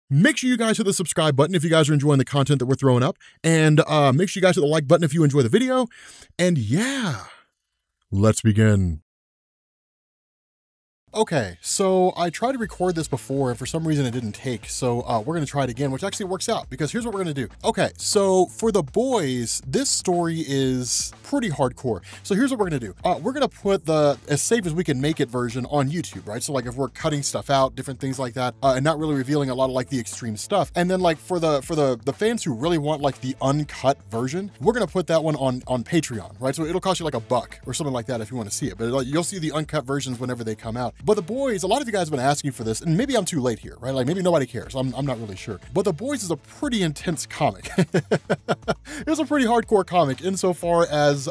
Make sure you guys hit the subscribe button if you guys are enjoying the content that we're throwing up. And make sure you guys hit the like button if you enjoy the video. And yeah, let's begin. Okay, so I tried to record this before and for some reason it didn't take. So we're gonna try it again, which actually works out because here's what we're gonna do. Okay, so for the boys, this story is pretty hardcore. So here's what we're gonna do. We're gonna put the as safe as we can make it version on YouTube, right? So like if we're cutting stuff out, different things like that, and not really revealing a lot of like the extreme stuff. And then like for the fans who really want like the uncut version, we're gonna put that one on Patreon, right? So it'll cost you like $1 or something like that if you want to see it, but you'll see the uncut versions whenever they come out. But the boys, a lot of you guys have been asking for this, and maybe I'm too late here, right? Like maybe nobody cares. I'm not really sure. But the boys is a pretty intense comic. It's a pretty hardcore comic insofar as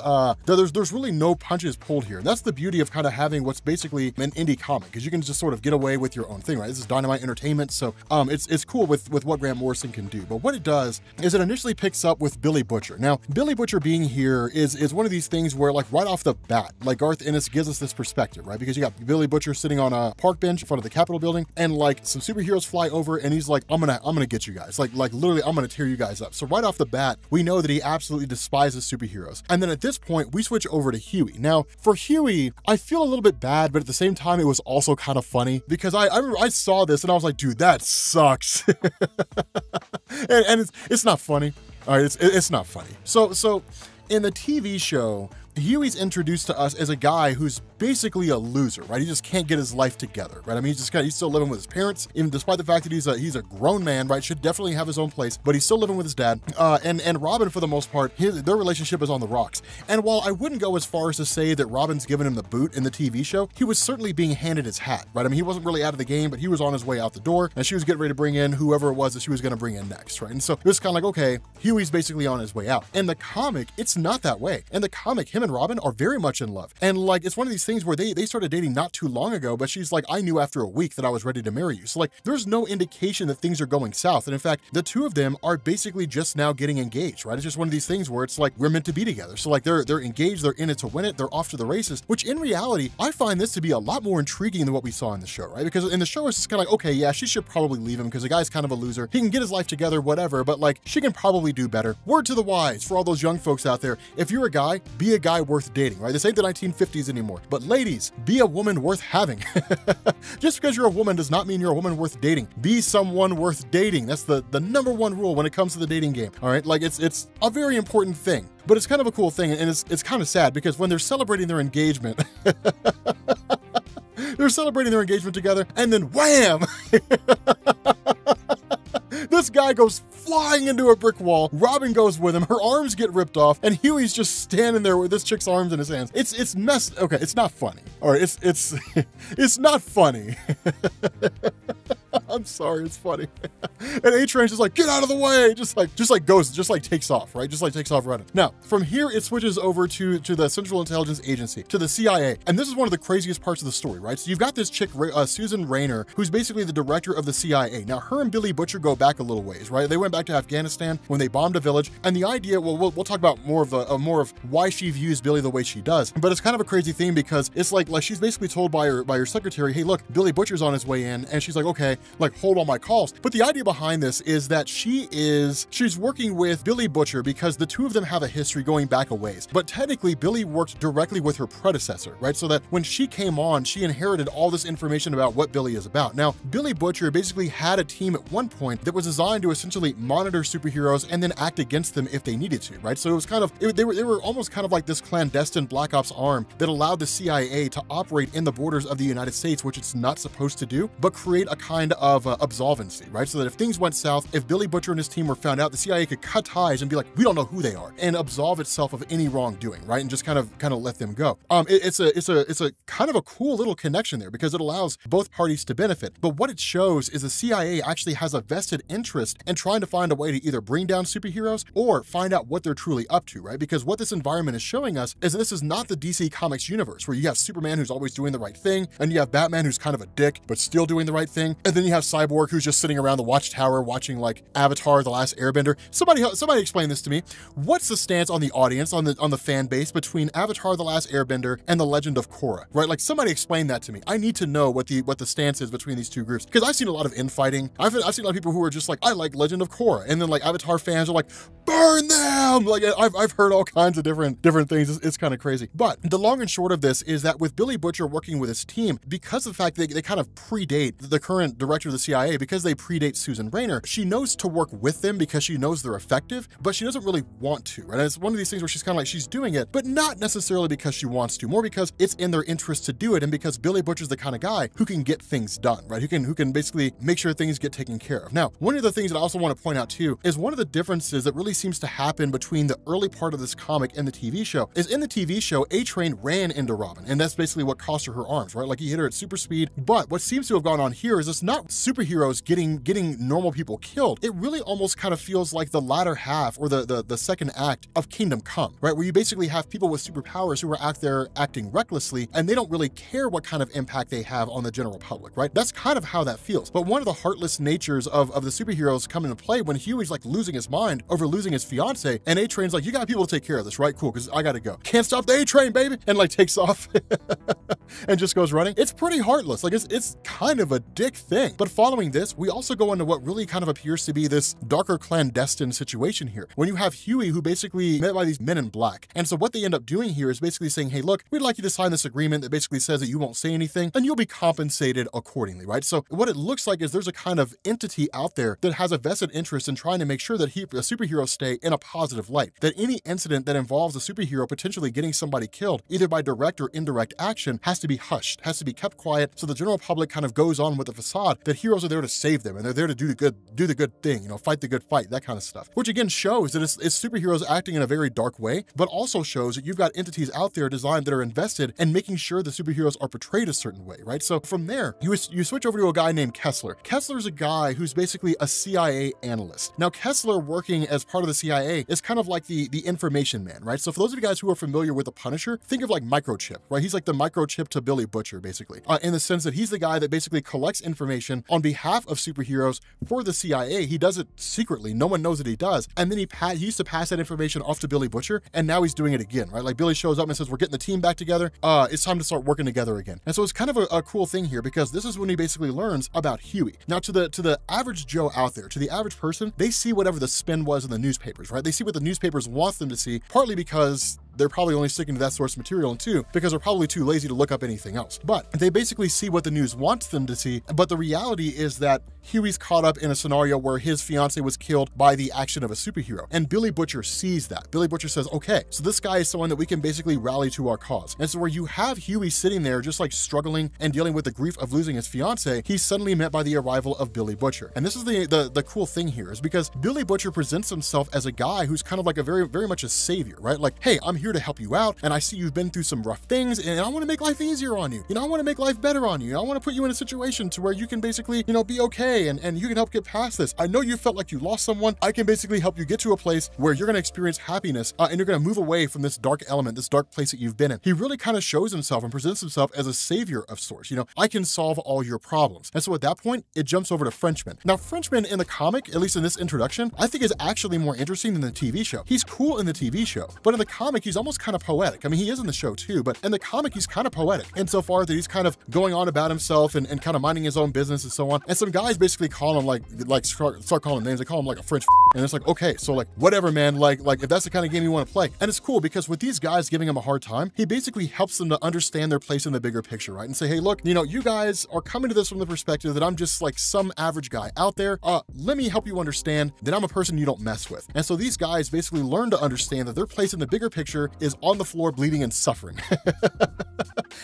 there's really no punches pulled here. That's the beauty of kind of having what's basically an indie comic, because you can just sort of get away with your own thing, right? This is Dynamite Entertainment, so it's cool with what Grant Morrison can do. But what it does is it initially picks up with Billy Butcher. Now, Billy Butcher being here is one of these things where like right off the bat, like Garth Ennis gives us this perspective, right? Because you got Billy Butcher sitting on a park bench in front of the Capitol building, and like some superheroes fly over, and he's like, I'm gonna get you guys. Like literally, I'm gonna tear you guys up. So right off the bat, we know that he absolutely despises superheroes. And then at this point, we switch over to Huey. Now, for Huey, I feel a little bit bad, but at the same time, it was also kind of funny because I remember I saw this and I was like, dude, that sucks. and it's not funny. All right, it's not funny. So in the TV show, Huey's introduced to us as a guy who's basically a loser, right? He just can't get his life together, right? I mean, he's still living with his parents, even despite the fact that he's a grown man, right? Should definitely have his own place, but he's still living with his dad. And Robin, for the most part, their relationship is on the rocks. And while I wouldn't go as far as to say that Robin's given him the boot in the TV show, he was certainly being handed his hat, right? I mean, he wasn't really out of the game, but he was on his way out the door, and she was getting ready to bring in whoever it was that she was going to bring in next, right? And so it was kind of like, okay, Huey's basically on his way out. In the comic, it's not that way. In the comic, him and Robin are very much in love. And like, it's one of these things where they started dating not too long ago, but she's like, I knew after a week that I was ready to marry you. So like, there's no indication that things are going south. And in fact, the two of them are basically just now getting engaged, right? It's just one of these things where it's like, we're meant to be together. So like, they're engaged, they're in it to win it, they're off to the races, which in reality, I find this to be a lot more intriguing than what we saw in the show, right? Because in the show, it's just kind of like, okay, yeah, she should probably leave him because the guy's kind of a loser. He can get his life together, whatever, but like, she can probably do better. Word to the wise for all those young folks out there. If you're a guy, be a guy worth dating, right? This ain't the 1950s anymore. But ladies, be a woman worth having. Just because you're a woman does not mean you're a woman worth dating. Be someone worth dating. That's the number one rule when it comes to the dating game. All right, like it's a very important thing. But it's kind of a cool thing, and it's kind of sad because when they're celebrating their engagement, they're celebrating their engagement together, and then wham! This guy goes flying into a brick wall. Robin goes with him. Her arms get ripped off, and Huey's just standing there with this chick's arms in his hands. It's messed. Okay, it's not funny. All right, it's not funny. I'm sorry, it's funny. And A-Train's just like, get out of the way, just like takes off, right? Just like takes off running. Now, from here, it switches over to the Central Intelligence Agency, to the CIA. And this is one of the craziest parts of the story, right? So you've got this chick, Susan Rayner, who's basically the director of the CIA. Now, her and Billy Butcher go back a little ways, right? They went back to Afghanistan when they bombed a village. And the idea, well, we'll talk about more of why she views Billy the way she does. But it's kind of a crazy thing because it's like she's basically told by her secretary, hey, look, Billy Butcher's on his way in. And she's like, okay, like hold all my calls. But the idea behind this is that she's working with Billy Butcher because the two of them have a history going back a ways. But technically, Billy worked directly with her predecessor, right? So that when she came on, she inherited all this information about what Billy is about. Now, Billy Butcher basically had a team at one point that was designed to essentially monitor superheroes and then act against them if they needed to, right? So it was kind of, they were almost kind of like this clandestine Black Ops arm that allowed the CIA to operate in the borders of the United States, which it's not supposed to do, but create a kind of absolvency, right? So that if things went south, if Billy Butcher and his team were found out, the CIA could cut ties and be like, we don't know who they are, and absolve itself of any wrongdoing, right? And just kind of let them go. It's a kind of a cool little connection there because it allows both parties to benefit. But what it shows is the CIA actually has a vested interest in trying to find a way to either bring down superheroes or find out what they're truly up to, right? Because what this environment is showing us is that this is not the DC Comics universe where you have Superman who's always doing the right thing, and you have Batman who's kind of a dick, but still doing the right thing. And then then you have Cyborg, who's just sitting around the watchtower watching like Avatar: The Last Airbender. Somebody explain this to me. What's the stance on the audience, on the fan base between Avatar: The Last Airbender and The Legend of Korra, right? Like, somebody explain that to me. I need to know what the stance is between these two groups, because I've seen a lot of infighting. I've seen a lot of people who are just like, I like Legend of Korra, and then like Avatar fans are like, burn them. Like, I've heard all kinds of different things. It's kind of crazy. But the long and short of this is that with Billy Butcher working with his team, because of the fact that they kind of predate the current director of the CIA, because they predate Susan Rayner, she knows to work with them because she knows they're effective, but she doesn't really want to, right? And it's one of these things where she's kind of like, she's doing it, but not necessarily because she wants to, more because it's in their interest to do it, and because Billy Butcher's the kind of guy who can get things done, right? Who can basically make sure things get taken care of. Now, one of the things that I also want to point out too is one of the differences that really seems to happen between the early part of this comic and the TV show is in the TV show, A-Train ran into Robin, and that's basically what cost her arms, right? Like, he hit her at super speed. But what seems to have gone on here is it's not superheroes getting normal people killed. It really almost kind of feels like the latter half, or the second act of Kingdom Come, right? Where you basically have people with superpowers who are out there acting recklessly, and they don't really care what kind of impact they have on the general public, right? That's kind of how that feels. But one of the heartless natures of the superheroes come into play when Huey's like losing his mind over losing his fiance, and A-Train's like, you got people to take care of this, right? Cool, because I gotta go. Can't stop the A-Train, baby! And like takes off and just goes running. It's pretty heartless. Like, it's kind of a dick thing. But following this, we also go into what really kind of appears to be this darker clandestine situation here, when you have Huey, who basically met by these men in black. And so what they end up doing here is basically saying, hey, look, we'd like you to sign this agreement that basically says that you won't say anything and you'll be compensated accordingly, right? So what it looks like is there's a kind of entity out there that has a vested interest in trying to make sure that superheroes stay in a positive light, that any incident that involves a superhero potentially getting somebody killed, either by direct or indirect action, has to be hushed, has to be kept quiet, so the general public kind of goes on with the facade that heroes are there to save them, and they're there to do the good thing, you know, fight the good fight, that kind of stuff. Which again shows that it's superheroes acting in a very dark way, but also shows that you've got entities out there designed that are invested in making sure the superheroes are portrayed a certain way, right? So from there, you switch over to a guy named Kessler. Kessler's a guy who's basically a CIA analyst. Now, Kessler, working as part of the CIA, is kind of like the information man, right? So for those of you guys who are familiar with the Punisher, think of like Microchip, right? He's like the Microchip to Billy Butcher, basically, in the sense that he's the guy that basically collects information on behalf of superheroes for the CIA. He does it secretly. No one knows that he does. And then he used to pass that information off to Billy Butcher, and now he's doing it again, right? Like, Billy shows up and says, we're getting the team back together. It's time to start working together again. And so it's kind of a cool thing here, because this is when he basically learns about Huey. Now, to the average Joe out there, to the average person, they see whatever the spin was in the newspapers, right? They see what the newspapers want them to see, partly because they're probably only sticking to that source material, and two, because they're probably too lazy to look up anything else. But they basically see what the news wants them to see, but the reality is that Huey's caught up in a scenario where his fiance was killed by the action of a superhero, and Billy Butcher sees that. Billy Butcher says, okay, so this guy is someone that we can basically rally to our cause. And so where you have Huey sitting there just like struggling and dealing with the grief of losing his fiance, he's suddenly met by the arrival of Billy Butcher. And this is the cool thing here, is because Billy Butcher presents himself as a guy who's kind of like a very much a savior, right? Like, hey, I'm here to help you out, and I see you've been through some rough things, and I want to make life easier on you. You know, I want to make life better on you. I want to put you in a situation to where you can basically, you know, be okay, and you can help get past this. I know you felt like you lost someone. I can basically help you get to a place where you're going to experience happiness, and you're going to move away from this dark element, this dark place that you've been in. He really kind of shows himself and presents himself as a savior of sorts. You know, I can solve all your problems. And so at that point, it jumps over to Frenchman. Now, Frenchman in the comic, at least in this introduction, I think is actually more interesting than the TV show. He's cool in the TV show, but in the comic, he's almost kind of poetic. I mean, he is in the show too, but in the comic, he's kind of poetic insofar that he's kind of going on about himself and kind of minding his own business and so on. And some guys basically call him like start calling him names. They call him like a French and it's like, okay, so like whatever, man, like if that's the kind of game you want to play. And it's cool because with these guys giving him a hard time, he basically helps them to understand their place in the bigger picture, right? And say, hey, look, you know, you guys are coming to this from the perspective that I'm just like some average guy out there. Let me help you understand that I'm a person you don't mess with. And so these guys basically learn to understand that their place in the bigger picture is on the floor bleeding and suffering.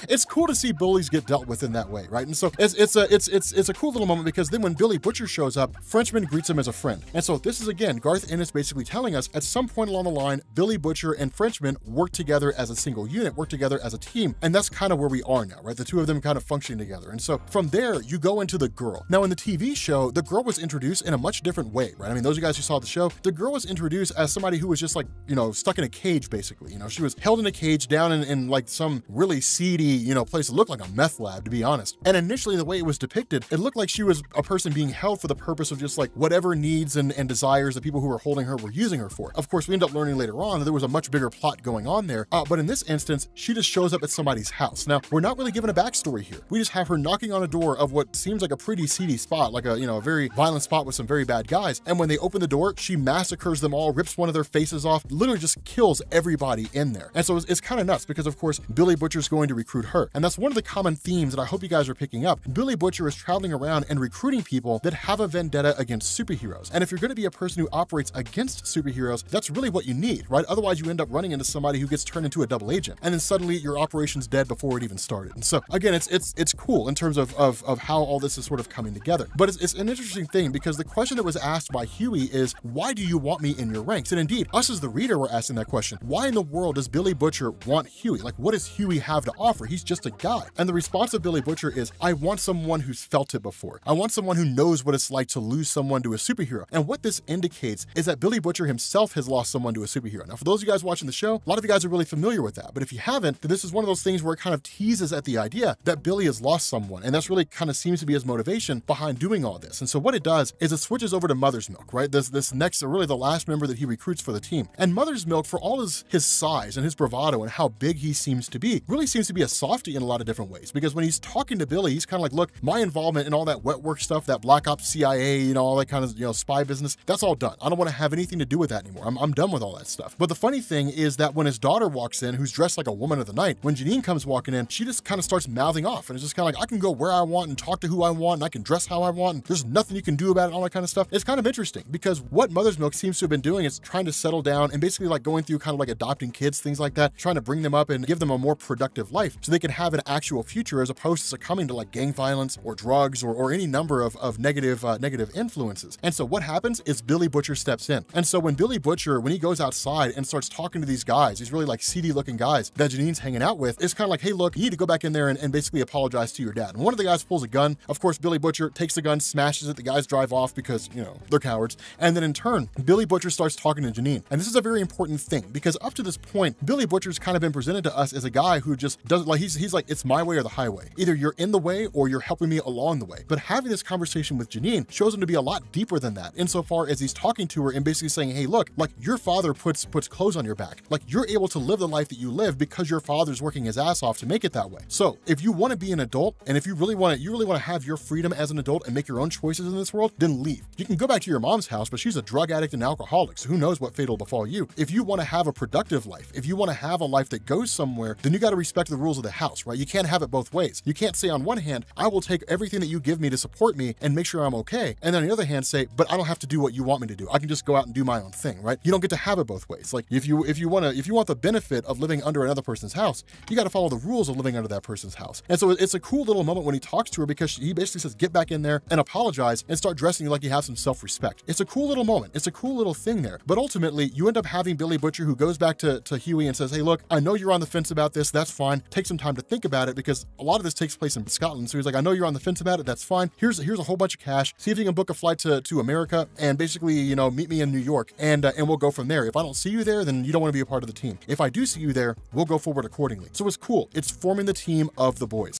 It's cool to see bullies get dealt with in that way, right? And so it's a cool little moment, because then when Billy Butcher shows up, Frenchman greets him as a friend. And so this is, again, Garth Ennis basically telling us at some point along the line, Billy Butcher and Frenchman work together as a single unit, work together as a team. And that's kind of where we are now, right? The two of them kind of functioning together. And so from there, you go into the girl. Now in the TV show, the girl was introduced in a much different way, right? I mean, those of you guys who saw the show, the girl was introduced as somebody who was just like, you know, stuck in a cage, basically. You know, she was held in a cage down in like some really seedy, you know, place that looked like a meth lab, to be honest. And initially, the way it was depicted, it looked like she was a person being held for the purpose of just like whatever needs and desires the people who were holding her were using her for. Of course, we end up learning later on that there was a much bigger plot going on there. But in this instance, she just shows up at somebody's house. Now, we're not really given a backstory here. We just have her knocking on a door of what seems like a pretty seedy spot, like a, you know, a very violent spot with some very bad guys. And when they open the door, she massacres them all, rips one of their faces off, literally just kills everybody in there. And so it's kind of nuts because, of course, Billy Butcher's going to recruit her. And that's one of the common themes that I hope you guys are picking up. Billy Butcher is traveling around and recruiting people that have a vendetta against superheroes. And if you're going to be a person who operates against superheroes, that's really what you need, right? Otherwise, you end up running into somebody who gets turned into a double agent. And then suddenly your operation's dead before it even started. And so again, it's cool in terms of how all this is sort of coming together. But it's an interesting thing because the question that was asked by Huey is, why do you want me in your ranks? And indeed, us as the reader were asking that question. Why in the world does Billy Butcher want Huey? Like, what does Huey have to offer? He's just a guy. And the response of Billy Butcher is, I want someone who's felt it before. I want someone who knows what it's like to lose someone to a superhero. And what this indicates is that Billy Butcher himself has lost someone to a superhero. Now, for those of you guys watching the show, a lot of you guys are really familiar with that. But if you haven't, then this is one of those things where it kind of teases at the idea that Billy has lost someone. And that's really kind of seems to be his motivation behind doing all this. And so what it does is it switches over to Mother's Milk, right? This next, really the last member that he recruits for the team. And Mother's Milk, for all his size and his bravado and how big he seems to be, really seems to be a softie in a lot of different ways. Because when he's talking to Billy, he's kind of like, look, my involvement in all that wet work stuff, that Black Ops CIA, you know, all that kind of, you know, spy business, that's all done. I don't want to have anything to do with that anymore. I'm done with all that stuff. But the funny thing is that when his daughter walks in, who's dressed like a woman of the night, when Janine comes walking in, she just kind of starts mouthing off. And it's just kind of like, I can go where I want and talk to who I want, and I can dress how I want, and there's nothing you can do about it, and all that kind of stuff. It's kind of interesting because what Mother's Milk seems to have been doing is trying to settle down and basically like going through kind of like adopting kids, things like that, trying to bring them up and give them a more productive life so they can have an actual future as opposed to succumbing to like gang violence or drugs or any number of negative influences. And so what happens is Billy Butcher steps in. And so when Billy Butcher, when he goes outside and starts talking to these guys, these really like seedy looking guys that Janine's hanging out with, it's kind of like, hey, look, you need to go back in there and basically apologize to your dad. And one of the guys pulls a gun. Of course, Billy Butcher takes the gun, smashes it. The guys drive off because, you know, they're cowards. And then in turn, Billy Butcher starts talking to Janine. And this is a very important thing because up to this point, Billy Butcher's kind of been presented to us as a guy who just doesn't like, he's like, it's my way or the highway. Either you're in the way or you're helping me along the way. But having this conversation with Janine shows him to be a lot deeper than that insofar as he's talking to her and basically saying, hey, look, like your father puts clothes on your back. Like you're able to live the life that you live because your father's working his ass off to make it that way. So if you want to be an adult and if you really want to have your freedom as an adult and make your own choices in this world, then leave. You can go back to your mom's house, but she's a drug addict and alcoholic, so who knows what fate will befall you. If you want to have a productive life, if you want to have a life that goes somewhere, then you got to respect the rules of the house, right? You can't have it both ways. You can't say on one hand, I will take everything that you give me to support me and make sure I'm okay. And then on the other hand, say, but I don't have to do what you want me to do. I can just go out and do my own thing, right? You don't get to have it both ways. Like if you want the benefit of living under another person's house, you got to follow the rules of living under that person's house. And so it's a cool little moment when he talks to her because he basically says, get back in there and apologize and start dressing like you have some self-respect. It's a cool little moment. It's a cool little thing there. But ultimately, you end up having Billy Butcher who goes back to Huey and says, hey, look, I know you're on the fence about this. That's fine. Take some time to think about it because a lot of this takes place in Scotland. So he's like, I know you're on the fence about it. That's fine. Here's a whole bunch of cash. See if you can book a flight to America and basically, you know, meet me in New York and we'll go from there. If I don't see you there, then you don't want to be a part of the team. If I do see you there, we'll go forward accordingly. So it's cool. It's forming the team of the boys.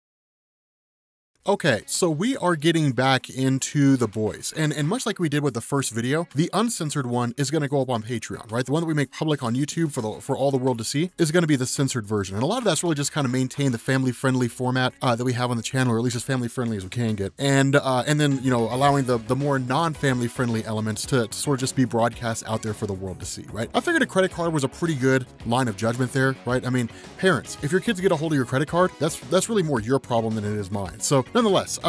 Okay, so we are getting back into The Boys, and much like we did with the first video, the uncensored one is going to go up on Patreon, right? The one that we make public on YouTube for all the world to see is going to be the censored version, and a lot of that's really just kind of maintain the family-friendly format that we have on the channel, or at least as family-friendly as we can get, and then, you know, allowing the more non-family-friendly elements to sort of just be broadcast out there for the world to see, right? I figured a credit card was a pretty good line of judgment there, right? I mean, parents, if your kids get a hold of your credit card, that's really more your problem than it is mine. So Nonetheless,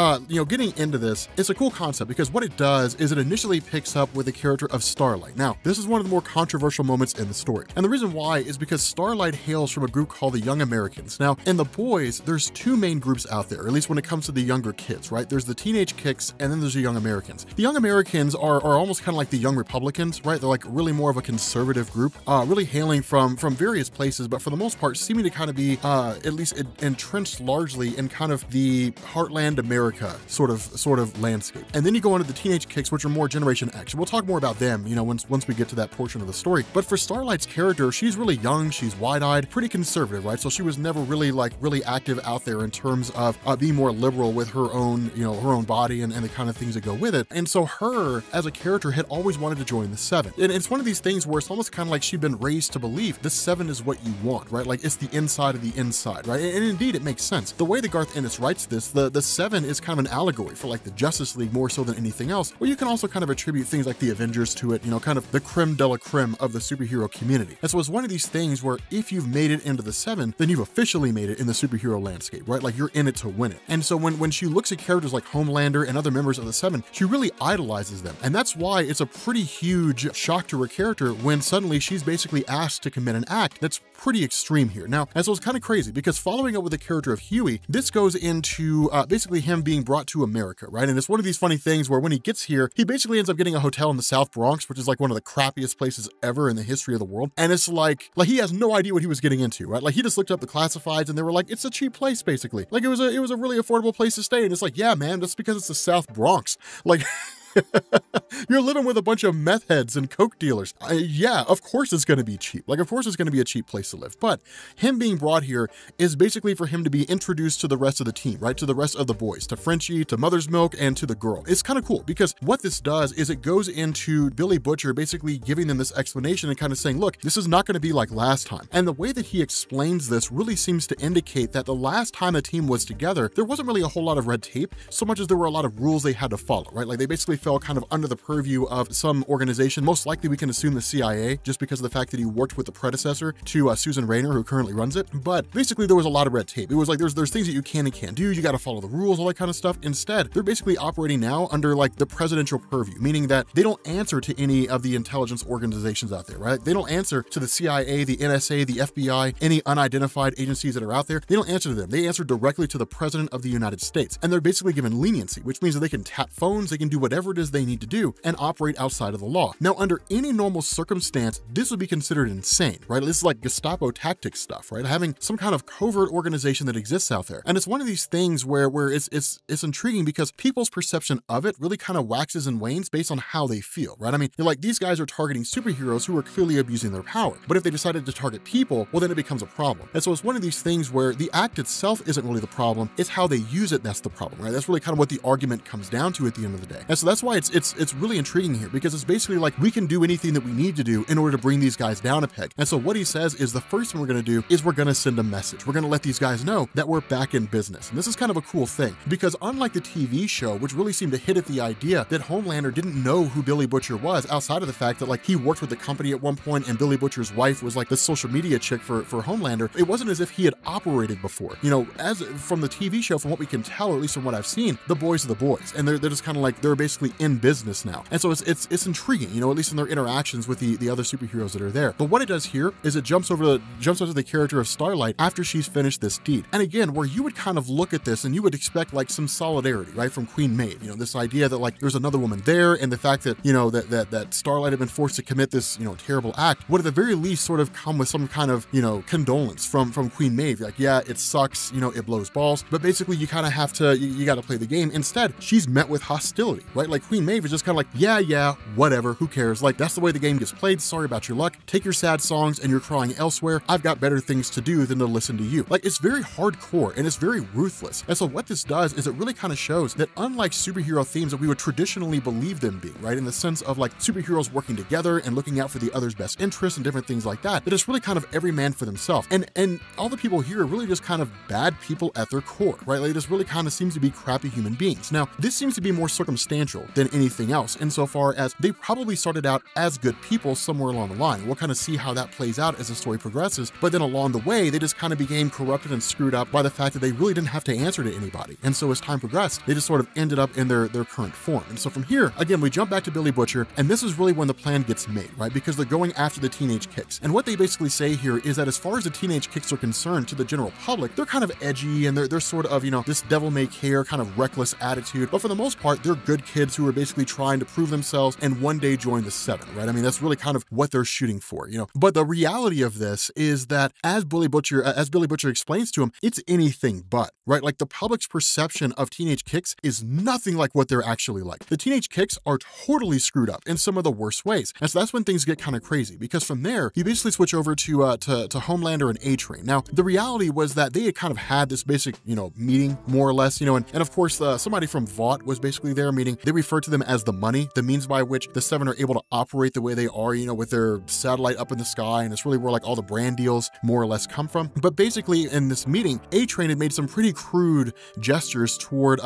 getting into this, it's a cool concept because what it does is it initially picks up with the character of Starlight. Now, this is one of the more controversial moments in the story. And the reason why is because Starlight hails from a group called the Young Americans. Now, in the boys, there's two main groups out there, at least when it comes to the younger kids, right? There's the teenage kicks and then there's the Young Americans. The Young Americans are almost kind of like the Young Republicans, right? They're like really more of a conservative group, really hailing from various places, but for the most part, seeming to kind of be at least entrenched largely in kind of the heartland America sort of landscape. And then you go into the teenage kicks, which are more Generation X. We'll talk more about them, once we get to that portion of the story. But for Starlight's character, she's really young, she's wide-eyed, pretty conservative, right? So she was never really active out there in terms of being more liberal with her own, her own body and the kind of things that go with it. And so her, as a character, had always wanted to join the Seven. And it's one of these things where it's almost kind of like she'd been raised to believe the Seven is what you want, right? Like it's the inside of the inside, right? And indeed, it makes sense. The way that Garth Ennis writes this, the Seven is kind of an allegory for like the Justice League more so than anything else, or you can also kind of attribute things like the Avengers to it, kind of the creme de la creme of the superhero community. And so it's one of these things where if you've made it into the Seven, then you've officially made it in the superhero landscape, right? Like you're in it to win it. And so when she looks at characters like Homelander and other members of the Seven, she really idolizes them. And that's why it's a pretty huge shock to her character when suddenly she's basically asked to commit an act that's pretty extreme here. Now, and so it's kind of crazy because following up with the character of Huey, this goes into basically him being brought to America, right? And it's one of these funny things where when he gets here, he basically ends up getting a hotel in the South Bronx, which is like one of the crappiest places ever in the history of the world. And it's like he has no idea what he was getting into, right? Like he just looked up the classifieds and they were like, it's a cheap place basically. Like it was a really affordable place to stay. And it's like, yeah, man, that's because it's the South Bronx. Like you're living with a bunch of meth heads and coke dealers. Yeah, of course it's going to be cheap. Like, of course it's going to be a cheap place to live. But him being brought here is basically for him to be introduced to the rest of the team, right? To the rest of the boys, to Frenchie, to Mother's Milk, and to the girl. It's kind of cool because what this does is it goes into Billy Butcher basically giving them this explanation and kind of saying, look, this is not going to be like last time. And the way that he explains this really seems to indicate that the last time a team was together, there wasn't really a whole lot of red tape, so much as there were a lot of rules they had to follow, right? Like they basically fell kind of under the purview of some organization. Most likely we can assume the CIA, just because of the fact that he worked with the predecessor to Susan Rayner, who currently runs it. But basically there was a lot of red tape. It was like there's things that you can and can't do. You got to follow the rules, all that kind of stuff. Instead, they're basically operating now under like the presidential purview, meaning that they don't answer to any of the intelligence organizations out there, right? They don't answer to the CIA, the NSA, the FBI, any unidentified agencies that are out there. They don't answer to them. They answer directly to the president of the United States. And they're basically given leniency, which means that they can tap phones, they can do whatever it is they need to do and operate outside of the law. Now, under any normal circumstance, this would be considered insane, right? This is like Gestapo tactic stuff, right? Having some kind of covert organization that exists out there. And it's one of these things where it's intriguing because people's perception of it really kind of waxes and wanes based on how they feel, right? I mean, you're like, these guys are targeting superheroes who are clearly abusing their power. But if they decided to target people, well, then it becomes a problem. And so it's one of these things where the act itself isn't really the problem, it's how they use it that's the problem, right? That's really kind of what the argument comes down to at the end of the day. And so that's why it's really intriguing here, because it's basically like we can do anything that we need to do in order to bring these guys down a peg. And so what he says is the first thing we're going to do is we're going to send a message. We're going to let these guys know that we're back in business. And this is kind of a cool thing because unlike the TV show, which really seemed to hit at the idea that Homelander didn't know who Billy Butcher was outside of the fact that like he worked with the company at one point and Billy Butcher's wife was like the social media chick for Homelander, it wasn't as if he had operated before. You know, as from the TV show, from what we can tell, or at least from what I've seen, the boys are the boys. And they're just kind of like, they're basically in business now. And so it's intriguing, you know, at least in their interactions with the other superheroes that are there. But what it does here is it jumps onto the character of Starlight after she's finished this deed. And again, where you would kind of look at this and you would expect like some solidarity, right, from Queen Maeve, you know, this idea that like there's another woman there, and the fact that, you know, that Starlight had been forced to commit this, you know, terrible act would at the very least sort of come with some kind of, you know, condolence from Queen Maeve. Like, yeah, it sucks, you know, it blows balls, but basically you kind of have to, you got to play the game. Instead, she's met with hostility, right? Like Queen Maeve is just kind of like, yeah, whatever, who cares? Like, that's the way the game gets played. Sorry about your luck. Take your sad songs and you're crying elsewhere. I've got better things to do than to listen to you. Like, it's very hardcore and it's very ruthless. And so what this does is it really kind of shows that unlike superhero themes that we would traditionally believe them being, right, in the sense of like superheroes working together and looking out for the other's best interests and different things like that, that it's really kind of every man for themselves. And all the people here are really just kind of bad people at their core, right? Like, this really kind of seems to be crappy human beings. Now, this seems to be more circumstantial than anything else, insofar as they probably started out as good people somewhere along the line. We'll kind of see how that plays out as the story progresses, but then along the way, they just kind of became corrupted and screwed up by the fact that they really didn't have to answer to anybody. And so as time progressed, they just sort of ended up in their current form. And so from here, again, we jump back to Billy Butcher, and this is really when the plan gets made, right? Because they're going after the teenage kicks. And what they basically say here is that as far as the teenage kicks are concerned to the general public, they're kind of edgy and they're sort of, this devil-may-care kind of reckless attitude. But for the most part, they're good kids who are basically trying to prove themselves and one day join the Seven, right? I mean, that's really kind of what they're shooting for, But the reality of this is that as Billy Butcher explains to him, it's anything but, right? Like the public's perception of teenage kicks is nothing like what they're actually like. The teenage kicks are totally screwed up in some of the worst ways. And so that's when things get kind of crazy, because from there, you basically switch over to Homelander and A-Train. Now, the reality was that they had kind of had this basic, meeting more or less, and of course, somebody from Vought was basically there, meaning they refer to them as the money, the means by which the Seven are able to operate the way they are, with their satellite up in the sky. And it's really where like all the brand deals more or less come from. But basically in this meeting, A-Train had made some pretty crude gestures toward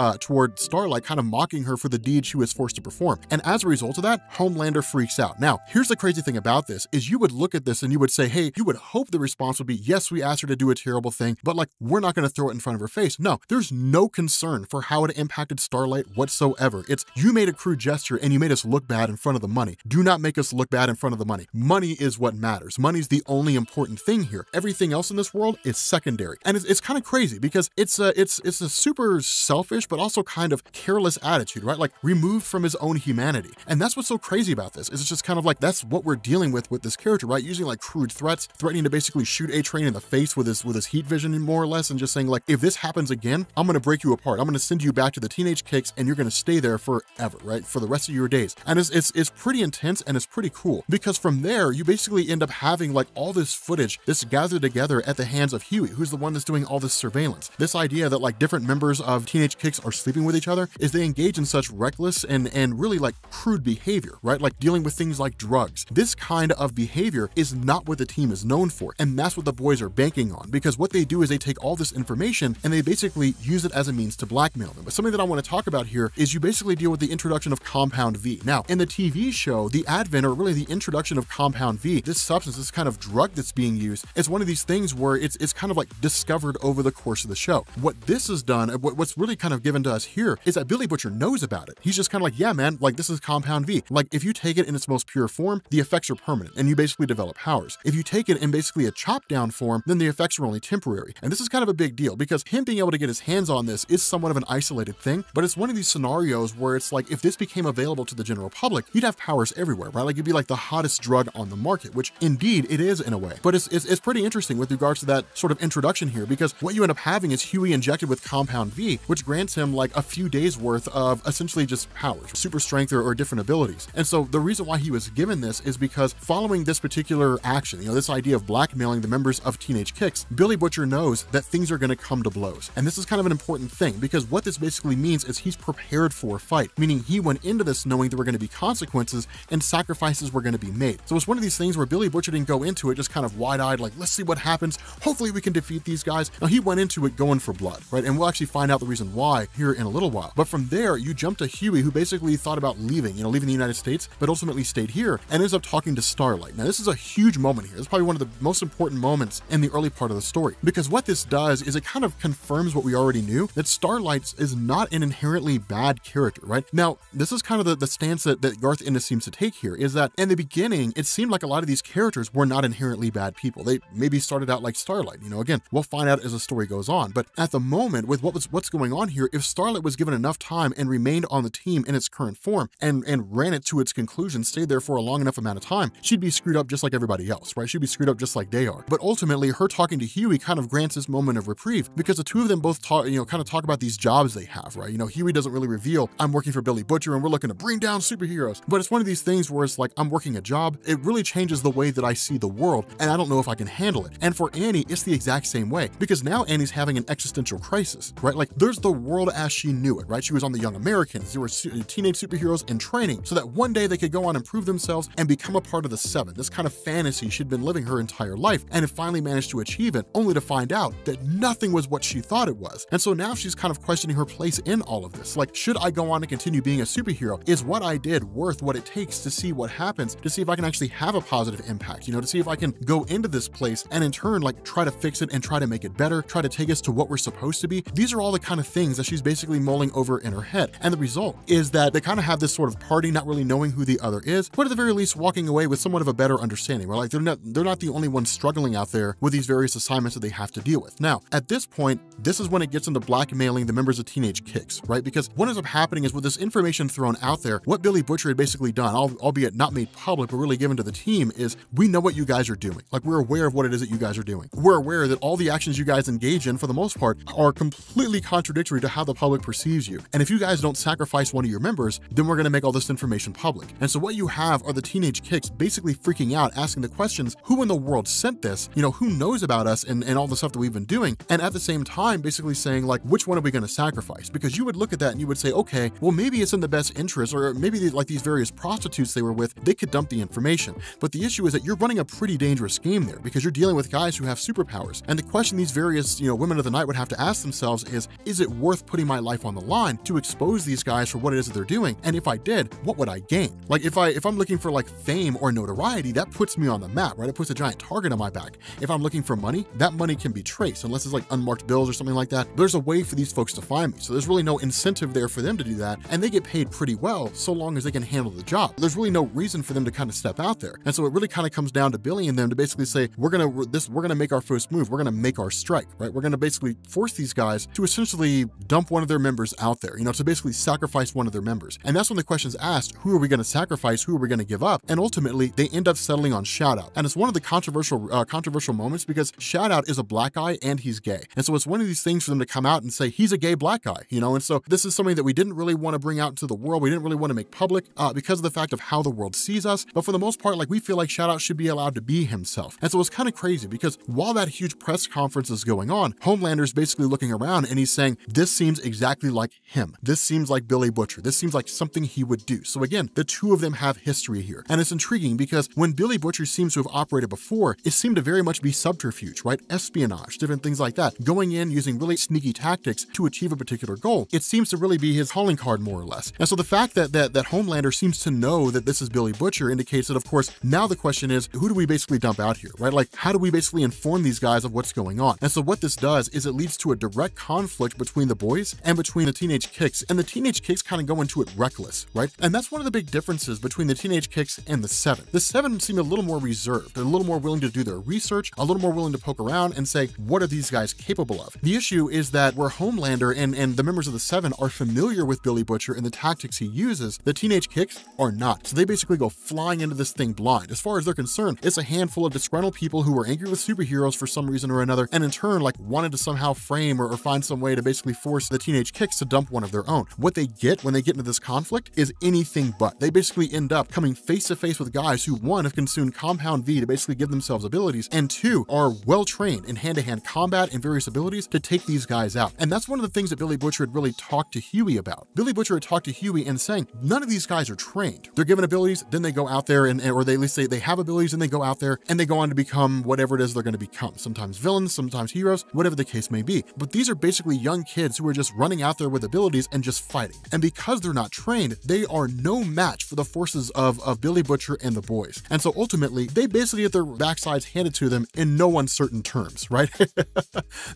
Starlight, kind of mocking her for the deed she was forced to perform. And as a result of that, Homelander freaks out. Now, here's the crazy thing about this is you would look at this and you would say, hey, you would hope the response would be, yes, we asked her to do a terrible thing, but like, we're not going to throw it in front of her face. No, there's no concern for how it impacted Starlight whatsoever. It's, you made a crude gesture and you made us look bad in front of the money. Do not make us look bad in front of the money. Money is what matters. Money's the only important thing here. Everything else in this world is secondary. And it's kind of crazy because it's a super selfish, but also kind of careless attitude, right? Like removed from his own humanity. And that's what's so crazy about this, is it's just kind of like, that's what we're dealing with this character, right? Using like crude threats, threatening to basically shoot A-Train in the face with his heat vision more or less, and just saying like, if this happens again, I'm going to break you apart. I'm going to send you back to the teenage kicks and you're going to stay there forever, right? For the rest of your days. And it's pretty intense and it's pretty cool, because from there, you basically end up having like all this footage that's gathered together at the hands of Huey, who's the one that's doing all this surveillance. This idea that like different members of teenage kicks are sleeping with each other is they engage in such reckless and really like crude behavior, right? Like dealing with things like drugs. This kind of behavior is not what the team is known for. And that's what the boys are banking on, because what they do is they take all this information and they basically use it as a means to blackmail them. But something that I want to talk about here is you basically deal with the introduction of Compound V. Now, in the TV show, the advent, or really the introduction of Compound V, this substance, this kind of drug that's being used, is one of these things where it's kind of like discovered over the course of the show. What this has done, what's really kind of given to us here, is that Billy Butcher knows about it. He's just kind of like, yeah, man, like this is Compound V. Like if you take it in its most pure form, the effects are permanent and you basically develop powers. If you take it in basically a chopped down form, then the effects are only temporary. And this is kind of a big deal because him being able to get his hands on this is somewhat of an isolated thing, but it's one of these scenarios where it's like, if this became available to the general public, you'd have powers everywhere, right? Like you'd be like the hottest drug on the market, which indeed it is in a way. But it's pretty interesting with regards to that sort of introduction here, because what you end up having is Huey injected with Compound V, which grants him like a few days worth of essentially just powers, super strength or different abilities. And so the reason why he was given this is because following this particular action, this idea of blackmailing the members of Teenage Kicks, Billy Butcher knows that things are going to come to blows. And this is kind of an important thing, because what this basically means is he's prepared for a fight, meaning he went into this knowing there were going to be consequences and sacrifices were going to be made. So it's one of these things where Billy Butcher didn't go into it just kind of wide-eyed, like, let's see what happens. Hopefully we can defeat these guys. Now he went into it going for blood, right? And we'll actually find out the reason why here in a little while. But from there, you jump to Huey, who basically thought about leaving, leaving the United States, but ultimately stayed here and ends up talking to Starlight. Now this is a huge moment here. This is probably one of the most important moments in the early part of the story, because what this does is it kind of confirms what we already knew, that Starlight is not an inherently bad character, right? Now, this is kind of the stance that Garth Ennis seems to take here, is that in the beginning, it seemed like a lot of these characters were not inherently bad people. They maybe started out like Starlight, again, we'll find out as the story goes on. But at the moment, with what's going on here, if Starlight was given enough time and remained on the team in its current form and ran it to its conclusion, stayed there for a long enough amount of time, she'd be screwed up just like everybody else, right? She'd be screwed up just like they are. But ultimately, her talking to Huey kind of grants this moment of reprieve, because the two of them both talk, kind of talk about these jobs they have, right? Huey doesn't really reveal, I'm working for Billy Butcher and we're looking to bring down superheroes. But it's one of these things where it's like, I'm working a job. It really changes the way that I see the world, and I don't know if I can handle it. And for Annie, it's the exact same way, because now Annie's having an existential crisis, right? Like there's the world as she knew it, right? She was on the Young Americans. There were teenage superheroes in training so that one day they could go on and prove themselves and become a part of the Seven. This kind of fantasy she'd been living her entire life, and had finally managed to achieve it, only to find out that nothing was what she thought it was. And so now she's kind of questioning her place in all of this. Like, should I go on and continue continue being a superhero? Is what I did worth what it takes to see what happens, to see if I can actually have a positive impact, you know, to see if I can go into this place and in turn, like, try to fix it and try to make it better, try to take us to what we're supposed to be. These are all the kind of things that she's basically mulling over in her head. And the result is that they kind of have this sort of party, not really knowing who the other is, but at the very least walking away with somewhat of a better understanding, where like they're not the only ones struggling out there with these various assignments that they have to deal with. Now, at this point, this is when it gets into blackmailing the members of Teenage Kicks, right? Because what ends up happening is with this information thrown out there, what Billy Butcher had basically done, albeit not made public, but really given to the team, is we know what you guys are doing. Like, we're aware of what it is that you guys are doing. We're aware that all the actions you guys engage in, for the most part, are completely contradictory to how the public perceives you. And if you guys don't sacrifice one of your members, then we're going to make all this information public. And so what you have are the Teenage Kicks basically freaking out, asking the questions, who in the world sent this? You know, who knows about us and all the stuff that we've been doing? And at the same time, basically saying, like, which one are we going to sacrifice? Because you would look at that and you would say, okay, well, maybe it's in the best interest, or maybe like these various prostitutes they were with, they could dump the information. But the issue is that you're running a pretty dangerous game there, because you're dealing with guys who have superpowers. And the question these various, you know, women of the night would have to ask themselves is it worth putting my life on the line to expose these guys for what it is that they're doing? And if I did, what would I gain? Like, if I'm looking for like fame or notoriety, that puts me on the map, right? It puts a giant target on my back. If I'm looking for money, that money can be traced, unless it's like unmarked bills or something like that. There's a way for these folks to find me. So there's really no incentive there for them to do that. And they get paid pretty well so long as they can handle the job. There's really no reason for them to kind of step out there. And so it really kind of comes down to Billy and them to basically say, we're gonna make our first move. We're gonna make our strike, right? We're gonna basically force these guys to essentially dump one of their members out there, you know, to basically sacrifice one of their members. And that's when the question's asked, who are we gonna sacrifice? Who are we gonna give up? And ultimately, they end up settling on Shoutout. And it's one of the controversial moments, because Shoutout is a black guy and he's gay. And so it's one of these things for them to come out and say, he's a gay black guy, you know? And so this is something that we didn't really want to bring out into the world. We didn't really want to make public because of the fact of how the world sees us. But for the most part, like, we feel like Shoutout should be allowed to be himself. And so it's kind of crazy, because while that huge press conference is going on, Homelander's basically looking around and he's saying, this seems exactly like him. This seems like Billy Butcher. This seems like something he would do. So again, the two of them have history here. And it's intriguing because when Billy Butcher seems to have operated before, it seemed to very much be subterfuge, right? Espionage, different things like that. Going in using really sneaky tactics to achieve a particular goal. It seems to really be his calling card, more or less. And so the fact that Homelander seems to know that this is Billy Butcher indicates that, of course, now the question is, who do we basically dump out here, right? Like, how do we basically inform these guys of what's going on? And so what this does is it leads to a direct conflict between the boys and between the Teenage Kicks. And the Teenage Kicks kind of go into it reckless, right? And that's one of the big differences between the Teenage Kicks and the Seven. The Seven seem a little more reserved. They're a little more willing to do their research, a little more willing to poke around and say, what are these guys capable of? The issue is that where Homelander and the members of the Seven are familiar with Billy Butcher and the tactics he uses, the Teenage Kicks are not. So they basically go flying into this thing blind. As far as they're concerned, it's a handful of disgruntled people who were angry with superheroes for some reason or another, and in turn, like, wanted to somehow frame or find some way to basically force the Teenage Kicks to dump one of their own. What they get when they get into this conflict is anything but. They basically end up coming face to face with guys who, one, have consumed Compound V to basically give themselves abilities, and two, are well trained in hand-to-hand combat and various abilities to take these guys out. And that's one of the things that Billy Butcher had really talked to Huey about. Billy Butcher had talked to Huey and saying, none of these guys are trained. They're given abilities, then they go out there or they at least say they have abilities and they go out there and they go on to become whatever it is they're going to become. Sometimes villains, sometimes heroes, whatever the case may be. But these are basically young kids who are just running out there with abilities and just fighting. And because they're not trained, they are no match for the forces of Billy Butcher and the boys. And so ultimately, they basically get their backsides handed to them in no uncertain terms, right?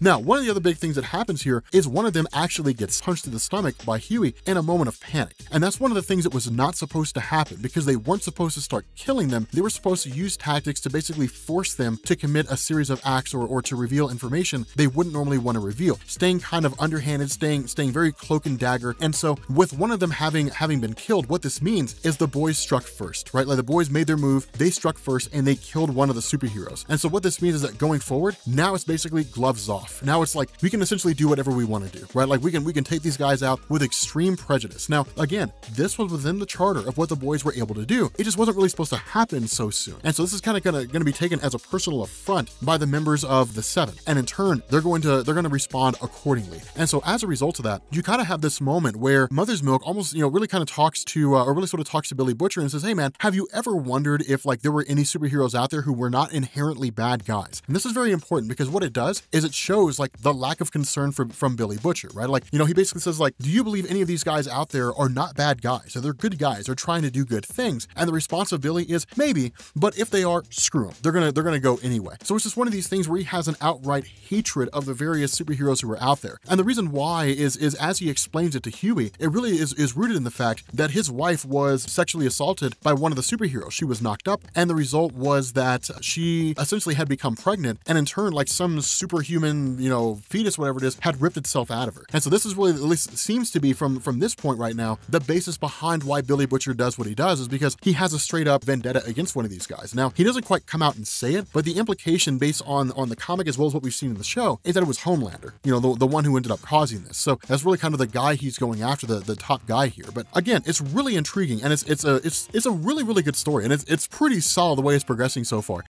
Now, one of the other big things that happens here is one of them actually gets punched in the stomach by Huey in a moment of panic. And that's one of the things that was not supposed to happen, because they weren't supposed to start killing them. They were supposed to use tactics to basically force them to commit a series of acts or to reveal information they wouldn't normally want to reveal, staying kind of underhanded, staying very cloak and dagger. And so with one of them having been killed, what this means is the boys struck first, right? Like, the boys made their move, they struck first, and they killed one of the superheroes. And so what this means is that going forward, now it's basically gloves off. Now it's like, we can essentially do whatever we want to do, right? Like, we can take these guys out with extreme prejudice. Now, again, this was within the charter of what the boys were able to do. It just wasn't really supposed to happen so soon. And so this is kind of going to be taken as a personal affront by the members of the Seven. And in turn, they're going to respond accordingly. And so as a result of that, you kind of have this moment where Mother's Milk almost, really kind of talks to, or really sort of talks to Billy Butcher and says, hey man, have you ever wondered if like there were any superheroes out there who were not inherently bad guys? And this is very important, because what it does is it shows like the lack of concern from Billy Butcher, right? Like, he basically says like, do you believe any of these guys guys out there are not bad guys. So they're good guys. They're trying to do good things. And the response of Billy is maybe, but if they are, screw them. They're gonna go anyway. So it's just one of these things where he has an outright hatred of the various superheroes who are out there. And the reason why is as he explains it to Huey, it really is rooted in the fact that his wife was sexually assaulted by one of the superheroes. She was knocked up, and the result was that she essentially had become pregnant, and in turn, like some superhuman, fetus, whatever it is, had ripped itself out of her. And so this is really, at least seems to be from this point right now, the basis behind why Billy Butcher does what he does, is because he has a straight up vendetta against one of these guys. Now, he doesn't quite come out and say it, but the implication based on the comic as well as what we've seen in the show is that it was Homelander, the one who ended up causing this. So that's really kind of the guy he's going after, the top guy here. But again, it's really intriguing, and it's a really, really good story, and it's pretty solid the way it's progressing so far.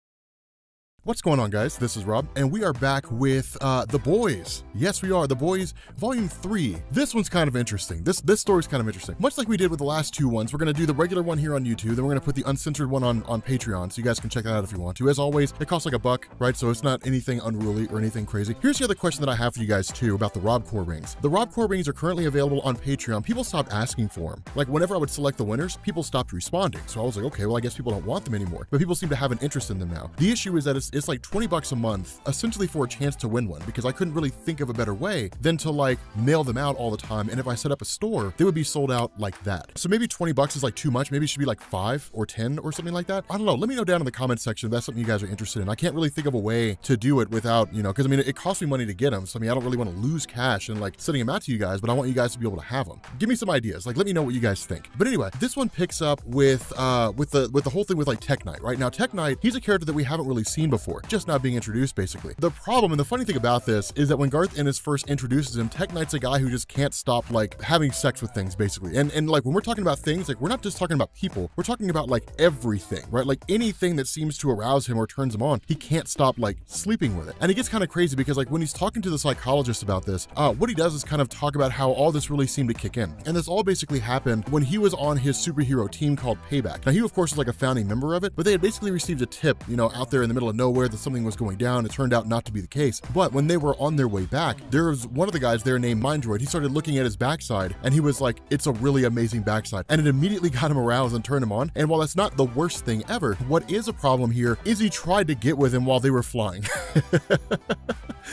What's going on, guys? This is Rob, and we are back with The Boys. Yes, we are. The Boys, Volume 3. This one's kind of interesting. This story's kind of interesting. Much like we did with the last two ones, we're going to do the regular one here on YouTube, then we're going to put the uncensored one on Patreon, so you guys can check that out if you want to. As always, it costs like $1, right? So it's not anything unruly or anything crazy. Here's the other question that I have for you guys, too, about the Rob Core rings. The Rob Core rings are currently available on Patreon. People stopped asking for them. Like, whenever I would select the winners, people stopped responding. So I was like, okay, well, I guess people don't want them anymore. But people seem to have an interest in them now. The issue is that it's like $20 a month, essentially for a chance to win one, because I couldn't really think of a better way than to like mail them out all the time. And if I set up a store, they would be sold out like that. So maybe $20 is like too much. Maybe it should be like 5 or 10 or something like that. I don't know. Let me know down in the comment section if that's something you guys are interested in. I can't really think of a way to do it without, because I mean, it costs me money to get them. So I mean, I don't really want to lose cash and like sending them out to you guys, but I want you guys to be able to have them. Give me some ideas. Like, let me know what you guys think. But anyway, this one picks up with the whole thing with like Tech Knight, right? Now, Tech Knight, he's a character that we haven't really seen before, just now being introduced, basically. The problem and the funny thing about this is that when Garth Ennis first introduces him, Tech Knight's a guy who just can't stop like having sex with things, basically. And like when we're talking about things, like we're not just talking about people, we're talking about like everything, right? Like anything that seems to arouse him or turns him on, he can't stop like sleeping with it. And it gets kind of crazy because like when he's talking to the psychologist about this, what he does is kind of talk about how all this really seemed to kick in. And this all basically happened when he was on his superhero team called Payback. Now he of course is like a founding member of it, but they had basically received a tip, out there in the middle of nowhere that something was going down. It turned out not to be the case. But when they were on their way back, there was one of the guys there named Mindroid. He started looking at his backside and he was like, it's a really amazing backside. And it immediately got him aroused and turned him on. And while that's not the worst thing ever, what is a problem here is he tried to get with him while they were flying.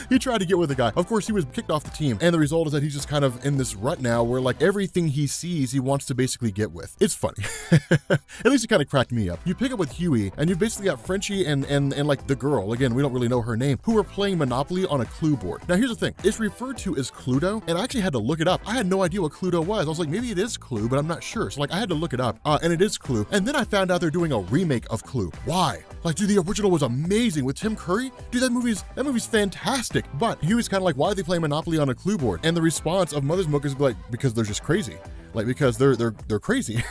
He tried to get with the guy. Of course, he was kicked off the team. And the result is that he's just kind of in this rut now where like everything he sees, he wants to basically get with. It's funny. At least it kind of cracked me up. You pick up with Huey and you've basically got Frenchie and like the girl, again, we don't really know her name, who are playing Monopoly on a Clue board. Now, here's the thing. It's referred to as Cluedo, and I actually had to look it up. I had no idea what Cluedo was. I was like, maybe it is Clue, but I'm not sure. So like I had to look it up, and it is Clue. And then I found out they're doing a remake of Clue. Why? Like, dude, the original was amazing with Tim Curry. Dude, that movie's fantastic. But Huey's kind of like, why are they playing Monopoly on a Clue board? And the response of Mother's Milk is like, because they're just crazy. Like, because they're crazy.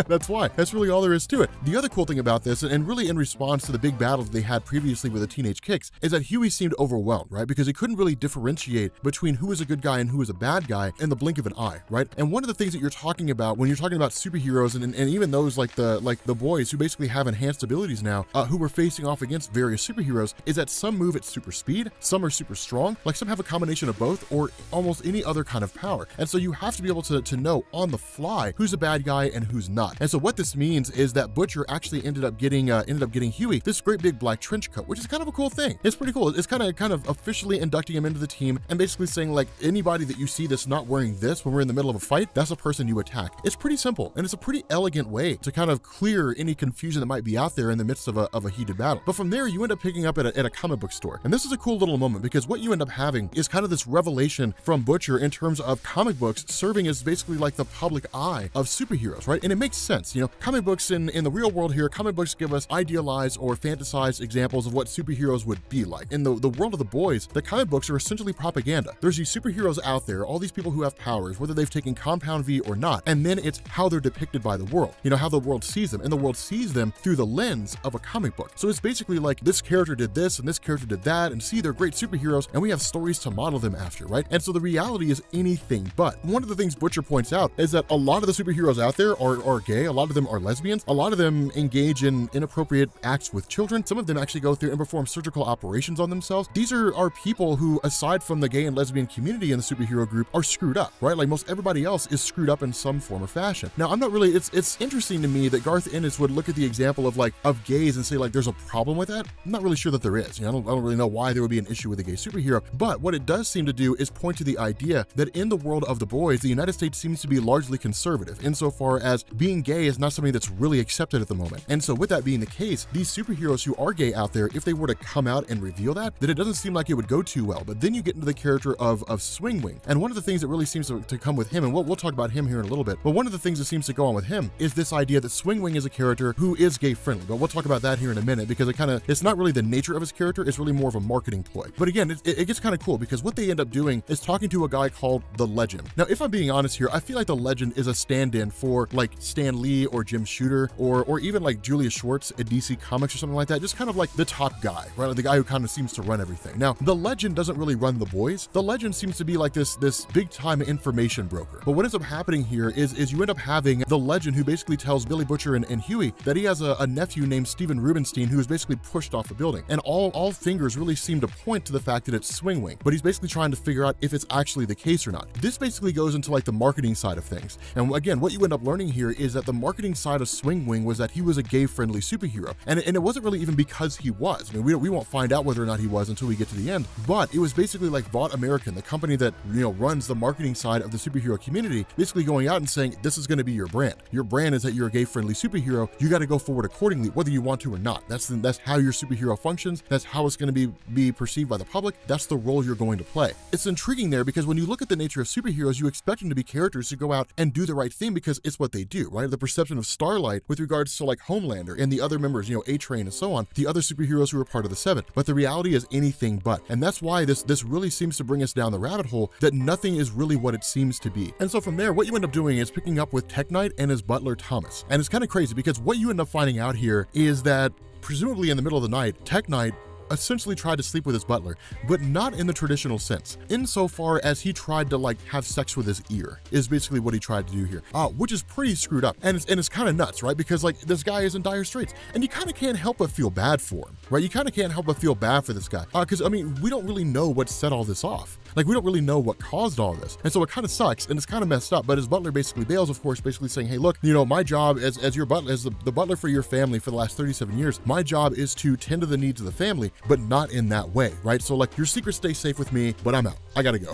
That's why. That's really all there is to it. The other cool thing about this, and really in response to the big battle that they had previously with the Teenage Kicks, is that Huey seemed overwhelmed, right? Because he couldn't really differentiate between who is a good guy and who is a bad guy in the blink of an eye, right? And one of the things that you're talking about when you're talking about superheroes and even those like the boys who basically have enhanced abilities now, who were facing off against various superheroes, is that some move at super speed, some are super strong, like some have a combination of both or almost any other kind of power. And so you have to be able to know on the fly who's a bad guy and who's not. And so what this means is that Butcher actually ended up getting Huey this great big black trench coat, which is kind of a cool thing. It's pretty cool. It's kind of officially inducting him into the team and basically saying like, anybody that you see that's not wearing this when we're in the middle of a fight, that's a person you attack. It's pretty simple, and it's a pretty elegant way to kind of clear any confusion that might be out there in the midst of a heated battle. But from there, you end up picking up at a comic book store. And this is a cool little moment because what you end up having is kind of this revelation from Butcher in terms of comic books serving as basically like the public eye of superheroes, right? And it makes sense. Comic books in the real world here, comic books give us idealized or fantasized examples of what superheroes would be like. In the world of the boys, the comic books are essentially propaganda. There's these superheroes out there, all these people who have powers, whether they've taken Compound V or not, and then it's how they're depicted by the world, how the world sees them, and the world sees them through the lens of a comic book. So it's basically like this character did this and this character did that, and see, they're great superheroes, and we have stories to model them after, right? And so the reality is anything but. One of the things Butcher points out is that a lot of the superheroes out there are gay, a lot of them are lesbians, a lot of them engage in inappropriate acts with children, some of them actually go through and perform surgical operations on themselves. These are people who, aside from the gay and lesbian community in the superhero group, are screwed up, right? Like most everybody else is screwed up in some form or fashion. Now, I'm not really, it's interesting to me that Garth Ennis would look at the example of gays and say like there's a problem with that. I'm not really sure that there is. You know, I don't really know why there would be an issue with a gay superhero, but what it does seem to do is point to the idea that in the world of the boys, the United States seems to be largely conservative insofar as being gay is not something that's really accepted at the moment. And so with that being the case, these superheroes who are gay out there, if they were to come out and reveal that it doesn't seem like it would go too well. But then you get into the character of Swingwing. And one of the things that really seems to come with him, and we'll talk about him here in a little bit, but one of the things that seems to go on with him is this idea that Swingwing is a character who is gay friendly. But we'll talk about that here in a minute because it's not really the nature of his character, it's really more of a marketing ploy. But again, it gets kind of cool because what they end up doing is talking to a guy called The Legend. Now, if I'm being honest here, I feel like The Legend is a stand-in for like Stan Lee or Jim Shooter or even like Julius Schwartz at DC Comics or something like that, just kind of like the top guy, right? Like the guy who kind of seems to run everything. Now, The Legend doesn't really run the boys. The Legend seems to be like this big time information broker. But what ends up happening here is you end up having The Legend who basically tells Billy Butcher and Huey that he has a nephew named Steven Rubenstein who is basically pushed off a building. And all fingers really seem to point to the fact that it's Swingwing, but he's basically trying to figure out if it's actually the case or not. This basically goes into like the marketing side of things. And again, what you end up learning here is that the marketing side of Swingwing was that he was a gay-friendly superhero. And it wasn't really even because he was. I mean, we won't find out whether or not he was until we get to the end, but it was basically like Vought American, the company that, you know, runs the marketing side of the superhero community, basically going out and saying, this is going to be your brand. Your brand is that you're a gay-friendly superhero. You got to go forward accordingly, whether you want to or not. That's how your superhero functions. That's how it's going to be perceived by the public. That's the role you're going to play. It's intriguing there because when you look at the nature of superheroes, you expect them to be characters who go out and do the right thing because it's what they do, right? The perception of Starlight with regards to like Homelander and the other members, you know, A-Train and so on, the other superheroes who are part of the Seven. But the reality is anything but. And that's why this really seems to bring us down the rabbit hole that nothing is really what it seems to be. And so from there, what you end up doing is picking up with Tech Knight and his butler Thomas. And it's kind of crazy because what you end up finding out here is that presumably in the middle of the night, Tech Knight essentially tried to sleep with his butler, but not in the traditional sense, insofar as he tried to like have sex with his ear is basically what he tried to do here, which is pretty screwed up. And it's kind of nuts, right? Because like this guy is in dire straits and you kind of can't help but feel bad for him, right? You kind of can't help but feel bad for this guy because I mean, we don't really know what set all this off. Like, we don't really know what caused all this. And so it kind of sucks and it's kind of messed up, but his butler basically bails, of course, basically saying, hey, look, you know, my job as your butler, as the butler for your family for the last 37 years, my job is to tend to the needs of the family, but not in that way, right? So like your secrets stay safe with me, but I'm out. I gotta go.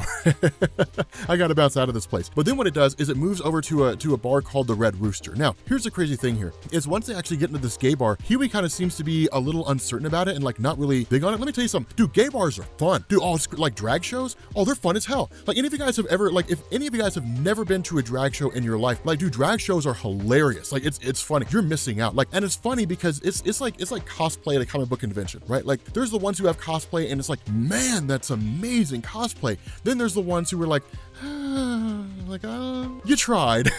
I gotta bounce out of this place. But then what it does is it moves over to a bar called the Red Rooster. Now, here's the crazy thing here, is once they actually get into this gay bar, Huey kind of seems to be a little uncertain about it and like not really big on it. Let me tell you something, dude, gay bars are fun. Dude, oh, it's like drag shows, oh, they're fun as hell. Like any of you guys have ever, like if any of you guys have never been to a drag show in your life, like dude, drag shows are hilarious. Like it's funny. You're missing out. Like, and it's funny because it's like cosplay at a comic book convention, right? Like there's the ones who have cosplay and it's like, man, that's amazing cosplay. Then there's the ones who are like, you tried.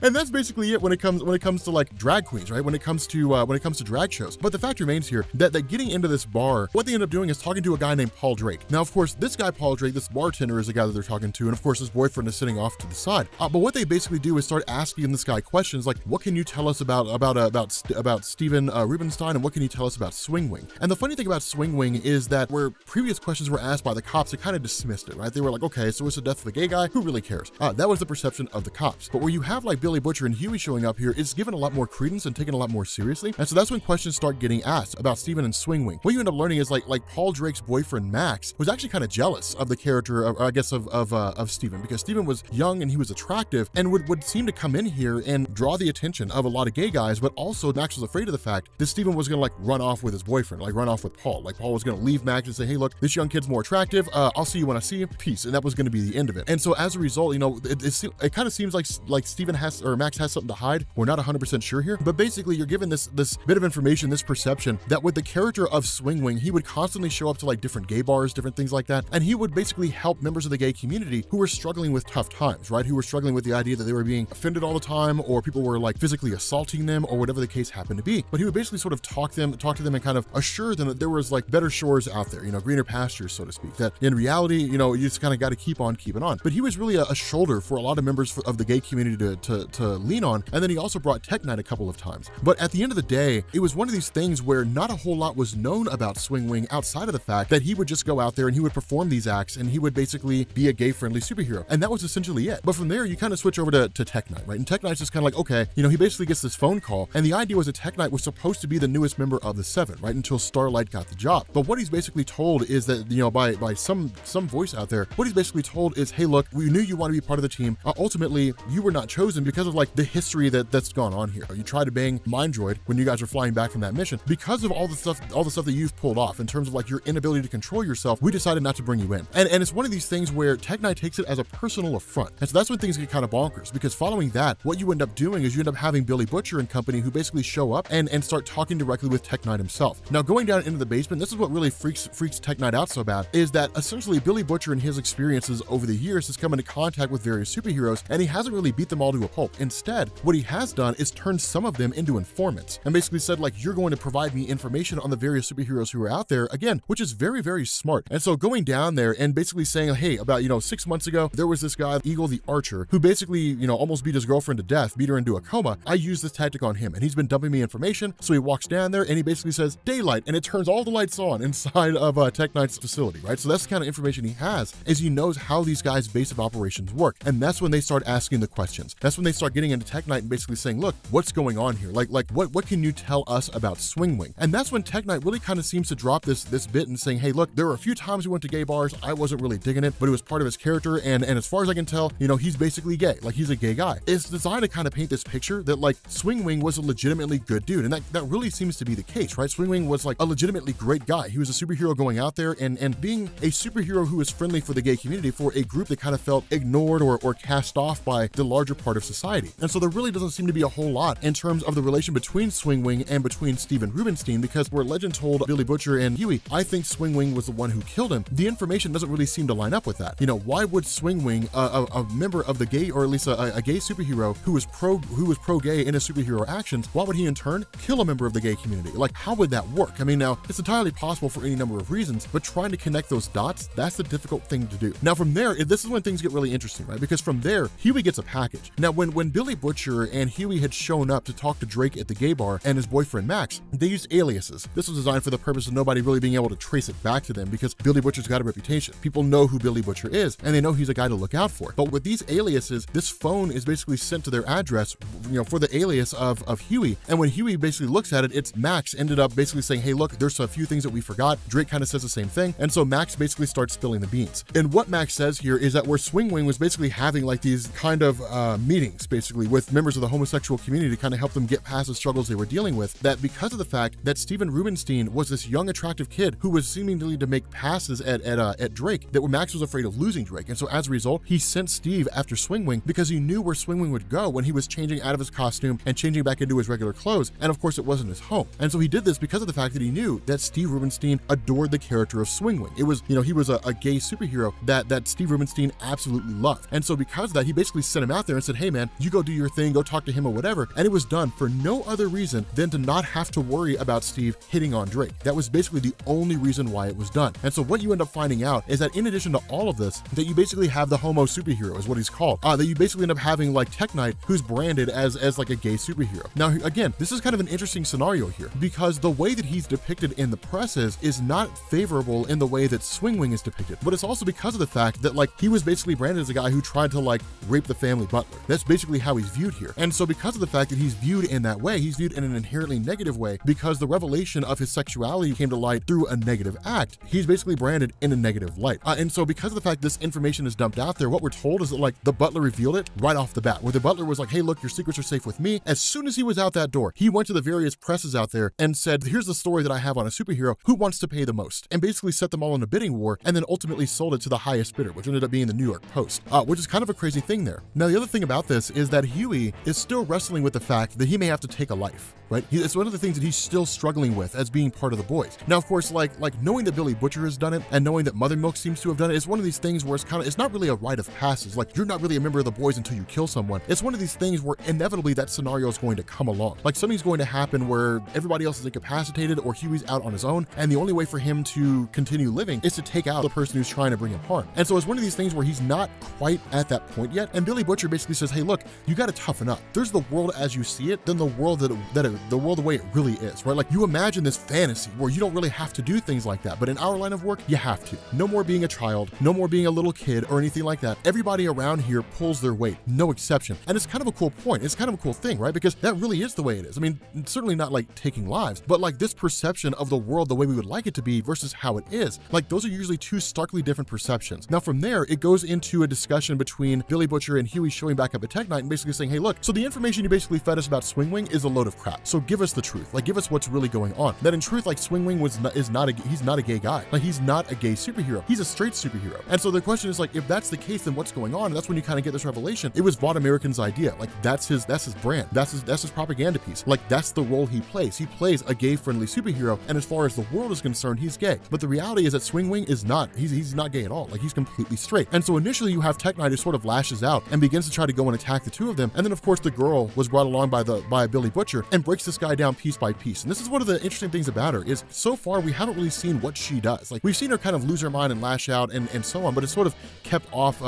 And that's basically it when it comes to like drag queens, right? When it comes to drag shows. But the fact remains here that getting into this bar, what they end up doing is talking to a guy named Paul Drake. Now, of course, this guy, Paul Drake, this bartender is the guy that they're talking to. And of course, his boyfriend is sitting off to the side. But what they basically do is start asking this guy questions like, what can you tell us about Steven Rubenstein? And what can you tell us about Swingwing? And the funny thing about Swingwing is that where previous questions were asked by the cops, they kind of dismissed it, right? They were like, okay, so it's the death of a gay guy. Who really cares? That was the perception of the cops. But where you have like Billy Butcher and Huey showing up here, it's given a lot more credence and taken a lot more seriously. And so that's when questions start getting asked about Steven and Swingwing. What you end up learning is like Paul Drake's boyfriend Max was actually kind of jealous of the character of Steven, because Steven was young and he was attractive and would seem to come in here and draw the attention of a lot of gay guys. But also Max was afraid of the fact that Steven was gonna like run off with his boyfriend, like run off with Paul. Like Paul was gonna leave Max and say, hey, look, this young kid's more attractive. I'll see you when I see you. Peace. And that was gonna be the end of it. And so as a result, you know, it kind of seems like Steven has, or Max has something to hide. We're not 100% sure here, but basically you're given this bit of information, this perception that with the character of Swingwing, he would constantly show up to like different gay bars, different things like that. And he would basically help members of the gay community who were struggling with tough times, right? Who were struggling with the idea that they were being offended all the time, or people were like physically assaulting them, or whatever the case happened to be. But he would basically sort of talk to them and kind of assure them that there was like better shores out there, you know, greener pastures, so to speak, that in reality, you know, you just kind of got to keep on keeping on. But he was really a shoulder for a lot of members of the gay community to lean on. And then he also brought Tech Night a couple of times. But at the end of the day, it was one of these things where not a whole lot was known about Swingwing outside of the fact that he would just go out there and he would perform these acts and he would basically be a gay-friendly superhero. And that was essentially it. But from there, you kind of switch over to Tech Night, right? And Tech Knight's just kind of like, okay, you know, he basically gets this phone call, and the idea was that Tech Knight was supposed to be the newest member of the Seven, right? Until Starlight got the job. But what he's basically told is that, you know, by some voice out there, what he's basically told is, hey, look, we knew you want to be part of the team. Ultimately, you were not chosen because of like the history that's gone on here. You tried to bang Mindroid when you guys were flying back from that mission. Because of all the stuff that you've pulled off in terms of like your inability to control yourself, we decided not to bring you in. And it's one of these things where Tech Knight takes it as a personal affront. And so that's when things get kind of bonkers, because following that, what you end up doing is you end up having Billy Butcher and company who basically show up and start talking directly with Tech Knight himself. Now, going down into the basement, this is what really freaks Tech Knight out so bad, is that essentially Billy Butcher and his experiences over the years has come into contact with various superheroes, and he hasn't really beat them all to a pulp. Instead, what he has done is turned some of them into informants and basically said, like, you're going to provide me information on the various superheroes who are out there, again, which is very, very smart. And so going down there and basically saying, hey, about, you know, 6 months ago, there was this guy, Eagle the Archer, who basically, you know, almost beat his girlfriend to death, beat her into a coma. I used this tactic on him, and he's been dumping me information. So he walks down there and he basically says, daylight, and it turns all the lights on inside of Tech Knight's facility, right? So that's the kind of information he has, is he knows how these guys' base of operations work. And that's when they start asking the questions. That's when they start getting into Tech Knight and basically saying, look, what's going on here? Like what can you tell us about Swingwing? And that's when Tech Knight really kind of seems to drop this bit and saying, hey, look, there were a few times we went to gay bars. I wasn't really digging it, but it was part of his character. And as far as I can tell, you know, he's basically gay. Like, he's a gay guy. It's designed to kind of paint this picture that like Swingwing was a legitimately good dude. And that really seems to be the case, right? Swingwing was like a legitimately great guy. He was a superhero going out there and being a superhero who was friendly for the gay community, for a group that kind of felt ignored or cast off by the larger part of society. And so there really doesn't seem to be a whole lot in terms of the relation between Swingwing and between Steven Rubenstein, because where legend told Billy Butcher and Huey, I think Swingwing was the one who killed him, the information doesn't really seem to line up with that. You know, why would Swingwing, a member of the gay, or at least a gay superhero who was pro-gay in his superhero actions, why would he in turn kill a member of the gay community? Like, how would that work? I mean, now, it's entirely possible for any number of reasons, but trying to connect those dots, that's the difficult thing to do. Now, from there, this is when things get really interesting, right? Because from there, Huey gets a package. Now, when Billy Butcher and Huey had shown up to talk to Drake at the gay bar and his boyfriend Max, they used aliases. This was designed for the purpose of nobody really being able to trace it back to them, because Billy Butcher's got a reputation. People know who Billy Butcher is, and they know he's a guy to look out for. But with these aliases, this phone is basically sent to their address, you know, for the alias of Huey. And when Huey basically looks at it, it's Max ended up basically saying, hey, look, there's a few things that we forgot. Drake kind of says the same thing. And so Max basically starts spilling the beans. And what Max says here is that where Swingwing was basically having like these kind of meetings basically with members of the homosexual community to kind of help them get past the struggles they were dealing with, that because of the fact that Steven Rubenstein was this young, attractive kid who was seemingly to make passes at Drake, that Max was afraid of losing Drake. And so as a result, he sent Steve after Swingwing because he knew where Swingwing would go when he was changing out of his costume and changing back into his regular clothes. And of course, it wasn't his home. And so he did this because of the fact that he knew that Steve Rubenstein adored the character of Swingwing. It was, you know, he was a gay superhero that Steve Rubenstein absolutely loved. And so because of that, he basically sent him out there and said, hey man, you go do your thing, go talk to him or whatever. And it was done for no other reason than to not have to worry about Steve hitting on Drake. That was basically the only reason why it was done. And so what you end up finding out is that in addition to all of this, that you basically have the homo superhero is what he's called. That you basically end up having like Tech Knight, who's branded as like a gay superhero. Now, again, this is kind of an interesting scenario here, because the way that he's depicted in the presses is not favorable in the way that Swingwing is depicted. But it's also because of the fact that like he was basically branded as a guy who tried to like rape the family butler. That's basically how he's viewed here. And so because of the fact that he's viewed in that way, he's viewed in an inherently negative way, because the revelation of his sexuality came to light through a negative act. He's basically branded in a negative light. And so because of the fact this information is dumped out there, what we're told is that like the butler revealed it right off the bat, where the butler was like, hey, look, your secrets are safe with me. As soon as he was out that door, he went to the various presses out there and said, here's the story that I have on a superhero, who wants to pay the most, and basically set them all in a bidding war, and then ultimately sold it to the highest bidder, which ended up being the New York Post, which is kind of a crazy thing there. Now, the other thing about this is that Huey is still wrestling with the fact that he may have to take a life, right? It's one of the things that he's still struggling with as being part of the boys. Now, of course, like knowing that Billy Butcher has done it and knowing that Mother Milk seems to have done it, it's one of these things where it's not really a rite of passage. Like, you're not really a member of the boys until you kill someone. It's one of these things where inevitably that scenario is going to come along. Like, something's going to happen where everybody else is incapacitated or Huey's out on his own, and the only way for him to continue living is to take out the person who's trying to bring him harm. And so it's one of these things where he's not quite at that point yet. And Billy Butcher basically says, hey, look, you got to toughen up. There's the world as you see it, then the world the world the way it really is, right? Like you imagine this fantasy where you don't really have to do things like that, but in our line of work, you have to. No more being a child, no more being a little kid or anything like that. Everybody around here pulls their weight, no exception. And it's kind of a cool point. It's kind of a cool thing, right? Because that really is the way it is. I mean, certainly not like taking lives, but like this perception of the world the way we would like it to be versus how it is. Like those are usually two starkly different perceptions. Now from there, it goes into a discussion between Billy Butcher and Huey showing back up at Tech Night and basically saying, hey, look, so the information you basically fed us about Swingwing is a load of crap. So give us the truth. Like give us what's really going on. That in truth, like Swingwing he's not a gay guy. Like he's not a gay superhero. He's a straight superhero. And so the question is like, if that's the case, then what's going on? And that's when you kind of get this revelation. It was Vaughn American's idea. Like that's his brand. That's his propaganda piece. Like that's the role he plays. He plays a gay friendly superhero. And as far as the world is concerned, he's gay. But the reality is that Swingwing is not. He's not gay at all. Like he's completely straight. And so initially you have Tech Knight who sort of lashes out and begins to try to go and attack the two of them. And then of course the girl was brought along by Billy Butcher and breaks this guy down piece by piece. And this is one of the interesting things about her is so far we haven't really seen what she does. Like we've seen her kind of lose her mind and lash out and so on, but it's sort of kept off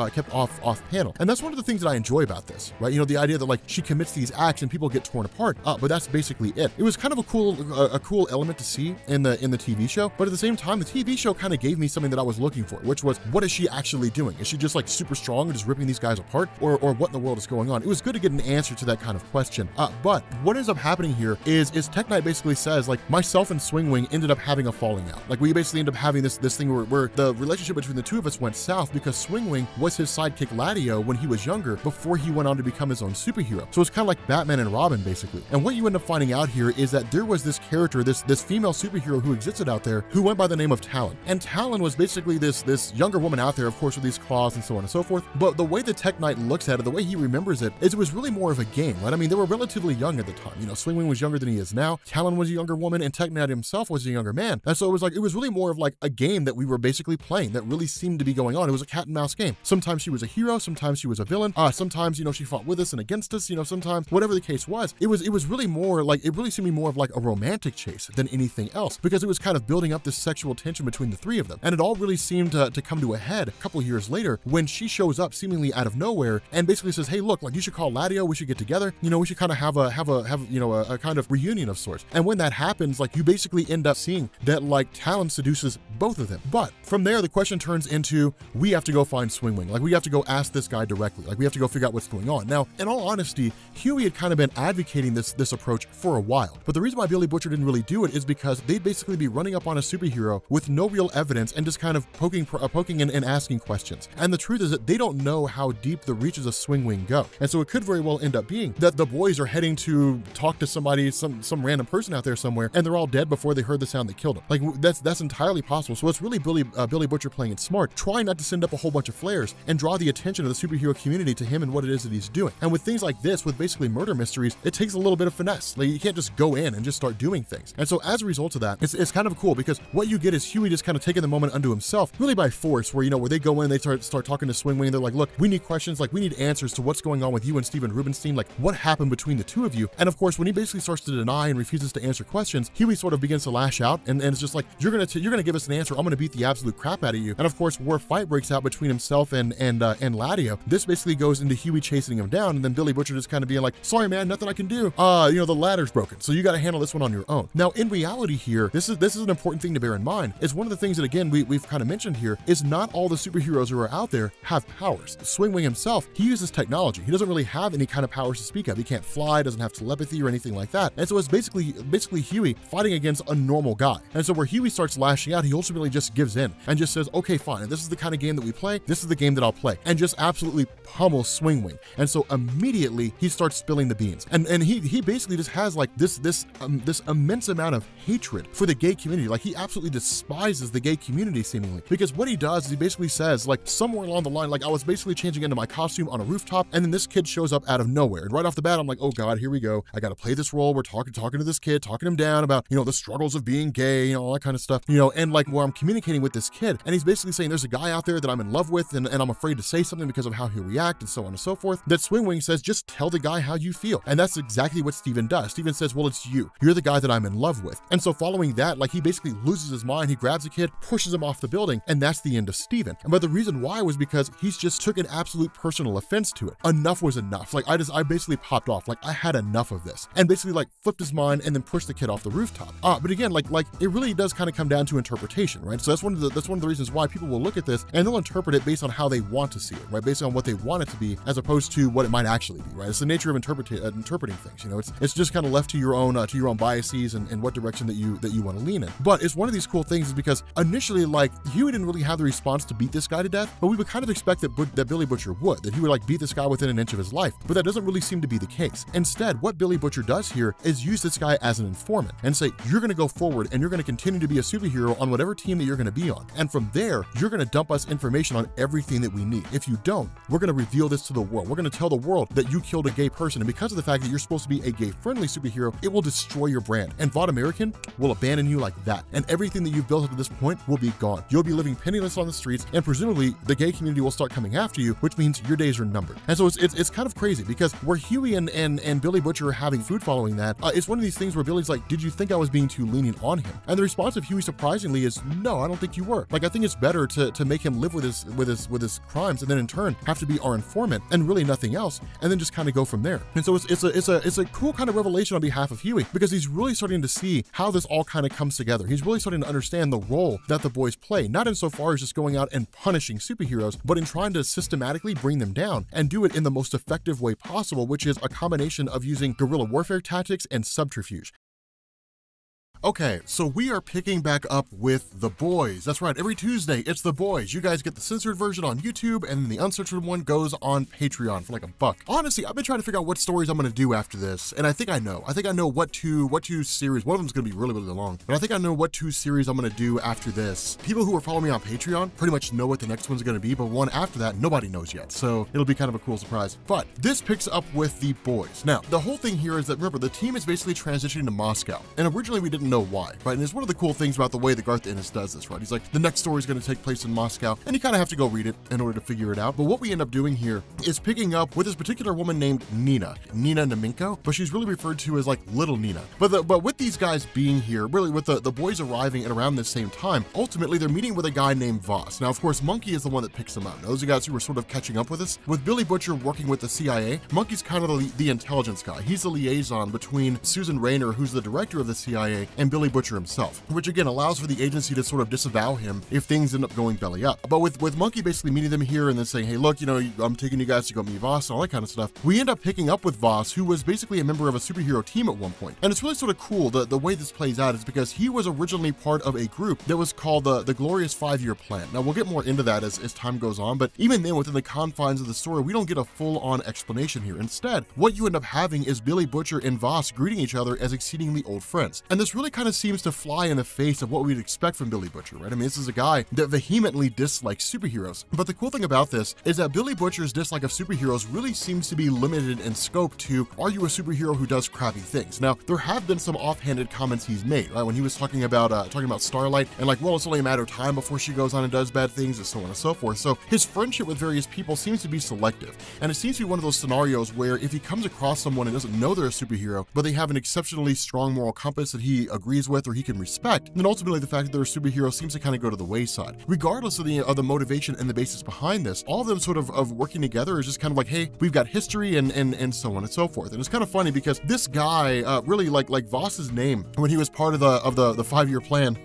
panel. And that's one of the things that I enjoy about this, right? You know, the idea that like she commits these acts and people get torn apart, but that's basically it. It was kind of a cool element to see in the TV show, but at the same time, the TV show kind of gave me something that I was looking for, which was what is she actually doing? Is she just like super strong and just ripping these guys apart, or what in the world is going on? It was good to get an answer to that kind of question. But what ends up happening here is Tech Knight basically says like myself and Swingwing ended up having a falling out. Like we basically end up having this thing where the relationship between the two of us went south because Swingwing was his sidekick Ladio when he was younger before he went on to become his own superhero. So it's kind of like Batman and Robin basically. And what you end up finding out here is that there was this character, this female superhero who existed out there who went by the name of Talon. And Talon was basically this younger woman out there, of course, with these claws and so on and so forth. But the way the Tech Knight looks at it, the way he remembers it, is it was really more of a game, right? I mean, they were relatively young at the time. You know, Swingwing was younger than he is now. Talon was a younger woman and Tech Knight himself was a younger man. And so it was really more of like a game that we were basically playing that really seemed to be going on. It was a cat and mouse game. Sometimes she was a hero, sometimes she was a villain. Sometimes, you know, she fought with us and against us, you know, sometimes whatever the case was, it was really more like, it really seemed to be more of like a romantic chase than anything else because it was kind of building up this sexual tension between the three of them. And it all really seemed to come to a head a couple years later when she shows up seemingly out of nowhere and basically says, hey, look, like you should call Ladio, we should get together, you know, we should kind of have a kind of reunion of sorts. And when that happens, like you basically end up seeing that like Talon seduces both of them. But from there, the question turns into, we have to go find Swingwing. Like we have to go ask this guy directly. Like we have to go figure out what's going on. Now, in all honesty, Huey had kind of been advocating this approach for a while. But the reason why Billy Butcher didn't really do it is because they'd basically be running up on a superhero with no real evidence and just kind of poking and asking questions. And the truth is that they don't know how deep the reaches of Swingwing go. And so it could very well end up being that the boys are heading to talk to somebody, some random person out there somewhere, and they're all dead before they heard the sound that killed them. Like that's entirely possible. So it's really Billy Butcher playing it smart, trying not to send up a whole bunch of flares and draw the attention of the superhero community to him and what it is that he's doing. And with things like this, with basically murder mysteries, it takes a little bit of finesse. Like you can't just go in and just start doing things. And so as a result of that, it's kind of cool because what you get is Huey just kind of taking the moment unto himself, really by force, where, you know, where they go in, they start talking to Swingwing, they're like, look, we need questions, like we need answers to what's going on with you and Steven Rubenstein, like what happened between the two of you. And of course, when he basically starts to deny and refuses to answer questions, Huey sort of begins to lash out and it's just like, you're gonna give us an answer, I'm gonna beat the absolute crap out of you. And of course, where a fight breaks out between himself and Ladio, this basically goes into Huey chasing him down, and then Billy Butcher just kind of being like, sorry man, nothing I can do. You know, the ladder's broken, so you gotta handle this one on your own. Now, in reality here, this is an important thing to bear in mind, is one of the things that, again, we've kind of mentioned here, is not all the superheroes who are out there have powers. Swingwing himself, he uses technology. He doesn't really have any kind of powers to speak of. He can't fly, doesn't have telepathy or anything like that. And so it's basically Huey fighting against a normal guy. And so where Huey starts lashing out, he ultimately just gives in and just says, okay, fine, if this is the kind of game that we play, this is the game that I'll play, and just absolutely pummels Swingwing. And so immediately he starts spilling the beans. And he basically just has like this immense amount of hatred for the gay community. Like he absolutely despises the gay community seemingly, because what he does is he basically says, like, somewhere along the line, like I was basically changing into my costume on a rooftop, and then this kid shows up out of nowhere. And right off the bat, I'm like, oh God, here we go. I got to play this role. We're talking to this kid, talking him down about, you know, the struggles of being gay, you know, all that kind of stuff, you know, and like where I'm communicating with this kid, and he's basically saying there's a guy out there that I'm in love with, and I'm afraid to say something because of how he'll react, and so on and so forth. That Swingwing says, just tell the guy how you feel. And that's exactly what Steven does. Steven says, well, it's you. You're the guy that I'm in love with. And so following that, like he basically loses his mind. He grabs a kid, pushes him off the building, and that's the end of Steven. And but the reason why was because he's just took an absolute personal offense to it. Enough was enough. Like I basically popped off. Like I had enough of this, and basically like flipped his mind and then pushed the kid off the rooftop. But again, like it really does kind of come down to interpretation, right? So that's one of the reasons why people will look at this and they'll interpret it based on how they want to see it, right? Based on what they want it to be, as opposed to what it might actually be, right? It's the nature of interpreting things. You know, it's just kind of left to your own biases and what direction that you want to lean in. But it's one of these cool things is because initially, like, Huey didn't really have the response to beat this guy to death, but we would kind of expect that Billy Butcher would, that he would like beat this guy within an inch of his life. But that doesn't really seem to be the case. Instead, what Billy Butcher does here is use this guy as an informant and say, you're going to go forward and you're going to continue to be a superhero on whatever team that you're going to be on. And from there, you're going to dump us information on everything that we need. If you don't, we're going to reveal this to the world. We're going to tell the world that you killed a gay person. And because of the fact that you're supposed to be a gay-friendly superhero, it will destroy your brand. And VOD American will abandon you like that. And everything that you've built up to this point will be gone. You'll be living penniless on the streets, and presumably the gay community will start coming after you, which means your days are numbered. And so it's kind of crazy because where Huey and Billy Butcher are having food following that, it's one of these things where Billy's like, did you think I was being too lenient on him? And the response of Huey surprisingly is, no, I don't think you were. Like, I think it's better to make him live with his crimes and then in turn have to be our informant and really nothing else, and then just kind of go from there. And so it's a cool kind of revelation on behalf of Huey because he's really starting to see how this all kind of comes together. He's really starting to understand the role that the boys play, not insofar as just going out and punishing superheroes, but in trying to systematically bring them down and do it in the most effective way possible, which is a combination of using guerrilla warfare tactics and subterfuge. Okay, so we are picking back up with The Boys. That's right, every Tuesday, it's The Boys. You guys get the censored version on YouTube, and then the uncensored one goes on Patreon for like $1. Honestly, I've been trying to figure out what stories I'm gonna do after this, and I think I know. I think I know what two series, one of them's gonna be really, really long, but I think I know what 2 series I'm gonna do after this. People who are following me on Patreon pretty much know what the next one's gonna be, but one after that, nobody knows yet, so it'll be kind of a cool surprise. But this picks up with The Boys. Now, the whole thing here is that, remember, the team is basically transitioning to Moscow, and originally we didn't know why, right? And it's one of the cool things about the way that Garth Ennis does this, right? He's like, the next story is going to take place in Moscow, and you kind of have to go read it in order to figure it out. But what we end up doing here is picking up with this particular woman named Nina Nemenko, but she's really referred to as like Little Nina. But with these guys being here, really with the boys arriving at around the same time, ultimately they're meeting with a guy named Voss. Now, of course, Monkey is the one that picks them up. Now, those are guys who are sort of catching up with us. With Billy Butcher working with the CIA, Monkey's kind of the intelligence guy. He's the liaison between Susan Rayner, who's the director of the CIA, and Billy Butcher himself, which again allows for the agency to sort of disavow him if things end up going belly up. But with Monkey basically meeting them here and then saying, hey, look, you know, I'm taking you guys to go meet Voss and all that kind of stuff, we end up picking up with Voss, who was basically a member of a superhero team at one point. And it's really sort of cool, the way this plays out is because he was originally part of a group that was called the Glorious 5-Year Plan. Now, we'll get more into that as time goes on, but even then, within the confines of the story, we don't get a full-on explanation here. Instead, what you end up having is Billy Butcher and Voss greeting each other as exceedingly old friends. And this really kind of seems to fly in the face of what we'd expect from Billy Butcher, right? I mean, this is a guy that vehemently dislikes superheroes. But the cool thing about this is that Billy Butcher's dislike of superheroes really seems to be limited in scope to, are you a superhero who does crappy things? Now, there have been some offhanded comments he's made, right? When he was talking about Starlight and like, well, it's only a matter of time before she goes on and does bad things and so on and so forth. So his friendship with various people seems to be selective. And it seems to be one of those scenarios where if he comes across someone and doesn't know they're a superhero, but they have an exceptionally strong moral compass that he agrees with or he can respect, then ultimately the fact that they're a superhero seems to kind of go to the wayside. Regardless of the motivation and the basis behind this, all of them sort of working together is just kind of like, hey, we've got history and so on and so forth. And it's kind of funny because this guy really like Voss's name when he was part of the 5-year plan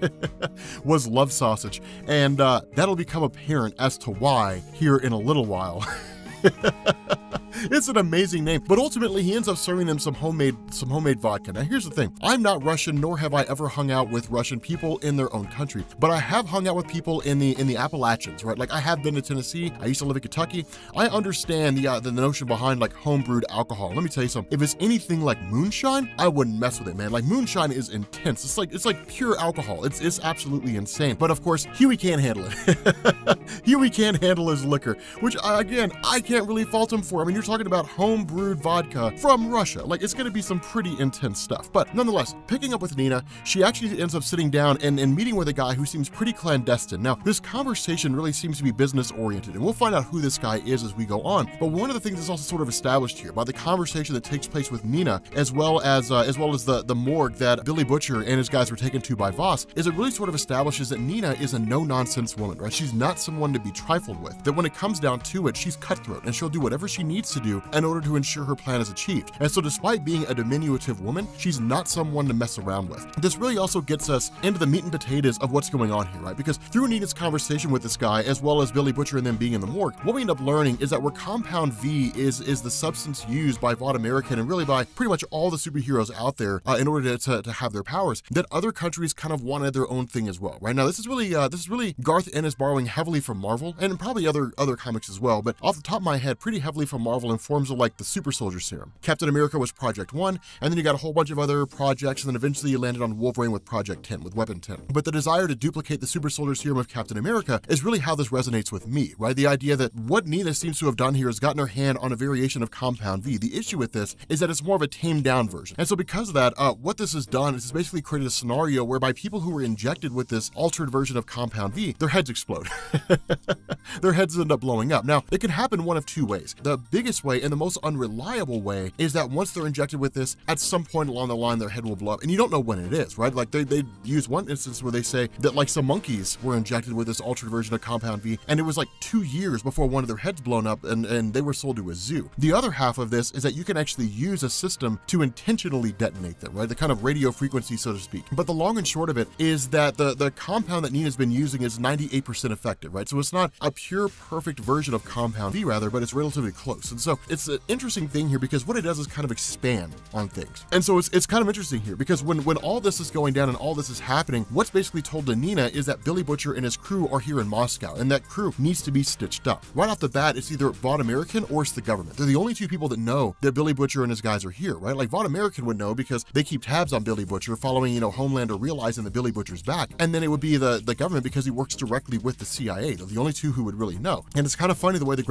was Love Sausage, and that'll become apparent as to why here in a little while. It's an amazing name, but ultimately he ends up serving them some homemade vodka. Now here's the thing, I'm not Russian, nor have I ever hung out with Russian people in their own country, but I have hung out with people in the Appalachians, right? Like I have been to Tennessee, I used to live in Kentucky. I understand the notion behind like homebrewed alcohol. Let me tell you something, if it's anything like moonshine, I wouldn't mess with it, man. Like moonshine is intense. It's like pure alcohol. It's absolutely insane. But of course, Huey can't handle it. Huey can't handle his liquor, which again, I can't really fault him for. I mean, you're talking about home-brewed vodka from Russia. Like, it's gonna be some pretty intense stuff. But nonetheless, picking up with Nina, she actually ends up sitting down and meeting with a guy who seems pretty clandestine. Now, this conversation really seems to be business-oriented, and we'll find out who this guy is as we go on. But one of the things that's also sort of established here by the conversation that takes place with Nina, as well as the morgue that Billy Butcher and his guys were taken to by Voss, is it really sort of establishes that Nina is a no-nonsense woman, right? She's not someone to be trifled with. That when it comes down to it, she's cutthroat, and she'll do whatever she needs to do in order to ensure her plan is achieved. And so despite being a diminutive woman, she's not someone to mess around with. This really also gets us into the meat and potatoes of what's going on here, right? Because through Nina's conversation with this guy, as well as Billy Butcher and them being in the morgue, what we end up learning is that where Compound V is the substance used by Vought American and really by pretty much all the superheroes out there in order to have their powers, that other countries kind of wanted their own thing as well, right? Now, this is really Garth Ennis borrowing heavily from Marvel and probably other comics as well, but off the top of my head, pretty heavily from Marvel in forms of like the Super Soldier Serum. Captain America was Project 1, and then you got a whole bunch of other projects, and then eventually you landed on Wolverine with Project 10, with Weapon 10. But the desire to duplicate the Super Soldier Serum of Captain America is really how this resonates with me, right? The idea that what Nina seems to have done here is gotten her hand on a variation of Compound V. The issue with this is that it's more of a tamed down version. And so because of that, what this has done is it's basically created a scenario whereby people who were injected with this altered version of Compound V, their heads explode. Their heads end up blowing up. Now, it can happen one of two ways. The biggest way and the most unreliable way is that once they're injected with this, at some point along the line, their head will blow up, and you don't know when it is, right? Like they use one instance where they say that like some monkeys were injected with this altered version of Compound V, and it was like 2 years before one of their heads blown up, and they were sold to a zoo. The other half of this is that you can actually use a system to intentionally detonate them, right? The kind of radio frequency, so to speak. But the long and short of it is that the compound that Nina's been using is 98% effective, right? So it's not a pure perfect version of Compound V rather, but it's relatively close. And so it's an interesting thing here because what it does is kind of expand on things. And so it's kind of interesting here because when all this is going down and all this is happening, what's basically told to Nina is that Billy Butcher and his crew are here in Moscow, and that crew needs to be stitched up. Right off the bat, it's either Vought American or it's the government. They're the only two people that know that Billy Butcher and his guys are here, right? Like Vought American would know because they keep tabs on Billy Butcher following, Homelander realizing that Billy Butcher's back. And then it would be the government because he works directly with the CIA. They're the only two who would really know. And it's kind of funny the way that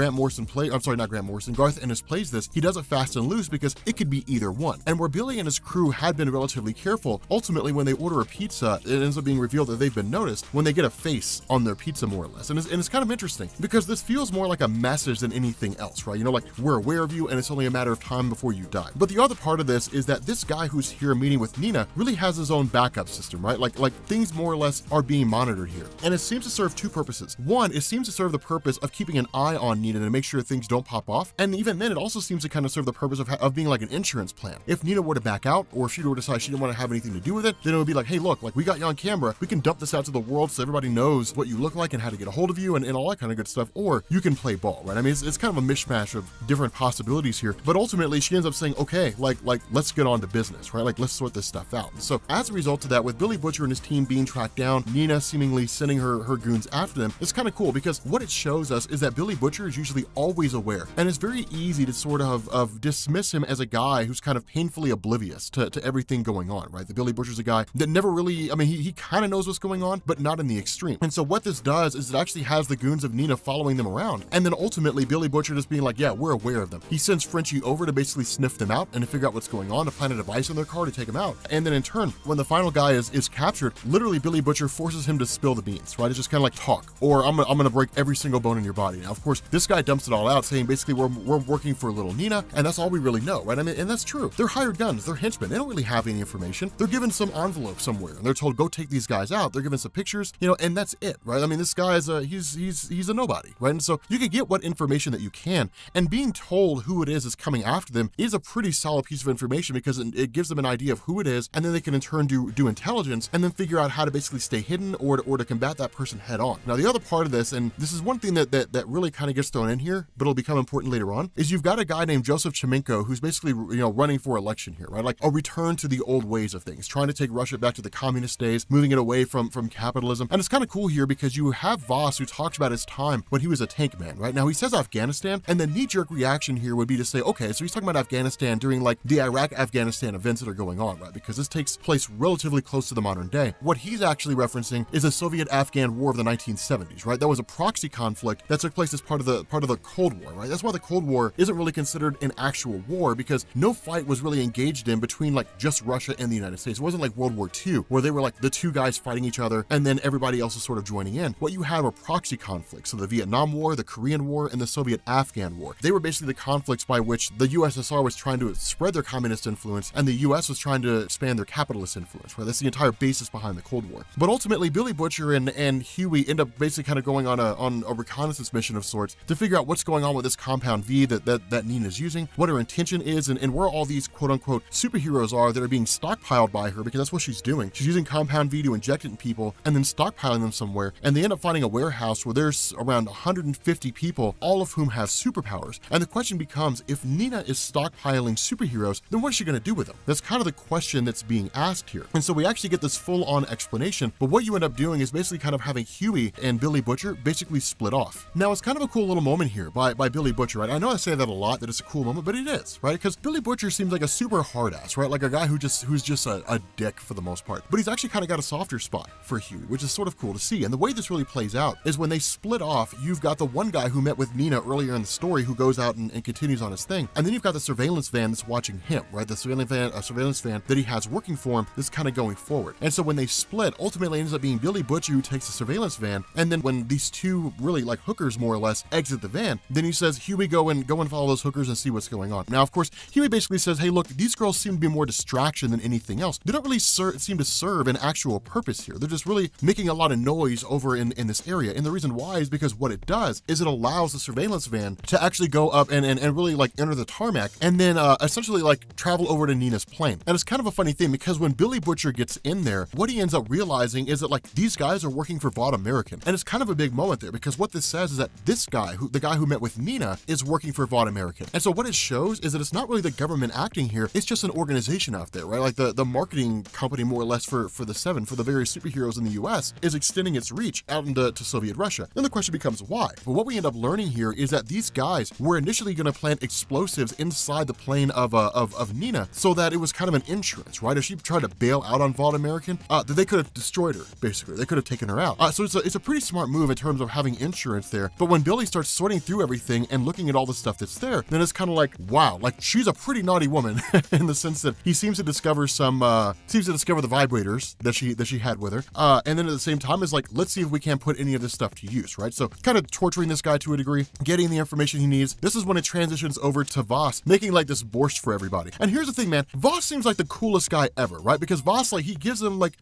Garth Ennis plays this. He does it fast and loose because it could be either one. And where Billy and his crew had been relatively careful, ultimately when they order a pizza, it ends up being revealed that they've been noticed when they get a face on their pizza, more or less. And it's kind of interesting because this feels more like a message than anything else, right? Like we're aware of you and it's only a matter of time before you die. But the other part of this is that this guy who's here meeting with Nina really has his own backup system, right? Like things more or less are being monitored here. And it seems to serve two purposes. One, it seems to serve the purpose of keeping an eye on Nina to make sure things don't pop off. And even then, it also seems to kind of serve the purpose of being like an insurance plan. If Nina were to back out, or if she were to decide she didn't want to have anything to do with it, then it would be like, hey, look, like we got you on camera. We can dump this out to the world so everybody knows what you look like and how to get a hold of you and all that kind of good stuff. Or you can play ball, right? I mean, it's kind of a mishmash of different possibilities here. But ultimately, she ends up saying, okay, like let's get on to business, right? Like let's sort this stuff out. And so as a result of that, with Billy Butcher and his team being tracked down, Nina seemingly sending her goons after them, it's kind of cool because what it shows us is that Billy Butcher is usually always aware. And it's very easy to sort of dismiss him as a guy who's kind of painfully oblivious to everything going on, right? The Billy Butcher's a guy that never really, I mean, he kind of knows what's going on, but not in the extreme. And so what this does is it actually has the goons of Nina following them around. And then ultimately Billy Butcher just being like, yeah, we're aware of them. He sends Frenchie over to basically sniff them out and to figure out what's going on, to plant a device in their car to take them out. And then in turn, when the final guy is captured, literally Billy Butcher forces him to spill the beans, right? It's just kind of like talk, or I'm gonna break every single bone in your body. Now, of course, this guy dumps it all out saying basically we're working for little Nina, and that's all we really know, right? I mean, and that's true. They're hired guns, they're henchmen. They don't really have any information. They're given some envelope somewhere and they're told, go take these guys out. They're given some pictures, and that's it, right? I mean, this guy is he's a nobody, right? And so you can get what information that you can, and being told who it is coming after them is a pretty solid piece of information because it gives them an idea of who it is, and then they can in turn do intelligence and then figure out how to basically stay hidden or to combat that person head on. Now, the other part of this, and this is one thing that really kind of gets thrown in here, but it'll become important later on, is you've got a guy named Joseph Chimenko who's basically, running for election here, right? Like a return to the old ways of things, trying to take Russia back to the communist days, moving it away from capitalism. And it's kind of cool here because you have Voss who talks about his time when he was a tank man, right? Now he says Afghanistan, and the knee-jerk reaction here would be to say, okay, so he's talking about Afghanistan during like the Iraq-Afghanistan events that are going on, right? Because this takes place relatively close to the modern day. What he's actually referencing is the Soviet-Afghan War of the 1970s, right? That was a proxy conflict that took place as part of the Cold War, right? That's why the Cold War isn't really considered an actual war because no fight was really engaged in between like just Russia and the United States. It wasn't like World War II where they were like the two guys fighting each other and then everybody else is sort of joining in. What you had were proxy conflicts. So the Vietnam War, the Korean War, and the Soviet-Afghan War. They were basically the conflicts by which the USSR was trying to spread their communist influence and the US was trying to expand their capitalist influence, right? That's the entire basis behind the Cold War. But ultimately, Billy Butcher and Huey end up basically kind of going on a reconnaissance mission of sorts to figure out what's going on with this compound V that Nina's using, what her intention is, and where all these quote-unquote superheroes are that are being stockpiled by her, because that's what she's doing. She's using compound V to inject it in people and then stockpiling them somewhere, and they end up finding a warehouse where there's around 150 people, all of whom have superpowers. And the question becomes, if Nina is stockpiling superheroes, then what is she going to do with them? That's kind of the question that's being asked here. And so we actually get this full-on explanation, but what you end up doing is basically kind of having Huey and Billy Butcher basically split off. Now, it's kind of a cool little moment here by Billy Butcher, right? I know I say that a lot, that it's a cool moment, but it is, right? Because Billy Butcher seems like a super hard ass, right? Like a guy who's just a dick for the most part. But he's actually kind of got a softer spot for Huey, which is sort of cool to see. And the way this really plays out is when they split off, you've got the one guy who met with Nina earlier in the story who goes out and continues on his thing. And then you've got the surveillance van that's watching him, right? The surveillance van that he has working for him that's kind of going forward. And so when they split, ultimately it ends up being Billy Butcher who takes the surveillance van. And then when these two really like hookers more or less exit the van, then he says, Huey, go and follow those hookers and see what's going on. Now, of course, Huey basically says, hey, look, these girls seem to be more distraction than anything else. They don't really seem to serve an actual purpose here. They're just really making a lot of noise over in this area. And the reason why is because what it does is it allows the surveillance van to actually go up and really like enter the tarmac and then essentially like travel over to Nina's plane. And it's kind of a funny thing because when Billy Butcher gets in there, what he ends up realizing is that like these guys are working for Vought American. And it's kind of a big moment there because what this says is that this guy, the guy who met with Nina, is working for Vought American. And so what it shows is that it's not really the government acting here, it's just an organization out there, right? Like the marketing company more or less for the Seven, for the various superheroes in the US, is extending its reach out into Soviet Russia. Then the question becomes why? But what we end up learning here is that these guys were initially going to plant explosives inside the plane of Nina so that it was kind of an insurance, right? If she tried to bail out on Vought American, that they could have destroyed her, basically. They could have taken her out. So it's a pretty smart move in terms of having insurance there. But when Billy starts sorting through everything and looking at all the stuff that's there, then it's kind of like, wow, like she's a pretty naughty woman in the sense that he seems to discover the vibrators that she had with her. And then at the same time is like, let's see if we can't put any of this stuff to use, right? So kind of torturing this guy to a degree, getting the information he needs. This is when it transitions over to Voss making like this borscht for everybody. And here's the thing, man, Voss seems like the coolest guy ever, right? Because Voss, like, he gives them like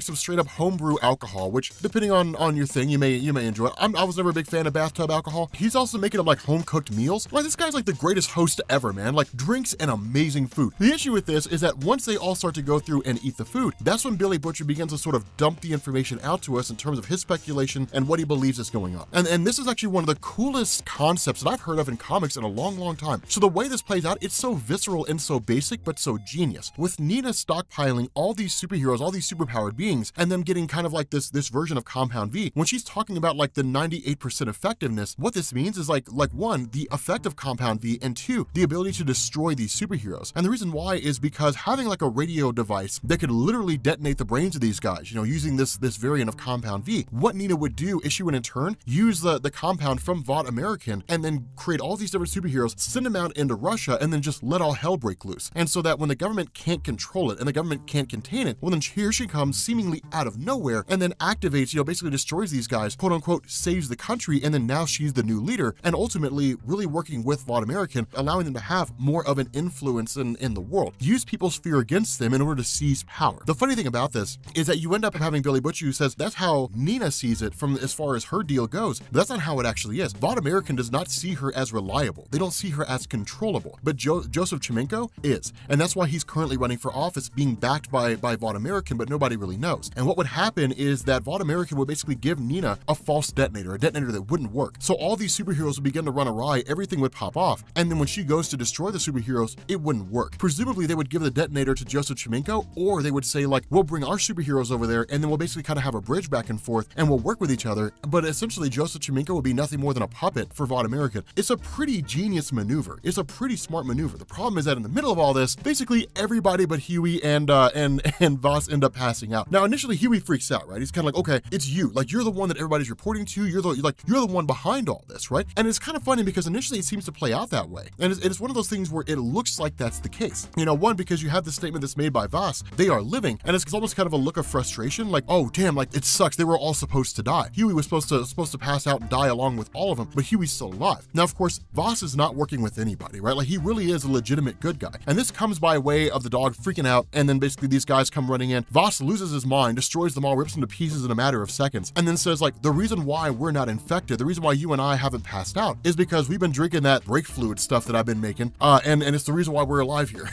some straight up homebrew alcohol, which depending on your thing, you may enjoy it. I was never a big fan of bathtub alcohol. He's also making them like home cooked meals. Like, this guy's like the greatest host ever, man. Like, drinks and amazing food. The issue with this is that once they all start to go through and eat the food, that's when Billy Butcher begins to sort of dump the information out to us in terms of his speculation and what he believes is going on. And this is actually one of the coolest concepts that I've heard of in comics in a long, long time. So the way this plays out, it's so visceral and so basic, but so genius. With Nina stockpiling all these superheroes, all these superpowered beings, and them getting kind of like this version of Compound V, when she's talking about like the 98% effectiveness, what this means is like one, the effect of Compound V, and two, the ability to destroy these superheroes. And the reason why is because having like a radio device that could literally detonate the brains of these guys, you know, using this variant of Compound V, what Nina would do is she would in turn use the compound from Vought American and then create all these different superheroes, send them out into Russia, and then just let all hell break loose. And so that when the government can't control it and the government can't contain it, well then here she comes seemingly out of nowhere and then activates, you know, basically destroys these guys, quote unquote, saves the country, and then now she's the new leader and ultimately really working with Vought American, allowing them to have more of an influence in the world. Use people's fear against them in order to seize power. The funny thing about this is that you end up having Billy Butcher who says that's how Nina sees it from as far as her deal goes, but that's not how it actually is. Vought American does not see her as reliable. They don't see her as controllable, but Joseph Chimenko is. And that's why he's currently running for office, being backed by Vought American, but nobody really knows. And what would happen is that Vought American would basically give Nina a false detonator, a detonator that wouldn't work. So all these superheroes would begin to run awry, everything would pop off, and then when she goes to destroy the superheroes, it wouldn't work. Presumably they would give the detonator to Joseph Chimenko, or they would say like, we'll bring our superheroes over there, and then we'll basically kind of have a bridge back and forth, and we'll work with each other. But essentially Joseph Chimenko would be nothing more than a puppet for Vought American. It's a pretty genius maneuver. It's a pretty smart maneuver. The problem is that in the middle of all this, basically everybody but Huey and Voss end up passing out. Now initially Huey freaks out, right? He's kind of like, okay, it's you. Like, you're the one that everybody's reporting to. You're the one behind all this, right? And it's kind of funny because because initially it seems to play out that way. And it's one of those things where it looks like that's the case. You know, one, because you have the statement that's made by Voss, they are living, and it's almost kind of a look of frustration, like, oh damn, like it sucks, they were all supposed to die. Huey was supposed to pass out and die along with all of them, but Huey's still alive. Now, of course, Voss is not working with anybody, right? Like, he really is a legitimate good guy. And this comes by way of the dog freaking out, and then basically these guys come running in. Voss loses his mind, destroys them all, rips them to pieces in a matter of seconds, and then says, like, the reason why we're not infected, the reason why you and I haven't passed out is because we've been drinking that brake fluid stuff that I've been making, and it's the reason why we're alive here.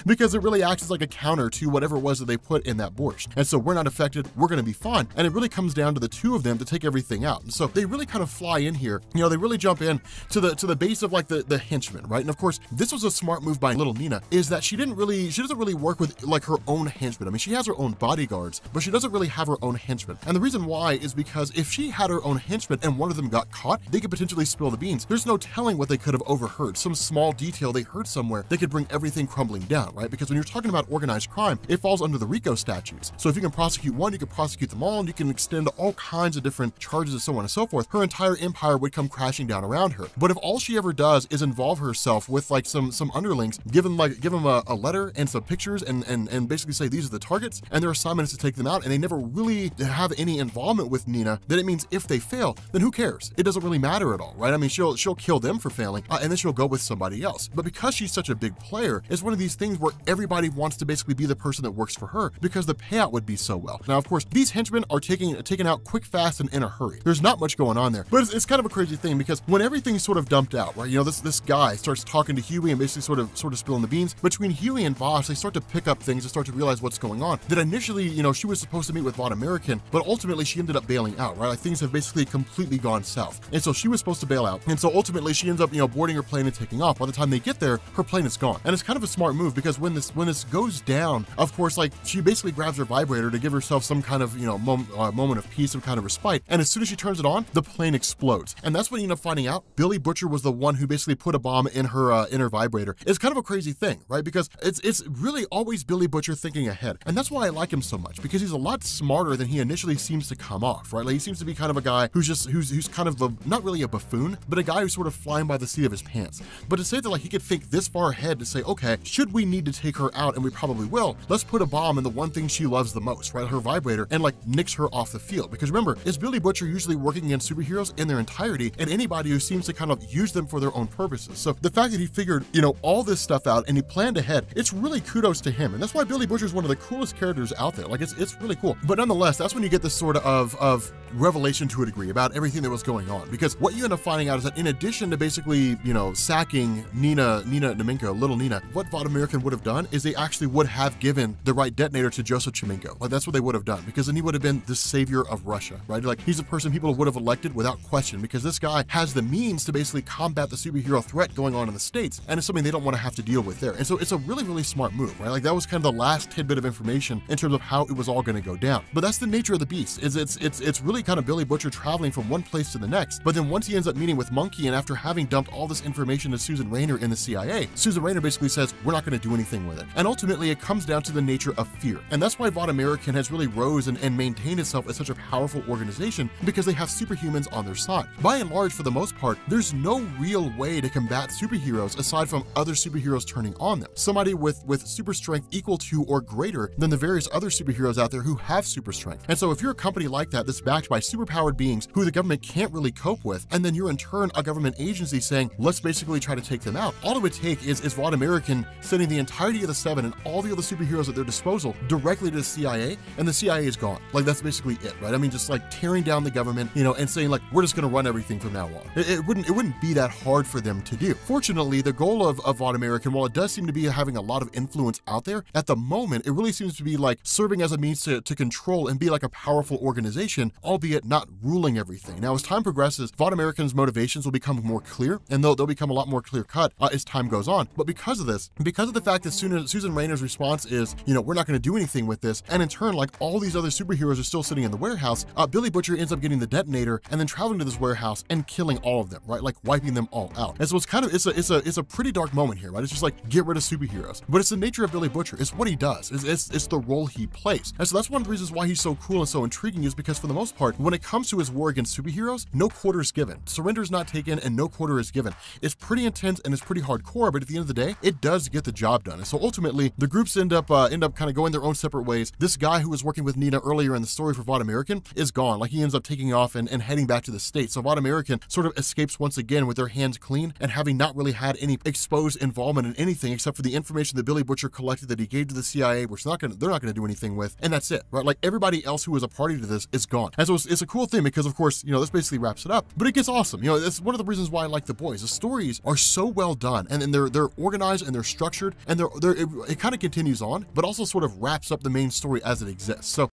Because it really acts as like a counter to whatever it was that they put in that borscht. And so we're not affected, we're gonna be fine. And it really comes down to the two of them to take everything out. And so they really kind of fly in here, you know, they really jump in to the base of like the henchmen, right? And of course, this was a smart move by little Nina, is that she doesn't really work with like her own henchmen. I mean, she has her own bodyguards, but she doesn't really have her own henchmen. And the reason why is because if she had her own henchmen and one of them got caught, they could potentially spill the beans. There's no telling what they could have overheard. Some small detail they heard somewhere, they could bring everything crumbling down, right? Because when you're talking about organized crime, it falls under the RICO statutes. So if you can prosecute one, you can prosecute them all, and you can extend all kinds of different charges and so on and so forth. Her entire empire would come crashing down around her. But if all she ever does is involve herself with like some underlings, give them a letter and some pictures and basically say these are the targets and their assignment is to take them out, and they never really have any involvement with Nina, then it means if they fail, then who cares? It doesn't really matter at all, right? I mean, she'll kill them for failing, and then she'll go with somebody else. But because she's such a big player, it's one of these things where everybody wants to basically be the person that works for her because the payout would be so well. Now, of course, these henchmen are taken out quick, fast, and in a hurry. There's not much going on there, but it's kind of a crazy thing because when everything's sort of dumped out, right? You know, this guy starts talking to Huey and basically sort of spilling the beans. Between Huey and Voss, they start to pick up things and start to realize what's going on. That initially, you know, she was supposed to meet with Von American, but ultimately she ended up bailing out, right? Like things have basically completely gone south. And so she was supposed to bail out. And so ultimately she ends up, you know, boarding her plane and taking off. By the time they get there, her plane is gone. And it's kind of a smart move because when this goes down, of course, like she basically grabs her vibrator to give herself some kind of, you know, moment of peace, some kind of respite. And as soon as she turns it on, the plane explodes. And that's when you end up finding out Billy Butcher was the one who basically put a bomb in her vibrator. It's kind of a crazy thing, right? Because it's really always Billy Butcher thinking ahead. And that's why I like him so much, because he's a lot smarter than he initially seems to come off, right? Like he seems to be kind of a guy who's kind of not really a buffoon, but a guy who's sort of flying by the seat of his pants. But to say that like he could think this far ahead to say, okay, should we need to take her out, and we probably will, let's put a bomb in the one thing she loves the most, right? Her vibrator, and like nix her off the field. Because remember, is Billy Butcher usually working against superheroes in their entirety and anybody who seems to kind of use them for their own purposes. So the fact that he figured, you know, all this stuff out and he planned ahead, it's really kudos to him. And that's why Billy Butcher is one of the coolest characters out there. Like it's really cool. But nonetheless, that's when you get this sort of revelation to a degree about everything that was going on. Because what you end up finding out is that in addition to basically, you know, sacking Nina Nemenko, little Nina, what Von American would have done is they actually would have given the right detonator to Joseph Chemenko. Like that's what they would have done, because then he would have been the savior of Russia, right? Like he's a person people would have elected without question, because this guy has the means to basically combat the superhero threat going on in the States, and it's something they don't want to have to deal with there. And so it's a really, really smart move, right? Like that was kind of the last tidbit of information in terms of how it was all going to go down. But that's the nature of the beast. It's really kind of Billy Butcher traveling from one place to the next. But then once he ends up meeting with Monkey, and after having dumped all this information to Susan Rayner in the CIA, Susan Rayner basically says, we're not going to do anything with it. And ultimately it comes down to the nature of fear. And that's why Von American has really rose and maintained itself as such a powerful organization, because they have superhumans on their side. By and large, for the most part, there's no real way to combat superheroes aside from other superheroes turning on them. Somebody with super strength equal to or greater than the various other superheroes out there who have super strength. And so if you're a company like that that's backed by superpowered beings who the government can't really cope with, and then you're in turn a government agency saying, let's basically try to take them out, all it would take is Von American sending the entirety of the Seven and all the other superheroes at their disposal directly to the CIA, and the CIA is gone. Like that's basically it, right? I mean, just like tearing down the government, you know, and saying like, we're just going to run everything from now on. It wouldn't be that hard for them to do. Fortunately, the goal of Von American, while it does seem to be having a lot of influence out there, at the moment, it really seems to be like serving as a means to control and be like a powerful organization, albeit not ruling everything. Now, as time progresses, Von American's motivations will become more clear, and they'll become a lot more clear cut as time goes on. But because of this, because of the fact that Susan Rayner's response is, you know, we're not going to do anything with this, and in turn, like all these other superheroes are still sitting in the warehouse, Billy Butcher ends up getting the detonator and then traveling to this warehouse and killing all of them, right? Like wiping them all out. And so it's kind of, it's a pretty dark moment here, right? It's just like, get rid of superheroes. But it's the nature of Billy Butcher. It's what he does. It's the role he plays. And so that's one of the reasons why he's so cool and so intriguing, is because for the most part, part, when it comes to his war against superheroes, no quarter is given. Surrender's not taken and no quarter is given. It's pretty intense and it's pretty hardcore, but at the end of the day, it does get the job done. And so ultimately, the groups end up kind of going their own separate ways. This guy who was working with Nina earlier in the story for Vought American is gone. Like, he ends up taking off and heading back to the States. So Vought American sort of escapes once again with their hands clean and having not really had any exposed involvement in anything except for the information that Billy Butcher collected that he gave to the CIA, which they're not gonna do anything with, and that's it, right? Like, everybody else who was a party to this is gone. And so it's a cool thing because, of course, this basically wraps it up, but it gets awesome. It's one of the reasons why I like The Boys. The stories are so well done, and they're organized and they're structured, and it kind of continues on, but also sort of wraps up the main story as it exists. So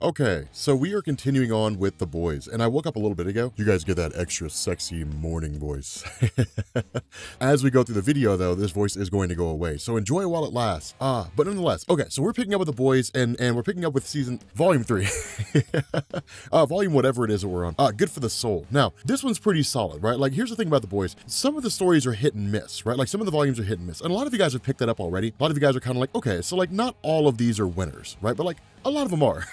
okay, so we are continuing on with The Boys, and I woke up a little bit ago. You guys get that extra sexy morning voice. As we go through the video, though, this voice is going to go away, so enjoy it while it lasts. But nonetheless, okay, so we're picking up with The Boys, and we're picking up with volume 3. Volume whatever it is that we're on. Good for the Soul. Now, this one's pretty solid, right? Like, here's the thing about The Boys. Some of the stories are hit and miss, right? Like, some of the volumes are hit and miss, and a lot of you guys have picked that up already. A lot of you guys are kind of like, okay, so like, not all of these are winners, right? But like, a lot of them are.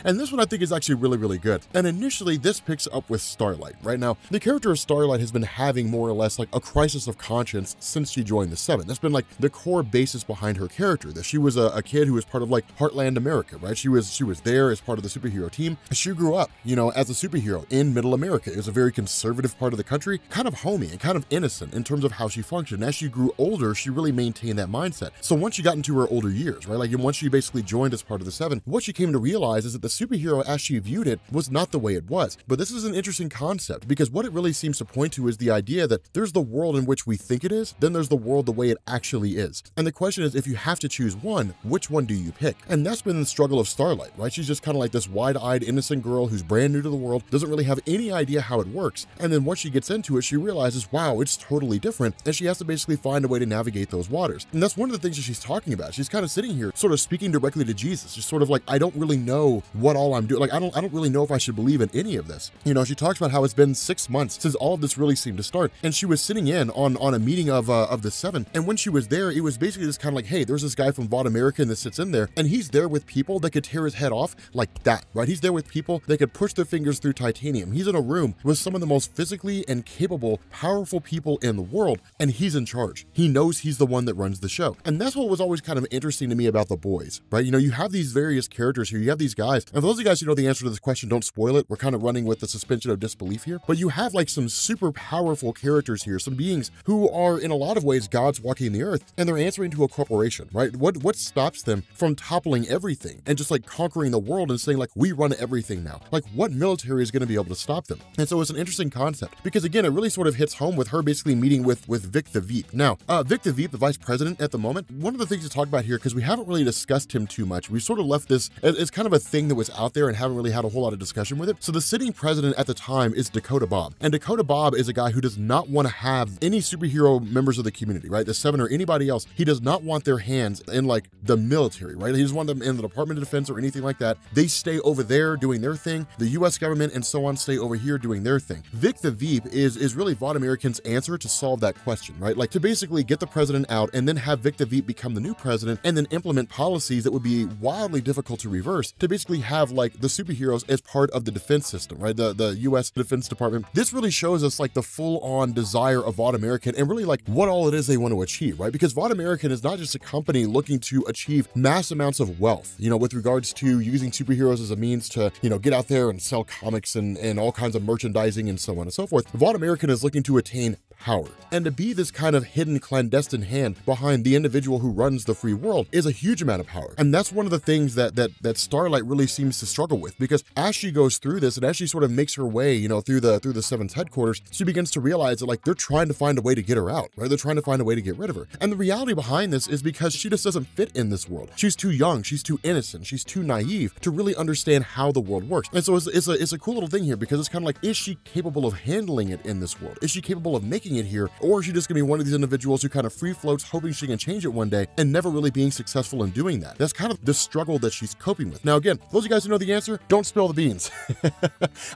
And this one I think is actually really, really good. And initially this picks up with Starlight. Right now, the character of Starlight has been having more or less like a crisis of conscience since she joined the Seven. That's been like the core basis behind her character, that she was a kid who was part of like Heartland America, right? She was there as part of the superhero team. She grew up, as a superhero in Middle America. It was a very conservative part of the country, kind of homey and kind of innocent in terms of how she functioned. As she grew older, she really maintained that mindset. So once she got into her older years, right? Like, and once she basically joined as part of the Seven, what she came to realize is that the superhero as she viewed it was not the way it was. But this is an interesting concept, because what it really seems to point to is the idea that there's the world in which we think it is, then there's the world the way it actually is. And the question is, if you have to choose one, which one do you pick? And that's been the struggle of Starlight, right? She's just kind of like this wide-eyed, innocent girl who's brand new to the world, doesn't really have any idea how it works. And then once she gets into it, she realizes, wow, it's totally different. And she has to basically find a way to navigate those waters. And that's one of the things that she's talking about. She's kind of sitting here, sort of speaking directly to Jesus. She's sort of like, I don't really know what all I'm doing. Like, I don't really know if I should believe in any of this. She talks about how it's been 6 months since all of this really seemed to start. And she was sitting in on a meeting of the Seven. And when she was there, it was basically just kind of like, hey, there's this guy from Vought American that sits in there, and he's there with people that could tear his head off like that, right? He's there with people that could push their fingers through titanium. He's in a room with some of the most physically and capable, powerful people in the world, and he's in charge. He knows he's the one that runs the show. And that's what was always kind of interesting to me about The Boys, right? You have these various characters here. You have these guys, and for those of you guys who know the answer to this question, don't spoil it. We're kind of running with the suspension of disbelief here, but you have like some super powerful characters here, some beings who are in a lot of ways gods walking the earth, and they're answering to a corporation, right? What stops them from toppling everything and just like conquering the world and saying like, we run everything now? Like, what military is going to be able to stop them? And so it's an interesting concept, because again, it really sort of hits home with her basically meeting with Vic the Veep. Now, Vic the Veep, the vice president at the moment, one of the things to talk about here, because we haven't really discussed him too much. We sort of left this as kind of a thing that was out there and haven't really had a whole lot of discussion with it. So the sitting president at the time is Dakota Bob. And Dakota Bob is a guy who does not want to have any superhero members of the community, right? The Seven or anybody else. He does not want their hands in like the military, right? He doesn't want them in the Department of Defense or anything like that. They stay over there doing their thing. The US government and so on stay over here doing their thing. Vic the Veep is really Vought American's answer to solve that question, right? Like, to basically get the president out and then have Vic the Veep become the new president and then implement policies that would be wildly difficult to reverse, to basically have like the superheroes as part of the defense system, right? The US Defense Department. This really shows us like the full-on desire of Vought American and really like what all it is they want to achieve, right? Because Vought American is not just a company looking to achieve mass amounts of wealth, with regards to using superheroes as a means to, get out there and sell comics and all kinds of merchandising and so on and so forth. Vought American is looking to attain power. And to be this kind of hidden clandestine hand behind the individual who runs the free world is a huge amount of power. And that's one of the things that Starlight really seems to struggle with, because as she goes through this and as she sort of makes her way, through the Seven's headquarters, she begins to realize that like they're trying to find a way to get her out, right? They're trying to find a way to get rid of her. And the reality behind this is because she just doesn't fit in this world. She's too young, she's too innocent, she's too naive to really understand how the world works. And so it's a cool little thing here, because it's kind of like, is she capable of handling it in this world? Is she capable of making making it here, or is she just gonna be one of these individuals who kind of free floats, hoping she can change it one day and never really being successful in doing that? That's kind of the struggle that she's coping with. Now, again, those of you guys who know the answer, don't spill the beans.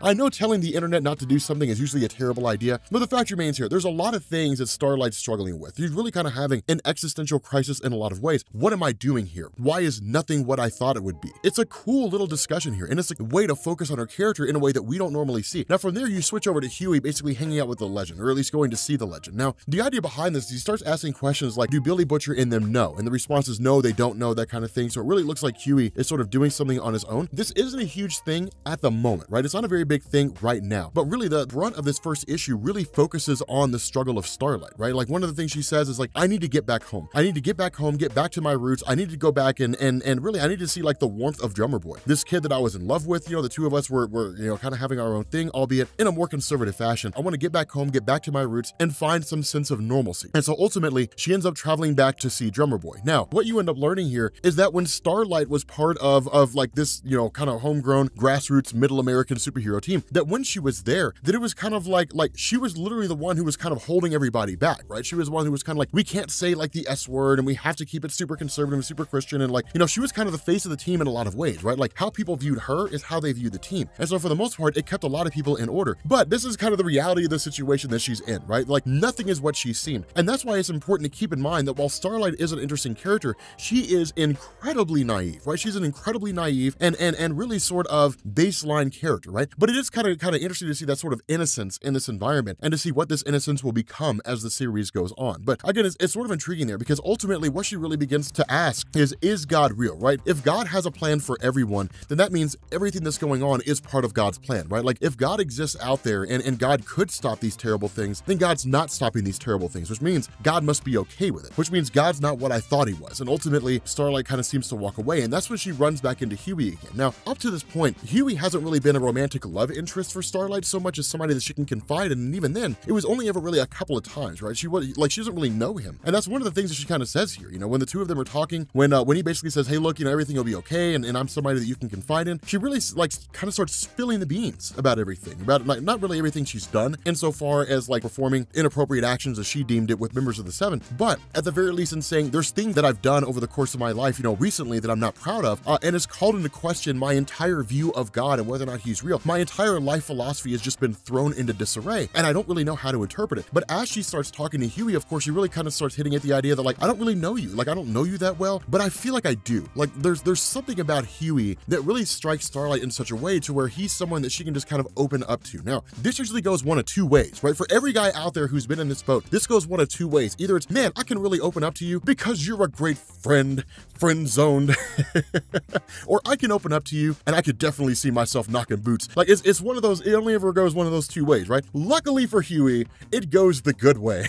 I know telling the internet not to do something is usually a terrible idea, but the fact remains here, there's a lot of things that Starlight's struggling with. She's really kind of having an existential crisis in a lot of ways. What am I doing here? Why is nothing what I thought it would be? It's a cool little discussion here, and it's a way to focus on her character in a way that we don't normally see. Now, from there, you switch over to Huey basically hanging out with the legend, or at least going to see the legend. Now, the idea behind this is he starts asking questions like, do Billy Butcher and them know? And the response is no, they don't know, that kind of thing. So it really looks like Huey is sort of doing something on his own. This isn't a huge thing at the moment, right? It's not a very big thing right now, but really the brunt of this first issue really focuses on the struggle of Starlight, right? Like one of the things she says is like, I need to get back home. I need to get back home, get back to my roots. I need to go back and really, I need to see like the warmth of Drummer Boy. This kid that I was in love with, you know, the two of us were you know, kind of having our own thing, albeit in a more conservative fashion. I want to get back home, get back to my roots, and find some sense of normalcy. And so ultimately, she ends up traveling back to see Drummer Boy. Now, what you end up learning here is that when Starlight was part of like this, you know, kind of homegrown grassroots middle American superhero team, that when she was there, that it was kind of like she was literally the one who was kind of holding everybody back, right? She was the one who was kind of like, we can't say like the S word and we have to keep it super conservative and super Christian. And like, you know, she was kind of the face of the team in a lot of ways, right? Like how people viewed her is how they viewed the team. And so for the most part, it kept a lot of people in order. But this is kind of the reality of the situation that she's in, right? Like nothing is what she seemed. And that's why it's important to keep in mind that while Starlight is an interesting character, she is incredibly naive, right? She's an incredibly naive and really sort of baseline character, right? But it is kind of interesting to see that sort of innocence in this environment and to see what this innocence will become as the series goes on. But again, it's sort of intriguing there because ultimately what she really begins to ask is God real, right? If God has a plan for everyone, then that means everything that's going on is part of God's plan, right? Like if God exists out there and God could stop these terrible things, then God's not stopping these terrible things, which means God must be okay with it, which means God's not what I thought he was. And ultimately, Starlight kind of seems to walk away, and that's when she runs back into Huey again. Now, up to this point, Huey hasn't really been a romantic love interest for Starlight so much as somebody that she can confide in, and even then, it was only ever really a couple of times, right? She doesn't really know him. And that's one of the things that she kind of says here, you know, when the two of them are talking, when he basically says, hey, look, you know, everything will be okay, and I'm somebody that you can confide in, she really like kind of starts spilling the beans about everything, about like not really everything she's done insofar as like performing inappropriate actions as she deemed it with members of the Seven, but at the very least in saying there's things that I've done over the course of my life, you know, recently that I'm not proud of, and it's called into question my entire view of God and whether or not he's real. My entire life philosophy has just been thrown into disarray, and I don't really know how to interpret it. But as she starts talking to Huey, of course, she really kind of starts hitting at the idea that like, I don't really know you, like I don't know you that well, but I feel like I do. Like there's something about Huey that really strikes Starlight in such a way to where he's someone that she can just kind of open up to. Now, this usually goes one of two ways, right? For every guy out there who's been in this boat, this goes one of two ways. Either it's, man, I can really open up to you because you're a great friend zoned, or I can open up to you and I could definitely see myself knocking boots. Like it's one of those, it only ever goes one of those two ways, right? Luckily for Huey, it goes the good way.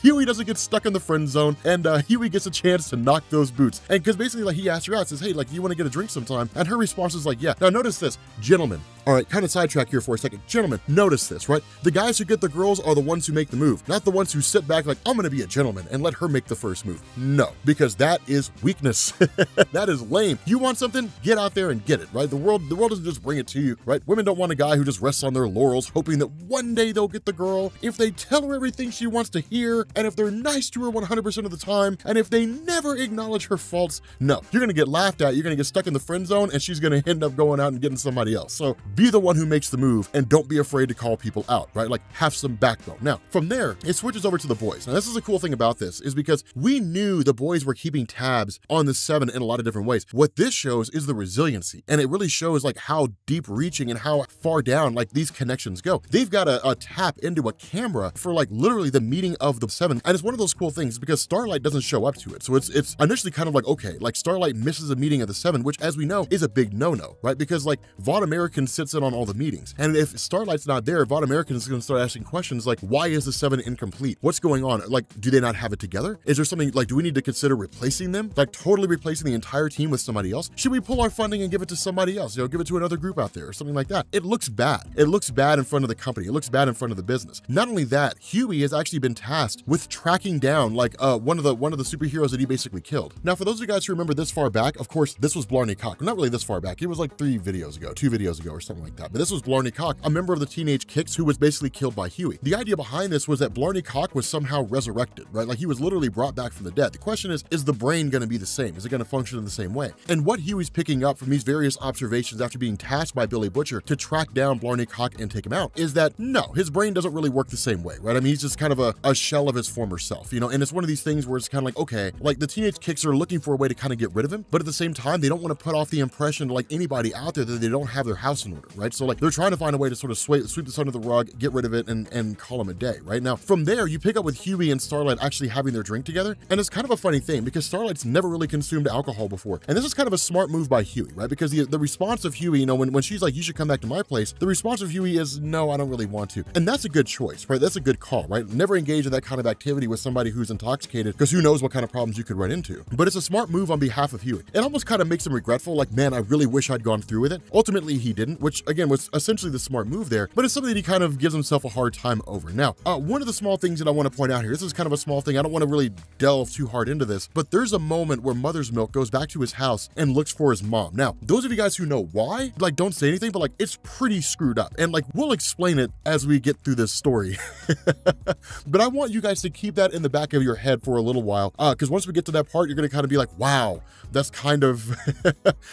Huey doesn't get stuck in the friend zone, and Huey gets a chance to knock those boots. And because basically like he asks her out, says, hey, like, you want to get a drink sometime? And her response is like, yeah. Now notice this, gentlemen. All right, kind of sidetrack here for a second. Gentlemen, notice this, right? The guys who get the girls are the ones who make the move, not the ones who sit back like, I'm gonna be a gentleman and let her make the first move. No, because that is weakness. That is lame. You want something? Get out there and get it, right? The world doesn't just bring it to you, right? Women don't want a guy who just rests on their laurels, hoping that one day they'll get the girl if they tell her everything she wants to hear, and if they're nice to her 100% of the time, and if they never acknowledge her faults. No, you're gonna get laughed at, you're gonna get stuck in the friend zone, and she's gonna end up going out and getting somebody else. So be the one who makes the move, and don't be afraid to call people out, right? Like, have some backbone. Now, from there, it switches over to the boys. Now, this is a cool thing about this, is because we knew the boys were keeping tabs on the Seven in a lot of different ways. What this shows is the resiliency, and it really shows like how deep reaching and how far down like these connections go. They've got a tap into a camera for like literally the meeting of the Seven, and it's one of those cool things because Starlight doesn't show up to it. So it's initially kind of like, okay, like Starlight misses a meeting of the Seven, which as we know is a big no-no, right? Because like Vaught American sits in on all the meetings, and if Starlight's not there, Vaught American is going to start asking questions like, why is the Seven incomplete? What's going on? Like, do they not have it together? Is there something like, do we need to consider replacing them? Like totally replacing the entire team with somebody else? Should we pull our funding and give it to somebody else? You know, give it to another group out there or something like that. It looks bad. It looks bad in front of the company. It looks bad in front of the business. Not only that, Huey has actually been tasked with tracking down like one of the superheroes that he basically killed. Now, for those of you guys who remember this far back, of course, this was Blarney Cock. Not really this far back. It was like 2 videos ago or something like that. But this was Blarney Cock, a member of the Teenage Kicks who was basically killed killed by Huey. The idea behind this was that Blarney Cock was somehow resurrected, right? Like he was literally brought back from the dead. The question is the brain going to be the same? Is it going to function in the same way? And what Huey's picking up from these various observations after being tasked by Billy Butcher to track down Blarney Cock and take him out is that no, his brain doesn't really work the same way, right? I mean, he's just kind of a shell of his former self, you know? And it's one of these things where it's kind of like, okay, like the Teenage Kicks are looking for a way to kind of get rid of him, but at the same time, they don't want to put off the impression to like anybody out there that they don't have their house in order, right? So like they're trying to find a way to sort of sweep this under the rug, get rid of it, and call him a day, right? Now, from there, you pick up with Huey and Starlight actually having their drink together, and it's kind of a funny thing because Starlight's never really consumed alcohol before, and this is kind of a smart move by Huey, right? Because the response of Huey, you know, when she's like, you should come back to my place, the response of Huey is, no, I don't really want to. And that's a good choice, right? That's a good call, right? Never engage in that kind of activity with somebody who's intoxicated because who knows what kind of problems you could run into. But it's a smart move on behalf of Huey. It almost kind of makes him regretful, like, man, I really wish I'd gone through with it. Ultimately, he didn't, which again was essentially the smart move there, but it's something that he kind of gives himself a hard time over. Now, one of the small things that I want to point out here, this is kind of a small thing, I don't want to really delve too hard into this, but there's a moment where Mother's Milk goes back to his house and looks for his mom. Now, those of you guys who know why, like, don't say anything, but like, it's pretty screwed up. And like, we'll explain it as we get through this story. But I want you guys to keep that in the back of your head for a little while, because once we get to that part, you're going to kind of be like, wow, that's kind of,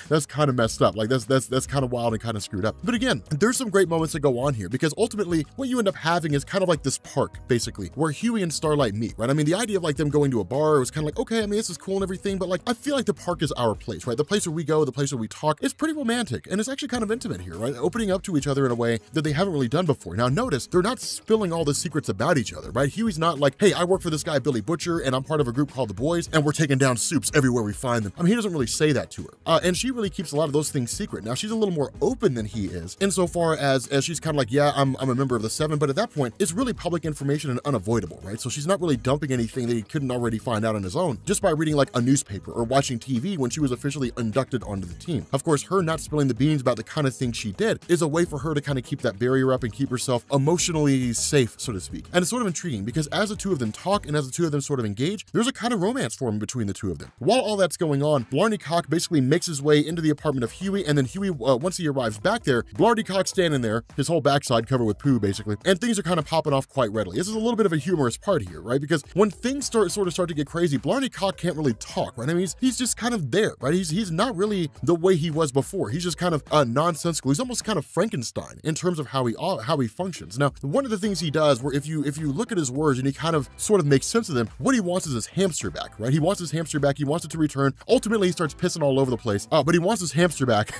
that's kind of messed up. Like that's kind of wild and kind of screwed up. But again, there's some great moments that go on here because ultimately what you end up having is kind of like this park, basically, where Huey and Starlight meet, right? I mean, the idea of like them going to a bar was kind of like, okay, I mean, this is cool and everything, but like, I feel like the park is our place, right? The place where we go, the place where we talk, it's pretty romantic. And it's actually kind of intimate here, right? Opening up to each other in a way that they haven't really done before. Now notice, they're not spilling all the secrets about each other, right? Huey's not like, hey, I work for this guy, Billy Butcher, and I'm part of a group called the Boys, and we're taking down soups everywhere we find them. I mean, he doesn't really say that to her. And she really keeps a lot of those things secret. Now, she's a little more open than he is, insofar as she's kind of like, yeah, I'm a member of the Seven, but at that point, it's really public information and unavoidable, right? So she's not really dumping anything that he couldn't already find out on his own, just by reading like a newspaper or watching TV when she was officially inducted onto the team. Of course, her not spilling the beans about the kind of thing she did is a way for her to kind of keep that barrier up and keep herself emotionally safe, so to speak. And it's sort of intriguing because as the two of them talk and as the two of them sort of engage, there's a kind of romance forming between the two of them. While all that's going on, Blarney Cock basically makes his way into the apartment of Huey, and then Huey, once he arrives back there, Blarney Cock's standing there, his whole backside covered with poo, basically, and things are kind of popping off quite readily. This is a little bit of a humorous part here, right? Because when things start to get crazy, Blarney Cock can't really talk, right? I mean, he's just kind of there, right? He's not really the way he was before. He's just kind of nonsensical. He's almost kind of Frankenstein in terms of how he functions. Now, one of the things he does, where if you look at his words and he kind of sort of makes sense of them, what he wants is his hamster back, right? He wants his hamster back. He wants it to return. Ultimately, he starts pissing all over the place, but he wants his hamster back.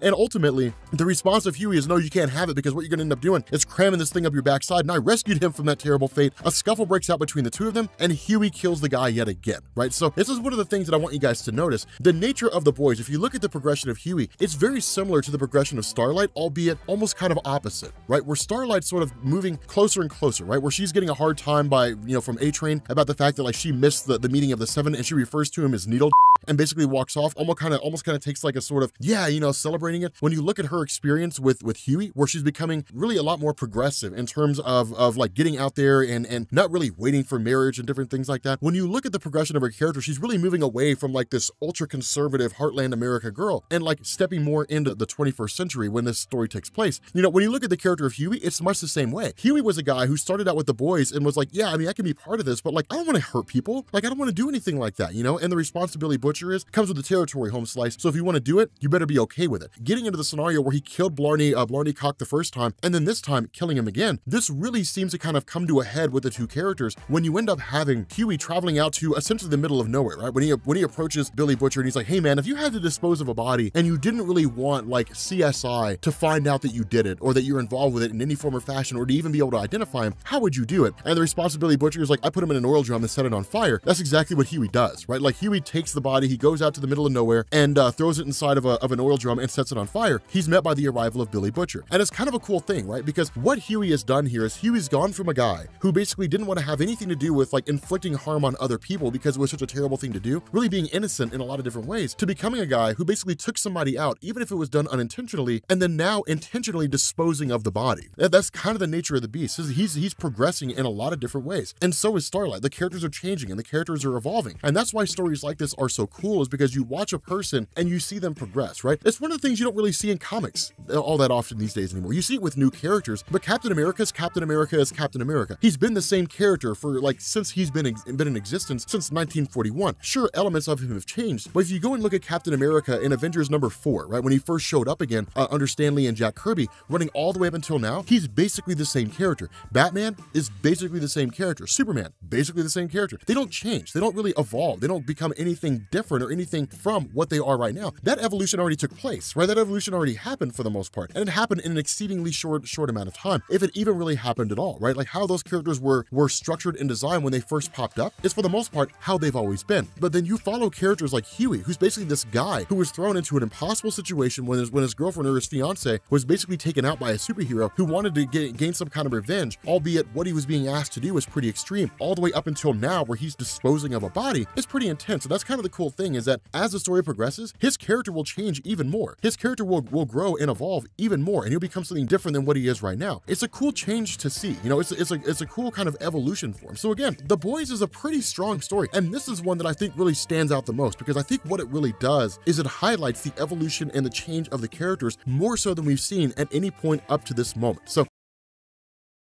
And ultimately, the response of Huey is, no, you can't have it because what you're going to end up doing is cramming this thing up your backside. And I rescued him from that terrible fate. A scuffle breaks out between the two of them, and Huey kills the guy yet again, right? So this is one of the things that I want you guys to notice. The nature of the Boys, if you look at the progression of Huey, it's very similar to the progression of Starlight, albeit almost kind of opposite, right? Where Starlight's sort of moving closer and closer, right? Where she's getting a hard time by, from A-Train about the fact that like she missed the meeting of the Seven, and she refers to him as Needle and basically walks off, almost kind of takes like a sort of, yeah, celebrating it. When you look at her experience with Huey, where she's becoming really a lot more progressive in terms of like getting out there and not really waiting for marriage and different things like that. When you look at the progression of her character, she's really moving away from like this ultra conservative heartland America girl and like stepping more into the 21st century when this story takes place. When you look at the character of Huey, it's much the same way. Huey was a guy who started out with the Boys and was like, yeah, I mean, I can be part of this, but like, I don't want to hurt people. Like, I don't want to do anything like that, And the responsibility Butcher comes with the territory, home slice. So if you want to do it, you better be okay with it. Getting into the scenario where he killed Blarney Cock the first time, and then this time killing him again, this really seems to kind of come to a head with the two characters when you end up having Huey traveling out to essentially the middle of nowhere, right? When he approaches Billy Butcher and he's like, hey man, if you had to dispose of a body and you didn't really want like CSI to find out that you did it or that you're involved with it in any form or fashion or to even be able to identify him, how would you do it? And the responsibility Butcher is like, I put him in an oil drum and set it on fire. That's exactly what Huey does, right? Like Huey takes the body, he goes out to the middle of nowhere and throws it inside of an oil drum and sets it on fire. He's met by the arrival of Billy Butcher. And it's kind of a cool thing, right? Because what Huey has done here is Huey's gone from a guy who basically didn't want to have anything to do with like inflicting harm on other people because it was such a terrible thing to do, really being innocent in a lot of different ways, to becoming a guy who basically took somebody out, even if it was done unintentionally, and then now intentionally disposing of the body. That's kind of the nature of the beast. He's progressing in a lot of different ways. And so is Starlight. The characters are changing and the characters are evolving. And that's why stories like this are so cool is because you watch a person and you see them progress, right? It's one of the things you don't really see in comics all that often these days anymore. You see it with new characters, but Captain America is Captain America is Captain America. He's been the same character for like since he's been in existence since 1941. Sure, elements of him have changed, but if you go and look at Captain America in Avengers #4, right, when he first showed up again under Stan Lee and Jack Kirby, running all the way up until now, he's basically the same character. Batman is basically the same character. Superman, basically the same character. They don't change. They don't really evolve. They don't become anything different or anything from what they are right now. That evolution already took place, right? That evolution already happened for the most part, and it happened in an exceedingly short amount of time, if it even really happened at all, right? Like how those characters were structured and designed when they first popped up is for the most part how they've always been. But then you follow characters like Huey, who's basically this guy who was thrown into an impossible situation when his girlfriend or his fiance was basically taken out by a superhero who wanted to gain some kind of revenge, albeit what he was being asked to do was pretty extreme, all the way up until now where he's disposing of a body is pretty intense. So that's kind of the cool thing, is that as the story progresses, his character will change even more. His character will grow and evolve even more, and he'll become something different than what he is right now. It's a cool change to see, you know, it's a cool kind of evolution for him. So again, The Boys is a pretty strong story, and this is one that I think really stands out the most, because I think what it really does is it highlights the evolution and the change of the characters more so than we've seen at any point up to this moment. So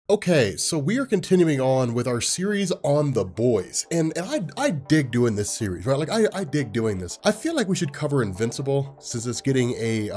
okay, so we are continuing on with our series on The Boys, and I dig doing this series, right? Like I dig doing this. I feel like we should cover Invincible since it's getting a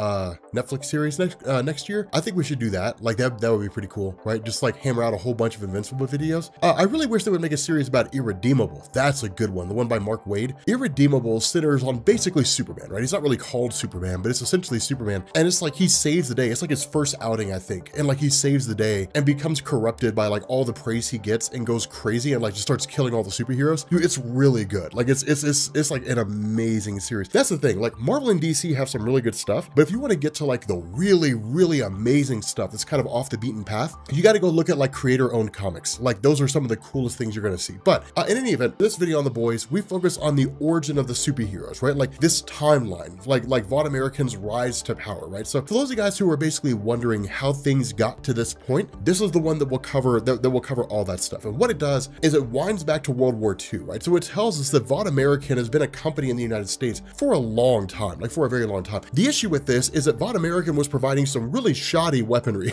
Netflix series next year. I think we should do that. Like that would be pretty cool, right? Just like hammer out a whole bunch of Invincible videos. I really wish they would make a series about Irredeemable. That's a good one, the one by Mark Waid. Irredeemable centers on basically Superman, right? He's not really called Superman, but it's essentially Superman, and it's like he saves the day. It's like his first outing, I think, and like he saves the day and becomes corrupted by like all the praise he gets and goes crazy and like just starts killing all the superheroes. Dude, it's really good. Like it's like an amazing series. That's the thing, like Marvel and DC have some really good stuff, but if you want to get to like the really amazing stuff that's kind of off the beaten path, you got to go look at like creator-owned comics. Like those are some of the coolest things you're going to see. But in any event, this video on The Boys, we focus on the origin of the superheroes, right? Like this timeline, like Vought American's rise to power, right? So for those of you guys who are basically wondering how things got to this point, this is the one that will cover all that stuff. And what it does is it winds back to World War II, right? So it tells us that Vought American has been a company in the United States for a long time, like for a very long time. The issue with this is that Vought American was providing some really shoddy weaponry.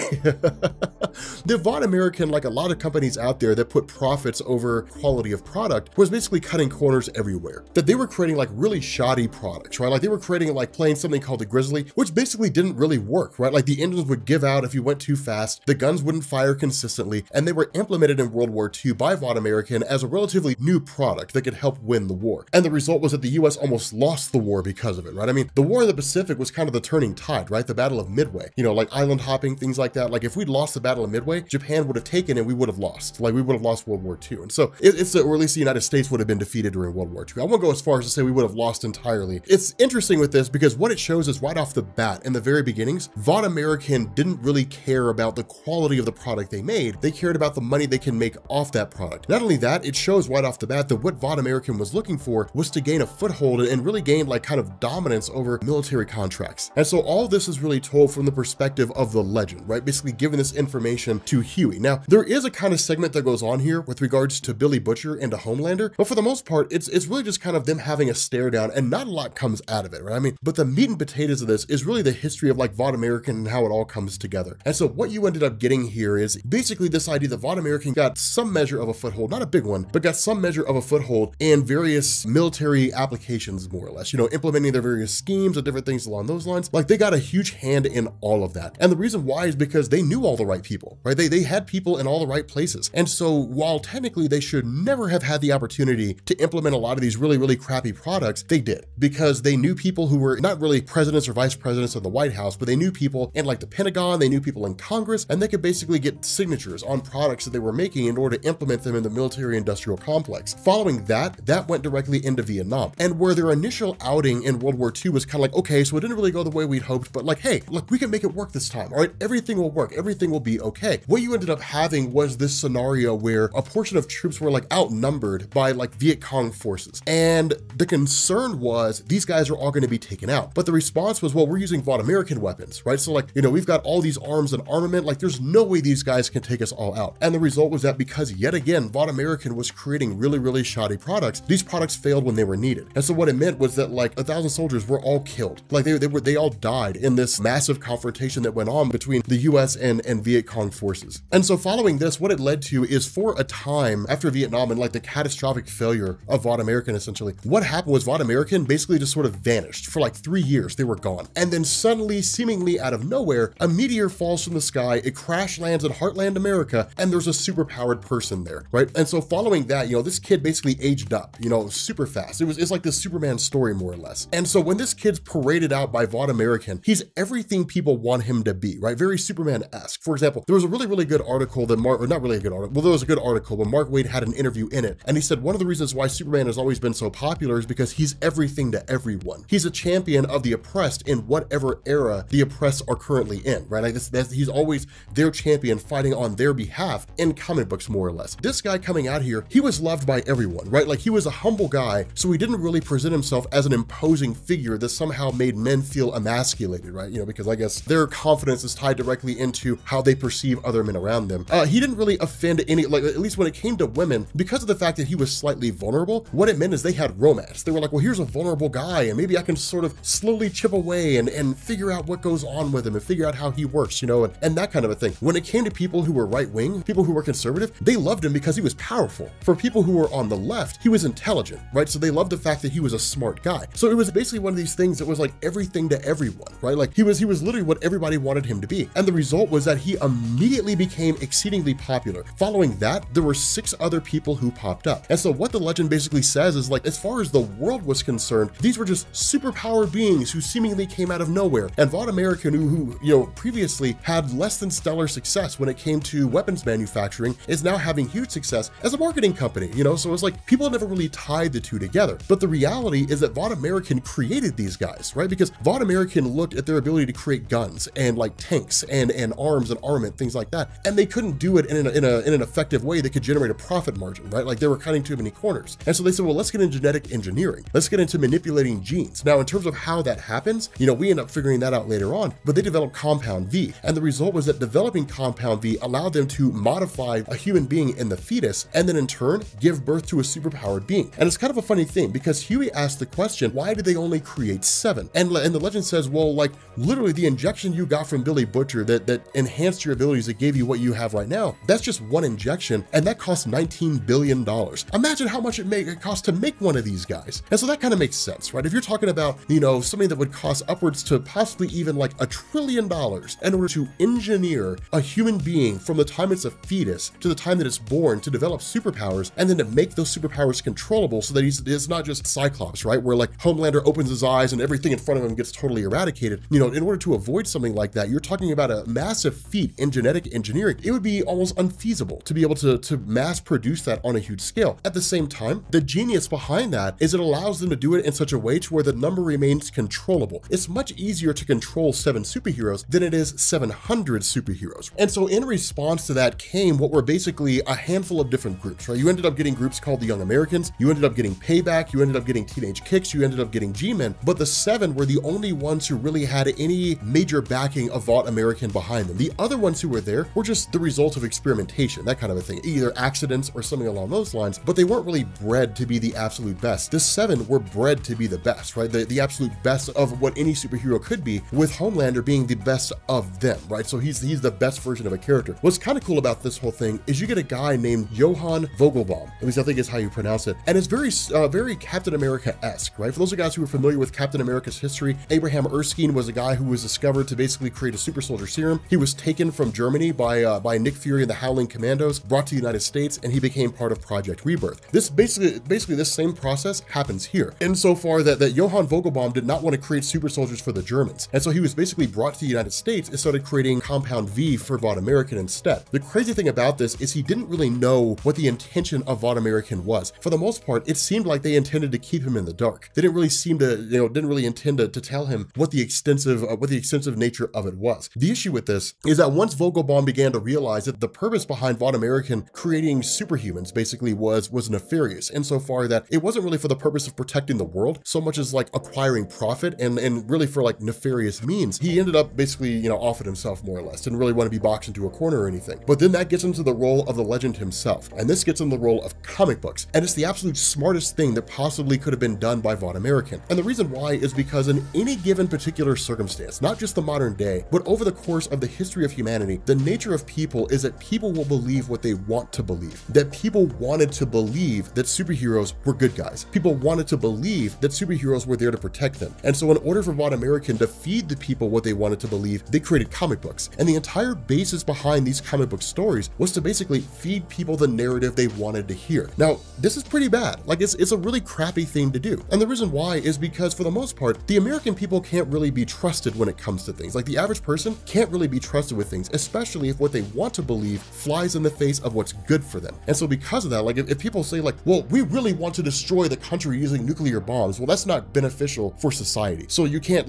The Vought American, like a lot of companies out there that put profits over quality of product, was basically cutting corners everywhere. That they were creating like really shoddy products, right? Like they were creating like playing something called the Grizzly, which basically didn't really work, right? Like the engines would give out if you went too fast, the guns wouldn't fire consistently, and they were implemented in World War II by Vought American as a relatively new product that could help win the war. And the result was that the US almost lost the war because of it, right? I mean, the war in the Pacific was kind of the turning tide, right? The Battle of Midway, you know, like island hopping, things like that. Like if we'd lost the Battle of Midway, Japan would have taken and we would have lost. Like we would have lost World War II. And so or at least the United States would have been defeated during World War II. I won't go as far as to say we would have lost entirely. It's interesting with this because what it shows is right off the bat, in the very beginnings, Vought American didn't really care about the quality of the product they made. They cared about the money they can make off that product. Not only that, it shows right off the bat that what Vought American was looking for was to gain a foothold and really gain like kind of dominance over military contracts. And so all this is really told from the perspective of the legend, right? Basically giving this information to Huey. Now, there is a kind of segment that goes on here with regards to Billy Butcher and to Homelander, but for the most part, it's really just kind of them having a stare down and not a lot comes out of it, right? I mean, but the meat and potatoes of this is really the history of like Vought American and how it all comes together. And so what you ended up getting here is basically this idea that Vought American got some measure of a foothold, not a big one, but got some measure of a foothold in various military applications, more or less, you know, implementing their various schemes and different things along those lines. Like they got a huge hand in all of that. And the reason why is because they knew all the right people, right? They had people in all the right places. And so while technically they should never have had the opportunity to implement a lot of these really crappy products, they did, because they knew people who were not really presidents or vice presidents of the White House, but they knew people in like the Pentagon, they knew people in Congress, and they could basically get signatures on products that they were making in order to implement them in the military industrial complex. Following that went directly into Vietnam. And where their initial outing in World War II was kind of like, okay, so it didn't really go the way we'd hoped, but like, hey, look, we can make it work this time, all right? Everything will work, everything will be okay. What you ended up having was this scenario where a portion of troops were like outnumbered by like Viet Cong forces. And the concern was these guys are all going to be taken out. But the response was, well, we're using Vought American weapons, right? So like, you know, we've got all these arms and armament, like there's no way these guys can take us all out. And the result was that because yet again, Vought American was creating really, really shoddy products, these products failed when they were needed. And so what it meant was that like 1,000 soldiers were all killed. Like they all died in this massive confrontation that went on between the US and Viet Cong forces. And so following this, what it led to is for a time after Vietnam and like the catastrophic failure of Vought American, essentially, what happened was Vought American basically just sort of vanished for like 3 years. They were gone. And then suddenly, seemingly out of nowhere, a meteor falls from the sky, it crash lands in Heartland, America, and there's a superpowered person there, right? And so following that, this kid basically aged up, super fast. It's like this Superman story, more or less. And so when this kid's paraded out by Vought American, he's everything people want him to be, right? Very Superman-esque. For example, there was a really, really good article that not really a good article, well, there was a good article, but Mark Waid had an interview in it, and he said one of the reasons why Superman has always been so popular is because he's everything to everyone. He's a champion of the oppressed in whatever era the oppressed are currently in, right? Like he's always their champion fighting on their behalf in comic books, more or less. This guy coming out here, he was loved by everyone, right? Like he was a humble guy, so he didn't really present himself as an imposing figure that somehow made men feel emasculated, right? Because I guess their confidence is tied directly into how they perceive other men around them. He didn't really offend any, like at least when it came to women, because of the fact that he was slightly vulnerable, what it meant is they had romance. They were like, well, here's a vulnerable guy, and maybe I can sort of slowly chip away and figure out what goes on with him and figure out how he works, and that kind of a thing. When it came to people who were right-wing, people who were conservative, they loved him because he was powerful. For people who were on the left, he was intelligent, right? So they loved the fact that he was a smart guy. So it was basically one of these things that was like everything to everyone, right? Like he was literally what everybody wanted him to be. And the result was that he immediately became exceedingly popular. Following that, there were 6 other people who popped up. And so what the legend basically says is like, as far as the world was concerned, these were just superpowered beings who seemingly came out of nowhere. And Vought American, who previously had less than stellar success when it came to weapons manufacturing, is now having huge success as a marketing company, so it's like people never really tied the two together. But the reality is that Vought American created these guys, right? Because Vought American looked at their ability to create guns and like tanks and arms and armament, things like that, and they couldn't do it in an effective way that could generate a profit margin, right? Like they were cutting too many corners. And so they said, well, let's get into genetic engineering. Let's get into manipulating genes. Now, in terms of how that happens, we end up figuring that out later on, but they developed Compound V. And the result was that developing Compound V allowed them to modify a human being in the fetus and then in turn give birth to a superpowered being. And it's kind of a funny thing because Huey asked the question, why did they only create 7? And the legend says, well, like literally the injection you got from Billy Butcher that enhanced your abilities, that gave you what you have right now, that's just one injection, and that costs $19 billion. Imagine how much it costs to make one of these guys. And so that kind of makes sense, right? If you're talking about, something that would cost upwards to possibly even like $1 trillion in order to engineer a human being from the time it's a fetus to the time that it's born to develop superpowers, and then to make those superpowers controllable so that it's not just Cyclops, right? Where like Homelander opens his eyes and everything in front of him gets totally eradicated. In order to avoid something like that, you're talking about a massive feat in genetic engineering. It would be almost unfeasible to be able to mass produce that on a huge scale. At the same time, the genius behind that is it allows them to do it in such a way to where the number remains controllable. It's much easier to control 7 superheroes than it is 700 superheroes. And so in response to that came what were basically a handful of different groups, right? You ended up getting groups called the Young Americans, you ended up getting Payback, you ended up getting Teenage Kicks, you ended up getting G-Men, but the 7 were the only ones who really had any major backing of Vought American behind them. The other ones who were there were just the result of experimentation, that kind of a thing, either accidents or something along those lines, but they weren't really bred to be the absolute best. The 7 were bred to be the best, right? The absolute best of what any superhero could be, with Homelander being the best of them, right? So he's the best version of a character. What's kind of cool about this whole thing is you get a guy named Johann Vogelbaum, at least I think is how you pronounce it, and it's very Captain America-esque, right? For those of you guys who are familiar with Captain America's history, Abraham Erskine was a guy who was discovered to basically create a super soldier serum. He was taken from Germany by Nick Fury and the Howling Commandos, brought to the United States, and he became part of Project Rebirth. This basically this same process happens here, insofar that Johann Vogelbaum did not want to create super soldiers for the Germans, and so he was basically brought to the United States and started creating Compound V for Vought American instead. The crazy thing about this is he didn't really know what the intention of Vought American was. For the most part, it seemed like they intended to keep him in the dark. They didn't really seem to, didn't really intend to tell him what the extensive nature of it was. The issue with this is that once Vogelbaum began to realize that the purpose behind Vought American creating superhumans basically was nefarious, insofar that it wasn't really for the purpose of protecting the world so much as like acquiring profit and really for like nefarious means, he ended up basically, off it himself more or less, didn't really want to be boxed into a corner. corner or anything. But then that gets into the role of the legend himself. And this gets in the role of comic books. And it's the absolute smartest thing that possibly could have been done by Vaughn American. And the reason why is because in any given particular circumstance, not just the modern day, but over the course of the history of humanity, the nature of people is that people will believe what they want to believe. That people wanted to believe that superheroes were good guys. People wanted to believe that superheroes were there to protect them. And so in order for Vaughn American to feed the people what they wanted to believe, they created comic books. And the entire basis behind these comic book stories was to basically feed people the narrative they wanted to hear. Now, this is pretty bad. Like it's a really crappy thing to do. And the reason why is because for the most part, the American people can't really be trusted when it comes to things. Like the average person can't really be trusted with things, especially if what they want to believe flies in the face of what's good for them. And so because of that, like if people say like, well, we really want to destroy the country using nuclear bombs, well, that's not beneficial for society. So you can't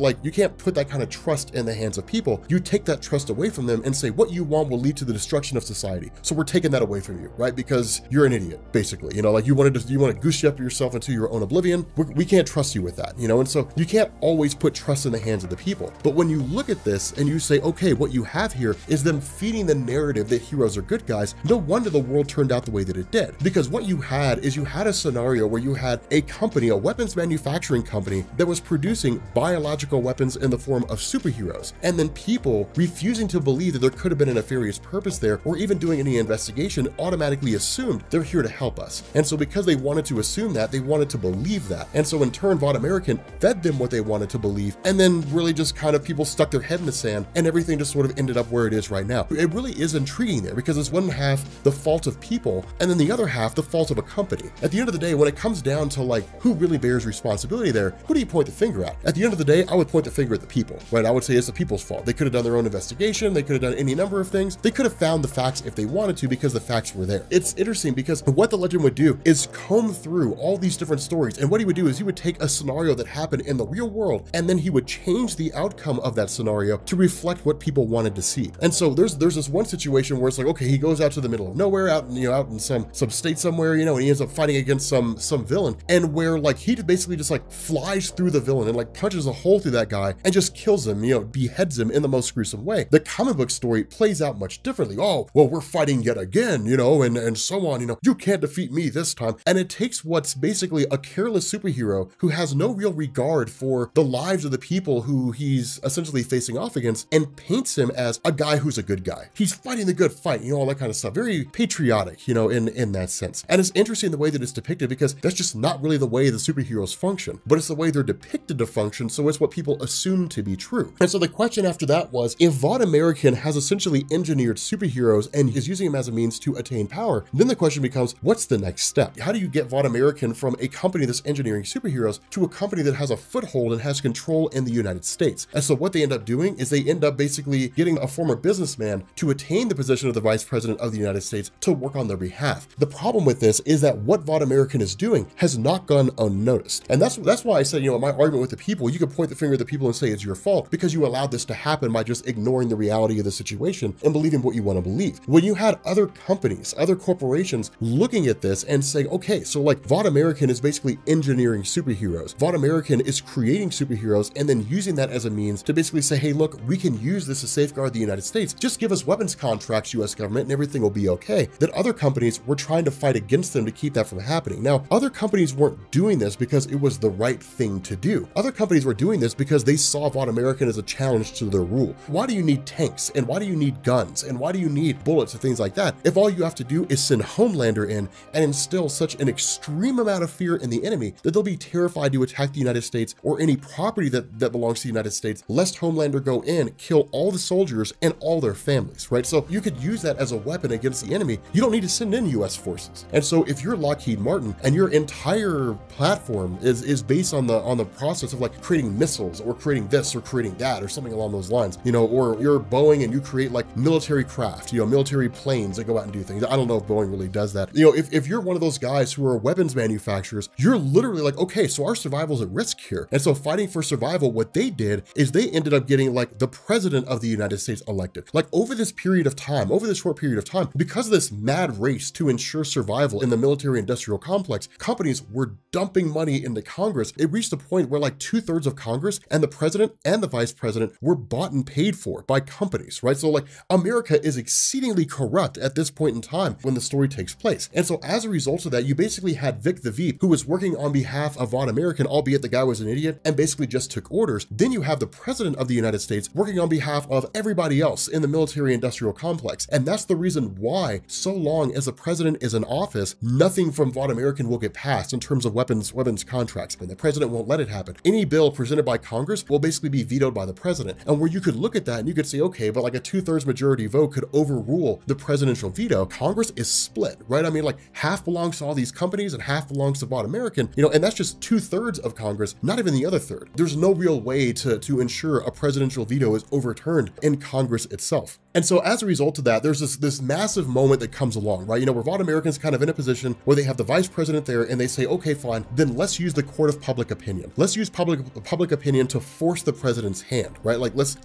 put that kind of trust in the hands of people. You take that trust away from them and say what you want will lead to the destruction of society. So we're taking that away from you, right? Because you're an idiot, basically. You know, like you want to goose up yourself into your own oblivion. We can't trust you with that, you know? And so you can't always put trust in the hands of the people. But when you look at this and you say, okay, what you have here is them feeding the narrative that heroes are good guys, no wonder the world turned out the way that it did. Because what you had is you had a scenario where you had a company, a weapons manufacturing company that was producing biological weapons in the form of superheroes. And then people refusing to believe that there could have been a nefarious purpose there or even doing any investigation automatically assumed they're here to help us. And so because they wanted to assume that, they wanted to believe that. And so in turn, Vaughn American fed them what they wanted to believe. And then really just kind of people stuck their head in the sand and everything just sort of ended up where it is right now. It really is intriguing there because it's one half the fault of people and then the other half the fault of a company. At the end of the day, when it comes down to like who really bears responsibility there, who do you point the finger at? At the end of the day, I would point the finger at the people, right? I would say it's the people's fault. They could have done their own investigation. They could have done any number of things. They could have found the facts if they wanted to because the facts were there. It's interesting because what the legend would do is comb through all these different stories. And what he would do is he would take a scenario that happened in the real world and then he would change the outcome of that scenario to reflect what people wanted to see. And so there's this one situation where it's like, okay, he goes out to the middle of nowhere, out in some state somewhere, you know, and he ends up fighting against some villain, and where like he basically just like flies through the villain and like punches a hole through that guy and just kills him, you know, beheads him in the most gruesome way. The comic book story plays out much differently. Oh, well, we're fighting yet again, you know, and so on, you know, you can't defeat me this time. And it takes what's basically a careless superhero who has no real regard for the lives of the people who he's essentially facing off against and paints him as a guy who's a good guy. He's fighting the good fight, you know, all that kind of stuff. Very patriotic, you know, in that sense. And it's interesting the way that it's depicted because that's just not really the way the superheroes function, but it's the way they're depicted to function. So it's what people assume to be true. And so the question after that was, if Vaughn American has essentially engineered superheroes and is using them as a means to attain power, then the question becomes, what's the next step? How do you get Vaughn American from a company that's engineering superheroes to a company that has a foothold and has control in the United States? And so what they end up doing is they end up basically getting a former businessman to attain the position of the vice president of the United States to work on their behalf. The problem with this is that what Vaughn American is doing has not gone unnoticed. And that's why I said, you know, in my argument with the people, you could point the finger at the people and say it's your fault because you allowed this to happen by just ignoring the reality of the situation and believing what you want to believe. When you had other companies, other corporations looking at this and saying, okay, so like Vaughn American is basically engineering superheroes. Vaughn American is creating superheroes and then using that as a means to basically say, hey, look, we can use this to safeguard the United States. Just give us weapons contracts, US government, and everything will be okay. That other companies were trying to fight against them to keep that from happening. Now, other companies weren't doing this because it was the right thing to do. Other companies were doing this because they saw Vaughn American as a challenge to their rule. Why do you need tanks? And why do you need guns? And why do you need bullets and things like that if all you have to do is send Homelander in and instill such an extreme amount of fear in the enemy that they'll be terrified to attack the United States or any property that belongs to the United States, lest Homelander go in, kill all the soldiers and all their families, right? So you could use that as a weapon against the enemy. You don't need to send in US forces. And so if you're Lockheed Martin and your entire platform is based on the process of like creating missiles or creating this or creating that or something along those lines, you know, or you're Boeing and you create like military craft, you know, military planes that go out and do things. I don't know if Boeing really does that. You know, if you're one of those guys who are weapons manufacturers, you're literally like, okay, so our survival's at risk here. And so fighting for survival, what they did is they ended up getting like the president of the United States elected. Like over this period of time, over this short period of time, because of this mad race to ensure survival in the military industrial complex, companies were dumping money into Congress. It reached a point where like 2/3 of Congress and the president and the vice president were bought and paid for by companies, right? So like America is exceedingly corrupt at this point in time when the story takes place. And so as a result of that, you basically had Vic the Veep, who was working on behalf of Von American, albeit the guy was an idiot and basically just took orders. Then you have the president of the United States working on behalf of everybody else in the military industrial complex. And that's the reason why, so long as the president is in office, nothing from Von American will get passed in terms of weapons contracts, and the president won't let it happen. Any bill presented by Congress will basically be vetoed by the president. And where you could look at that and you could say, okay, but like a 2/3 majority vote could overrule the presidential veto. Congress is split, right? I mean, like half belongs to all these companies and half belongs to Von American, you know, and that's just 2/3 of Congress, not even the other third. There's no real way to ensure a presidential veto is overturned in Congress itself. And so as a result of that, there's this massive moment that comes along, right? You know, where Von American's kind of in a position where they have the vice president there and they say, okay, fine, then let's use the court of public opinion. Let's use public opinion to force the president's hand, right? Like let's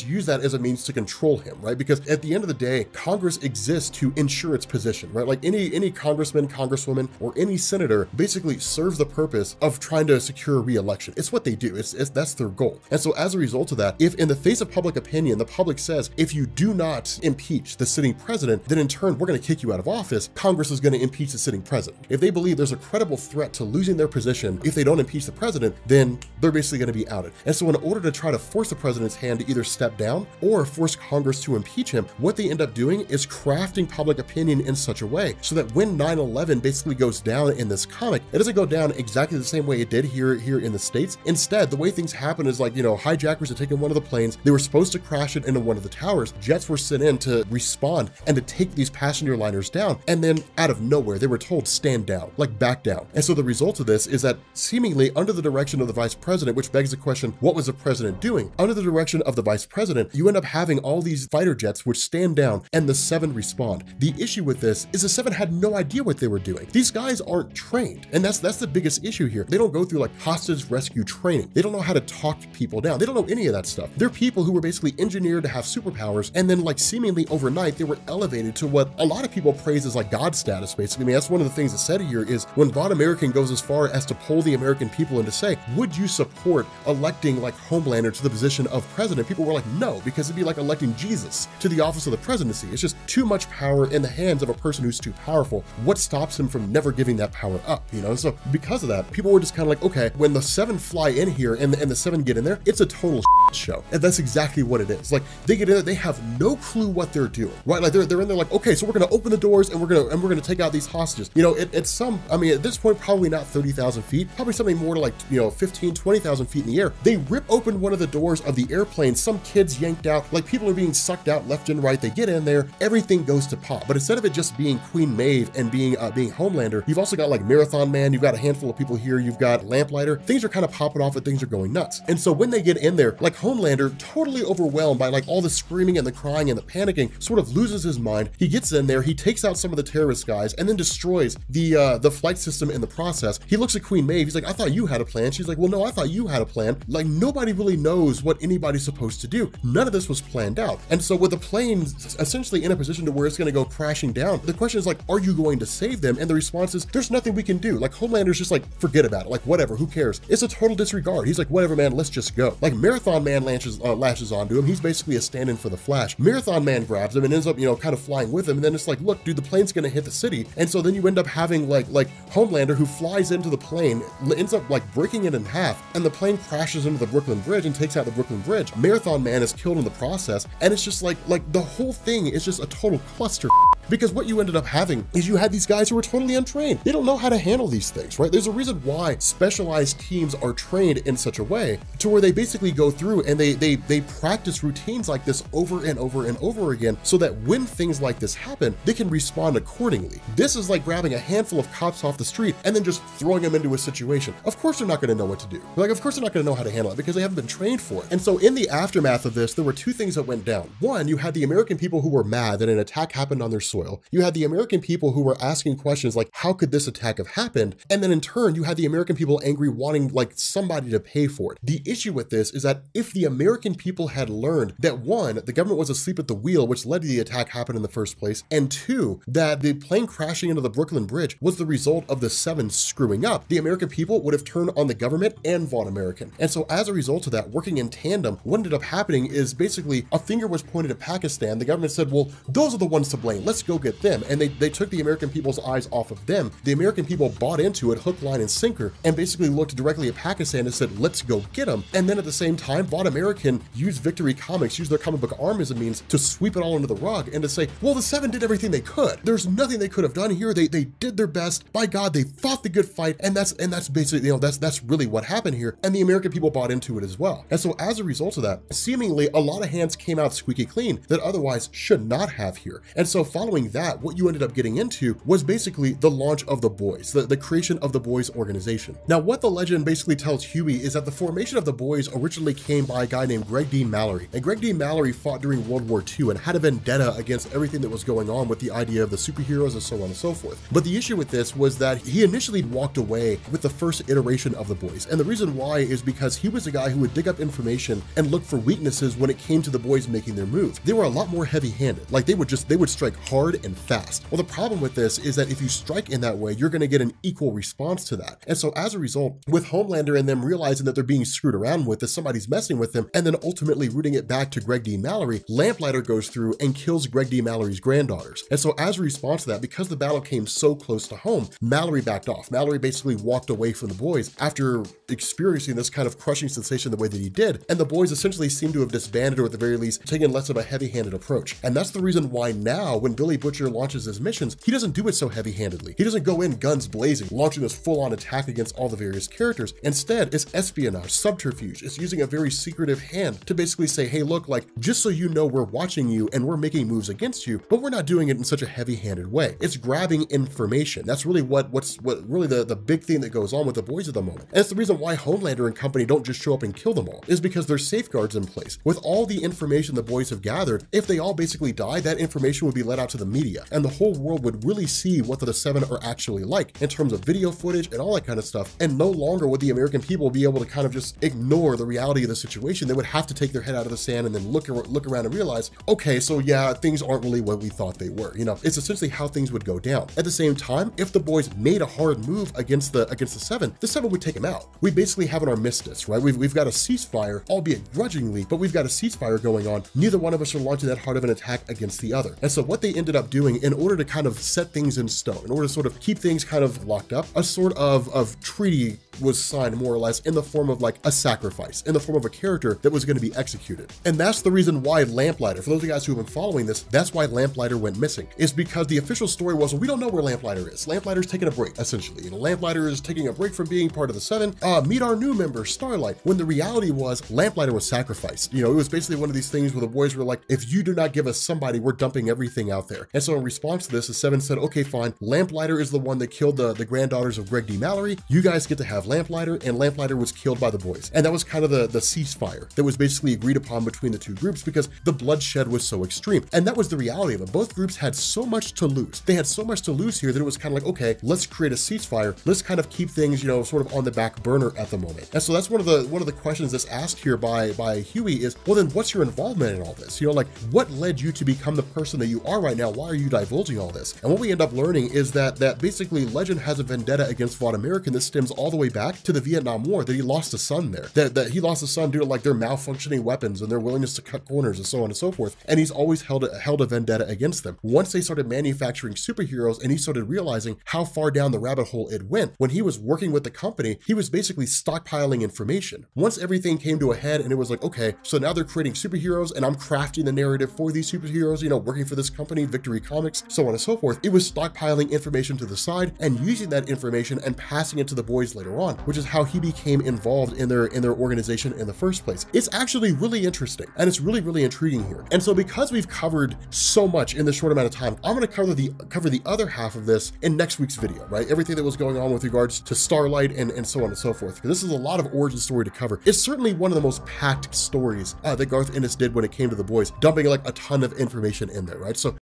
use that as a means to control him, right? Because at the end of the day, Congress exists to ensure its position, right? Like any congressman, congresswoman, or any senator basically serves the purpose of trying to secure re-election. It's what they do. That's their goal. And so as a result of that, if in the face of public opinion, the public says, if you do not impeach the sitting president, then in turn, we're going to kick you out of office, Congress is going to impeach the sitting president. If they believe there's a credible threat to losing their position, if they don't impeach the president, then they're basically going to be outed. And so in order to try to force the president's hand to either step down or force Congress to impeach him, what they end up doing is crafting public opinion in such a way so that when 9/11 basically goes down in this comic, it doesn't go down exactly the same way it did here in the States. Instead, the way things happen is like, you know, hijackers had taken one of the planes, they were supposed to crash it into one of the towers, jets were sent in to respond and to take these passenger liners down, and then out of nowhere, they were told, stand down, like back down. And so the result of this is that seemingly under the direction of the vice president, which begs the question, what was the president doing? Under the direction of the vice president, you end up having all these fighter jets which stand down and the 7 respond. The issue with this is the 7 had no idea what they were doing. These guys aren't trained, and that's the biggest issue here. They don't go through like hostage rescue training. They don't know how to talk people down. They don't know any of that stuff. They're people who were basically engineered to have superpowers, and then like seemingly overnight, they were elevated to what a lot of people praise as like God status, basically. I mean, that's one of the things that's said here is when Von American goes as far as to poll the American people and to say, would you support electing like Homelander to the position of president? People were like, no, because it'd be like electing Jesus to the office of the presidency. It's just too much power in the hands of a person who's too powerful. What stops him from never giving that power up, you know? So because of that, people were just kind of like, okay, when the 7 fly in here and the 7 get in there, it's a total show. And that's exactly what it is. Like they get in there, they have no clue what they're doing, right? Like they're in there like, okay, so we're going to open the doors and we're going to take out these hostages. You know, it's some, I mean, at this point, probably not 30,000 feet, probably something more to like, you know, 15, 20,000 feet in the air. They rip open one of the doors of the airplane. Some kids yanked out, like people are being sucked out left and right. They get in there, everything goes to pot. But instead of it just being Queen Maeve and being Homelander, you've also got like Marathon Man. You've got a handful of people here. You've got Lamplighter. Things are kind of popping off and things are going nuts. And so when they get in there, like Homelander, totally overwhelmed by like all the screaming and the crying and the panicking, sort of loses his mind. He gets in there, he takes out some of the terrorist guys and then destroys the flight system in the process. He looks at Queen Maeve, he's like, I thought you had a plan. She's like, well, no, I thought you had a plan. Like nobody really knows what anybody's supposed to do. None of this was planned out. And so with the plane essentially in a position to where it's gonna go crashing down, the question is like, are you going to save them? And the response is, there's nothing we can do. Like Homelander's just like, forget about it. Like whatever, who cares? It's a total disregard. He's like, whatever, man, let's just go. Like Marathon Man lashes onto him. He's basically a stand-in for the Flash. Marathon Man grabs him and ends up, you know, kind of flying with him. And then it's like, look, dude, the plane's gonna hit the city. And so then you end up having like Homelander who flies into the plane, ends up like breaking it in half, and the plane crashes into the Brooklyn Bridge and takes out the Brooklyn Bridge. Marathon Man is killed in the process, and it's just like the whole thing is just a total cluster. Because what you ended up having is you had these guys who were totally untrained. They don't know how to handle these things, right? There's a reason why specialized teams are trained in such a way to where they basically go through and they practice routines like this over and over and over again so that when things like this happen, they can respond accordingly. This is like grabbing a handful of cops off the street and then just throwing them into a situation. Of course they're not gonna know what to do. Like, of course they're not gonna know how to handle it because they haven't been trained for it. And so in the aftermath of this, there were 2 things that went down. One, you had the American people who were mad that an attack happened on their soil. soil, you had the American people who were asking questions like, how could this attack have happened? And then in turn, you had the American people angry, wanting like somebody to pay for it. The issue with this is that if the American people had learned that one, the government was asleep at the wheel, which led to the attack happen in the first place, and two, that the plane crashing into the Brooklyn Bridge was the result of the 7 screwing up, the American people would have turned on the government and fought American. And so as a result of that, working in tandem, what ended up happening is basically a finger was pointed at Pakistan. The government said, well, those are the ones to blame. Let's go get them. And they took the American people's eyes off of them. The American people bought into it, hook, line, and sinker, and basically looked directly at Pakistan and said, let's go get them. And then at the same time, Vought American used Victory Comics, used their comic book arm as a means to sweep it all under the rug and to say, well, the 7 did everything they could. There's nothing they could have done here. They did their best. By God, they fought the good fight. And that's basically, you know, that's really what happened here. And the American people bought into it as well. And so as a result of that, seemingly a lot of hands came out squeaky clean that otherwise should not have here. And so following that, what you ended up getting into was basically the launch of the Boys, the creation of the Boys organization. Now, what the legend basically tells Huey is that the formation of the Boys originally came by a guy named Greg D. Mallory. And Greg D. Mallory fought during World War II and had a vendetta against everything that was going on with the idea of the superheroes and so on and so forth. But the issue with this was that he initially walked away with the first iteration of the Boys. And the reason why is because he was a guy who would dig up information and look for weaknesses when it came to the Boys making their move. They were a lot more heavy-handed. Like they would strike hard and fast. Well, the problem with this is that if you strike in that way, you're going to get an equal response to that. And so as a result, with Homelander and them realizing that they're being screwed around with, that somebody's messing with them, and then ultimately rooting it back to Greg D. Mallory, Lamplighter goes through and kills Greg D. Mallory's granddaughters. And so as a response to that, because the battle came so close to home, Mallory backed off. Mallory basically walked away from the Boys after experiencing this kind of crushing sensation the way that he did. And the Boys essentially seem to have disbanded, or at the very least, taken less of a heavy-handed approach. And that's the reason why now, when Billy Butcher launches his missions, he doesn't do it so heavy-handedly. He doesn't go in guns blazing, launching this full-on attack against all the various characters. Instead, it's espionage, subterfuge. It's using a very secretive hand to basically say, hey, look, like, just so you know, we're watching you and we're making moves against you, but we're not doing it in such a heavy-handed way. It's grabbing information. That's really what's really the big thing that goes on with the Boys at the moment. And it's the reason why Homelander and company don't just show up and kill them all, is because there's safeguards in place. With all the information the Boys have gathered, if they all basically die, that information would be let out to the media, and the whole world would really see what the 7 are actually like in terms of video footage and all that kind of stuff. And no longer would the American people be able to kind of just ignore the reality of the situation. They would have to take their head out of the sand and then look around and realize, okay, so yeah, things aren't really what we thought they were. You know, it's essentially how things would go down. At the same time, if the Boys made a hard move against the 7, the 7 would take him out. We basically have an armistice, right? We've got a ceasefire, albeit grudgingly, but we've got a ceasefire going on. Neither one of us are launching that hard of an attack against the other. And so what they ended up doing, in order to kind of set things in stone, in order to sort of keep things kind of locked up, a sort of treaty was signed, more or less, in the form of like a sacrifice, in the form of a character that was going to be executed. And that's the reason why Lamplighter, for those of you guys who have been following this, that's why Lamplighter went missing, is because the official story was, well, we don't know where Lamplighter is. Lamplighter's taking a break, essentially. You know, Lamplighter is taking a break from being part of the 7. Meet our new member, Starlight. When the reality was, Lamplighter was sacrificed. You know, it was basically one of these things where the Boys were like, if you do not give us somebody, we're dumping everything out there. And so in response to this, the 7 said, okay, fine. Lamplighter is the one that killed the granddaughters of Greg D. Mallory. You guys get to have Lamplighter, and Lamplighter was killed by the Boys. And that was kind of the ceasefire that was basically agreed upon between the two groups, because the bloodshed was so extreme. And that was the reality of it. Both groups had so much to lose. They had so much to lose here that it was kind of like, okay, let's create a ceasefire. Let's kind of keep things, you know, sort of on the back burner at the moment. And so that's one of the questions that's asked here by Huey is, well, then what's your involvement in all this? You know, like, what led you to become the person that you are right now? Why are you divulging all this? And what we end up learning is that basically Legend has a vendetta against Vought American that stems all the way back to the Vietnam War, that he lost a son there, that he lost a son due to like their malfunctioning weapons and their willingness to cut corners and so on and so forth. And he's always held a vendetta against them. Once they started manufacturing superheroes and he started realizing how far down the rabbit hole it went, when he was working with the company, he was basically stockpiling information. Once everything came to a head and it was like, okay, so now they're creating superheroes and I'm crafting the narrative for these superheroes, you know, working for this company, Victory Comics, so on and so forth. It was stockpiling information to the side and using that information and passing it to the Boys later on, which is how he became involved in their organization in the first place. It's actually really interesting and it's really, really intriguing here. And so because we've covered so much in this short amount of time, I'm going to cover the other half of this in next week's video, right? Everything that was going on with regards to Starlight and so on and so forth. This is a lot of origin story to cover. It's certainly one of the most packed stories that Garth Ennis did when it came to the Boys, dumping like a ton of information in there, right? So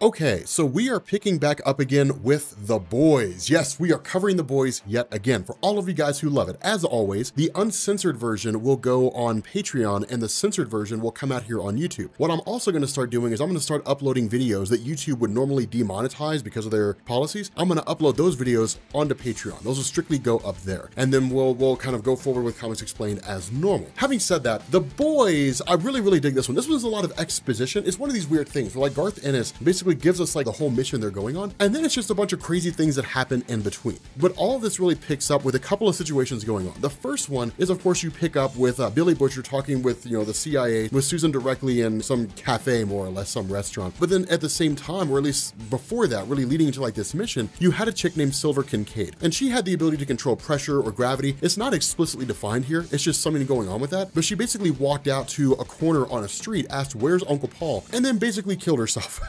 Okay, so we are picking back up again with The Boys. Yes, we are covering The Boys yet again. For all of you guys who love it, as always, the uncensored version will go on Patreon and the censored version will come out here on YouTube. What I'm also gonna start doing is I'm gonna start uploading videos that YouTube would normally demonetize because of their policies. I'm gonna upload those videos onto Patreon. Those will strictly go up there. And then we'll kind of go forward with Comics Explained as normal. Having said that, The Boys, I really dig this one. This one's a lot of exposition. It's one of these weird things where like Garth Ennis basically gives us like the whole mission they're going on, and then it's just a bunch of crazy things that happen in between. But all of this really picks up with a couple of situations going on. The first one is, of course, you pick up with Billy Butcher talking with, you know, the CIA, with Susan directly in some cafe, more or less, some restaurant. But then at the same time, or at least before that, really leading into like this mission, you had a chick named Silver Kincaid, and she had the ability to control pressure or gravity. It's not explicitly defined here. It's just something going on with that. But she basically walked out to a corner on a street, asked, "Where's Uncle Paul?" and then basically killed herself.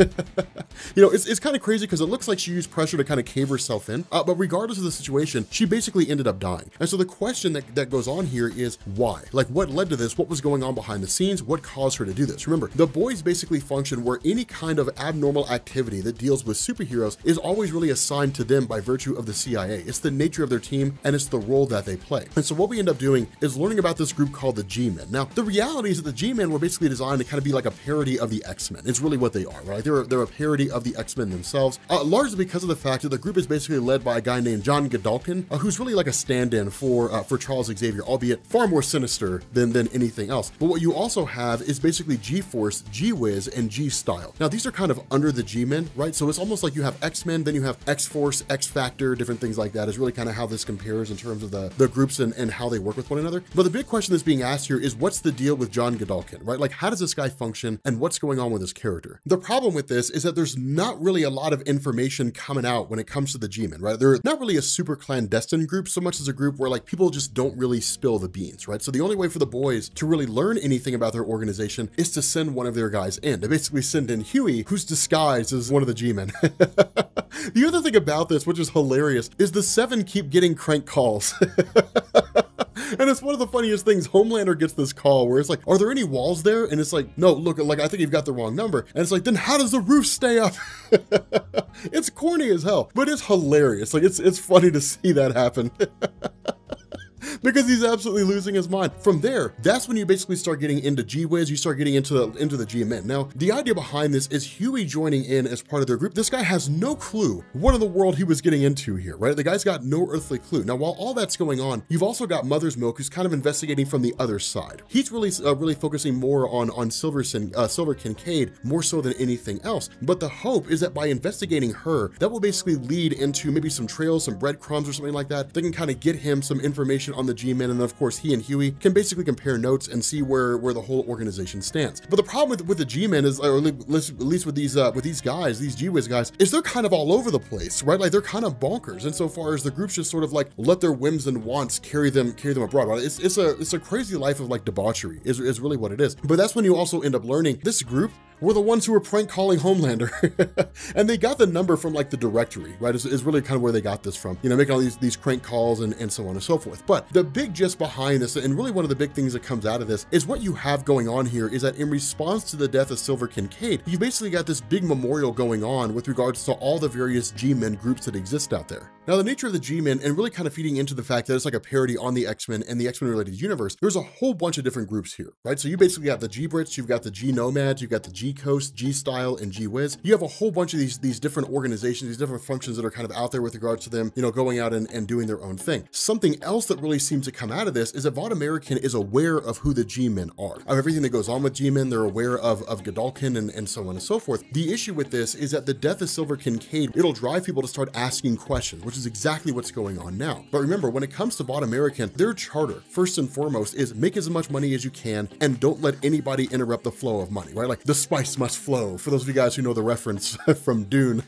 You know, it's kind of crazy because it looks like she used pressure to kind of cave herself in, but regardless of the situation, she basically ended up dying. And so the question that goes on here is why? Like, what led to this? What was going on behind the scenes? What caused her to do this? Remember, The Boys basically function where any kind of abnormal activity that deals with superheroes is always really assigned to them by virtue of the CIA. It's the nature of their team and it's the role that they play. And so what we end up doing is learning about this group called the G-Men. Now, the reality is that the G-Men were basically designed to kind of be like a parody of the X-Men. It's really what they are, right? They're a parody of the X-Men themselves, largely because of the fact that the group is basically led by a guy named John Godolkin, who's really like a stand-in for Charles Xavier, albeit far more sinister than anything else. But what you also have is basically G-Force, G-Wiz, and G-Style. Now, these are kind of under the G-Men, right? So it's almost like you have X-Men, then you have X-Force, X-Factor, different things like that is really kind of how this compares in terms of the groups and how they work with one another. But the big question that's being asked here is what's the deal with John Godolkin, right? Like, how does this guy function and what's going on with his character? The problem with this is that there's not really a lot of information coming out when it comes to the G-Men, right? They're not really a super clandestine group so much as a group where like people just don't really spill the beans, right? So the only way for the Boys to really learn anything about their organization is to send one of their guys in. They basically send in Huey, who's disguised as one of the G-Men. The other thing about this, which is hilarious, is the Seven keep getting crank calls. And it's one of the funniest things. Homelander gets this call where it's like, "Are there any walls there?" And it's like, "No, look, like I think you've got the wrong number." And it's like, "Then how does the roof stay up?" It's corny as hell, but it's hilarious. Like it's funny to see that happen. Because he's absolutely losing his mind. From there, that's when you basically start getting into G-Wiz, you start getting into the G-Men. Now, the idea behind this is Huey joining in as part of their group. This guy has no clue what in the world he was getting into here, right? The guy's got no earthly clue. Now, while all that's going on, you've also got Mother's Milk, who's kind of investigating from the other side. He's really focusing more on Silver Kincaid, more so than anything else. But the hope is that by investigating her, that will basically lead into maybe some trails, some breadcrumbs or something like that. They can kind of get him some information on the G-Men, and of course he and Huey can basically compare notes and see where the whole organization stands. But the problem with the G-Men is, or at least with these guys, these G-Wiz guys, is they're kind of all over the place, right? Like they're kind of bonkers insofar as the groups just sort of like let their whims and wants carry them abroad, right? It's a crazy life of like debauchery is really what it is. But that's when you also end up learning this group were the ones who were prank calling Homelander. And they got the number from like the directory, right? Is really kind of where they got this from, you know, making all these crank calls and so on and so forth. But the big gist behind this, and really one of the big things that comes out of this, is what you have going on here is that in response to the death of Silver Kincaid, you basically got this big memorial going on with regards to all the various G-Men groups that exist out there. Now, the nature of the G-Men, and really kind of feeding into the fact that it's like a parody on the X-Men and the X-Men related universe, there's a whole bunch of different groups here, right? So you basically got the G-Brits, you've got the G-Nomads, you've got the G-Coast, G-Style, and G-Wiz. You have a whole bunch of these different organizations, these different functions that are kind of out there with regards to them, you know, going out and doing their own thing. Something else that really seems to come out of this is that Vaughn American is aware of who the G-Men are, of everything that goes on with G-Men. They're aware of Godolkin and so on and so forth. The issue with this is that the death of Silver Kincaid, it'll drive people to start asking questions, which is exactly what's going on now. But remember, when it comes to Vaughn American, their charter, first and foremost, is make as much money as you can and don't let anybody interrupt the flow of money, right? Like the spice must flow, for those of you guys who know the reference from Dune.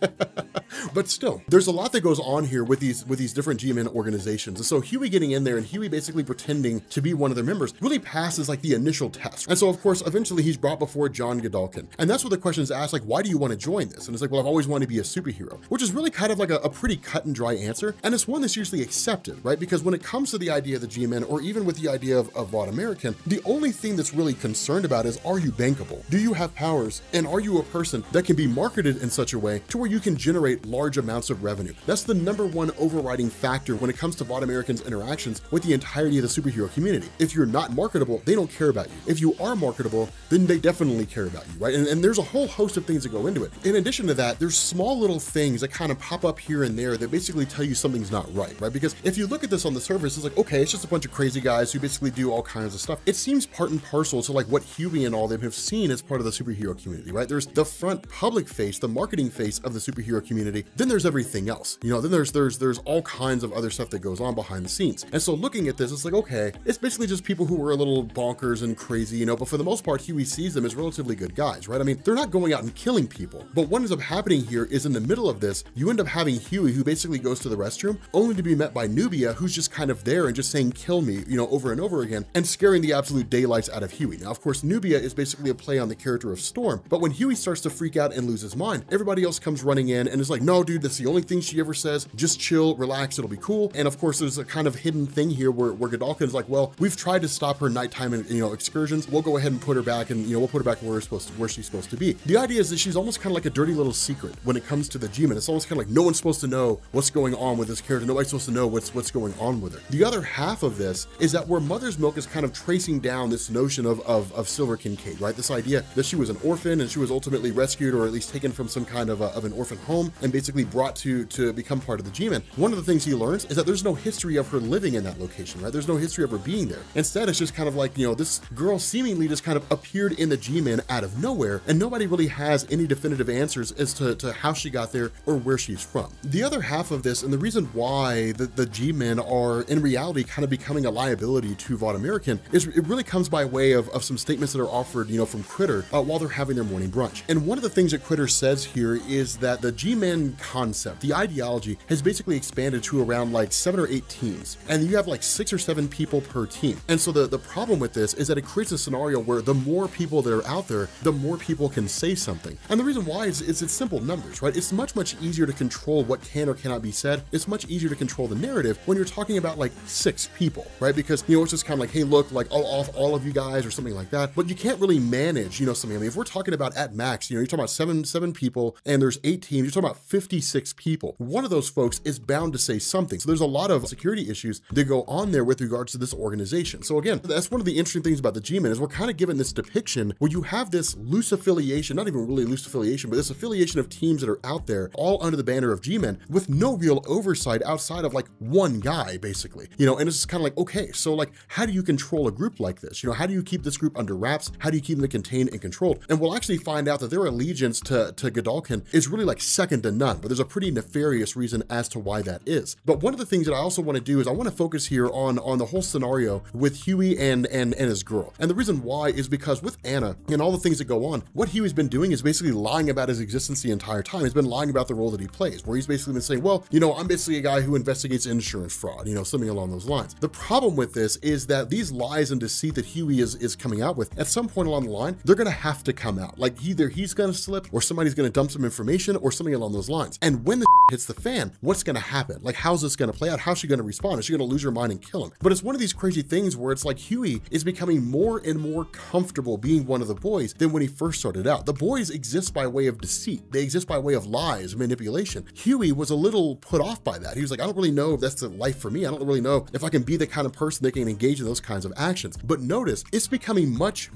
But still, there's a lot that goes on here with these different G-Men organizations. And so Huey getting in there and Huey basically pretending to be one of their members really passes like the initial test. And so of course, eventually he's brought before John Godolkin. And that's what the question is asked, like, why do you want to join this? And it's like, well, I've always wanted to be a superhero, which is really kind of like a pretty cut and dry answer. And it's one that's usually accepted, right? Because when it comes to the idea of the G-Men, or even with the idea of Vaughn American, the only thing that's really concerned about is, are you bankable? Do you have power? powers? And are you a person that can be marketed in such a way to where you can generate large amounts of revenue? That's the #1 overriding factor when it comes to VOD Americans' interactions with the entirety of the superhero community. If you're not marketable, they don't care about you. If you are marketable, then they definitely care about you, right? And there's a whole host of things that go into it. In addition to that, there's small little things that kind of pop up here and there that basically tell you something's not right? Because if you look at this on the surface, it's like, okay, it's just a bunch of crazy guys who basically do all kinds of stuff. It seems part and parcel to like what Huey and all them have seen as part of the superhero community, right? There's the front public face, the marketing face of the superhero community. Then there's everything else, you know, then there's all kinds of other stuff that goes on behind the scenes. And so looking at this, it's like, okay, it's basically just people who are a little bonkers and crazy, you know, but for the most part, Huey sees them as relatively good guys, right? I mean, they're not going out and killing people, but what ends up happening here is in the middle of this, you end up having Huey who basically goes to the restroom only to be met by Nubia, who's just kind of there and just saying, kill me, you know, over and over again, and scaring the absolute daylights out of Huey. Now, of course, Nubia is basically a play on the character of Storm, but when Huey starts to freak out and lose his mind, everybody else comes running in and is like, no, dude, that's the only thing she ever says. Just chill, relax, it'll be cool. And of course, there's a kind of hidden thing here where Godalkin is like, well, we've tried to stop her nighttime and, you know, excursions. We'll go ahead and put her back, and, you know, we'll put her back where she's supposed to be. The idea is that she's almost kind of like a dirty little secret when it comes to the G-Men. It's almost kind of like no one's supposed to know what's going on with this character. Nobody's supposed to know what's going on with her. The other half of this is that where Mother's Milk is kind of tracing down this notion of Silver Kincaid, right? This idea that she was an orphan and she was ultimately rescued, or at least taken from some kind of an orphan home and basically brought to become part of the G-Men. One of the things he learns is that there's no history of her living in that location, right? There's no history of her being there. Instead, it's just kind of like, you know, this girl seemingly just kind of appeared in the G-Men out of nowhere, and nobody really has any definitive answers as to how she got there or where she's from. The other half of this, and the reason why the G-Men are in reality kind of becoming a liability to VOD American, is it really comes by way of some statements that are offered, you know, from Critter while they're having their morning brunch. And one of the things that Critter says here is that the G-Men concept, the ideology, has basically expanded to around like 7 or 8 teams, and you have like 6 or 7 people per team. And so the problem with this is that it creates a scenario where the more people that are out there, the more people can say something. And the reason why is it's simple numbers, right? It's much easier to control what can or cannot be said. It's much easier to control the narrative when you're talking about like 6 people, right? Because, you know, it's just kind of like, hey, look, like I'll off all of you guys or something like that. But you can't really manage, you know, something. I mean, if we're talking about at max, you know, you're talking about seven people and there's 8 teams, you're talking about 56 people. One of those folks is bound to say something. So there's a lot of security issues that go on there with regards to this organization. So again, that's one of the interesting things about the G-Men is we're kind of given this depiction where you have this loose affiliation, not even really loose affiliation, but this affiliation of teams that are out there all under the banner of G-Men with no real oversight outside of like one guy, basically, you know. And it's just kind of like, okay, so like, how do you control a group like this? You know, how do you keep this group under wraps? How do you keep them contained and controlled? And we'll actually find out that their allegiance to Godalkin is really like second to none, but there's a pretty nefarious reason as to why that is. But one of the things that I also want to do is I want to focus here on the whole scenario with Huey and his girl. And the reason why is because with Anna and all the things that go on, what Huey's been doing is basically lying about his existence the entire time. He's been lying about the role that he plays, where he's basically been saying, well, you know, I'm basically a guy who investigates insurance fraud, you know, something along those lines. The problem with this is that these lies and deceit that Huey is coming out with, at some point along the line, they're going to have to come out. Like either he's going to slip or somebody's going to dump some information or something along those lines. And when the hits the fan, what's going to happen? Like, how's this going to play out? How's she going to respond? Is she going to lose her mind and kill him? But it's one of these crazy things where it's like Huey is becoming more and more comfortable being one of the boys than when he first started out. The boys exist by way of deceit. They exist by way of lies, manipulation. Huey was a little put off by that. He was like, I don't really know if that's the life for me. I don't really know if I can be the kind of person that can engage in those kinds of actions. But notice, it's becoming much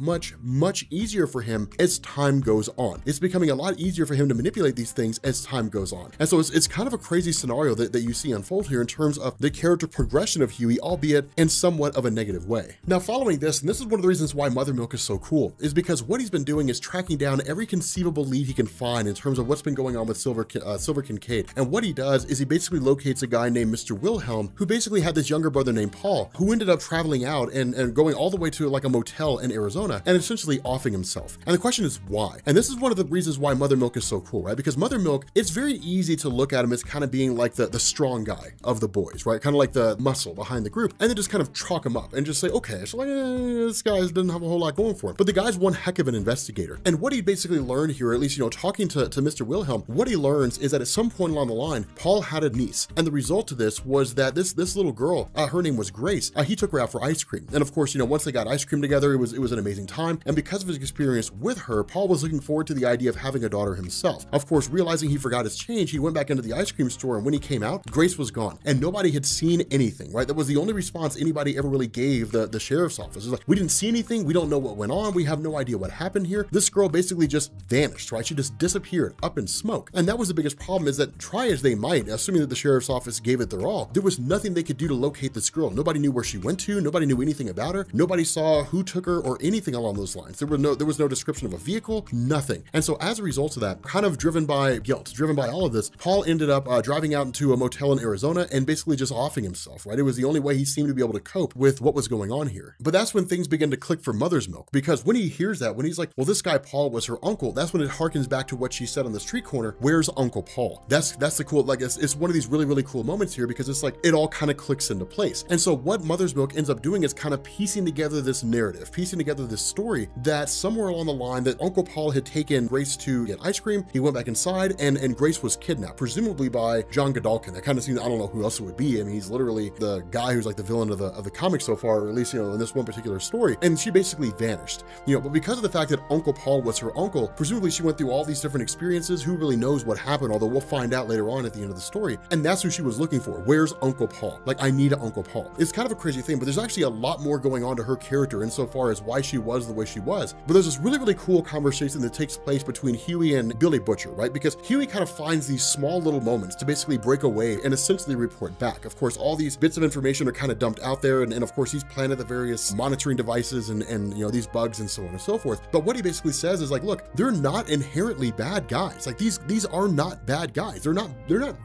easier for him as time goes on. It's becoming a lot easier for him to manipulate these things as time goes on. And so it's kind of a crazy scenario that you see unfold here in terms of the character progression of Huey, albeit in somewhat of a negative way. Now, following this, and this is one of the reasons why Mother Milk is so cool, is because what he's been doing is tracking down every conceivable lead he can find in terms of what's been going on with Silver Kincaid. And what he does is he basically locates a guy named Mr. Wilhelm, who basically had this younger brother named Paul, who ended up traveling out and going all the way to like a motel in Arizona and essentially offing himself. And the question is why? And this is one of the reasons why Mother Milk is so cool, right? Because Mother Milk, it's very easy to look at him as kind of being like the strong guy of the boys, right? Kind of like the muscle behind the group, and then just kind of chalk him up and just say, okay, so like, this guy doesn't have a whole lot going for him. But the guy's one heck of an investigator. And what he basically learned here, at least, you know, talking to Mr. Wilhelm, what he learns is that at some point along the line, Paul had a niece. And the result to this was that this little girl, her name was Grace, he took her out for ice cream. And of course, you know, once they got ice cream together, it was an amazing time. And because of his experience with with her, Paul was looking forward to the idea of having a daughter himself. Of course, realizing he forgot his change, he went back into the ice cream store, and when he came out, Grace was gone, and nobody had seen anything, right? That was the only response anybody ever really gave the sheriff's office. It was like, we didn't see anything, we don't know what went on, we have no idea what happened here. This girl basically just vanished, right? She just disappeared up in smoke. And that was the biggest problem, is that try as they might, assuming that the sheriff's office gave it their all, there was nothing they could do to locate this girl. Nobody knew where she went to, nobody knew anything about her, nobody saw who took her or anything along those lines. There was no description of a vehicle, nothing. And so as a result of that, kind of driven by guilt, driven by all of this, Paul ended up driving out into a motel in Arizona and basically just offing himself, right? It was the only way he seemed to be able to cope with what was going on here. But that's when things began to click for Mother's Milk, because when he hears that, when he's like, well, this guy Paul was her uncle, that's when it harkens back to what she said on the street corner, where's Uncle Paul? That's the cool, like it's one of these really, really cool moments here, because it's like, it all kind of clicks into place. And so what Mother's Milk ends up doing is kind of piecing together this narrative, piecing together this story that somewhere along the line that Uncle Paul had taken Grace to get ice cream, he went back inside, and Grace was kidnapped, presumably by John Godolkin. That kind of seems, I don't know who else it would be. I mean, he's literally the guy who's like the villain of the comic so far, or at least, in this one particular story. And she basically vanished, but because of the fact that Uncle Paul was her uncle, presumably she went through all these different experiences. Who really knows what happened, although we'll find out later on at the end of the story. And that's who she was looking for. Where's Uncle Paul? Like, I need an Uncle Paul. It's kind of a crazy thing, but there's actually a lot more going on to her character insofar as why she was the way she was. But there's this really, really cool conversation that takes place between Huey and Billy Butcher, right? Because Huey kind of finds these small little moments to basically break away and essentially report back. Of course, all these bits of information are kind of dumped out there, and of course he's planted the various monitoring devices and these bugs and so on and so forth. But what he basically says is like, look, they're not inherently bad guys. Like these are not bad guys. They're not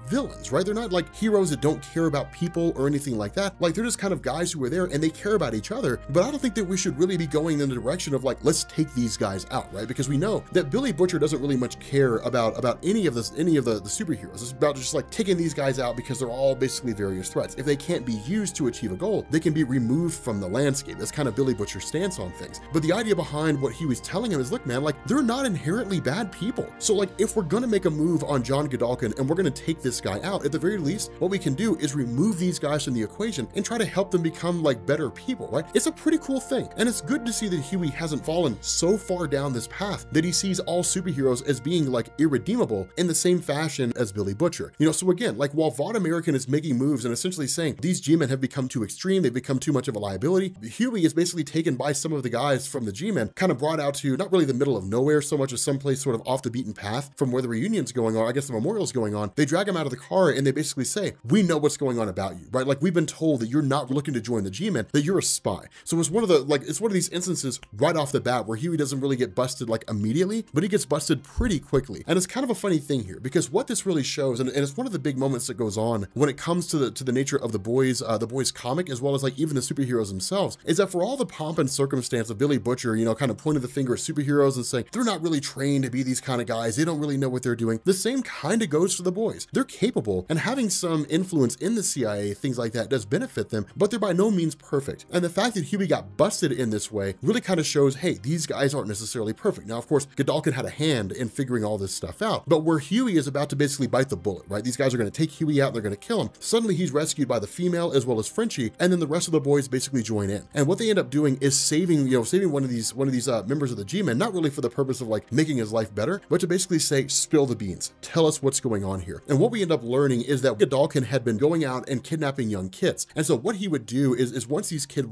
villains, right? They're not like heroes that don't care about people or anything like that. Like they're just kind of guys who are there and they care about each other. But I don't think that we should really be going in the direction of like, let's take these guys out, right? Because we know that Billy Butcher doesn't really much care about any of the superheroes. It's about just like taking these guys out because they're all basically various threats. If they can't be used to achieve a goal, they can be removed from the landscape. That's kind of Billy Butcher's stance on things. But the idea behind what he was telling him is, look, man, like they're not inherently bad people. So like if we're gonna make a move on John Godolkin and we're gonna take this guy out, at the very least, what we can do is remove these guys from the equation and try to help them become like better people, right? It's a pretty cool thing. And it's good to see that Huey hasn't fallen so far down this path that he sees all superheroes as being like irredeemable in the same fashion as Billy Butcher. So again, like while Vaught American is making moves and essentially saying these G-men have become too extreme, they've become too much of a liability, Huey is basically taken by some of the guys from the G-men, kind of brought out to not really the middle of nowhere so much as someplace sort of off the beaten path from where the reunion's going on, I guess the memorial's going on. They drag him out of the car and they basically say, we know what's going on about you, right? Like we've been told that you're not looking to join the G-men, that you're a spy. So it's one of these instances right off the bat where Huey doesn't really get busted like immediately, but he gets busted pretty quickly. And it's kind of a funny thing here because what this really shows, and it's one of the big moments that goes on when it comes to the nature of the boys comic, as well as like even the superheroes themselves, is that for all the pomp and circumstance of Billy Butcher, kind of pointing the finger at superheroes and saying they're not really trained to be these kind of guys, they don't really know what they're doing, the same kind of goes for the boys. They're capable, and having some influence in the CIA, things like that, does benefit them, but they're by no means perfect. And the fact that Huey got busted in this way really kind of shows, hey, these guys aren't necessarily perfect. Now, of course, Godolkin had a hand in figuring all this stuff out, but where Huey is about to basically bite the bullet, right? These guys are going to take Huey out, they're going to kill him. Suddenly he's rescued by the female as well as Frenchie, and then the rest of the boys basically join in. And what they end up doing is saving one of these members of the G-men, not really for the purpose of like making his life better, but to basically say, spill the beans, tell us what's going on here. And what we end up learning is that Godolkin had been going out and kidnapping young kids. And so what he would do is once these kids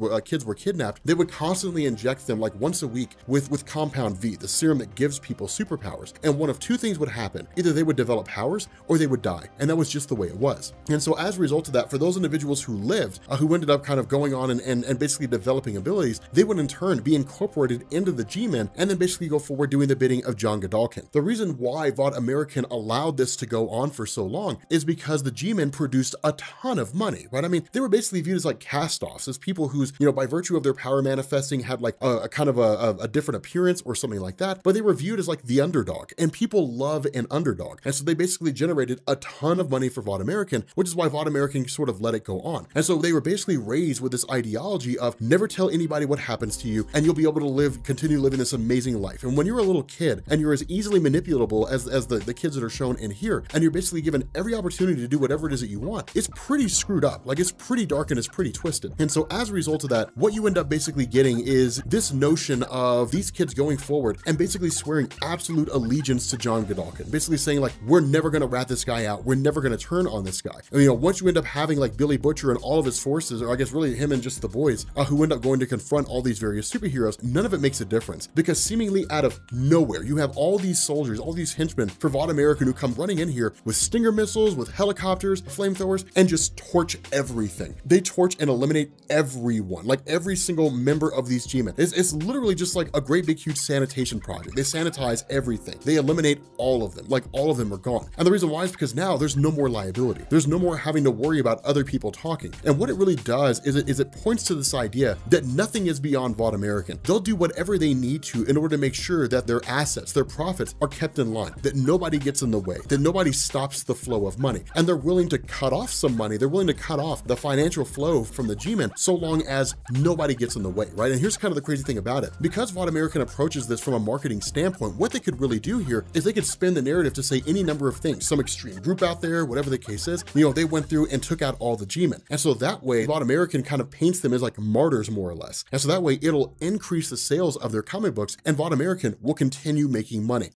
were kidnapped, they would constantly inject them like once a week with Compound V, the serum that gives people superpowers. And one of two things would happen. Either they would develop powers or they would die. And that was just the way it was. And so as a result of that, for those individuals who lived, who ended up kind of going on and basically developing abilities, they would in turn be incorporated into the G-men and then basically go forward doing the bidding of John Godolkin. The reason why Vaught American allowed this to go on for so long is because the G-men produced a ton of money, right? I mean, they were basically viewed as like cast-offs, as people whose, by virtue of their power manifesting had like a kind of a different appearance or something like that, but they were viewed as like the underdog, and people love an underdog. And so they basically generated a ton of money for Vaught American, which is why Vaught American sort of let it go on. And so they were basically raised with this ideology of never tell anybody what happens to you, and you'll be able to continue living this amazing life. And when you're a little kid and you're as easily manipulable as the kids that are shown in here, and you're basically given every opportunity to do whatever it is that you want, it's pretty screwed up. Like it's pretty dark and it's pretty twisted. And so as a result of that, what you end up basically getting is this notion of these kids going forward and basically swearing absolute allegiance to John Godolkin, basically saying like, we're never gonna rat this guy out, we're never gonna turn on this guy. And, you know, once you end up having like Billy Butcher and all of his forces, or I guess really him and just the boys, who end up going to confront all these various superheroes, none of it makes a difference, because seemingly out of nowhere, you have all these soldiers, all these henchmen for Vought American who come running in here with Stinger missiles, with helicopters, flamethrowers, and just torch everything. They torch and eliminate everyone, like every single member of these G-men. It's literally just like a great big huge sanitation project. They sanitize everything. They eliminate all of them, like all of them are gone. And the reason why is because now there's no more liability. There's no more having to worry about other people talking. And what it really does is it points to this idea that nothing is beyond Vought American. They'll do whatever they need to in order to make sure that their assets, their profits are kept in line, that nobody gets in the way, that nobody stops the flow of money. And they're willing to cut off some money. They're willing to cut off the financial flow from the G-men so long as nobody gets in the way, right? And here's kind of the crazy thing about it. Because Vought American approaches this from a marketing standpoint, what they could really do here is they could spin the narrative to say any number of things, some extreme group out there, whatever the case is, you know, they went through and took out all the G-men. And so that way, Vought American kind of paints them as like martyrs, more or less. And so that way it'll increase the sales of their comic books and Vought American will continue making money.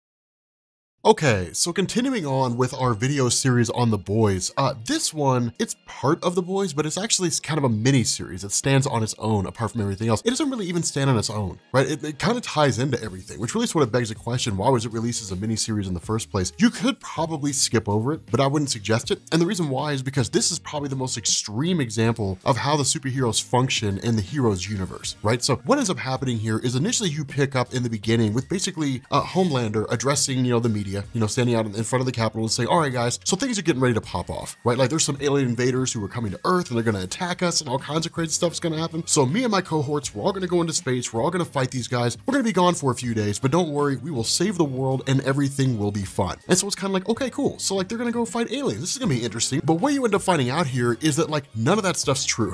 Okay, so continuing on with our video series on The Boys, this one, it's part of The Boys, but it's actually kind of a mini series. It stands on its own apart from everything else. It doesn't really even stand on its own, right? It kind of ties into everything, which really sort of begs the question, why was it released as a mini series in the first place? You could probably skip over it, but I wouldn't suggest it. And the reason why is because this is probably the most extreme example of how the superheroes function in the heroes universe, right? So what ends up happening here is initially you pick up in the beginning with basically Homelander addressing, you know, the media, you know, standing out in front of the Capitol and saying, all right, guys, so things are getting ready to pop off, right? Like there's some alien invaders who are coming to Earth and they're going to attack us and all kinds of crazy stuff's going to happen. So me and my cohorts, we're all going to go into space. We're all going to fight these guys. We're going to be gone for a few days, but don't worry, we will save the world and everything will be fine. And so it's kind of like, okay, cool. So like they're going to go fight aliens. This is going to be interesting. But what you end up finding out here is that like none of that stuff's true.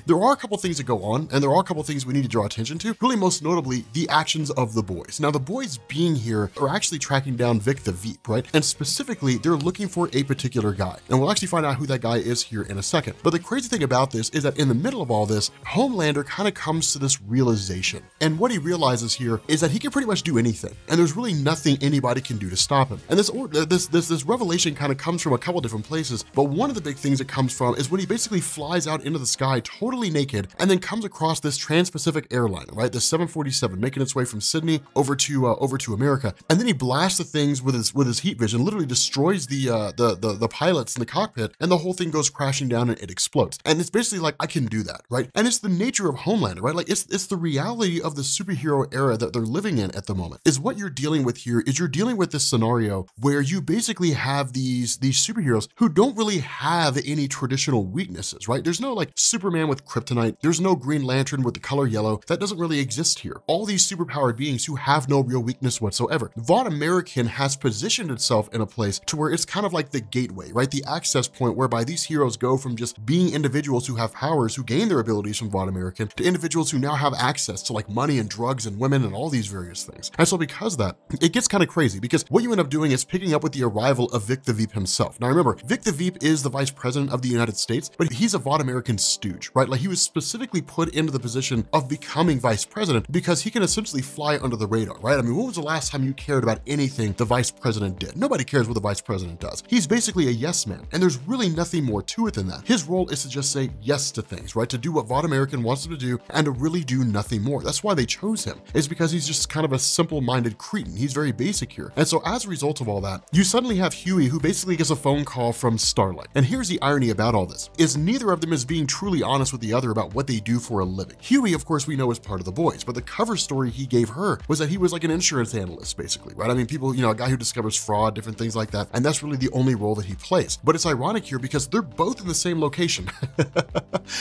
There are a couple things that go on and there are a couple things we need to draw attention to, really most notably the actions of the boys. Now the boys being here are actually tracking down Vic the Veep, right? And specifically, they're looking for a particular guy. And we'll actually find out who that guy is here in a second. But the crazy thing about this is that in the middle of all this, Homelander kind of comes to this realization. And what he realizes here is that he can pretty much do anything. And there's really nothing anybody can do to stop him. And this revelation kind of comes from a couple different places. But one of the big things it comes from is when he basically flies out into the sky totally naked and then comes across this Trans-Pacific airliner, right? The 747 making its way from Sydney over to America. And then he blasts the things with his heat vision, literally destroys the pilots in the cockpit, and the whole thing goes crashing down and it explodes. And it's basically like, I can do that, right? And it's the nature of Homelander, right? Like it's the reality of the superhero era that they're living in at the moment. Is what you're dealing with here is you're dealing with this scenario where you basically have these superheroes who don't really have any traditional weaknesses, right? There's no like Superman with kryptonite. There's no Green Lantern with the color yellow. That doesn't really exist here. All these superpowered beings who have no real weakness whatsoever. Vought American has positioned itself in a place to where it's kind of like the gateway, right? The access point whereby these heroes go from just being individuals who have powers, who gain their abilities from Vought American, to individuals who now have access to like money and drugs and women and all these various things. And so because of that, it gets kind of crazy because what you end up doing is picking up with the arrival of Vic the Veep himself. Now remember, Vic the Veep is the vice president of the United States, but he's a Vought American stooge, right? Like he was specifically put into the position of becoming vice president because he can essentially fly under the radar, right? I mean, when was the last time you cared about anything the vice president did? Nobody cares what the vice president does. He's basically a yes man, and there's really nothing more to it than that. His role is to just say yes to things, right? To do what Vought American wants him to do and to really do nothing more. That's why they chose him, is because he's just kind of a simple-minded cretin. He's very basic here. And so as a result of all that, you suddenly have Huey who basically gets a phone call from Starlight. And here's the irony about all this, is neither of them is being truly honest with the other about what they do for a living. Huey, of course, we know is part of the boys, but the cover story he gave her was that he was like an insurance analyst, basically, right? I mean, people, you know, a guy who discovers fraud, different things like that. And that's really the only role that he plays. But it's ironic here because they're both in the same location.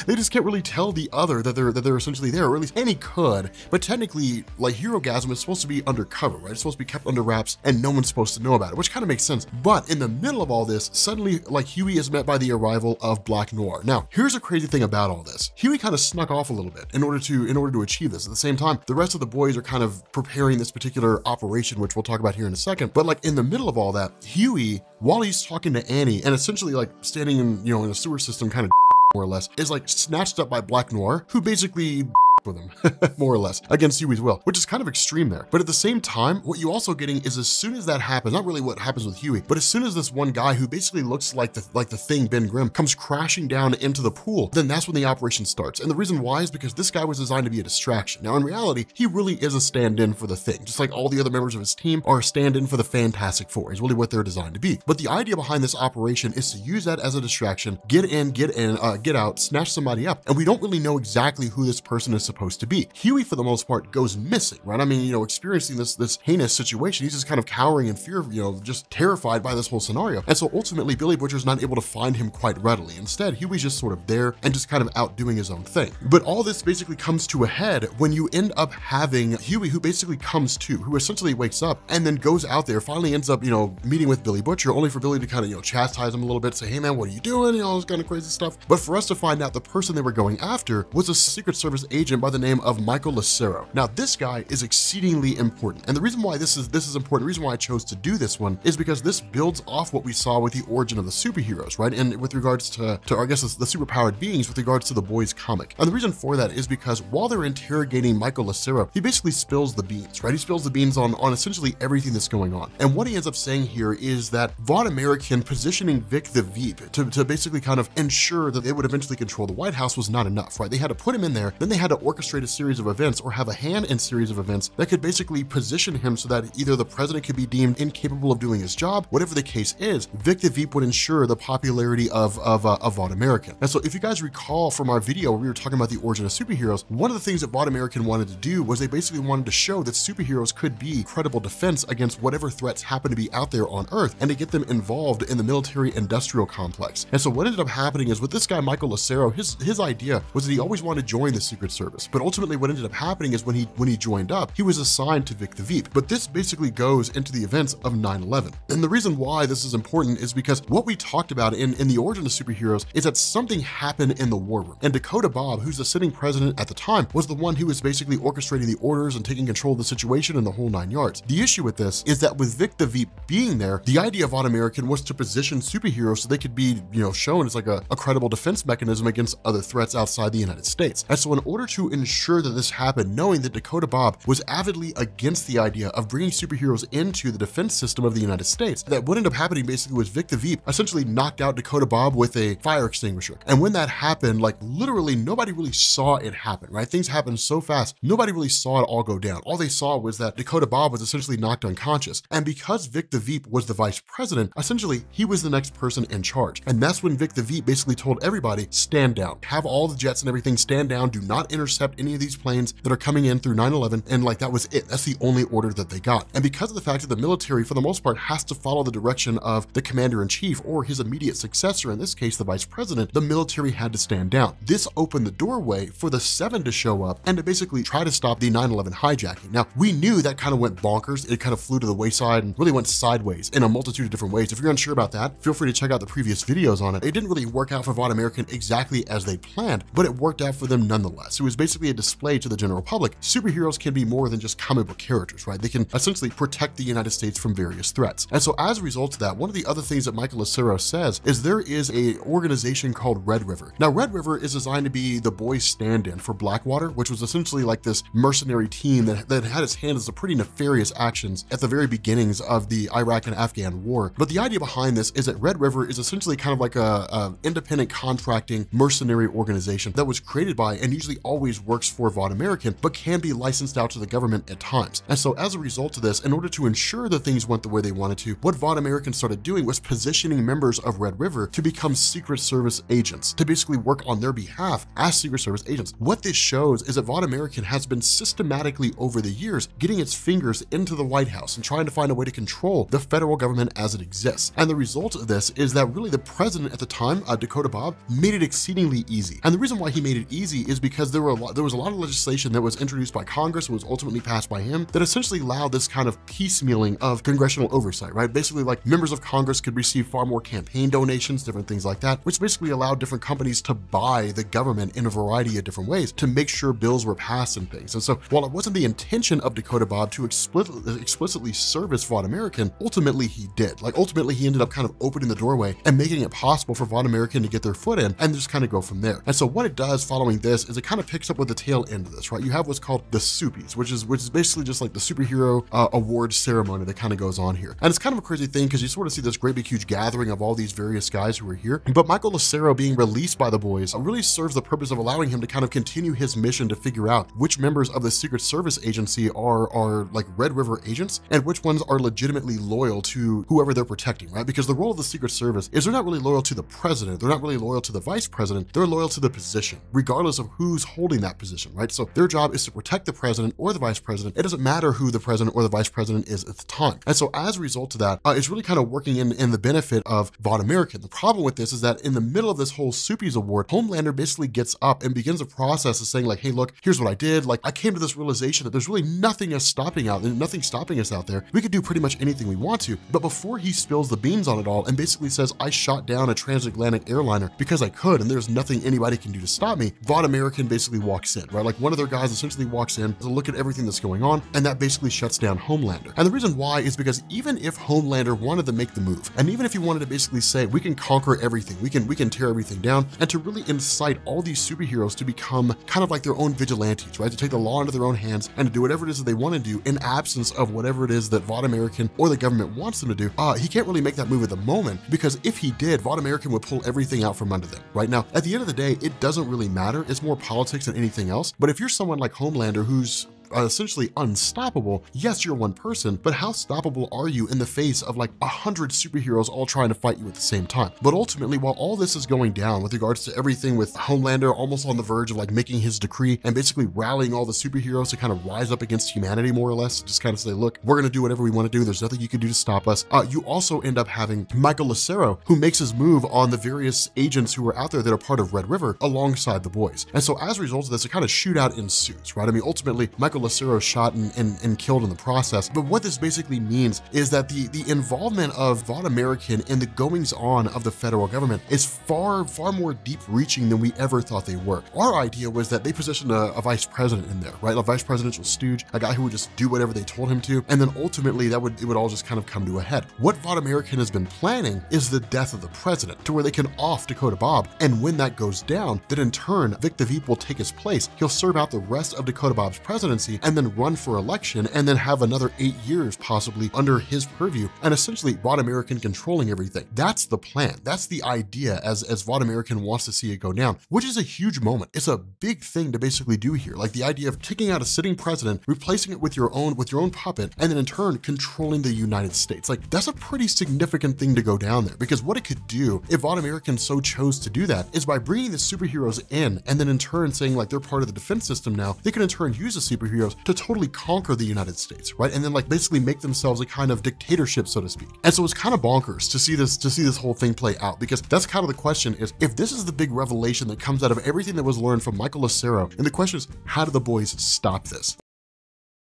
They just can't really tell the other that they're essentially there, or at least any could, but technically like Herogasm is supposed to be undercover, right? It's supposed to be kept under wraps and no one's supposed to know about it, which kind of makes sense. But in the middle of all this, suddenly like Huey is met by the arrival of Black Noir. Now, here's a crazy thing about all this. Huey kind of snuck off a little bit in order to achieve this. At the same time, the rest of the boys are kind of preparing this particular operation, which we'll talk about here in a second. But like in the middle of all that, Huey, while he's talking to Annie and essentially like standing in, you know, in a sewer system kind of more or less, is like snatched up by Black Noir, who basically with him, more or less, against Huey's will, which is kind of extreme there. But at the same time, what you also getting is as soon as that happens, not really what happens with Huey, but as soon as this one guy who basically looks like the Thing, Ben Grimm, comes crashing down into the pool, then that's when the operation starts. And the reason why is because this guy was designed to be a distraction. Now, in reality, he really is a stand-in for the Thing, just like all the other members of his team are a stand-in for the Fantastic Four, is really what they're designed to be. But the idea behind this operation is to use that as a distraction, get out, snatch somebody up, and we don't really know exactly who this person is supposed to be. Huey, for the most part, goes missing, right? I mean, experiencing this heinous situation, he's just kind of cowering in fear, just terrified by this whole scenario. And so ultimately, Billy Butcher's not able to find him quite readily. Instead, Huey's just sort of there and just kind of out doing his own thing. But all this basically comes to a head when you end up having Huey, who basically comes to, who essentially wakes up and then goes out there, finally ends up, meeting with Billy Butcher, only for Billy to kind of, chastise him a little bit, say, hey man, what are you doing? All this kind of crazy stuff. But for us to find out the person they were going after was a Secret Service agent by the name of Michael Lucero. Now, this guy is exceedingly important. And the reason why this is important, the reason why I chose to do this one is because this builds off what we saw with the origin of the superheroes, right? And with regards to I guess, the superpowered beings with regards to the Boys comic. And the reason for that is because while they're interrogating Michael Lucero, he basically spills the beans, right? He spills the beans on essentially everything that's going on. And what he ends up saying here is that Vaughn American positioning Vic the Veep to basically kind of ensure that they would eventually control the White House was not enough, right? They had to put him in there, then they had to orchestrate a series of events or have a hand in series of events that could basically position him so that either the president could be deemed incapable of doing his job, whatever the case is, Vic the Veep would ensure the popularity of Vaughn American. And so if you guys recall from our video where we were talking about the origin of superheroes, one of the things that Vaughn American wanted to do was they basically wanted to show that superheroes could be credible defense against whatever threats happen to be out there on Earth and to get them involved in the military-industrial complex. And so what ended up happening is with this guy, Michael Lucero, his idea was that he always wanted to join the Secret Service. But ultimately what ended up happening is when he joined up, he was assigned to Vic the Veep. But this basically goes into the events of 9/11. And the reason why this is important is because what we talked about in the origin of superheroes is that something happened in the war room. And Dakota Bob, who's the sitting president at the time, was the one who was basically orchestrating the orders and taking control of the situation and the whole 9 yards. The issue with this is that with Vic the Veep being there, the idea of Vaughn American was to position superheroes so they could be, shown as like a credible defense mechanism against other threats outside the United States. And so in order to ensure that this happened, knowing that Dakota Bob was avidly against the idea of bringing superheroes into the defense system of the United States, that what ended up happening basically was Vic the Veep essentially knocked out Dakota Bob with a fire extinguisher. And when that happened, like literally nobody really saw it happen, right? Things happened so fast, nobody really saw it all go down. All they saw was that Dakota Bob was essentially knocked unconscious. And because Vic the Veep was the vice president, essentially he was the next person in charge. And that's when Vic the Veep basically told everybody, stand down, have all the jets and everything stand down, do not intercept any of these planes that are coming in through 9/11. And like, that was it. That's the only order that they got. And because of the fact that the military, for the most part, has to follow the direction of the commander-in-chief or his immediate successor, in this case, the vice president, the military had to stand down. This opened the doorway for the 7 to show up and to basically try to stop the 9/11 hijacking. Now, we knew that kind of went bonkers. It kind of flew to the wayside and really went sideways in a multitude of different ways. If you're unsure about that, feel free to check out the previous videos on it. It didn't really work out for Vaughn American exactly as they planned, but it worked out for them nonetheless. It was basically a display to the general public. Superheroes can be more than just comic book characters, right? They can essentially protect the United States from various threats. And so as a result of that, one of the other things that Michael Lucero says is there is a organization called Red River. Now, Red River is designed to be the Boys stand-in for Blackwater, which was essentially like this mercenary team that had its hands in some pretty nefarious actions at the very beginnings of the Iraq and Afghan war. But the idea behind this is that Red River is essentially kind of like a independent contracting mercenary organization that was created by and usually always works for Vaughn American, but can be licensed out to the government at times. And so as a result of this, in order to ensure that things went the way they wanted to, what Vaughn American started doing was positioning members of Red River to become Secret Service agents, to basically work on their behalf as Secret Service agents. What this shows is that Vaughn American has been systematically over the years getting its fingers into the White House and trying to find a way to control the federal government as it exists. And the result of this is that really the president at the time, Dakota Bob, made it exceedingly easy. And the reason why he made it easy is because there was a lot of legislation that was introduced by Congress and was ultimately passed by him that essentially allowed this kind of piecemealing of congressional oversight, right? Basically, like, members of Congress could receive far more campaign donations, different things like that, which basically allowed different companies to buy the government in a variety of different ways to make sure bills were passed and things. And so while it wasn't the intention of Dakota Bob to explicitly service Vaughn American, ultimately he did. Like, ultimately he ended up kind of opening the doorway and making it possible for Vaughn American to get their foot in and just kind of go from there. And so what it does following this is it kind of picks up up with the tail end of this, right? You have what's called the Soupies, which is basically just like the superhero award ceremony that kind of goes on here. And it's kind of a crazy thing because you sort of see this great big huge gathering of all these various guys who are here. But Michael Lucero being released by the boys really serves the purpose of allowing him to kind of continue his mission to figure out which members of the Secret Service agency are like Red River agents and which ones are legitimately loyal to whoever they're protecting, right? Because the role of the Secret Service is they're not really loyal to the president. They're not really loyal to the vice president. They're loyal to the position, regardless of who's holding that position, right? So their job is to protect the president or the vice president. It doesn't matter who the president or the vice president is at the time. And so as a result of that, it's really kind of working in the benefit of Vought American. The problem with this is that in the middle of this whole Soupies award, Homelander basically gets up and begins a process of saying like, hey, look, here's what I did. Like I came to this realization that there's really nothing stopping us out there. We could do pretty much anything we want to. But before he spills the beans on it all and basically says, I shot down a transatlantic airliner because I could, and there's nothing anybody can do to stop me, Vought American basically walks in, right? Like one of their guys essentially walks in to look at everything that's going on, and that basically shuts down Homelander. And the reason why is because even if Homelander wanted to make the move, and even if he wanted to basically say, we can conquer everything, we can tear everything down, and to really incite all these superheroes to become kind of like their own vigilantes, right? To take the law into their own hands and to do whatever it is that they want to do in absence of whatever it is that Vought American or the government wants them to do, he can't really make that move at the moment, because if he did, Vought American would pull everything out from under them. Right now, at the end of the day, it doesn't really matter. It's more politics than anything else. But if you're someone like Homelander who's essentially unstoppable, yes, you're one person, but how stoppable are you in the face of like 100 superheroes all trying to fight you at the same time? But ultimately, while all this is going down with regards to everything, with Homelander almost on the verge of like making his decree and basically rallying all the superheroes to kind of rise up against humanity, more or less, just kind of say, look, we're going to do whatever we want to do. There's nothing you can do to stop us. You also end up having Michael Lucero, who makes his move on the various agents who are out there that are part of Red River alongside the boys. And so as a result of this, a kind of shootout ensues, right? I mean, ultimately, Michael Lucero shot and killed in the process. But what this basically means is that the involvement of Vought American in the goings on of the federal government is far more deep reaching than we ever thought they were. Our idea was that they positioned a vice president in there, right? A vice presidential stooge, a guy who would just do whatever they told him to. And then ultimately it would all just kind of come to a head. What Vought American has been planning is the death of the president, to where they can off Dakota Bob. And when that goes down, then in turn, Vic the Veep will take his place. He'll serve out the rest of Dakota Bob's presidency and then run for election and then have another 8 years possibly under his purview, and essentially Vought American controlling everything. That's the plan. That's the idea as Vought American wants to see it go down, which is a huge moment. It's a big thing to basically do here. Like the idea of taking out a sitting president, replacing it with your own puppet, and then in turn controlling the United States. Like that's a pretty significant thing to go down there, because what it could do if Vought American so chose to do that is by bringing the superheroes in and then in turn saying like they're part of the defense system now, they can in turn use the superheroes to totally conquer the United States, right? And then like basically make themselves a kind of dictatorship, so to speak. And so it's kind of bonkers to see this whole thing play out, because that's kind of the question is, if this is the big revelation that comes out of everything that was learned from Michael Lucero, and the question is, how do the boys stop this?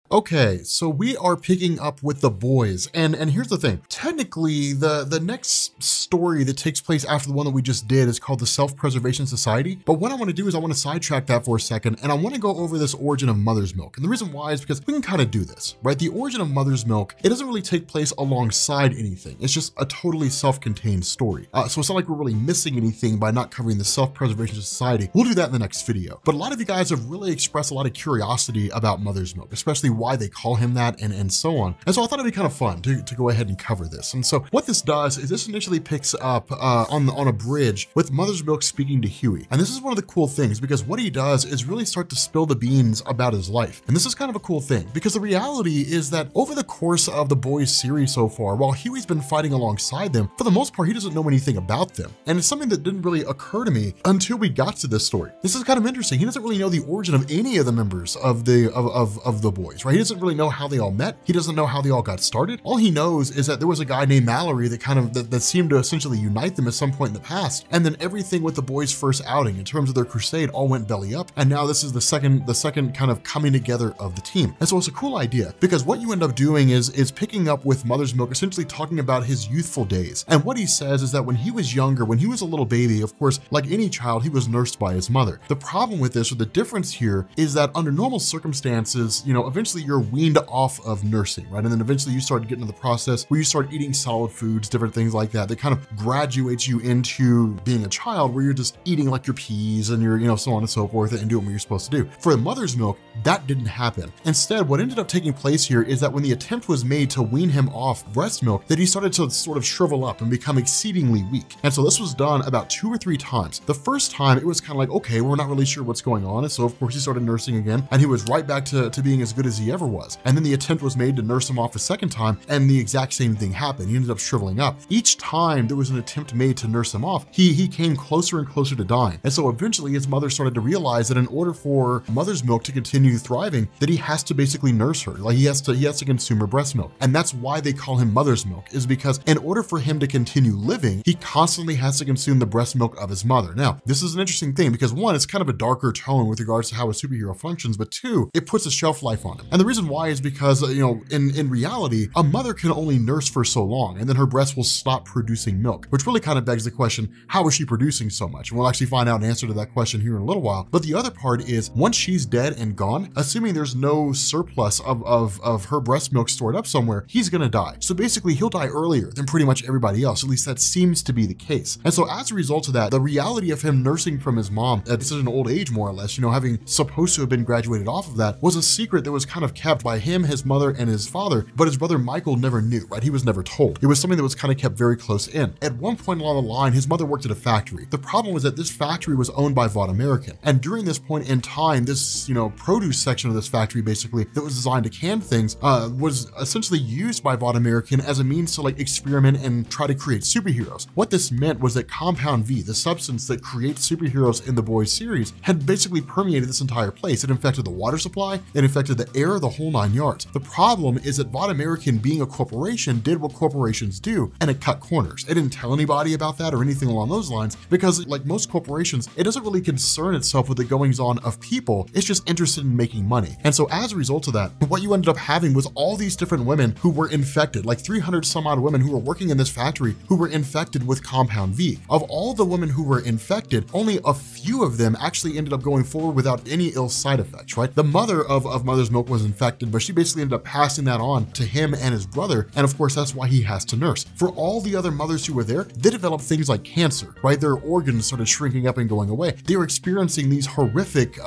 Okay, so we are picking up with the boys, and here's the thing. Technically, the next story that takes place after the one that we just did is called the Self-Preservation Society. But what I want to do is I want to sidetrack that for a second, and I want to go over this origin of Mother's Milk. And the reason why is because we can kind of do this, right? The origin of Mother's Milk, it doesn't really take place alongside anything. It's just a totally self-contained story. So it's not like we're really missing anything by not covering the Self-Preservation Society. We'll do that in the next video. But a lot of you guys have really expressed a lot of curiosity about Mother's Milk, especially why they call him that and so on. And so I thought it'd be kind of fun to go ahead and cover this. And so what this does is this initially picks up on a bridge with Mother's Milk speaking to Huey. And this is one of the cool things, because what he does is really start to spill the beans about his life. And this is kind of a cool thing, because the reality is that over the course of the boys series so far, while Huey's been fighting alongside them, for the most part, he doesn't know anything about them. And it's something that didn't really occur to me until we got to this story. This is kind of interesting. He doesn't really know the origin of any of the members of the boys, right? He doesn't really know how they all met. He doesn't know how they all got started. All he knows is that there was a guy named Mallory that seemed to essentially unite them at some point in the past. And then everything with the boys' first outing in terms of their crusade all went belly up. And now this is the second kind of coming together of the team. And so it's a cool idea, because what you end up doing is picking up with Mother's Milk, essentially talking about his youthful days. And what he says is that when he was younger, when he was a little baby, of course, like any child, he was nursed by his mother. The problem with this, or the difference here, is that under normal circumstances, eventually eventually you're weaned off of nursing, right? And then eventually you start getting to the process where you start eating solid foods, different things like that kind of graduates you into being a child, where you're just eating like your peas and your, so on and so forth, and doing what you're supposed to do. For the mother's milk, that didn't happen. Instead, what ended up taking place here is that when the attempt was made to wean him off breast milk, that he started to sort of shrivel up and become exceedingly weak. And so this was done about 2 or 3 times. The first time it was kind of like, okay, we're not really sure what's going on. And so of course he started nursing again, and he was right back to being as good as he ever was. And then the attempt was made to nurse him off a second time, and the exact same thing happened. He ended up shriveling up. Each time there was an attempt made to nurse him off, he came closer and closer to dying. And so eventually his mother started to realize that in order for mother's milk to continue thriving, that he has to basically nurse her. Like he has to consume her breast milk. And that's why they call him mother's milk, is because in order for him to continue living, he constantly has to consume the breast milk of his mother. Now, this is an interesting thing because 1, it's kind of a darker tone with regards to how a superhero functions, but 2, it puts a shelf life on him. And the reason why is because, in reality, a mother can only nurse for so long, and then her breast will stop producing milk, which really kind of begs the question, how is she producing so much? And we'll actually find out an answer to that question here in a little while. But the other part is, once she's dead and gone, assuming there's no surplus of her breast milk stored up somewhere, he's gonna die. So basically he'll die earlier than pretty much everybody else. At least that seems to be the case. And so as a result of that, the reality of him nursing from his mom at such an old age, more or less, having supposed to have been graduated off of that, was a secret that was kind of kept by him, his mother, and his father, but his brother Michael never knew, right? He was never told. It was something that was kind of kept very close in. At one point along the line, his mother worked at a factory. The problem was that this factory was owned by Vought American. And during this point in time, this, produce section of this factory, basically, that was designed to can things, was essentially used by Vought American as a means to experiment and try to create superheroes. What this meant was that Compound V, the substance that creates superheroes in the Boys series, had basically permeated this entire place. It infected the water supply, it infected the air, the whole 9 yards. The problem is that Vought American, being a corporation, did what corporations do, and it cut corners. It didn't tell anybody about that or anything along those lines, because like most corporations, it doesn't really concern itself with the goings on of people. It's just interested in making money. And so as a result of that, what you ended up having was all these different women who were infected, like 300 some odd women who were working in this factory who were infected with Compound V. Of all the women who were infected, only a few of them actually ended up going forward without any ill side effects, right? The mother of Mother's Milk was infected, but she basically ended up passing that on to him and his brother. And of course, that's why he has to nurse. For all the other mothers who were there, they developed things like cancer, right? Their organs started shrinking up and going away. They were experiencing these horrific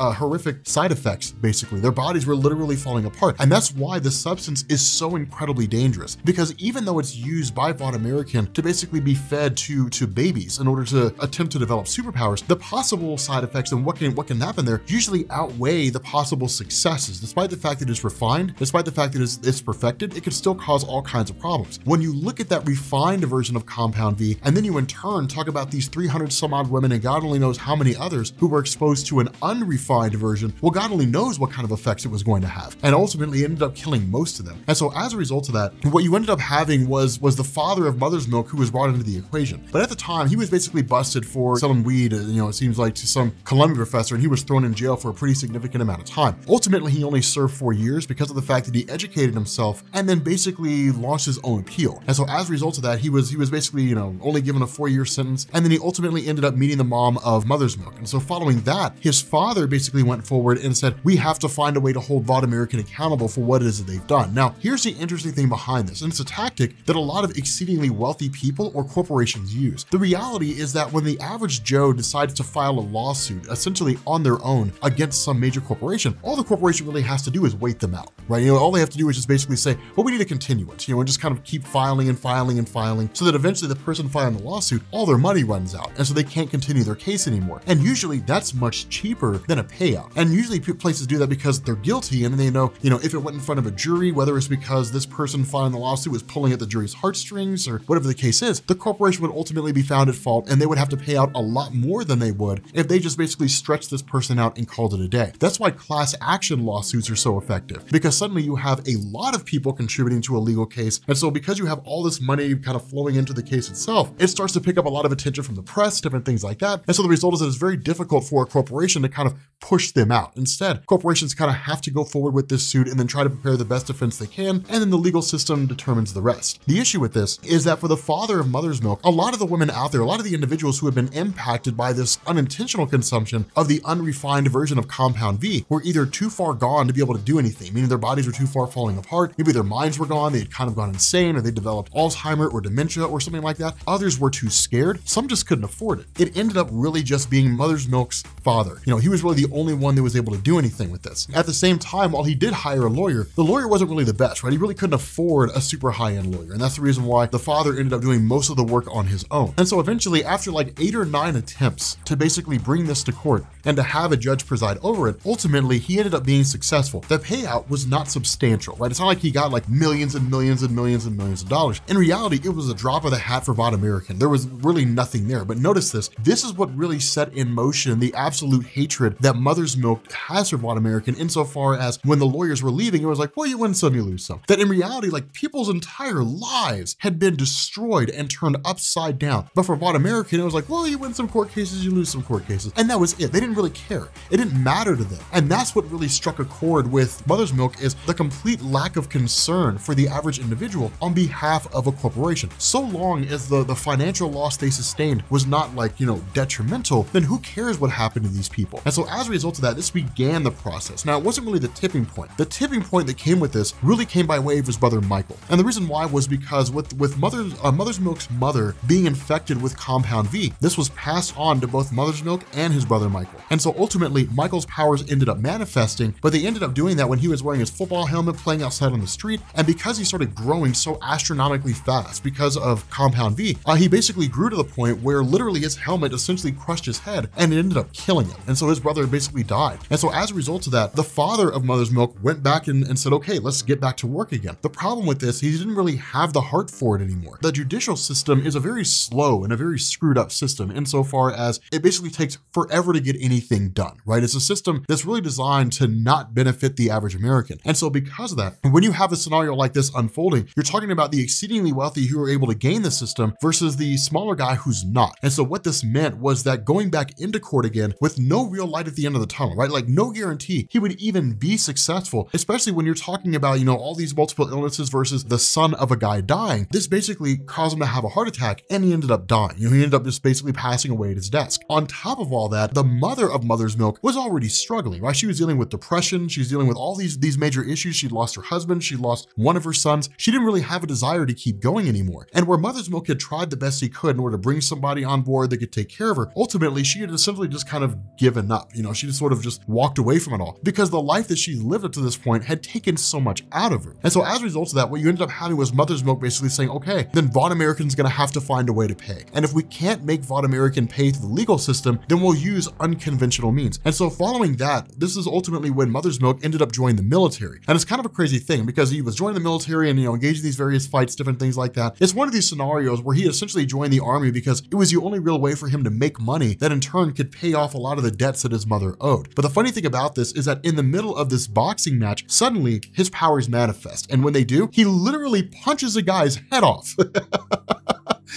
side effects, basically. Their bodies were literally falling apart. And that's why the substance is so incredibly dangerous, because even though it's used by Vought American to basically be fed to babies in order to attempt to develop superpowers, the possible side effects and what can happen there usually outweigh the possible successes. Despite the fact that it's refined, despite the fact that it's perfected, it could still cause all kinds of problems. When you look at that refined version of Compound V, and then you in turn talk about these 300 some odd women and God only knows how many others who were exposed to an unrefined version, well, God only knows what kind of effects it was going to have. And ultimately ended up killing most of them. And so as a result of that, what you ended up having was the father of Mother's Milk who was brought into the equation. But at the time, he was basically busted for selling weed, it seems like, to some Columbia professor, and he was thrown in jail for a pretty significant amount of time. Ultimately, he only served 4 years because of the fact that he educated himself and then basically launched his own appeal. And so as a result of that, he was basically, only given a 4-year sentence, and then he ultimately ended up meeting the mom of Mother's Milk. And so following that, his father basically went forward and said, we have to find a way to hold Vought American accountable for what it is that they've done. Now, here's the interesting thing behind this, and it's a tactic that a lot of exceedingly wealthy people or corporations use. The reality is that when the average Joe decides to file a lawsuit, essentially on their own, against some major corporation, all the corporation really has to do is wait them out, right? All they have to do is just basically say, well, we need a continuance, and just kind of keep filing and filing and filing, so that eventually the person filing the lawsuit, all their money runs out, and so they can't continue their case anymore. And usually that's much cheaper than a payout. And usually places do that because they're guilty, and they know, if it went in front of a jury, whether it's because this person filing the lawsuit was pulling at the jury's heartstrings or whatever the case is, the corporation would ultimately be found at fault, and they would have to pay out a lot more than they would if they just basically stretched this person out and called it a day. That's why class action lawsuits are so effective, because suddenly you have a lot of people contributing to a legal case. And so because you have all this money kind of flowing into the case itself, it starts to pick up a lot of attention from the press, different things like that. And so the result is that it's very difficult for a corporation to kind of push them out. Instead, corporations kind of have to go forward with this suit and then try to prepare the best defense they can, and then the legal system determines the rest. The issue with this is that for the father of Mother's Milk, a lot of the women out there, a lot of the individuals who have been impacted by this unintentional consumption of the unrefined version of Compound V were either too far gone to be able to do anything, meaning their bodies were too far falling apart. Maybe their minds were gone, they had kind of gone insane, or they developed Alzheimer or dementia or something like that. Others were too scared. Some just couldn't afford it. It ended up really just being Mother's Milk's father. He was really the only one that was able to do anything with this. At the same time, while he did hire a lawyer, the lawyer wasn't really the best, right? He really couldn't afford a super high-end lawyer. And that's the reason why the father ended up doing most of the work on his own. And so eventually, after like 8 or 9 attempts to basically bring this to court and to have a judge preside over it, ultimately he ended up being successful. The payout was not substantial, right? It's not like he got like millions and millions and millions and millions of dollars. In reality, it was a drop of the hat for Vaught American. There was really nothing there. But notice this. This is what really set in motion the absolute hatred that Mother's Milk has for Vaught American, insofar as when the lawyers were leaving, it was like, well, you win some, you lose some. That in reality, like people's entire lives had been destroyed and turned upside down. But for Vaught American, it was like, well, you win some court cases, you lose some court cases. And that was it. They didn't really care. It didn't matter to them. And that's what really struck a chord with Mother's Milk, is the complete lack of concern for the average individual on behalf of a corporation. So long as the financial loss they sustained was not like, detrimental, then who cares what happened to these people? And so as a result of that, this began the process. Now, it wasn't really the tipping point. The tipping point that came with this really came by way of his brother, Michael. And the reason why was because with Mother's Milk's mother being infected with Compound V, this was passed on to both Mother's Milk and his brother, Michael. And so ultimately, Michael's powers ended up manifesting, but they ended up doing that when he was wearing his football helmet, playing outside on the street. And because he started growing so astronomically fast because of Compound V, he basically grew to the point where literally his helmet essentially crushed his head and it ended up killing him. And so his brother basically died. And so as a result of that, the father of Mother's Milk went back and said, okay, let's get back to work again. The problem with this, he didn't really have the heart for it anymore. The judicial system is a very slow and a very screwed up system insofar as it basically takes forever to get anything done, right? It's a system that's really designed to not benefit the average American. And so because of that, when you have a scenario like this unfolding, you're talking about the exceedingly wealthy who are able to gain the system versus the smaller guy who's not. And so what this meant was that going back into court again with no real light at the end of the tunnel, right? Like no guarantee he would even be successful, especially when you're talking about, all these multiple illnesses versus the son of a guy dying. This basically caused him to have a heart attack and he ended up dying. He ended up just basically passing away at his desk. On top of all that, the mother of Mother's Milk was already struggling, right? She was dealing with depression. She's dealing with all these major issues. She'd lost her husband. She lost one of her sons. She didn't really have a desire to keep going anymore. And where Mother's Milk had tried the best he could in order to bring somebody on board that could take care of her, ultimately she had essentially just kind of given up. She just sort of just walked away from it all because the life that she lived up to this point had taken so much out of her. And so as a result of that, what you ended up having was Mother's Milk basically saying, okay, then Vaught American's gonna have to find a way to pay. And if we can't make Vaught American pay through the legal system, then we'll use unconventional means. And so following that, this is ultimately when Mother's Milk ended up joining the military. And it's kind of a crazy thing because he was joining the military and, engaged in these various fights, different things like that. It's one of these scenarios where he essentially joined the army because it was the only real way for him to make money that in turn could pay off a lot of the debts that his mother owed. But the funny thing about this is that in the middle of this boxing match, suddenly his powers manifest. And when they do, he literally punches a guy's head off.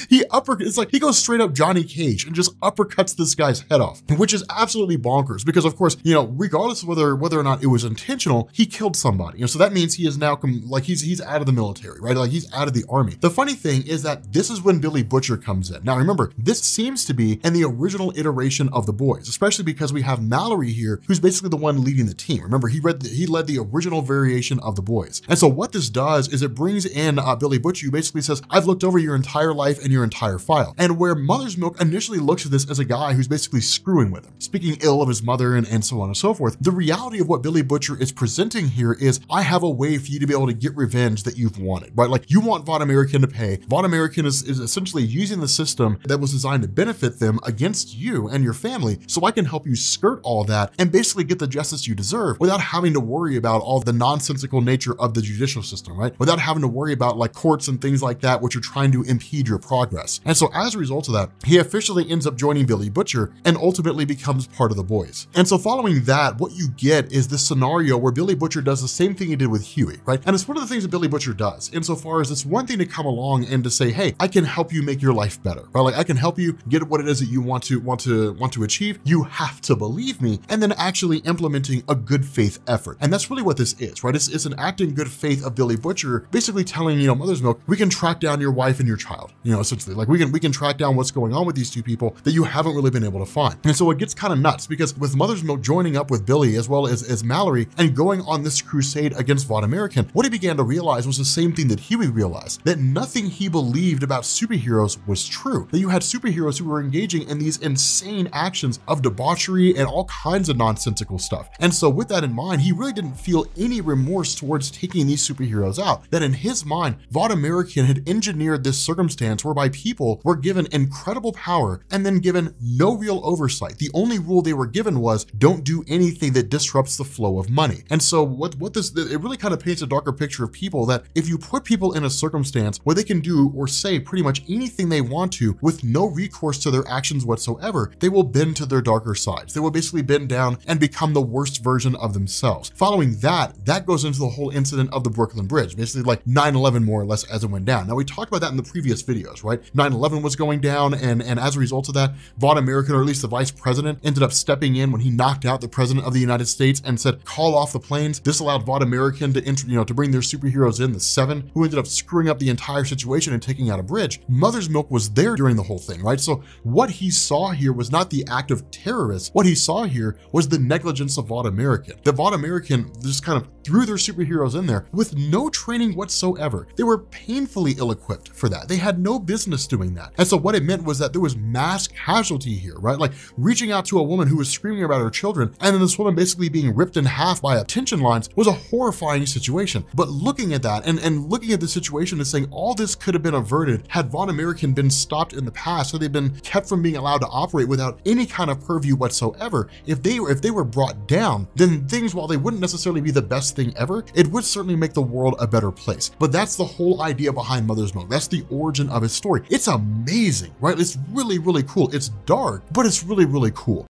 It's like he goes straight up Johnny Cage and just uppercuts this guy's head off, which is absolutely bonkers because of course, regardless of whether or not it was intentional, he killed somebody. So that means he is now he's out of the military, right? Like he's out of the army. The funny thing is that this is when Billy Butcher comes in. Now remember, this seems to be in the original iteration of The Boys, especially because we have Mallory here, who's basically the one leading the team. Remember, he led the original variation of The Boys. And so what this does is it brings in Billy Butcher, who basically says, I've looked over your entire life and your entire file. And where Mother's Milk initially looks at this as a guy who's basically screwing with him, speaking ill of his mother and so on and so forth, the reality of what Billy Butcher is presenting here is, I have a way for you to be able to get revenge that you've wanted, right? Like you want Vaught American to pay. Vaught American is essentially using the system that was designed to benefit them against you and your family. So I can help you skirt all that and basically get the justice you deserve without having to worry about all the nonsensical nature of the judicial system, right? Without having to worry about like courts and things like that, which are trying to impede your progress. And so as a result of that, he officially ends up joining Billy Butcher and ultimately becomes part of the Boys. And so following that, what you get is this scenario where Billy Butcher does the same thing he did with Huey, right? And it's one of the things that Billy Butcher does insofar as it's one thing to come along and to say, hey, I can help you make your life better, right? Like I can help you get what it is that you want to achieve. You have to believe me, and then actually implementing a good faith effort. And that's really what this is, right? It's an act in good faith of Billy Butcher basically telling, Mother's Milk, we can track down your wife and your child, essentially. Like we can track down what's going on with these two people that you haven't really been able to find. And so it gets kind of nuts because with Mother's Milk joining up with Billy as well as Mallory and going on this crusade against Vought American, what he began to realize was the same thing that Huey realized, that nothing he believed about superheroes was true, that you had superheroes who were engaging in these insane actions of debauchery and all kinds of nonsensical stuff. And so with that in mind, he really didn't feel any remorse towards taking these superheroes out, that in his mind, Vought American had engineered this circumstance whereby people were given incredible power and then given no real oversight. The only rule they were given was don't do anything that disrupts the flow of money. And so it really kind of paints a darker picture of people, that if you put people in a circumstance where they can do or say pretty much anything they want to with no recourse to their actions whatsoever, they will bend to their darker sides. They will basically bend down and become the worst version of themselves. Following that goes into the whole incident of the Brooklyn Bridge, basically like 9/11 more or less as it went down. Now we talked about that in the previous videos, right? 9/11 was going down, and as a result of that, Vought American, or at least the vice president, ended up stepping in when he knocked out the president of the United States and said, call off the planes. This allowed Vought American to bring their superheroes in, the Seven, who ended up screwing up the entire situation and taking out a bridge. Mother's Milk was there during the whole thing, right? So what he saw here was not the act of terrorists. What he saw here was the negligence of Vought American. The Vought American just kind of threw their superheroes in there with no training whatsoever. They were painfully ill-equipped for that. They had no business doing that. And so what it meant was that there was mass casualty here, right? Like reaching out to a woman who was screaming about her children, and then this woman basically being ripped in half by tension lines was a horrifying situation. But looking at that and looking at the situation and saying all this could have been averted had Vought American been stopped in the past, so they've been kept from being allowed to operate without any kind of purview whatsoever. If they were brought down, then things, while they wouldn't necessarily be the best thing ever, it would certainly make the world a better place. But that's the whole idea behind Mother's Milk. That's the origin of his story. It's amazing, right? It's really, really cool. It's dark, but it's really, really cool.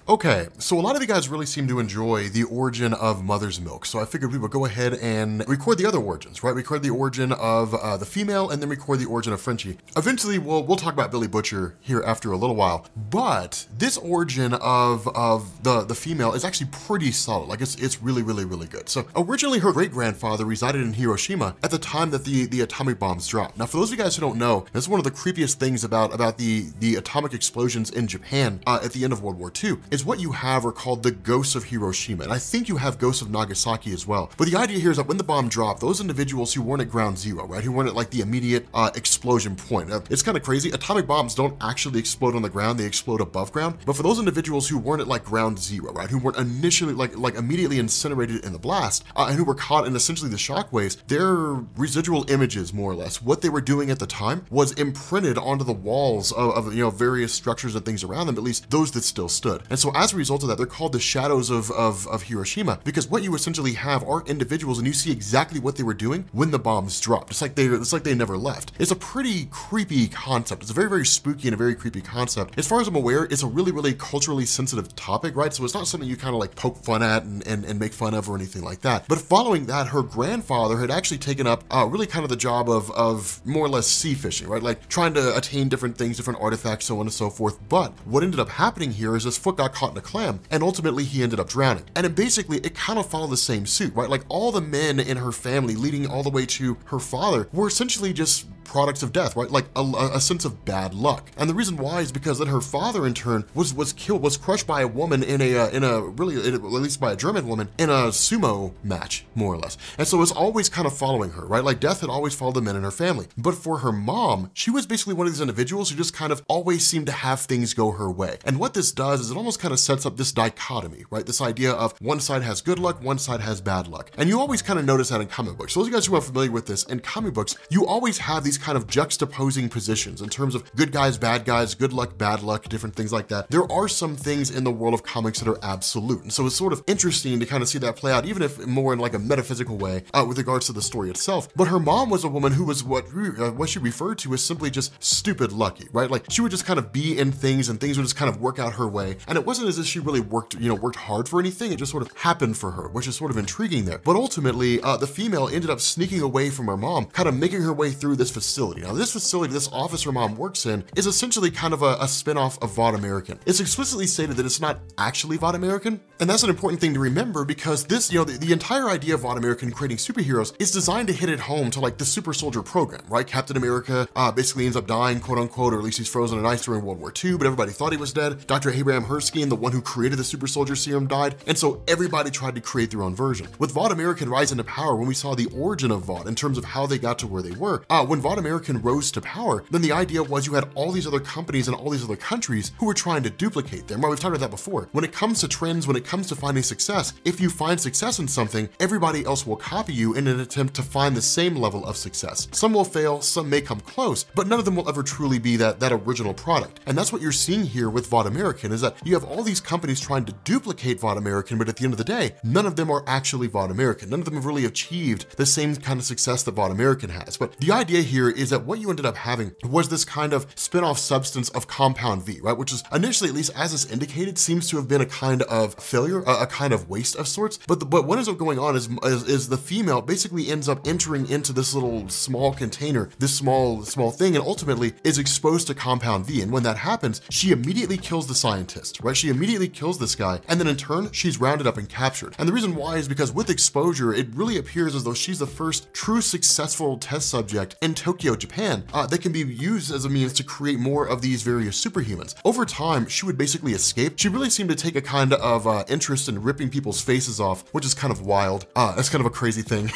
Okay, so a lot of you guys really seem to enjoy the origin of Mother's Milk, so I figured we would go ahead and record the other origins, right? Record the origin of the female, and then record the origin of Frenchie. Eventually, we'll talk about Billy Butcher here after a little while, but this origin of the female is actually pretty solid. Like it's really, really, really good. So originally, her great-grandfather resided in Hiroshima at the time that the atomic bombs dropped. Now, for those of you guys who don't know, this is one of the creepiest things about the atomic explosions in Japan at the end of World War II. Is what you have are called the ghosts of Hiroshima, and I think you have ghosts of Nagasaki as well. But the idea here is that when the bomb dropped, those individuals who weren't at ground zero, right, who weren't at like the immediate explosion point. It's kind of crazy. Atomic bombs don't actually explode on the ground; they explode above ground. But for those individuals who weren't at like ground zero, right, who weren't initially like immediately incinerated in the blast, and who were caught in essentially the shock waves, their residual images, more or less, what they were doing at the time, was imprinted onto the walls of various structures and things around them, at least those that still stood. And so as a result of that, they're called the shadows of Hiroshima, because what you essentially have are individuals, and you see exactly what they were doing when the bombs dropped. It's like they never left. It's a pretty creepy concept. It's a very, very spooky and a very creepy concept. As far as I'm aware, it's a really, really culturally sensitive topic, right? So it's not something you kind of like poke fun at and make fun of or anything like that. But following that, her grandfather had actually taken up really kind of the job of more or less sea fishing, right? Like trying to attain different things, different artifacts, so on and so forth. But what ended up happening here is his foot got caught in a clam, and ultimately he ended up drowning. And it kind of followed the same suit, right? Like all the men in her family, leading all the way to her father, were essentially just products of death, right? Like a sense of bad luck. And the reason why is because then her father in turn was crushed by a woman at least by a German woman in a sumo match, more or less. And so it's always kind of following her, right? Like death had always followed the men in her family. But for her mom, she was basically one of these individuals who just kind of always seemed to have things go her way. And what this does is it almost kind of sets up this dichotomy, right? This idea of one side has good luck, one side has bad luck. And you always kind of notice that in comic books. So those of you guys who are familiar with this, in comic books, you always have these kind of juxtaposing positions in terms of good guys, bad guys, good luck, bad luck, different things like that. There are some things in the world of comics that are absolute. And so it's sort of interesting to kind of see that play out, even if more in like a metaphysical way with regards to the story itself. But her mom was a woman who was what she referred to as simply just stupid lucky, right? Like she would just kind of be in things and things would just kind of work out her way. And it wasn't as if she really worked hard for anything. It just sort of happened for her, which is sort of intriguing there. But ultimately, the female ended up sneaking away from her mom, kind of making her way through this facility. Now, this facility, this office her mom works in, is essentially kind of a spin-off of Vought American. It's explicitly stated that it's not actually Vought American, And that's an important thing to remember, because this, the entire idea of Vought American creating superheroes is designed to hit it home to like the super soldier program, right? Captain America basically ends up dying, quote unquote, or at least he's frozen in ice during World War II, but everybody thought he was dead. Dr. Abraham Hershkind, the one who created the super soldier serum, died. And so everybody tried to create their own version. With Vought American rising to power, when we saw the origin of Vought in terms of how they got to where they were, when Vought American rose to power, then the idea was you had all these other companies and all these other countries who were trying to duplicate them. Well, we've talked about that before. When it comes to trends, when it comes to finding success, if you find success in something, everybody else will copy you in an attempt to find the same level of success. Some will fail, some may come close, but none of them will ever truly be that original product. And that's what you're seeing here with Vought American, is that you have all these companies trying to duplicate Vought American, but at the end of the day, none of them are actually Vought American. None of them have really achieved the same kind of success that Vought American has. But the idea here is that what you ended up having was this kind of spin-off substance of Compound V, right? Which is initially, at least as it's indicated, seems to have been a kind of failure, a kind of waste of sorts. But what ends up going on is the female basically ends up entering into this little small container, this small thing, and ultimately is exposed to Compound V. And when that happens, she immediately kills the scientist, right? She immediately kills this guy, and then in turn, she's rounded up and captured. And the reason why is because with exposure, it really appears as though she's the first true successful test subject in Tokyo, Japan, that can be used as a means to create more of these various superhumans. Over time, she would basically escape. She really seemed to take a kind of interest in ripping people's faces off, which is kind of wild. That's kind of a crazy thing,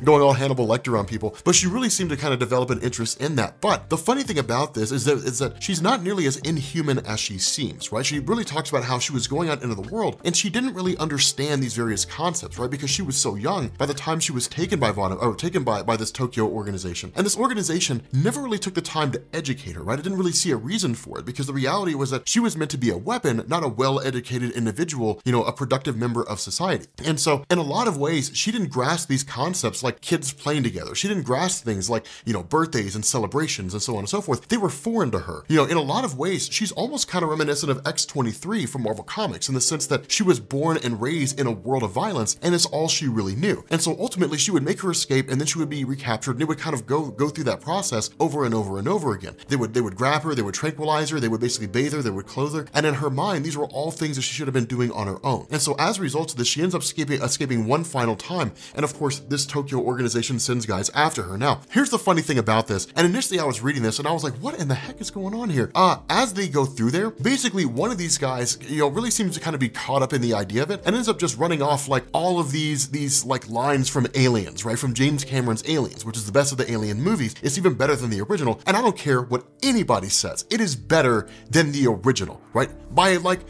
going all Hannibal Lecter on people. But she really seemed to kind of develop an interest in that. But the funny thing about this is that she's not nearly as inhuman as she seems, right? She really talks about how she was going out into the world and she didn't really understand these various concepts, right? Because she was so young by the time she was taken by this Tokyo organization. And this organization never really took the time to educate her, right? It didn't really see a reason for it, because the reality was that she was meant to be a weapon, not a well-educated individual, a productive member of society. And so in a lot of ways, she didn't grasp these concepts like kids playing together. She didn't grasp things like, birthdays and celebrations and so on and so forth. They were foreign to her. In a lot of ways, she's almost kind of reminiscent of X-23 from Marvel Comics, in the sense that she was born and raised in a world of violence, and it's all she really knew. And so ultimately, she would make her escape, and then she would be recaptured, and it would kind of go through that process over and over and over again. They would grab her, they would tranquilize her, they would basically bathe her, they would clothe her, and in her mind, these were all things that she should have been doing on her own. And so as a result of this, she ends up escaping one final time, and of course, this Tokyo organization sends guys after her. Now, here's the funny thing about this, and initially I was reading this, and I was like, what in the heck is going on here? As they go through there, basically one of these guys, really seems to kind of be caught up in the idea of it, and ends up just running off like all of these like lines from Aliens, right? From James Cameron's Aliens, which is the best of the Alien movies. It's even better than the original, and I don't care what anybody says. It is better than the original, right? By like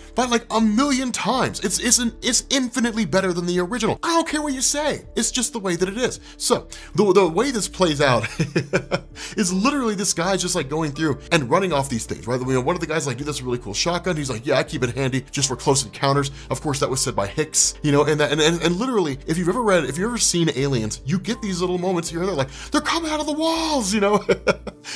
a million times. It's infinitely better than the original. I don't care what you say. It's just the way that it is. So the way this plays out is literally this guy's just like going through and running off these things, right? One of the guys like, dude, that's a really cool shotgun. He's like, yeah, I keep it handy just for close encounters. Of course, that was said by Hicks, and literally, if you've ever seen Aliens, you get these little moments here and there, like they're coming out of the walls,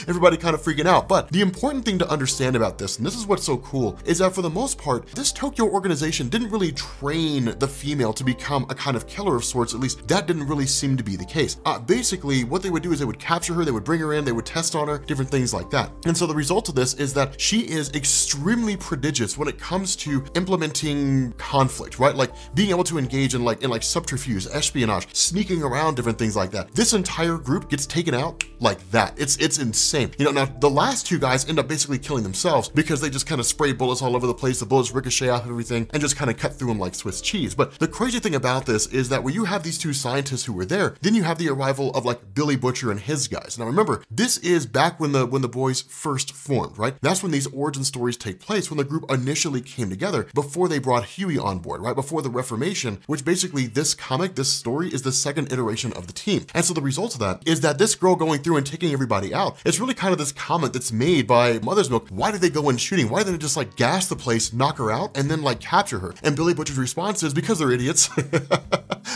everybody kind of freaking out. But the important thing to understand about this, and this is what's so cool, is that for the most part, this Tokyo organization didn't really train the female to become a kind of killer of sorts. At least that didn't really seem to be the case. Basically, what they would do is they would capture her, they would bring her in, they would test on her, different things like that. And so the result of this is that she is extremely prodigious when it comes to implementing conflict, right? Like being able to engage in subterfuge, espionage, sneaking around, different things like that. This entire group gets taken out like that. It's insane. Now the last two guys end up basically killing themselves because they just kind of spray bullets all over the place. The bullets ricochet off everything and just kind of cut through them like Swiss cheese. But the crazy thing about this is that when you have these two scientists who were there, then you have the arrival of like Billy Butcher and his guys. Now remember, this is back when the boys first formed, right? That's when these origin stories take place, when the group initially came together, before they brought Huey on board, right? Before the Reformation, which basically this story is the second iteration of the team. And so the result of that is that this girl going through and taking everybody out, it's really kind of this comment that's made by Mother's Milk. Why did they go in shooting? Why didn't they just like gas the place, knock her out, and then like capture her? And Billy Butcher's response is because they're idiots.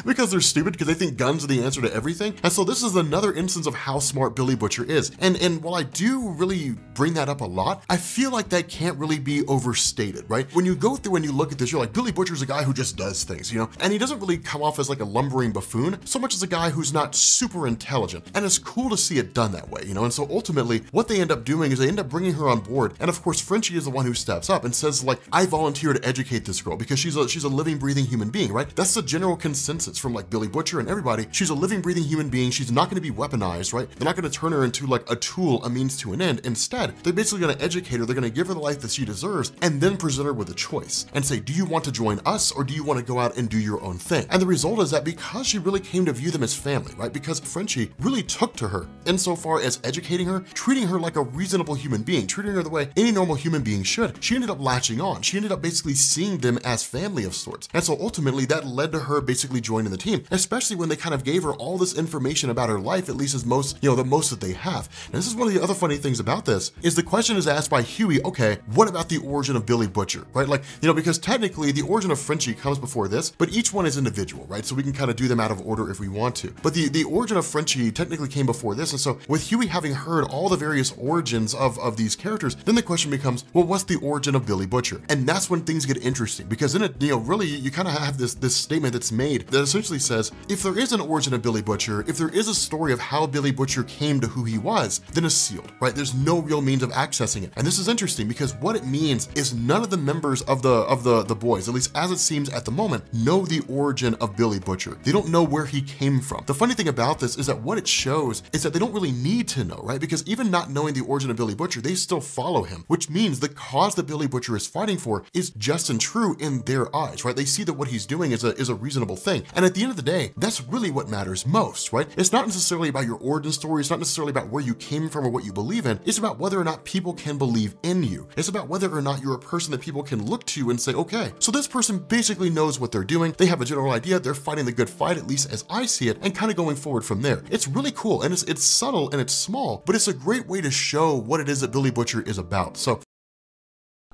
Because they're stupid, because they think guns are the answer to everything. And so this is another instance of how smart Billy Butcher is. And while I do really bring that up a lot, I feel like that can't really be overstated, right? When you go through and you look at this, you're like, Billy Butcher's a guy who just does things, and he doesn't really come off as like a lumbering buffoon, so much as a guy who's not super intelligent. And it's cool to see it done that way, And so ultimately, what they end up doing is they end up bringing her on board. And of course, Frenchie is the one who steps up and says like, I volunteer to educate this this girl because she's a living, breathing human being, right? That's the general consensus from like Billy Butcher and everybody. She's a living, breathing human being. She's not going to be weaponized, right? They're not going to turn her into like a tool, a means to an end. Instead, they're basically going to educate her. They're going to give her the life that she deserves and then present her with a choice and say, do you want to join us or do you want to go out and do your own thing? And the result is that because she really came to view them as family, right? Because Frenchie really took to her insofar as educating her, treating her like a reasonable human being, treating her the way any normal human being should, she ended up latching on. She ended up basically seeing them as family of sorts. And so ultimately that led to her basically joining the team, especially when they kind of gave her all this information about her life, at least as most, the most that they have. And this is one of the other funny things about this is the question is asked by Huey, okay, what about the origin of Billy Butcher, right? Like, because technically the origin of Frenchie comes before this, but each one is individual, right? So we can kind of do them out of order if we want to. But the origin of Frenchie technically came before this. And so with Huey having heard all the various origins of these characters, then the question becomes, well, what's the origin of Billy Butcher? And that's when things get interesting because then it, really you kind of have this statement that's made that essentially says, if there is an origin of Billy Butcher, if there is a story of how Billy Butcher came to who he was, then it's sealed, right? There's no real means of accessing it. And this is interesting because what it means is none of the members of the boys, at least as it seems at the moment, know the origin of Billy Butcher. They don't know where he came from. The funny thing about this is that what it shows is that they don't really need to know, right? Because even not knowing the origin of Billy Butcher, they still follow him, which means the cause that Billy Butcher is fighting for is just and true in their eyes, right? They see that what he's doing is a reasonable thing. And at the end of the day, that's really what matters most, right? It's not necessarily about your origin story. It's not necessarily about where you came from or what you believe in. It's about whether or not people can believe in you. It's about whether or not you're a person that people can look to and say, okay, so this person basically knows what they're doing. They have a general idea. They're fighting the good fight, at least as I see it, and kind of going forward from there. It's really cool. And it's subtle and it's small, but it's a great way to show what it is that Billy Butcher is about. So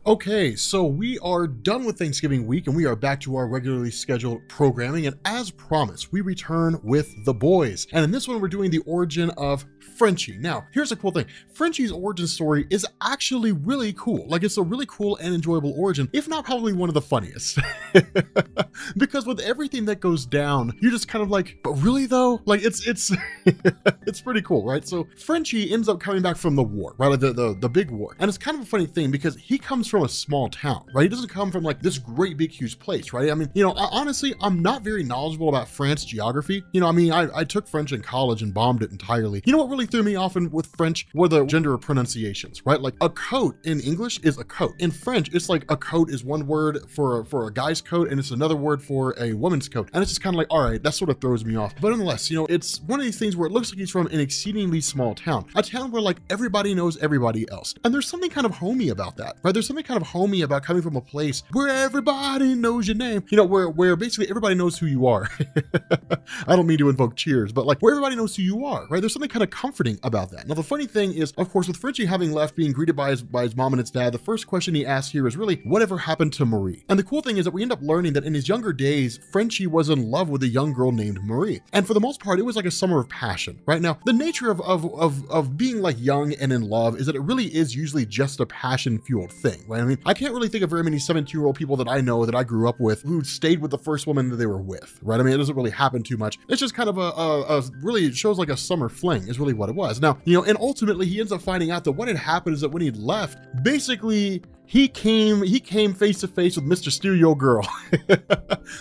okay, so we are done with Thanksgiving week and we are back to our regularly scheduled programming. And as promised, we return with The Boys. And in this one, we're doing the origin of Frenchie. Now, here's a cool thing. Frenchie's origin story is actually really cool. Like, it's a really cool and enjoyable origin, if not probably one of the funniest. Because with everything that goes down, you're just kind of like, but really though? Like, it's it's pretty cool, right? So Frenchie ends up coming back from the war, right? The big war. And it's kind of a funny thing because he comes from a small town, right? He doesn't come from like this great big huge place, right? I mean, honestly, I'm not very knowledgeable about France geography. I took French in college and bombed it entirely. You know what really threw me off with French were the gender of pronunciations, right? Like a coat in English is a coat. In French, it's like a coat is one word for a guy's coat and it's another word for a woman's coat. And it's just kind of like, all right, that sort of throws me off. But nonetheless, it's one of these things where it looks like he's from an exceedingly small town, a town where like everybody knows everybody else. And there's something kind of homey about that, right? There's something kind of homey about coming from a place where everybody knows your name, where basically everybody knows who you are. I don't mean to invoke Cheers, but like where everybody knows who you are, right? There's something kind of comforting about that. Now, the funny thing is, of course, with Frenchie having left, being greeted by his mom and his dad, the first question he asks here is really, whatever happened to Marie? And the cool thing is that we end up learning that in his younger days, Frenchie was in love with a young girl named Marie. And for the most part, it was like a summer of passion, right? Now, the nature of being like young and in love is that it really is usually just a passion-fueled thing, right? I mean, I can't really think of very many 17-year-old people that I know that I grew up with who stayed with the first woman that they were with, right? I mean, it doesn't really happen too much. It's just kind of really, it shows like a summer fling is really what it was. Now, and ultimately he ends up finding out that what had happened is that when he'd left, basically he came face to face with Mr. Steal Your Girl.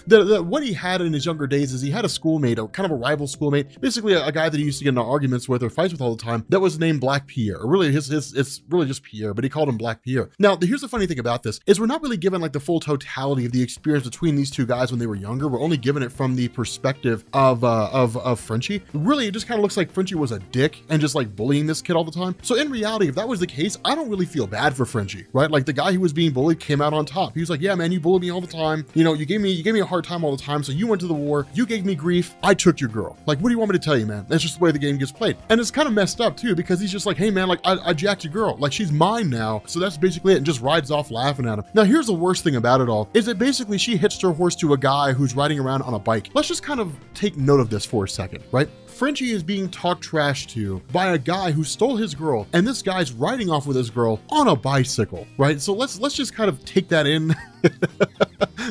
What he had in his younger days is he had a schoolmate, a kind of a rival schoolmate, basically a guy that he used to get into arguments with or fights with all the time, that was named Black Pierre. Or really, it's really just Pierre, but he called him Black Pierre. Now, here's the funny thing about this, is we're not really given like the full totality of the experience between these two guys when they were younger. We're only given it from the perspective of Frenchie. Really, it just kind of looks like Frenchie was a dick and just like bullying this kid all the time. So in reality, if that was the case, I don't really feel bad for Frenchie, right? Like the guy who was being bullied came out on top. He was like, yeah, man, you bullied me all the time. You gave me a hard time all the time. So you went to the war, you gave me grief, I took your girl. Like, what do you want me to tell you, man? That's just the way the game gets played. And it's kind of messed up too, because he's just like, hey man, like I jacked your girl. Like, she's mine now. So that's basically it, and just rides off laughing at him. Now, here's the worst thing about it all, is that basically she hitched her horse to a guy who's riding around on a bike. Let's just kind of take note of this for a second, right? Frenchie is being talked trash to by a guy who stole his girl, and this guy's riding off with his girl on a bicycle, right? So let's just kind of take that in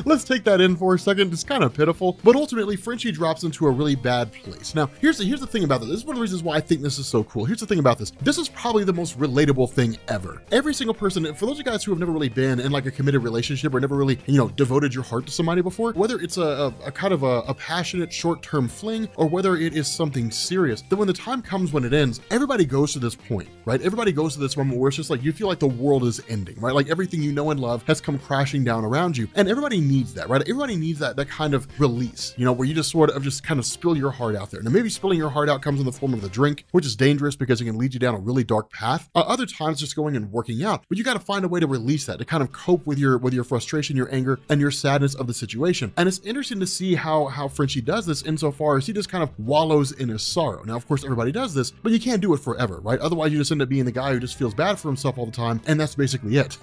Let's take that in for a second. It's kind of pitiful, but ultimately Frenchie drops into a really bad place. Now, here's the thing about this. This is one of the reasons why I think this is so cool. Here's the thing about this. This is probably the most relatable thing ever. Every single person, for those of you guys who have never really been in like a committed relationship or never really, devoted your heart to somebody before, whether it's a kind of a passionate short-term fling or whether it is something serious, then when the time comes when it ends, everybody goes to this point, right? Everybody goes to this moment where it's just like, you feel like the world is ending, right? Like everything you know and love has come crashing down around you. And everybody needs that, right? Everybody needs that kind of release, where you just sort of just kind of spill your heart out there. Now, maybe spilling your heart out comes in the form of the drink, which is dangerous because it can lead you down a really dark path. Other times just going and working out, but you got to find a way to release that, to kind of cope with your frustration, your anger, and your sadness of the situation. And it's interesting to see how Frenchie does this insofar as he just kind of wallows in his sorrow. Now, of course, everybody does this, but you can't do it forever, right? Otherwise, you just end up being the guy who just feels bad for himself all the time, and that's basically it.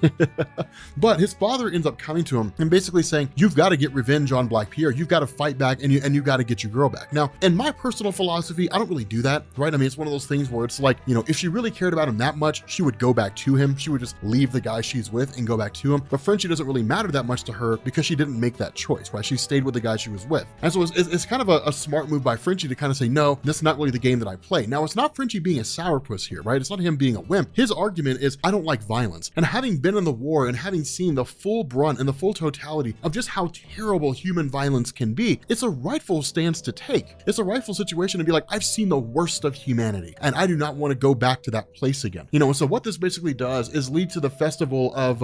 But his father ends up coming to him and basically saying, you've got to get revenge on Black Pierre. You've got to fight back, and you got to get your girl back. Now, in my personal philosophy, I don't really do that, right? I mean, it's one of those things where it's like, if she really cared about him that much, she would go back to him. She would just leave the guy she's with and go back to him. But Frenchie doesn't really matter that much to her because she didn't make that choice, right? She stayed with the guy she was with. And so it's kind of a smart move by Frenchie to kind of say, no, this is not really the game that I play. Now, it's not Frenchie being a sourpuss here, right? It's not him being a wimp. His argument is, I don't like violence. And having been in the war and having seen the full brunt and the full totality of just how terrible human violence can be, it's a rightful stance to take. It's a rightful situation to be like, I've seen the worst of humanity and I do not want to go back to that place again. And so what this basically does is lead to the festival of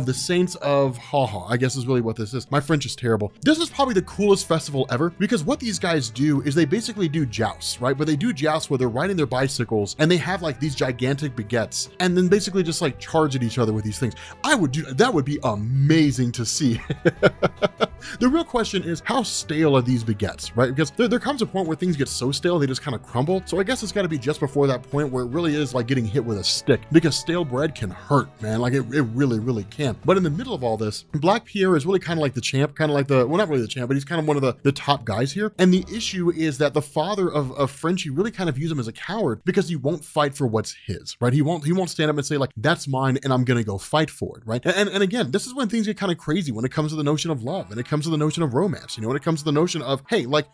the Saints of Haha, I guess is really what this is. My French is terrible. This is probably the coolest festival ever because what these guys do is they basically do jousts, right? But they do jousts where they're riding their bicycles and they have like these gigantic baguettes and then basically just like charge at each other with these things. That would be amazing to see. The real question is, how stale are these baguettes, right? Because there comes a point where things get so stale, they just kind of crumble. So I guess it's got to be just before that point where it really is like getting hit with a stick, because stale bread can hurt, man. Like it really, really can. But in the middle of all this, Black Pierre is really kind of like the champ, kind of like well, not really the champ, but he's kind of one of the top guys here. And the issue is that the father of Frenchie really kind of views him as a coward because he won't fight for what's his, right? He won't stand up and say like, that's mine and I'm going to go fight for it, right? And again, this is when things get kind of crazy when it comes to the notion of love and it comes to the notion of romance, when it comes to the notion of, hey, but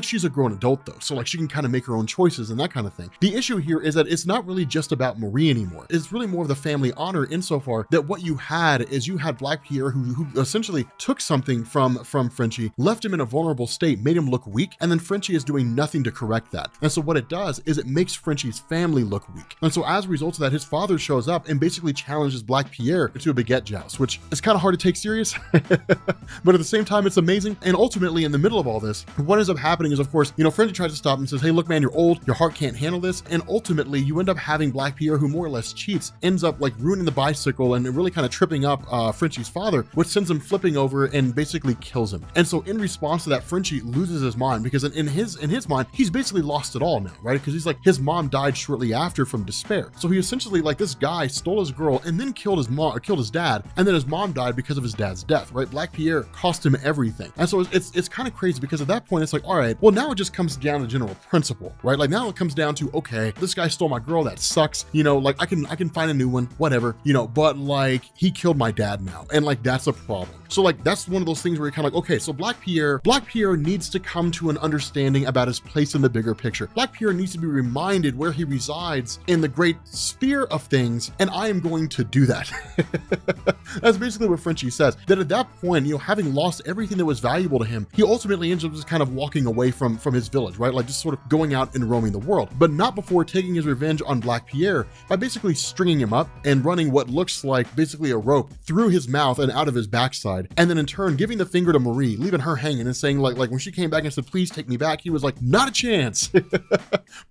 she's a grown adult though. So like she can kind of make her own choices and that kind of thing. The issue here is that it's not really just about Marie anymore. It's really more of the family honor insofar that what you had is you had Black Pierre who essentially took something from Frenchie, left him in a vulnerable state, made him look weak, and then Frenchie is doing nothing to correct that. And so what it does is it makes Frenchie's family look weak. And so as a result of that, his father shows up and basically challenges Black Pierre to a baguette joust, which is kind of hard to take serious, but at the same time, it's amazing. And ultimately, in the middle of all this, what ends up happening is, of course, Frenchie tries to stop him and says, hey, look, man, you're old, your heart can't handle this. And ultimately, you end up having Black Pierre, who more or less cheats, ends up like ruining the bicycle and really kind of tripping up Frenchie's father, which sends him flipping over and basically kills him. And so in response to that, Frenchie loses his mind because in his mind, he's basically lost it all now, right? Because he's like, his mom died shortly after from despair. So he essentially, like, this guy stole his girl and then killed his dad, and then his mom died because of his dad's death, right? Black Pierre cost him everything. And so it's kind of crazy because at that point, it's like, all right, well, now it just comes down to general principle, right? Like now it comes down to, okay, this guy stole my girl, that sucks, like I can find a new one, whatever, but like he killed my dad now, and like that's a problem. So like that's one of those things where you're kind of like, okay, so Black Pierre needs to come to an understanding about his place in the bigger picture. Black Pierre needs to be reminded where he resides in the great sphere of things, and I am going to do that. That's basically what Frenchie says, that at that point, having lost everything that was valuable to him, he ultimately ends up just kind of walking away from his village, right? Like just sort of going out and roaming the world, but not before taking his revenge on Black Pierre by basically stringing him up and running what looks like basically a rope through his mouth and out of his backside. And then in turn, giving the finger to Marie, leaving her hanging and saying like when she came back and said, please take me back, he was like, not a chance.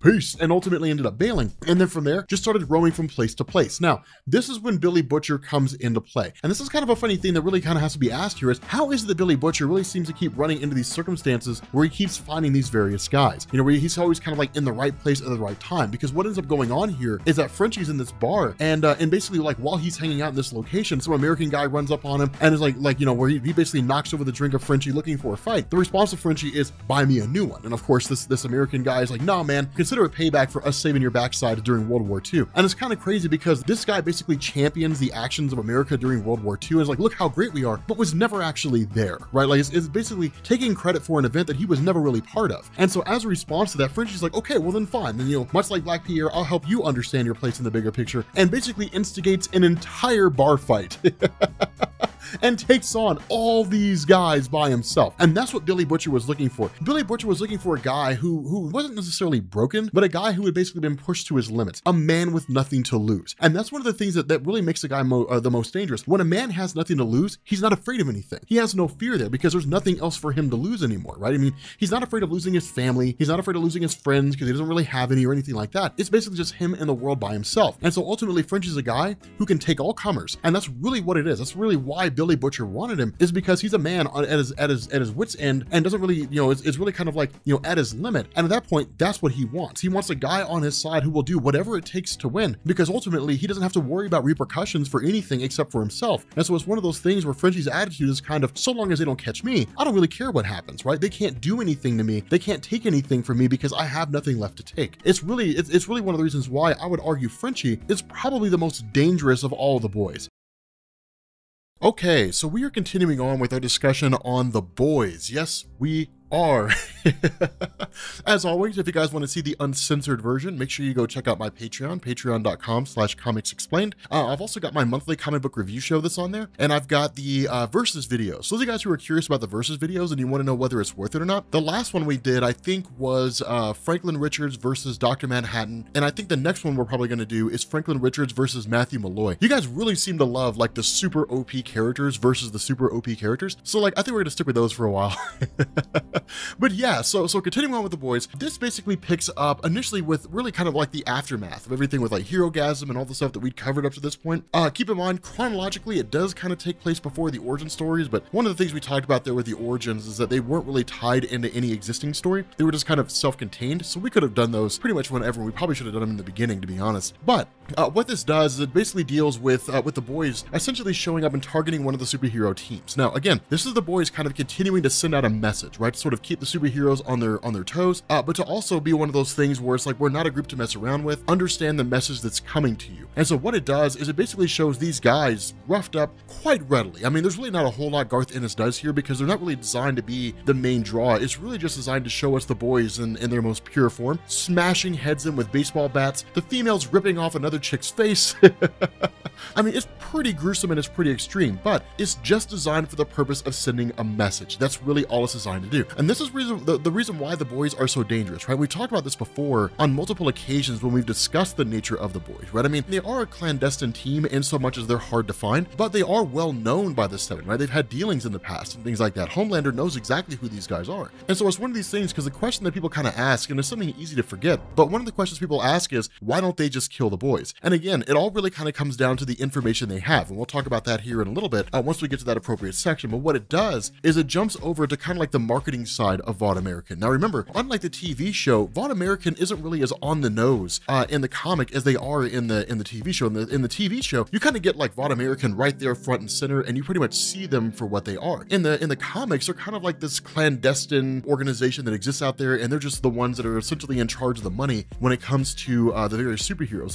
Peace. And ultimately ended up bailing. And then from there, just started roaming from place to place. Now, this is when Billy Butcher comes into play. And this is kind of a funny thing that really kind of has to be asked here is, how is it that Billy Butcher really seems to keep running into these circumstances where he keeps finding these various guys, where he's always kind of like in the right place at the right time? Because what ends up going on here is that Frenchie's in this bar and basically like while he's hanging out in this location, some American guy runs up on him and is like, where he basically knocks over the drink of Frenchie looking for a fight. The response of Frenchie is, buy me a new one. And of course, this American guy is like, nah, man, consider it payback for us saving your backside during World War II. And it's kind of crazy because this guy basically champions the actions of America during during World War II. It's like, look how great we are, but was never actually there, right? Like it's basically taking credit for an event that he was never really part of. And so as a response to that, Frenchie's like, okay, well then fine. Then, much like Black Pierre, I'll help you understand your place in the bigger picture, and basically instigates an entire bar fight. And takes on all these guys by himself. And that's what Billy Butcher was looking for. Billy Butcher was looking for a guy who wasn't necessarily broken, but a guy who had basically been pushed to his limits, a man with nothing to lose. And that's one of the things that really makes a guy the most dangerous. When a man has nothing to lose, he's not afraid of anything. He has no fear there because there's nothing else for him to lose anymore, right? I mean, he's not afraid of losing his family. He's not afraid of losing his friends because he doesn't really have any or anything like that. It's basically just him in the world by himself. And so ultimately, French is a guy who can take all comers. And that's really what it is. That's really why Billy Butcher wanted him, is because he's a man at his wits end and doesn't really, is really kind of like, at his limit. And at that point, that's what he wants. He wants a guy on his side who will do whatever it takes to win, because ultimately he doesn't have to worry about repercussions for anything except for himself. And so it's one of those things where Frenchie's attitude is kind of, so long as they don't catch me, I don't really care what happens, right? They can't do anything to me. They can't take anything from me because I have nothing left to take. It's really one of the reasons why I would argue Frenchie is probably the most dangerous of all the boys. Okay, so we are continuing on with our discussion on the boys. Yes, we are. As always, if you guys want to see the uncensored version, make sure you go check out my Patreon, patreon.com/comicsexplained. I've also got my monthly comic book review show that's on there, and I've got the versus videos. So those of you guys who are curious about the versus videos and you want to know whether it's worth it or not, the last one we did, I think, was Franklin Richards versus Dr. Manhattan, and I think the next one we're probably going to do is Franklin Richards versus Matthew Malloy. You guys really seem to love like the super OP characters versus the super OP characters, so like I think we're going to stick with those for a while. But yeah, so continuing on with the boys, this basically picks up initially with really kind of like the aftermath of everything with like Herogasm and all the stuff that we'd covered up to this point. Keep in mind, chronologically, it does kind of take place before the origin stories, but one of the things we talked about there with the origins is that they weren't really tied into any existing story. They were just kind of self-contained, so we could have done those pretty much whenever. We probably should have done them in the beginning, to be honest. But what this does is it basically deals with the boys essentially showing up and targeting one of the superhero teams. Now, again, this is the boys kind of continuing to send out a message, right? Sort of keep the superheroes on their toes, but to also be one of those things where it's like, we're not a group to mess around with. Understand the message that's coming to you. And so what it does is it basically shows these guys roughed up quite readily. I mean, there's really not a whole lot Garth Ennis does here because they're not really designed to be the main draw. It's really just designed to show us the boys in their most pure form, smashing heads in with baseball bats, the females ripping off another chick's face. I mean, it's pretty gruesome and it's pretty extreme, but it's just designed for the purpose of sending a message. That's really all it's designed to do. And this is the reason why the boys are so dangerous, right? We talked about this before on multiple occasions when we've discussed the nature of the boys, right? I mean, they are a clandestine team in so much as they're hard to find, but they are well known by the Seven, right? They've had dealings in the past and things like that. Homelander knows exactly who these guys are. And so it's one of these things, because the question that people kind of ask, and it's something easy to forget, but one of the questions people ask is, why don't they just kill the boys? And again, it all really kind of comes down to the information they have. And we'll talk about that here in a little bit once we get to that appropriate section. But what it does is it jumps over to kind of like the marketing side of Vought American. Now remember, unlike the TV show, Vought American isn't really as on the nose in the comic as they are in the TV show. In the TV show, you kind of get like Vought American right there front and center, and you pretty much see them for what they are. In the comics, they're kind of like this clandestine organization that exists out there, and they're just the ones that are essentially in charge of the money when it comes to the various superheroes.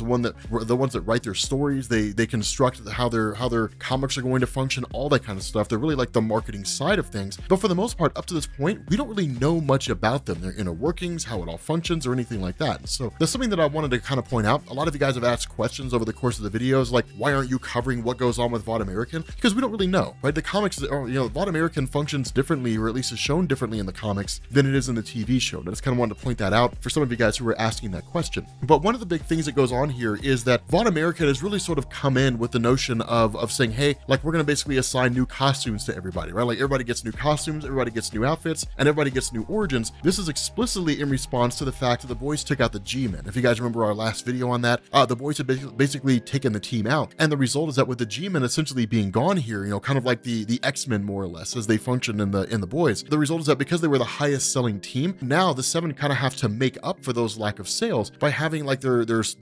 The ones that write their stories, they construct how their comics are going to function, all that kind of stuff. They're really like the marketing side of things. But for the most part, up to this point, we don't really know much about them, their inner workings, how it all functions, or anything like that. So that's something that I wanted to kind of point out. A lot of you guys have asked questions over the course of the videos, like, why aren't you covering what goes on with Vought American? Because we don't really know, right? The comics, Vought American functions differently, or at least is shown differently in the comics than it is in the TV show. And I just kind of wanted to point that out for some of you guys who were asking that question. But one of the big things that goes on here is that Vought American has really sort of come in with the notion of saying, hey, like, we're going to basically assign new costumes to everybody, right? Like, everybody gets new costumes, everybody gets new outfits, and everybody gets new origins. This is explicitly in response to the fact that the boys took out the G-Men. If you guys remember our last video on that, the boys had basically taken the team out. And the result is that with the G-Men essentially being gone here, kind of like the X-Men more or less as they function in the boys, the result is that because they were the highest selling team, now the Seven kind of have to make up for those lack of sales by having like their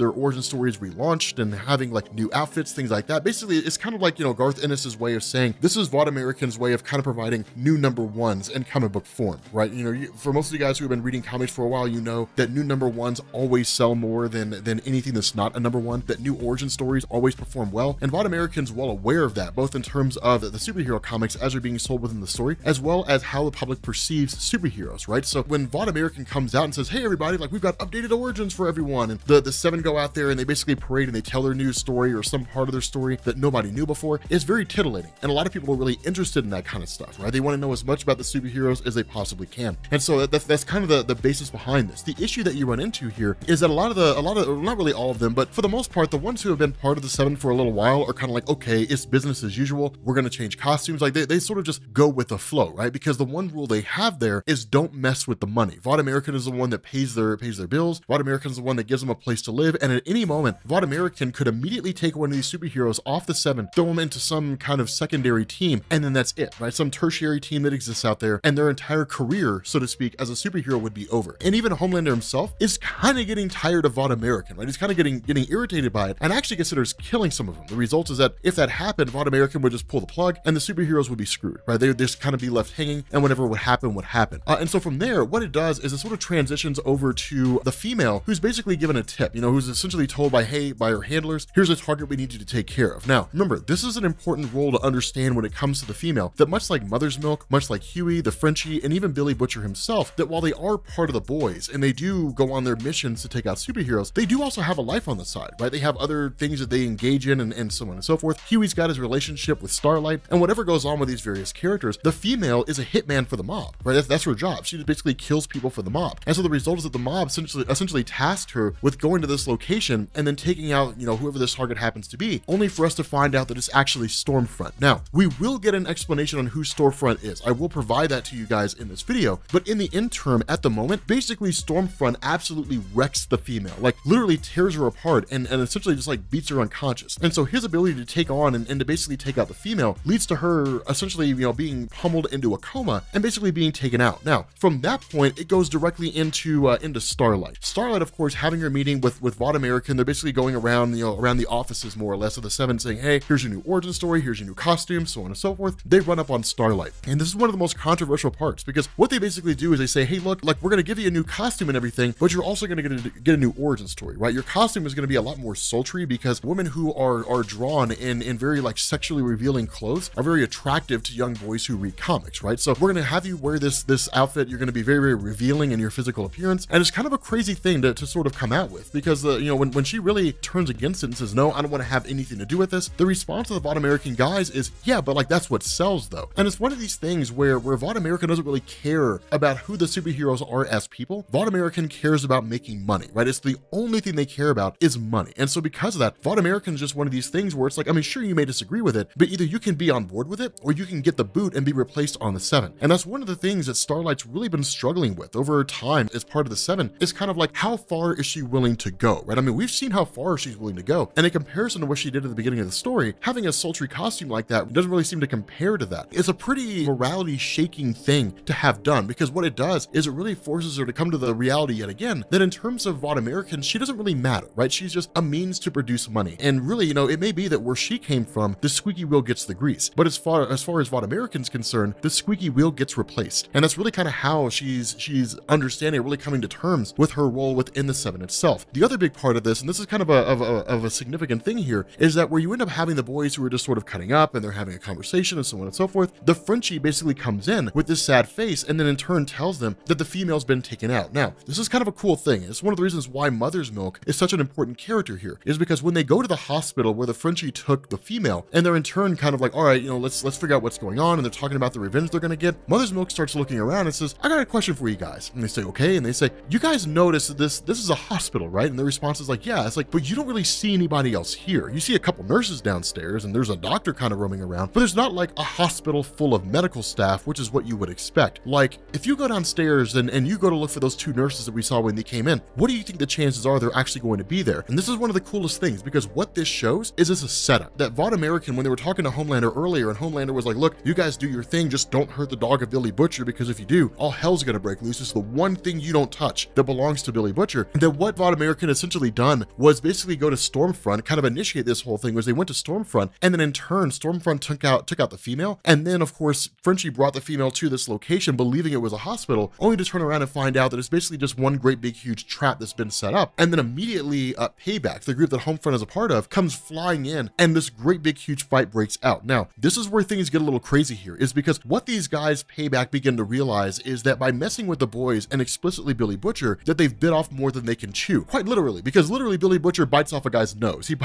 origin stories relaunched and having like new outfits, things like that. Basically, it's kind of like, Garth Ennis's way of saying, this is Vought American's way of kind of providing new number ones in comic book form, right? You know, for most of you guys who have been reading comics for a while, you know that new number ones always sell more than anything that's not a number one, that new origin stories always perform well, and VOD American's well aware of that, both in terms of the superhero comics as they're being sold within the story, as well as how the public perceives superheroes, right? So when VOD American comes out and says, hey everybody, like we've got updated origins for everyone, and the seven go out there and they basically parade and they tell their news story or some part of their story that nobody knew before, it's very titillating. And a lot of people are really interested in that kind of stuff, right? They want to know as much about the superheroes as they possibly can. And so that's kind of the basis behind this. The issue that you run into here is that a lot of, not really all of them, but for the most part, the ones who have been part of the seven for a little while are kind of like, okay, it's business as usual. We're going to change costumes. Like they sort of just go with the flow, right? Because the one rule they have there is don't mess with the money. VOD American is the one that pays their bills. VOD American is the one that gives them a place to live. And at any moment, VOD American could immediately take one of these superheroes off the seven, throw them into some kind of secondary team, and then that's it, right? Some tertiary team that exists out there, and their entire career, so to speak, as a superhero would be over. And even Homelander himself is kind of getting tired of VOD American, right? He's kind of getting irritated by it, and actually considers killing some of them. The result is that if that happened, VOD American would just pull the plug, and the superheroes would be screwed, right? They would just kind of be left hanging, and whatever would happen would happen. And so from there, what it does is it sort of transitions over to the female, who's basically given a tip, you know, who's essentially told by her handlers, here's a target we need you to take care of. Now, remember, this is an important role to understand when it comes to the female, that much like Mother's Milk, much like Huey, the Frenchie, and even Billy Butcher himself, that while they are part of the boys, and they do go on their missions to take out superheroes, they do also have a life on the side, right? They have other things that they engage in and so on and so forth. Huey's got his relationship with Starlight, and whatever goes on with these various characters, the female is a hitman for the mob, right? That's her job. She just basically kills people for the mob. And so the result is that the mob essentially tasked her with going to this location and then taking out, you know, whoever this target happens to be, only for us to find out that it's actually Stormfront. Now, we will get an explanation on who Stormfront is. I will provide that to you guys in this video, but in the interim, at the moment, basically Stormfront absolutely wrecks the female, like literally tears her apart and essentially just like beats her unconscious. And so his ability to take on and to basically take out the female leads to her essentially, you know, being pummeled into a coma and basically being taken out. Now, from that point, it goes directly into Starlight. Starlight, of course, having her meeting with VOD American, they're basically going around, you know, around the offices more or less of the seven saying, hey, here's your new origin story, here's your new costume, so on and so forth. They run up on Starlight. And this is one of the most controversial parts, because what they basically do is they say, hey, look, like we're going to give you a new costume and everything, but you're also going to get a new origin story, right? Your costume is going to be a lot more sultry because women who are drawn in very like sexually revealing clothes are very attractive to young boys who read comics, right? So we're going to have you wear this outfit. You're going to be very, very revealing in your physical appearance. And it's kind of a crazy thing to sort of come out with, because you know, when she really turns against it and says, no, I don't want to have anything to do with this, the response of the VOD American guys is, yeah, but like that's what sells though. And it's one of these things where VOD American doesn't really care about who the superheroes are as people. VOD American cares about making money, right? It's the only thing they care about is money. And so because of that, VOD American is just one of these things where it's like, I mean, sure, you may disagree with it, but either you can be on board with it or you can get the boot and be replaced on the seven. And that's one of the things that Starlight's really been struggling with over time as part of the seven, is kind of like, how far is she willing to go, right? I mean, we've seen how far she's willing to go. And in comparison to what she did at the beginning of the story, having a sultry costume like that doesn't really seem to compare to that. It's a pretty morality shaking thing to have done, because what it does is it really forces her to come to the reality yet again that in terms of VOD American, she doesn't really matter, right? She's just a means to produce money. And really, you know, it may be that where she came from, the squeaky wheel gets the grease. But as far as VOD American's concerned, the squeaky wheel gets replaced. And that's really kind of how she's understanding, really coming to terms with her role within the seven itself. The other big part of this, and this is kind of a significant thing here, is that where you end up having the boys who are just sort of cutting up and they're having a conversation and so on and so forth, the Frenchie basically comes in with this sad face and then in turn tells them that the female's been taken out. Now, this is kind of a cool thing. It's one of the reasons why Mother's Milk is such an important character here, is because when they go to the hospital where the Frenchie took the female, and they're in turn kind of like, all right, you know, let's figure out what's going on, and they're talking about the revenge they're going to get, Mother's Milk starts looking around and says, I got a question for you guys. And they say, okay. And they say, you guys notice that this is a hospital, right? And their response is like, yeah. It's like, but you don't really see anybody else here. You see a couple nurses downstairs and there's a doctor kind of roaming around, but there's not like a hospital full of medical staff, which is what you would expect. Like, if you go downstairs and you go to look for those two nurses that we saw when they came in, what do you think the chances are they're actually going to be there? And this is one of the coolest things, because what this shows is it's a setup. That VOD American, when they were talking to Homelander earlier, and Homelander was like, look, you guys do your thing, just don't hurt the dog of Billy Butcher, because if you do, all hell's gonna break loose. It's the one thing you don't touch that belongs to Billy Butcher. And then what VOD American essentially done was basically go to Stormfront, kind of initiate this whole thing, was they went to Stormfront, and then in turn, Stormfront took out the female, and then of course, Frenchie brought the female to this location location believing it was a hospital, only to turn around and find out that it's basically just one great big huge trap that's been set up. And then immediately Payback, the group that Homefront is a part of, comes flying in, and this great big huge fight breaks out. Now, this is where things get a little crazy here, is because what these guys Payback begin to realize is that by messing with the boys, and explicitly Billy Butcher, that they've bit off more than they can chew. Quite literally, because literally Billy Butcher bites off a guy's nose. He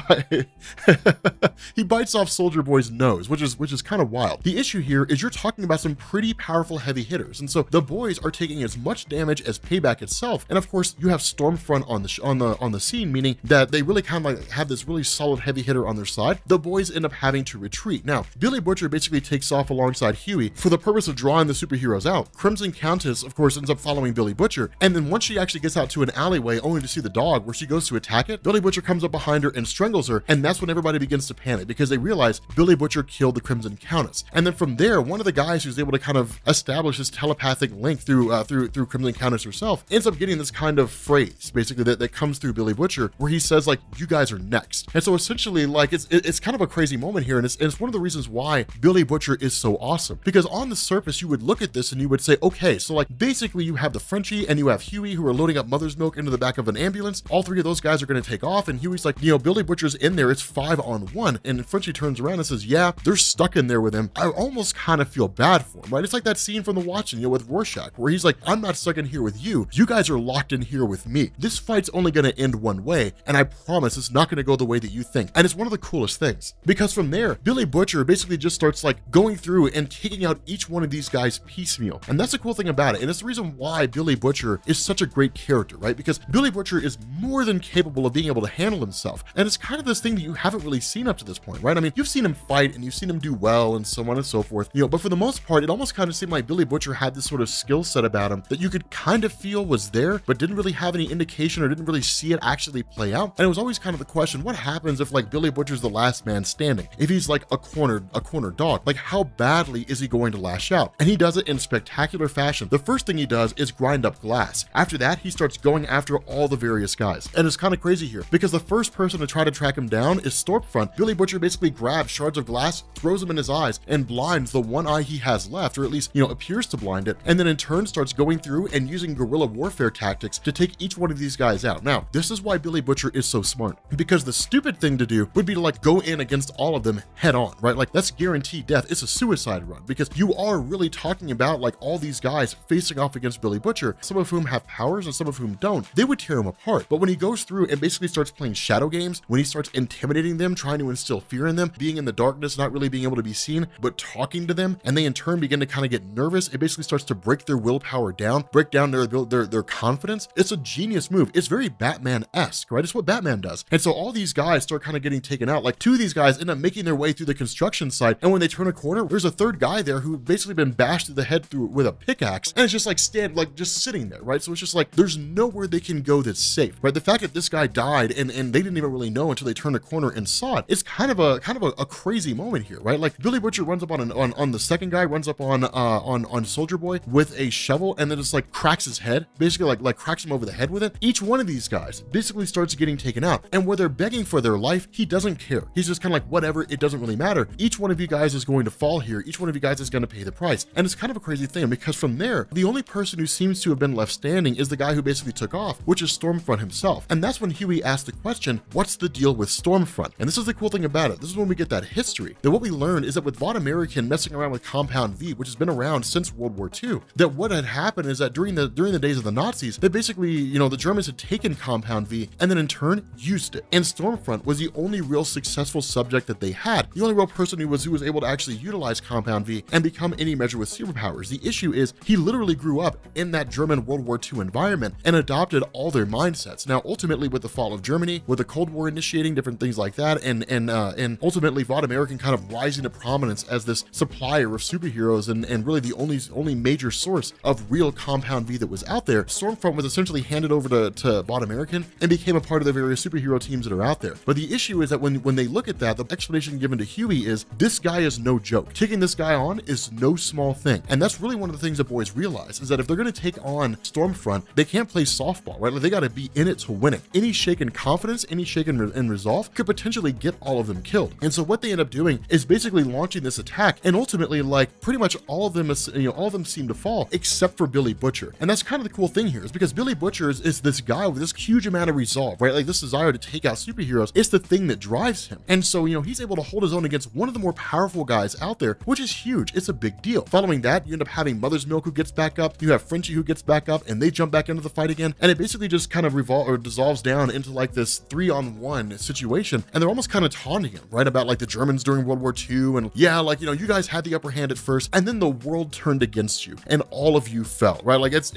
bites off Soldier Boy's nose, which is kind of wild. The issue here is you're talking about some pretty powerful heavy hitters, and so the boys are taking as much damage as Payback itself. And of course, you have Stormfront on the scene, meaning that they really kind of like have this really solid heavy hitter on their side. The boys end up having to retreat. Now, Billy Butcher basically takes off alongside Huey for the purpose of drawing the superheroes out. Crimson Countess, of course, ends up following Billy Butcher, and then once she actually gets out to an alleyway only to see the dog where she goes to attack it, Billy Butcher comes up behind her and strangles her, and that's when everybody begins to panic because they realize Billy Butcher killed the Crimson Countess. And then from there, one of the guys who's able to kind of establish this telepathic link through Crimson Countess herself ends up getting this kind of phrase basically that comes through Billy Butcher where he says like, "You guys are next." And so essentially like it's kind of a crazy moment here, and it's one of the reasons why Billy Butcher is so awesome, because on the surface you would look at this and you would say, okay, so like basically you have the Frenchie and you have Huey who are loading up mother's milk into the back of an ambulance. All three of those guys are going to take off, and Huey's like, Billy Butcher's in there, it's 5-on-1, and Frenchie turns around and says, yeah, they're stuck in there with him. I almost kind of feel bad for him, right? It's like that scene from The Watchmen, with Rorschach, where he's like, I'm not stuck in here with you. You guys are locked in here with me. This fight's only going to end one way, and I promise it's not going to go the way that you think. And it's one of the coolest things, because from there, Billy Butcher basically just starts like going through and taking out each one of these guys piecemeal. And that's the cool thing about it. And it's the reason why Billy Butcher is such a great character, right? Because Billy Butcher is more than capable of being able to handle himself. And it's kind of this thing that you haven't really seen up to this point, right? I mean, you've seen him fight and you've seen him do well and so on and so forth, but for the most part, it almost kind of seemed like Billy Butcher had this sort of skill set about him that you could kind of feel was there, but didn't really have any indication or didn't really see it actually play out. And it was always kind of the question, what happens if like Billy Butcher's the last man standing? If he's like a cornered dog, like how badly is he going to lash out? And he does it in spectacular fashion. The first thing he does is grind up glass. After that, he starts going after all the various guys. And it's kind of crazy here because the first person to try to track him down is Stormfront. Billy Butcher basically grabs shards of glass, throws them in his eyes, and blinds the one eye he has left, or at least, appears to blind it. And then in turn starts going through and using guerrilla warfare tactics to take each one of these guys out. Now, this is why Billy Butcher is so smart, because the stupid thing to do would be to like go in against all of them head on, right? Like that's guaranteed death. It's a suicide run because you are really talking about like all these guys facing off against Billy Butcher, some of whom have powers and some of whom don't. They would tear him apart. But when he goes through and basically starts playing shadow games, when he starts intimidating them, trying to instill fear in them, being in the darkness, not really being able to be seen, but talking to them, and they in turn begin to kind of get nervous, it basically starts to break their willpower down, break down their confidence. It's a genius move. It's very Batman-esque, right? It's what Batman does. And so all these guys start kind of getting taken out. Like two of these guys end up making their way through the construction site, and when they turn a corner, there's a third guy there who basically been bashed through the head with a pickaxe, and it's just like just sitting there, right? So it's just like there's nowhere they can go that's safe, right? The fact that this guy died and they didn't even really know until they turned a corner and saw it, it's kind of a crazy moment here, right? Like Billy Butcher runs up on the second guy, runs up on Soldier Boy with a shovel, and then just like cracks his head, basically like cracks him over the head with it. Each one of these guys basically starts getting taken out, and where they're begging for their life, he doesn't care. He's just kind of like, whatever, it doesn't really matter. Each one of you guys is going to fall here. Each one of you guys is going to pay the price. And it's kind of a crazy thing because from there, the only person who seems to have been left standing is the guy who basically took off, which is Stormfront himself. And that's when Huey asked the question, what's the deal with Stormfront? And this is the cool thing about it. This is when we get that history. That what we learned is that with Von American messing around with Compound V, which has been around since World War II, that what had happened is that during the days of the Nazis, they basically, the Germans had taken Compound V and then in turn used it. And Stormfront was the only real successful subject that they had. The only real person who was able to actually utilize Compound V and become any measure with superpowers. The issue is he literally grew up in that German World War II environment and adopted all their mindsets. Now, ultimately, with the fall of Germany, with the Cold War initiating, different things like that, and ultimately Von American kind of rising to prominence as this supplier of superheroes and really the only major source of real Compound V that was out there, Stormfront was essentially handed over to Von American and became a part of the various superhero teams that are out there. But the issue is that when they look at that, the explanation given to Huey is this guy is no joke. Taking this guy on is no small thing. And that's really one of the things that boys realize is that if they're going to take on Stormfront, they can't play softball, right? Like they got to be in it to win it. Any shake in confidence, any shake in resolve could potentially get all of them killed. And so what they end up doing is basically launching this attack, and ultimately like pretty much all of them all of them seem to fall except for Billy Butcher. And that's kind of the cool thing here, is because Billy Butcher is this guy with this huge amount of resolve, right? Like this desire to take out superheroes. It's the thing that drives him. And so, he's able to hold his own against one of the more powerful guys out there, which is huge. It's a big deal. Following that, you end up having Mother's Milk, who gets back up. You have Frenchie, who gets back up, and they jump back into the fight again. And it basically just kind of dissolves down into like this 3-on-1 situation. And they're almost kind of taunting him, right? About like the Germans during World War II. And yeah, like, you guys had the upper hand at first, and then the world turned against you and all of you fell, right? Like it's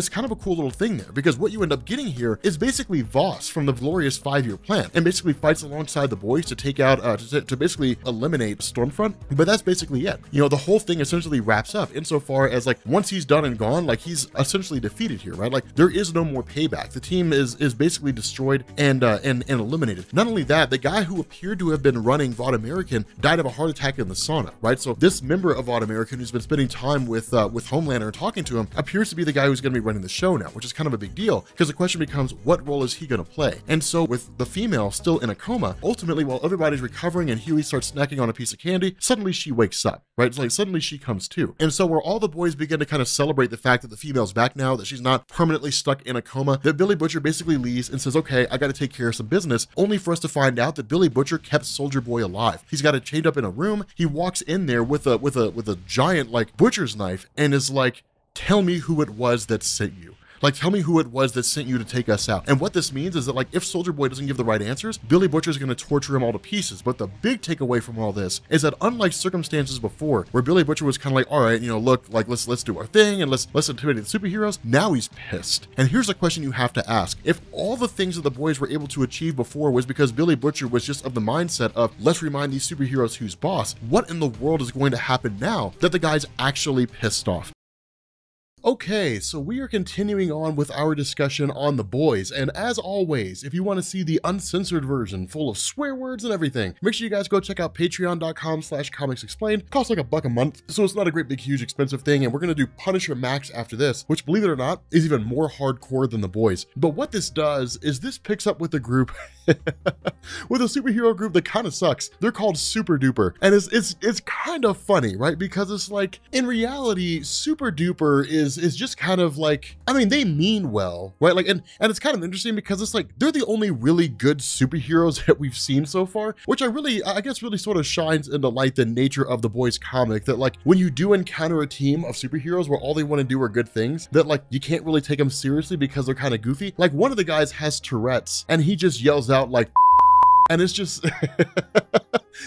kind of a cool little thing there, because what you end up getting here is basically Voss from the Glorious 5-Year Plan, and basically fights alongside the boys to take out, to basically eliminate Stormfront. But that's basically it. The whole thing essentially wraps up insofar as like once he's done and gone, like he's essentially defeated here, right? Like there is no more payback. The team is basically destroyed and eliminated. Not only that, the guy who appeared to have been running Vought American died of a heart attack in the sauna, right? So this member of Vought American, who's been spending time with Homelander and talking to him, appears to be the guy who's going to be running the show now, which is kind of a big deal, because the question becomes, what role is he going to play? And so with the female still in a coma, ultimately while everybody's recovering and Huey starts snacking on a piece of candy, suddenly she wakes up, right? It's like suddenly she comes to. And so where all the boys begin to kind of celebrate the fact that the female's back now, that she's not permanently stuck in a coma, that Billy Butcher basically leaves and says, okay, I got to take care of some business, only for us to find out that Billy Butcher kept Soldier Boy alive. He's got it chained up in a room. He walks in there with a giant like butcher's knife and is like, tell me who it was that sent you. Like, tell me who it was that sent you to take us out. And what this means is that, like, if Soldier Boy doesn't give the right answers, Billy Butcher's going to torture him all to pieces. But the big takeaway from all this is that unlike circumstances before, where Billy Butcher was kind of like, all right, look, like, let's do our thing and let's intimidate the superheroes, now he's pissed. And here's a question you have to ask. If all the things that the boys were able to achieve before was because Billy Butcher was just of the mindset of, let's remind these superheroes who's boss, what in the world is going to happen now that the guy's actually pissed off? Okay, so we are continuing on with our discussion on The Boys, and as always, if you want to see the uncensored version full of swear words and everything, make sure you guys go check out patreon.com/comicsexplained. Costs like $1 a month, so it's not a great big huge expensive thing, and we're going to do Punisher Max after this, which, believe it or not, is even more hardcore than The Boys. But what this does is this picks up with the group with a superhero group that kind of sucks. They're called Super Duper, and it's kind of funny, right? Because it's like, in reality, Super Duper is just kind of like, I mean, they mean well, right? Like, and it's kind of interesting because it's like, they're the only really good superheroes that we've seen so far, which I guess really sort of shines into light the nature of the Boys comic, that like, when you do encounter a team of superheroes where all they want to do are good things, that like, you can't really take them seriously because they're kind of goofy. Like, one of the guys has Tourette's, and he just yells out like, and it's just,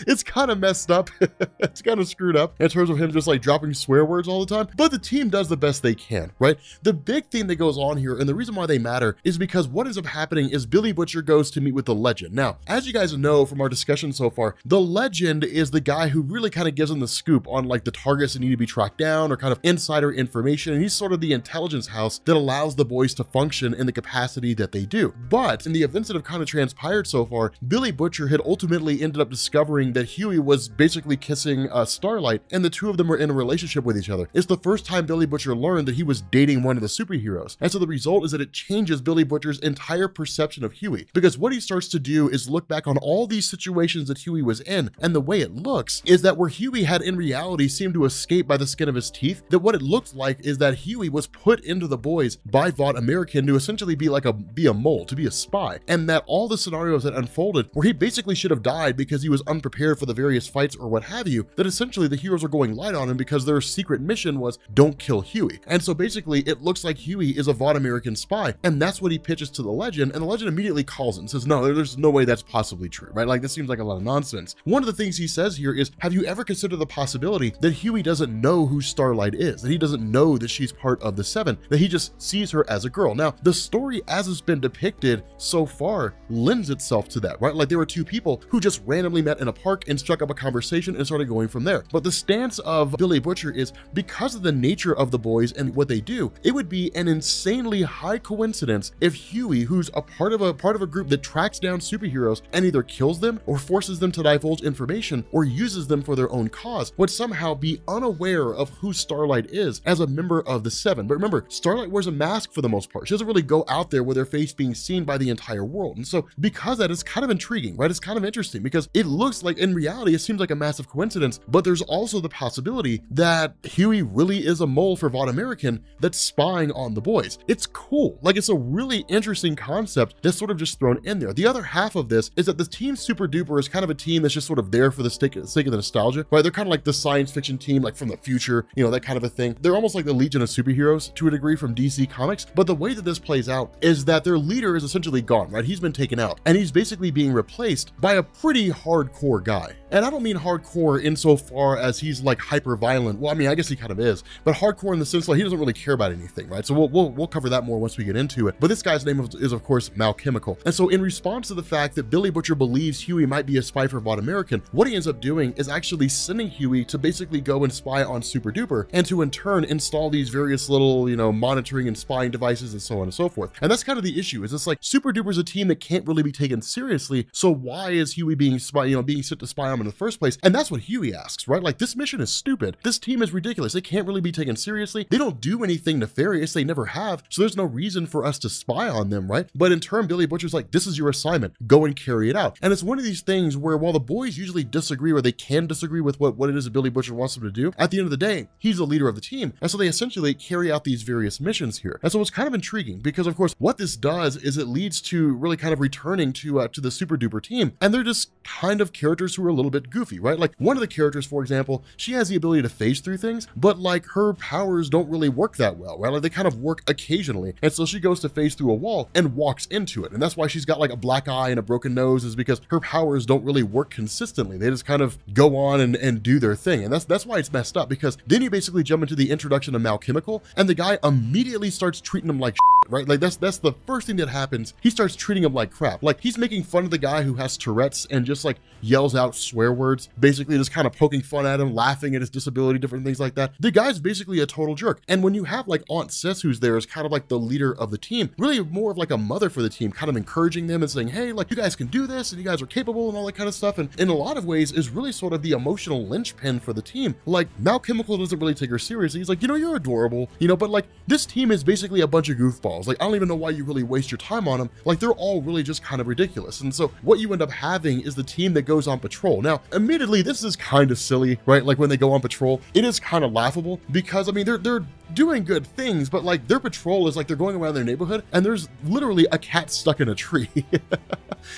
it's kind of messed up. It's kind of screwed up in terms of him just like dropping swear words all the time, but the team does the best they can, right? The big thing that goes on here, and the reason why they matter, is because what ends up happening is Billy Butcher goes to meet with the Legend. Now, as you guys know from our discussion so far, the Legend is the guy who really kind of gives them the scoop on like the targets that need to be tracked down, or kind of insider information, and he's sort of the intelligence house that allows the boys to function in the capacity that they do. But in the events that have kind of transpired so far, Billy Butcher had ultimately ended up discovering that Huey was basically kissing Starlight, and the two of them were in a relationship with each other. It's the first time Billy Butcher learned that he was dating one of the superheroes. And so the result is that it changes Billy Butcher's entire perception of Huey, because what he starts to do is look back on all these situations that Huey was in, and the way it looks is that where Huey had in reality seemed to escape by the skin of his teeth, that what it looked like is that Huey was put into the boys by Vought American to essentially be a mole, to be a spy, and that all the scenarios that unfolded where he basically should have died because he was unprepared for the various fights or what have you, that essentially the heroes are going light on him because their secret mission was don't kill Huey. And so basically it looks like Huey is a Vought American spy, and that's what he pitches to the Legend, and the Legend immediately calls it and says, no, there's no way that's possibly true, right? Like, this seems like a lot of nonsense. One of the things he says here is, have you ever considered the possibility that Huey doesn't know who Starlight is, that he doesn't know that she's part of the Seven, that he just sees her as a girl? Now, the story as it's been depicted so far lends itself to that, right? Like, there were two people who just randomly met in a park and struck up a conversation and started going from there. But the stance of Billy Butcher is, because of the nature of the boys and what they do, it would be an insanely high coincidence if Huey, who's a part of a group that tracks down superheroes and either kills them or forces them to divulge information or uses them for their own cause, would somehow be unaware of who Starlight is as a member of the Seven. But remember, Starlight wears a mask for the most part. She doesn't really go out there with her face being seen by the entire world. And so because that is kind of intriguing, right? It's kind of interesting because it looks this, like, in reality, it seems like a massive coincidence, but there's also the possibility that Huey really is a mole for Vought American that's spying on the boys. It's cool. Like, it's a really interesting concept that's sort of just thrown in there. The other half of this is that the team Super Duper is kind of a team that's just sort of there for the sake of the nostalgia, right? They're kind of like the science fiction team, like from the future, you know, that kind of a thing. They're almost like the Legion of Superheroes to a degree from DC Comics, but the way that this plays out is that their leader is essentially gone, right? He's been taken out, and he's basically being replaced by a pretty hardcore guy. And I don't mean hardcore insofar as he's like hyper violent. Well, I mean, I guess he kind of is, but hardcore in the sense like he doesn't really care about anything, right? So we'll cover that more once we get into it. But this guy's name is of course Malchemical. And so in response to the fact that Billy Butcher believes Huey might be a spy for Vought American, what he ends up doing is actually sending Huey to basically go and spy on Super Duper, and to in turn install these various little, you know, monitoring and spying devices and so on and so forth. And that's kind of the issue, is it's like Super Duper's a team that can't really be taken seriously. So why is Huey being sent to spy on him in the first place? And that's what Huey asks, right? Like, this mission is stupid. This team is ridiculous. They can't really be taken seriously. They don't do anything nefarious. They never have. So there's no reason for us to spy on them, right? But in turn, Billy Butcher's like, this is your assignment. Go and carry it out. And it's one of these things where while the boys usually disagree, or they can disagree with what it is that Billy Butcher wants them to do, at the end of the day, he's the leader of the team. And so they essentially carry out these various missions here. And so it's kind of intriguing because, of course, what this does is it leads to really kind of returning to the Super Duper team. And they're just kind of characters who are a little bit goofy, right? Like, one of the characters, for example, she has the ability to phase through things, but like her powers don't really work that well, right? Like, they kind of work occasionally. And so she goes to phase through a wall and walks into it. And that's why she's got like a black eye and a broken nose, is because her powers don't really work consistently. They just kind of go on and do their thing. And that's why it's messed up, because then you basically jump into the introduction of Malchemical, and the guy immediately starts treating him like shit, right? Like, that's the first thing that happens. He starts treating him like crap. Like, he's making fun of the guy who has Tourette's and just like yells out swear words, basically just kind of poking fun at him, laughing at his disability, different things like that. The guy's basically a total jerk. And when you have like Aunt Sis, who's there as kind of like the leader of the team, really more of like a mother for the team, kind of encouraging them and saying, hey, like, you guys can do this, and you guys are capable and all that kind of stuff. And in a lot of ways is really sort of the emotional linchpin for the team. Like, Malchemical doesn't really take her seriously. He's like, you know, you're adorable, you know, but like, this team is basically a bunch of goofballs. Like, I don't even know why you really waste your time on them. Like, they're all really just kind of ridiculous. And so what you end up having is the team that goes on patrol. Now, admittedly, this is kind of silly, right? Like, when they go on patrol, it is kind of laughable because, I mean, they're doing good things, but like their patrol is like they're going around their neighborhood and there's literally a cat stuck in a tree.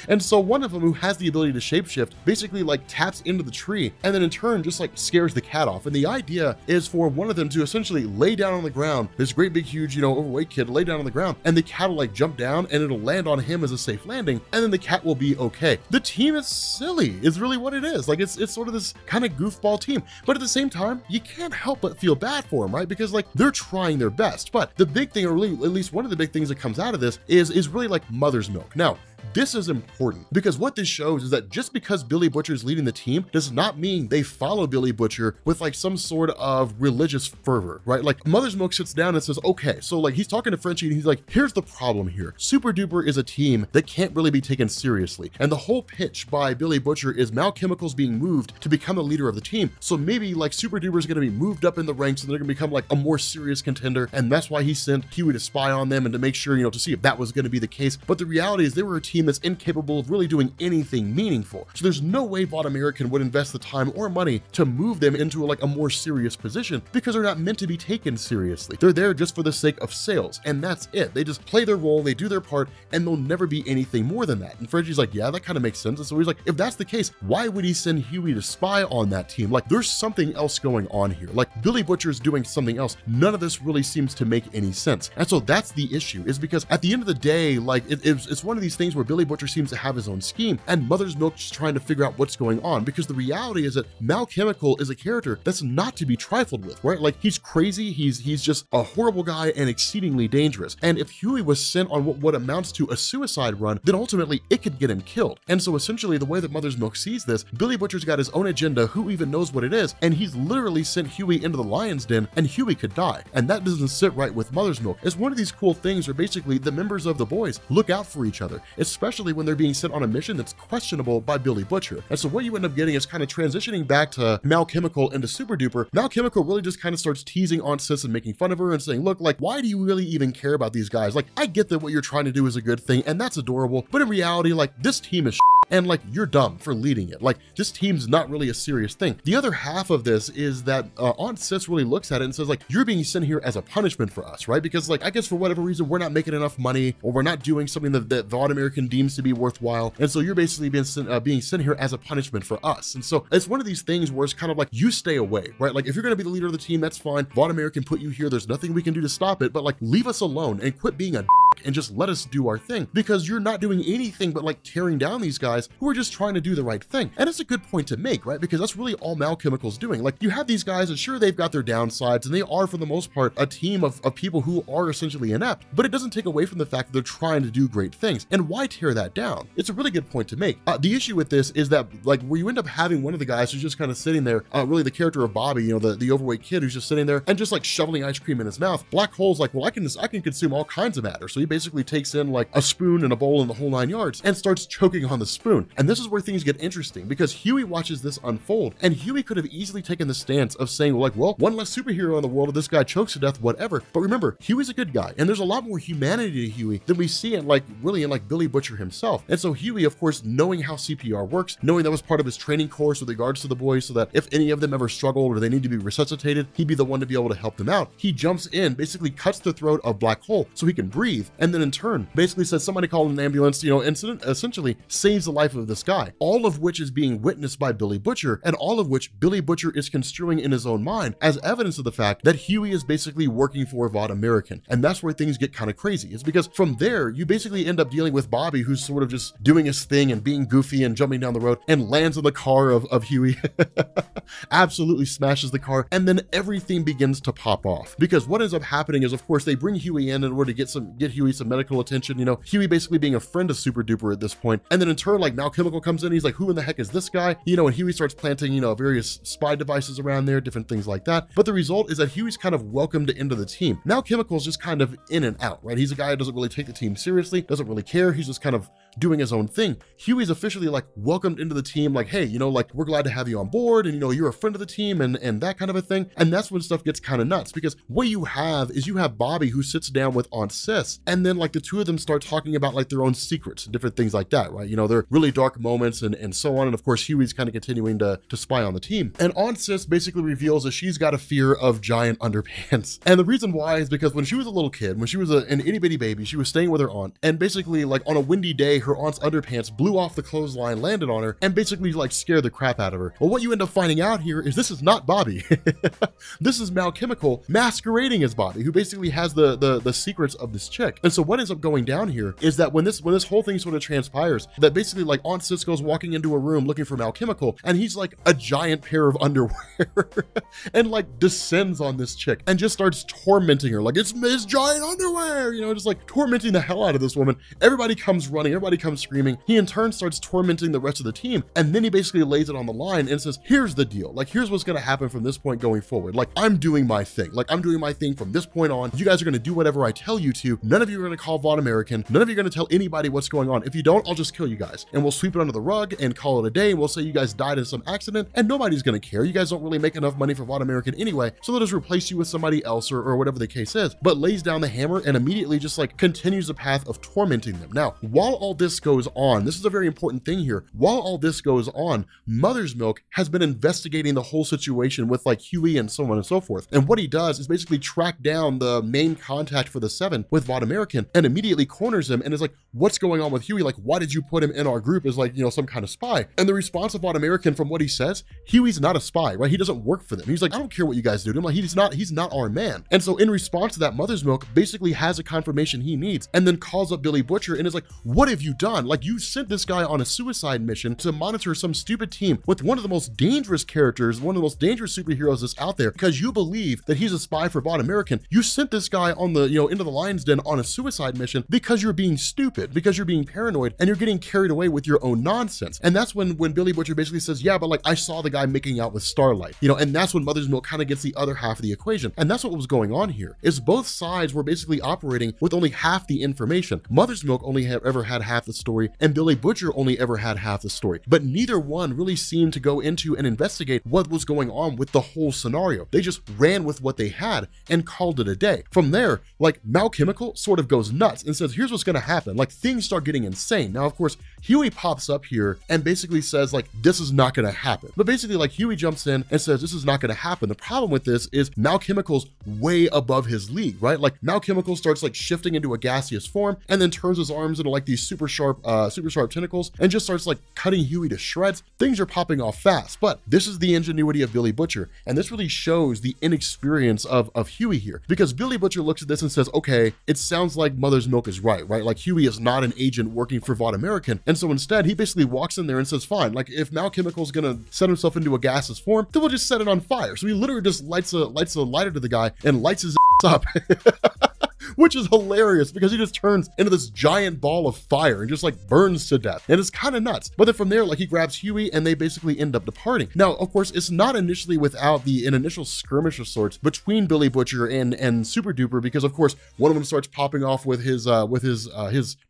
And so one of them, who has the ability to shapeshift, basically like taps into the tree and then in turn just like scares the cat off. And the idea is for one of them to essentially lay down on the ground, this great big huge, you know, overweight kid lay down on the ground, and the cat will like jump down and it'll land on him as a safe landing, and then the cat will be okay. The team is silly, is really what it is. Like, it's sort of this kind of goofball team, but at the same time, you can't help but feel bad for them, right? Because like, they're trying their best. But the big thing, or really at least one of the big things that comes out of this is really like mother's milk. Now, this is important because what this shows is that just because Billy Butcher is leading the team does not mean they follow Billy Butcher with like some sort of religious fervor, right? Like, Mother's Milk sits down and says, okay, so like he's talking to Frenchie and he's like, here's the problem here. Super Duper is a team that can't really be taken seriously. And the whole pitch by Billy Butcher is Malchemical's being moved to become the leader of the team. So maybe like Super Duper is going to be moved up in the ranks and they're going to become like a more serious contender. And that's why he sent Huey to spy on them and to make sure, you know, to see if that was going to be the case. But the reality is they were a team that's incapable of really doing anything meaningful. So there's no way Vought American would invest the time or money to move them into like a more serious position, because they're not meant to be taken seriously. They're there just for the sake of sales, and that's it. They just play their role, they do their part, and they'll never be anything more than that. And Frenchie's like, yeah, that kind of makes sense. And so he's like, if that's the case, why would he send Huey to spy on that team? Like, there's something else going on here. Like, Billy Butcher's doing something else. None of this really seems to make any sense. And so that's the issue, is because at the end of the day, like, it's one of these things where Billy Butcher seems to have his own scheme, and Mother's Milk's trying to figure out what's going on, because the reality is that Malchemical is a character that's not to be trifled with, right? Like, he's crazy, he's just a horrible guy and exceedingly dangerous. And if Huey was sent on what amounts to a suicide run, then ultimately it could get him killed. And so essentially the way that Mother's Milk sees this, Billy Butcher's got his own agenda, who even knows what it is, and he's literally sent Huey into the lion's den, and Huey could die. And that doesn't sit right with Mother's Milk. It's one of these cool things where basically the members of the boys look out for each other, especially when they're being sent on a mission that's questionable by Billy Butcher. And so what you end up getting is kind of transitioning back to Malchemical into Super Duper. Malchemical really just kind of starts teasing Aunt Sis and making fun of her and saying, look, like, why do you really even care about these guys? Like, I get that what you're trying to do is a good thing, and that's adorable, but in reality, like, this team is and like you're dumb for leading it. Like this team's not really a serious thing. The other half of this is that Aunt Sis really looks at it and says like, you're being sent here as a punishment for us, right? Because like, I guess for whatever reason, we're not making enough money, or we're not doing something that Vaughn American deems to be worthwhile. And so you're basically being sent here as a punishment for us. And so it's one of these things where it's kind of like, you stay away, right? Like if you're going to be the leader of the team, that's fine. Vaughn American put you here. There's nothing we can do to stop it, but like leave us alone and quit being a and just let us do our thing, because you're not doing anything but like tearing down these guys who are just trying to do the right thing. And it's a good point to make, right? Because that's really all Malchemical's doing. Like you have these guys, and sure, they've got their downsides, and they are for the most part a team of people who are essentially inept, but it doesn't take away from the fact that they're trying to do great things. And why tear that down? It's a really good point to make. The issue with this is that like where you end up having one of the guys who's just kind of sitting there, really the character of Bobby, you know, the overweight kid who's just sitting there and just like shoveling ice cream in his mouth. Black Hole's like, well, I can consume all kinds of matter. So he basically takes in like a spoon and a bowl and the whole 9 yards and starts choking on the spoon. And this is where things get interesting, because Huey watches this unfold, and Huey could have easily taken the stance of saying like, well, one less superhero in the world, if this guy chokes to death, whatever. But remember, Huey's a good guy, and there's a lot more humanity to Huey than we see in like really in like Billy Butcher himself. And so Huey, of course, knowing how CPR works, knowing that was part of his training course with regards to the boys, so that if any of them ever struggled or they need to be resuscitated, he'd be the one to be able to help them out. He jumps in, basically cuts the throat of Black Hole so he can breathe, and then in turn basically says, somebody call an ambulance, you know, incident, essentially saves the life of this guy, all of which is being witnessed by Billy Butcher, and all of which Billy Butcher is construing in his own mind as evidence of the fact that Huey is basically working for Vaughn American. And that's where things get kind of crazy. It's because from there, you basically end up dealing with Bobby, who's sort of just doing his thing and being goofy and jumping down the road, and lands on the car of Huey, absolutely smashes the car, and then everything begins to pop off. Because what ends up happening is, of course, they bring Huey in order to get Huey some medical attention, you know, Huey basically being a friend of Super Duper at this point. And then in turn, like Malchemical comes in, he's like, who in the heck is this guy? You know, and Huey starts planting, you know, various spy devices around there, different things like that. But the result is that Huey's kind of welcomed into the team. Malchemical's just kind of in and out, right? He's a guy who doesn't really take the team seriously, doesn't really care. He's just kind of doing his own thing. Huey's officially like welcomed into the team, like, hey, you know, like we're glad to have you on board, and you know, you're a friend of the team, and that kind of a thing. And that's when stuff gets kind of nuts, because what you have is you have Bobby who sits down with Aunt Sis, and then like the two of them start talking about like their own secrets and different things like that, right? You know, they're really dark moments and so on. And of course, Huey's kind of continuing to spy on the team. And Aunt Sis basically reveals that she's got a fear of giant underpants. And the reason why is because when she was a little kid, when she was an itty bitty baby, she was staying with her aunt, and basically like on a windy day, her aunt's underpants blew off the clothesline, landed on her, and basically like scared the crap out of her. Well, what you end up finding out here is this is not Bobby. This is Malchemical masquerading as Bobby, who basically has the secrets of this chick. And so what ends up going down here is that when this whole thing sort of transpires, that basically like Aunt Cisco's walking into a room looking for Malchemical, and he's like a giant pair of underwear and like descends on this chick and just starts tormenting her like it's giant underwear, you know, just like tormenting the hell out of this woman. Everybody comes running, everybody comes screaming. He in turn starts tormenting the rest of the team, and then he basically lays it on the line and says, here's the deal, like here's what's going to happen from this point going forward. Like I'm doing my thing, like I'm doing my thing from this point on. You guys are going to do whatever I tell you to. None of you are going to call Vaughn American. None of you are going to tell anybody what's going on. If you don't, I'll just kill you guys, and we'll sweep it under the rug and call it a day, and we'll say you guys died in some accident, and nobody's going to care. You guys don't really make enough money for Vaughn American anyway, so they'll just replace you with somebody else, or whatever the case is. But lays down the hammer and immediately just like continues the path of tormenting them. Now, while all this goes on, this is a very important thing here. While all this goes on, Mother's Milk has been investigating the whole situation with like Huey and so on and so forth. And what he does is basically track down the main contact for the Seven with Vaughn American, and immediately corners him and is like, what's going on with Huey? Like, why did you put him in our group as like, you know, some kind of spy? And the response of Vaughn American, from what he says, Huey's not a spy, right? He doesn't work for them. He's like, I don't care what you guys do to him. Like, he's not our man. And so in response to that, Mother's Milk basically has a confirmation he needs, and then calls up Billy Butcher and is like, what have you done? Like, you sent this guy on a suicide mission to monitor some stupid team with one of the most dangerous characters, one of the most dangerous superheroes that's out there, because you believe that he's a spy for Vaughn American. You sent this guy on the, you know, into the lion's den on a suicide mission because you're being stupid, because you're being paranoid, and you're getting carried away with your own nonsense. And that's when Billy Butcher basically says, yeah, but like I saw the guy making out with Starlight, you know, and that's when Mother's Milk kind of gets the other half of the equation. And that's what was going on here, is both sides were basically operating with only half the information. Mother's Milk only ever had half the story, and Billy Butcher only ever had half the story, but neither one really seemed to go into and investigate what was going on with the whole scenario. They just ran with what they had and called it a day. From there, like Malchemical sort of goes nuts and says, here's what's going to happen. Like things start getting insane. Now, of course, Huey pops up here and basically says like, this is not gonna happen. But basically like Huey jumps in and says, this is not gonna happen. The problem with this is Mal Chemical's way above his league, right? Like Mal Chemical starts like shifting into a gaseous form and then turns his arms into like these super sharp tentacles and just starts like cutting Huey to shreds. Things are popping off fast, but this is the ingenuity of Billy Butcher. And this really shows the inexperience of Huey here, because Billy Butcher looks at this and says, okay, it sounds like Mother's Milk is right? Like Huey is not an agent working for Vought American. And so instead he basically walks in there and says, fine, like if Mal Chemical is gonna set himself into a gaseous form, then we'll just set it on fire. So he literally just lights a lighter to the guy and lights his up. Which is hilarious because he just turns into this giant ball of fire and just like burns to death. And it's kind of nuts. But then from there, like he grabs Huey and they basically end up departing. Now, of course, it's not initially without an initial skirmish of sorts between Billy Butcher and Super Duper, because of course, one of them starts popping off with his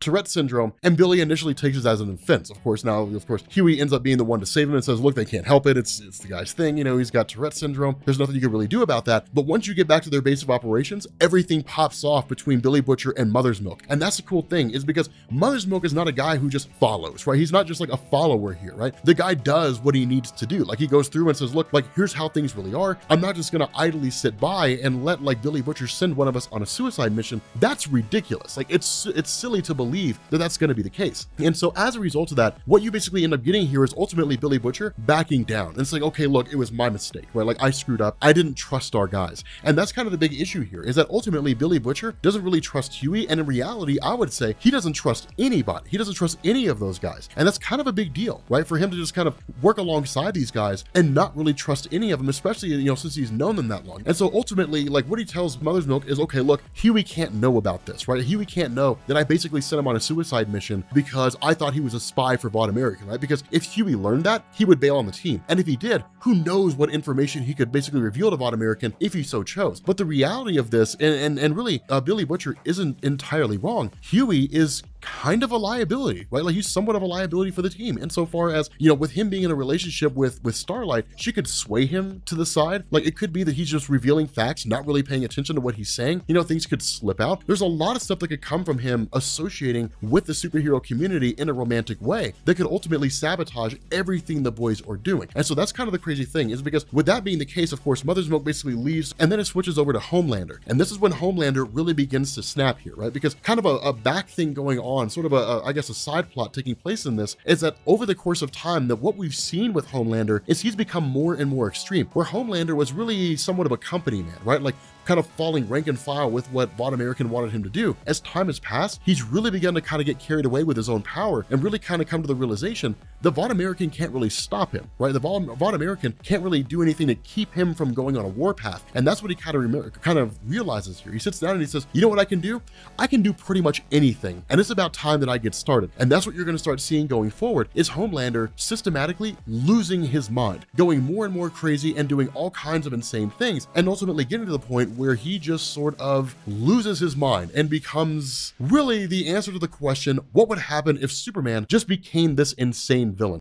Tourette syndrome, and Billy initially takes it as an offense. Of course, now, of course, Huey ends up being the one to save him and says, look, they can't help it. It's the guy's thing. You know, he's got Tourette syndrome. There's nothing you can really do about that. But once you get back to their base of operations, everything pops off between Billy Butcher and Mother's Milk. And that's the cool thing, is because Mother's Milk is not a guy who just follows, right? He's not just like a follower here, right? The guy does what he needs to do. Like he goes through and says, look, like here's how things really are. I'm not just gonna idly sit by and let like Billy Butcher send one of us on a suicide mission. That's ridiculous. Like it's silly to believe that that's gonna be the case. And so as a result of that, what you basically end up getting here is ultimately Billy Butcher backing down. And it's like, okay, look, it was my mistake, right? Like I screwed up. I didn't trust our guys. And that's kind of the big issue here, is that ultimately Billy Butcher doesn't really trust Huey, and in reality, I would say he doesn't trust anybody. He doesn't trust any of those guys. And that's kind of a big deal, right? For him to just kind of work alongside these guys and not really trust any of them, especially, you know, since he's known them that long. And so ultimately, like what he tells Mother's Milk is, okay, look, Huey can't know about this, right? Huey can't know that I basically sent him on a suicide mission because I thought he was a spy for Vought American, right? Because if Huey learned that, he would bail on the team. And if he did, who knows what information he could basically reveal to Vought American if he so chose. But the reality of this, and really, Billy Butcher isn't entirely wrong. Huey is kind of a liability, right? Like he's somewhat of a liability for the team. Insofar as, you know, with him being in a relationship with Starlight, she could sway him to the side. Like it could be that he's just revealing facts, not really paying attention to what he's saying. You know, things could slip out. There's a lot of stuff that could come from him associating with the superhero community in a romantic way that could ultimately sabotage everything the boys are doing. And so that's kind of the crazy thing, is because with that being the case, of course, Mother's Milk basically leaves and then it switches over to Homelander. And this is when Homelander really begins to snap here, right? Because kind of a back thing going on, sort of I guess a side plot taking place in this, is that over the course of time, that what we've seen with Homelander is he's become more and more extreme, where Homelander was really somewhat of a company man, right? Like kind of falling rank and file with what Vought American wanted him to do. As time has passed, he's really begun to kind of get carried away with his own power and really kind of come to the realization that Vought American can't really stop him, right? The Vought American can't really do anything to keep him from going on a warpath. And that's what he kind of realizes here. He sits down and he says, you know what I can do? I can do pretty much anything. And it's about time that I get started. And that's what you're going to start seeing going forward, is Homelander systematically losing his mind, going more and more crazy and doing all kinds of insane things, and ultimately getting to the point where he just sort of loses his mind and becomes really the answer to the question, what would happen if Superman just became this insane villain?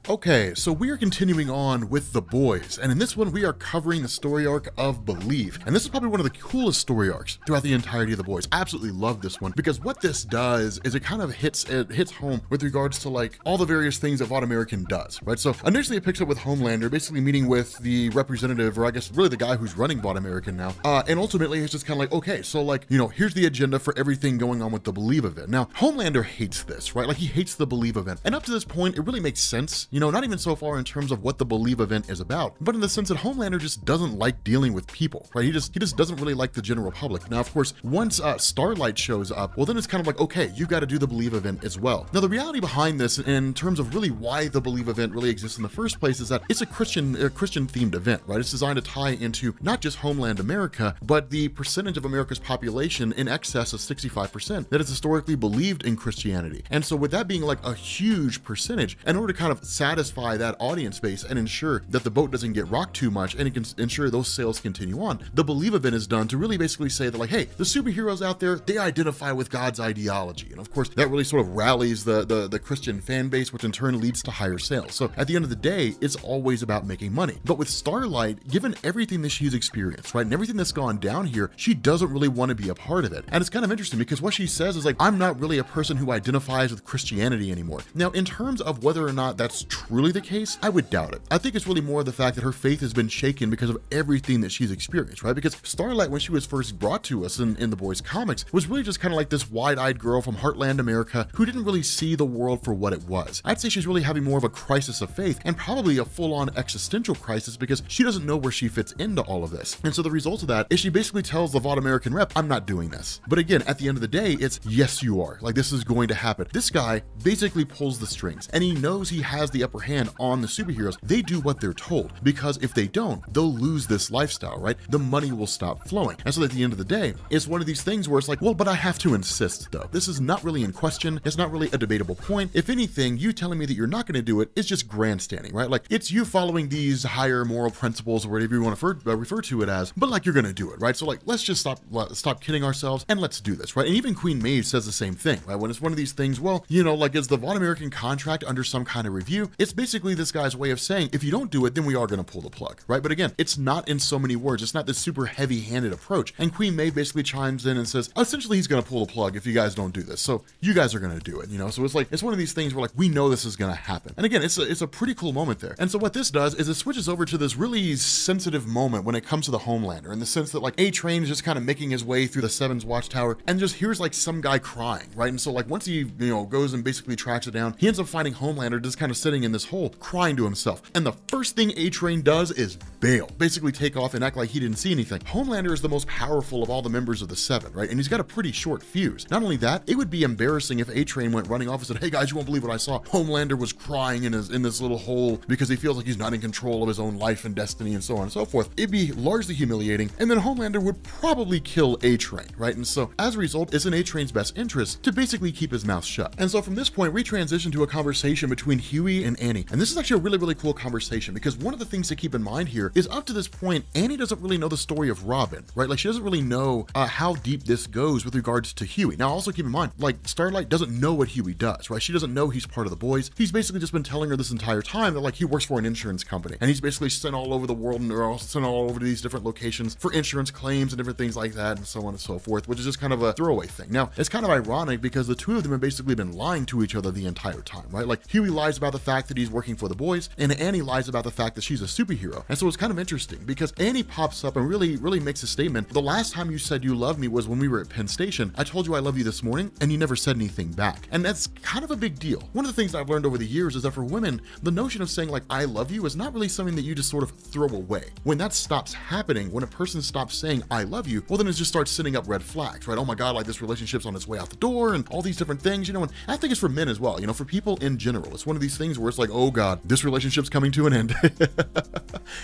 Okay, so we are continuing on with The Boys, and in this one we are covering the story arc of Believe, and this is probably one of the coolest story arcs throughout the entirety of The Boys. I absolutely love this one, because what this does is it kind of hits home with regards to like all the various things that Vought American does, right? So initially it picks up with Homelander basically meeting with the representative, or I guess really the guy who's running Vought American now, and ultimately it's just kind of like, okay, so like, you know, here's the agenda for everything going on with the Believe event. Now, Homelander hates this, right? Like he hates the Believe event, and up to this point it really makes sense. You know, not even so far in terms of what the Believe event is about, but in the sense that Homelander just doesn't like dealing with people, right? He just doesn't really like the general public. Now, of course, once Starlight shows up, well, then it's kind of like, okay, you got to do the Believe event as well. Now, the reality behind this, in terms of really why the Believe event really exists in the first place, is that it's a Christian themed event, right? It's designed to tie into not just Homeland America, but the percentage of America's population in excess of 65% that is historically believed in Christianity. And so with that being like a huge percentage, in order to kind of satisfy that audience base and ensure that the boat doesn't get rocked too much, and it can ensure those sales continue on. The Believe event is done to really basically say that, like, hey, the superheroes out there, they identify with God's ideology. And of course, that really sort of rallies the Christian fan base, which in turn leads to higher sales. So at the end of the day, it's always about making money. But with Starlight, given everything that she's experienced, right, and everything that's gone down here, she doesn't really want to be a part of it. And it's kind of interesting because what she says is like, I'm not really a person who identifies with Christianity anymore. Now, in terms of whether or not that's truly the case, I would doubt it. I think it's really more the fact that her faith has been shaken because of everything that she's experienced, right? Because Starlight, when she was first brought to us in the boys' comics, was really just kind of like this wide-eyed girl from Heartland America who didn't really see the world for what it was. I'd say she's really having more of a crisis of faith and probably a full-on existential crisis because she doesn't know where she fits into all of this. And so the result of that is she basically tells the Vought American rep, I'm not doing this. But again, at the end of the day, it's yes, you are. Like, this is going to happen. This guy basically pulls the strings and he knows he has the upper hand on the superheroes. They do what they're told because if they don't, they'll lose this lifestyle, right? The money will stop flowing. And so at the end of the day, it's one of these things where it's like, well, but I have to insist though. This is not really in question. It's not really a debatable point. If anything, you telling me that you're not going to do it is just grandstanding, right? Like, it's you following these higher moral principles or whatever you want to refer to it as, but like, you're going to do it, right? So like, let's just stop kidding ourselves and let's do this, right? And even Queen Maeve says the same thing, right? When it's one of these things, well, you know, like, is the Vought American contract under some kind of review? It's basically this guy's way of saying, if you don't do it, then we are going to pull the plug, right? But again, it's not in so many words. It's not this super heavy-handed approach. And Queen Maeve basically chimes in and says, essentially, he's going to pull the plug if you guys don't do this. So you guys are going to do it, you know? So it's like, it's one of these things where like, we know this is going to happen. And again, it's a pretty cool moment there. And so what this does is it switches over to this really sensitive moment when it comes to the Homelander, in the sense that like A-Train is just kind of making his way through the Seven's watchtower and just hears like some guy crying, right? And so like, once he, you know, goes and basically tracks it down, he ends up finding Homelander just kind of sitting in this hole, crying to himself. And the first thing A-Train does is bail, basically take off and act like he didn't see anything. Homelander is the most powerful of all the members of the Seven, right? And he's got a pretty short fuse. Not only that, it would be embarrassing if A-Train went running off and said, hey guys, you won't believe what I saw. Homelander was crying in this little hole because he feels like he's not in control of his own life and destiny and so on and so forth. It'd be largely humiliating, and then Homelander would probably kill A-Train, right? And so as a result, it's in A-Train's best interest to basically keep his mouth shut. And so from this point, we transition to a conversation between Huey and Annie. And this is actually a really, really cool conversation because one of the things to keep in mind here is up to this point, Annie doesn't really know the story of Robin, right? Like, she doesn't really know how deep this goes with regards to Huey. Now, also keep in mind, like, Starlight doesn't know what Huey does, right? She doesn't know he's part of the boys. He's basically just been telling her this entire time that like he works for an insurance company and he's basically sent all over the world and they're all sent all over to these different locations for insurance claims and different things like that and so on and so forth, which is just kind of a throwaway thing. Now, it's kind of ironic because the two of them have basically been lying to each other the entire time, right? Like, Huey lies about the fact that he's working for the boys and Annie lies about the fact that she's a superhero. And so it's kind of interesting because Annie pops up and really makes a statement. The last time you said you loved me was when we were at Penn Station. I told you I love you this morning and you never said anything back. And that's kind of a big deal. One of the things I've learned over the years is that for women, the notion of saying like, I love you is not really something that you just sort of throw away. When that stops happening, when a person stops saying, I love you, well, then it just starts sending up red flags, right? Oh my God, like this relationship's on its way out the door and all these different things, you know, and I think it's for men as well, you know, for people in general. It's one of these things where it's like, oh God, this relationship's coming to an end.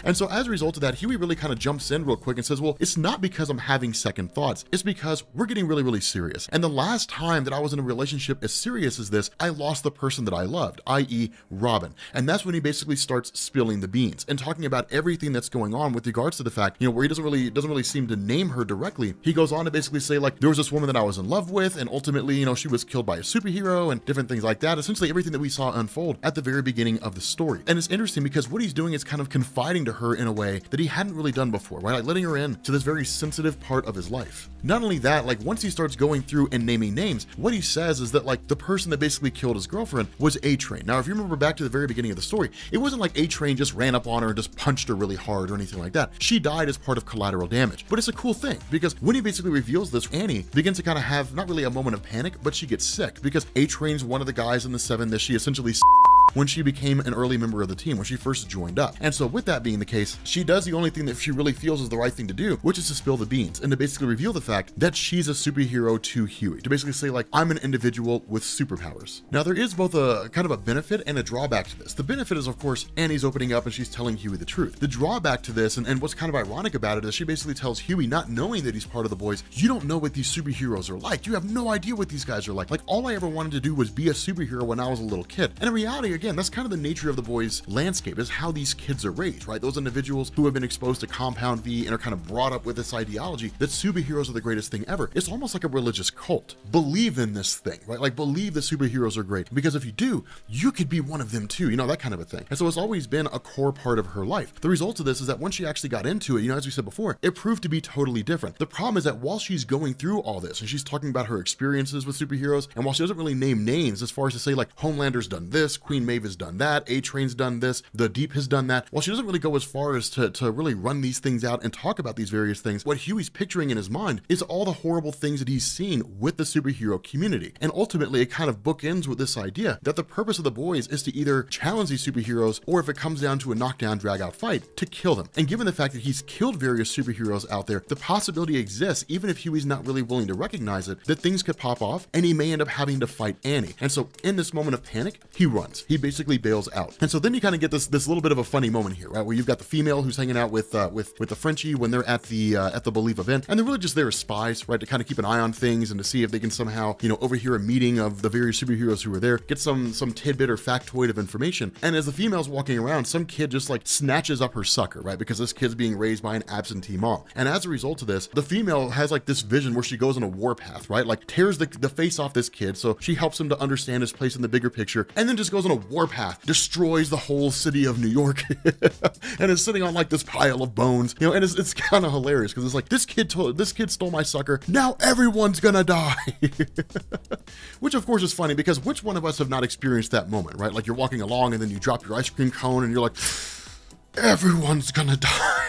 And so as a result of that, Huey really kind of jumps in real quick and says, well, it's not because I'm having second thoughts. It's because we're getting really, really serious. And the last time that I was in a relationship as serious as this, I lost the person that I loved, i.e. Robin. And that's when he basically starts spilling the beans and talking about everything that's going on with regards to the fact, you know, where he doesn't really seem to name her directly. He goes on to basically say like, there was this woman that I was in love with and ultimately, you know, she was killed by a superhero and different things like that. Essentially everything that we saw unfold at the very beginning of the story. And it's interesting because what he's doing is kind of confiding to her in a way that he hadn't really done before, right? Like letting her in to this very sensitive part of his life. Not only that, like once he starts going through and naming names, what he says is that like the person that basically killed his girlfriend was A-Train. Now, if you remember back to the very beginning of the story, it wasn't like A-Train just ran up on her and just punched her really hard or anything like that. She died as part of collateral damage. But it's a cool thing because when he basically reveals this, Annie begins to kind of have not really a moment of panic, but she gets sick because A-Train's one of the guys in the Seven that she essentially when she became an early member of the team, when she first joined up. And so with that being the case, she does the only thing that she really feels is the right thing to do, which is to spill the beans and to basically reveal the fact that she's a superhero to Huey, to basically say like, I'm an individual with superpowers. Now there is both a kind of a benefit and a drawback to this. The benefit is of course, Annie's opening up and she's telling Huey the truth. The drawback to this, and what's kind of ironic about it, is she basically tells Huey, not knowing that he's part of the boys, you don't know what these superheroes are like. You have no idea what these guys are like. Like all I ever wanted to do was be a superhero when I was a little kid. And in reality, again, that's kind of the nature of the boys' landscape, is how these kids are raised, right? Those individuals who have been exposed to Compound V and are kind of brought up with this ideology that superheroes are the greatest thing ever. It's almost like a religious cult. Believe in this thing, right? Like, believe that superheroes are great, because if you do, you could be one of them too, you know, that kind of a thing. And so it's always been a core part of her life. The result of this is that once she actually got into it, you know, as we said before, it proved to be totally different. The problem is that while she's going through all this and she's talking about her experiences with superheroes, and while she doesn't really name names as far as to say like Homelander's done this, Queen Maeve has done that, A-Train's done this, The Deep has done that, while she doesn't really go as far as to really run these things out and talk about these various things, what Huey's picturing in his mind is all the horrible things that he's seen with the superhero community. And ultimately it kind of bookends with this idea that the purpose of the boys is to either challenge these superheroes, or if it comes down to a knockdown, drag out fight, to kill them. And given the fact that he's killed various superheroes out there, the possibility exists, even if Huey's not really willing to recognize it, that things could pop off and he may end up having to fight Annie. And so in this moment of panic, he runs. He basically bails out. And so then you kind of get this little bit of a funny moment here, right? Where you've got the female who's hanging out with the Frenchie when they're at the Believe event, and they're really just there as spies, right? To kind of keep an eye on things and to see if they can somehow, you know, overhear a meeting of the various superheroes who were there, get some tidbit or factoid of information. And as the female's walking around, some kid just like snatches up her sucker, right? Because this kid's being raised by an absentee mom. And as a result of this, the female has like this vision where she goes on a warpath, right? Like tears the face off this kid, so she helps him to understand his place in the bigger picture, and then just goes on a warpath, destroys the whole city of New York, and is sitting on like this pile of bones, you know, and it's kind of hilarious because it's like, this kid stole my sucker, now everyone's gonna die. Which of course is funny, because which one of us have not experienced that moment, right? Like you're walking along and then you drop your ice cream cone and you're like, everyone's gonna die.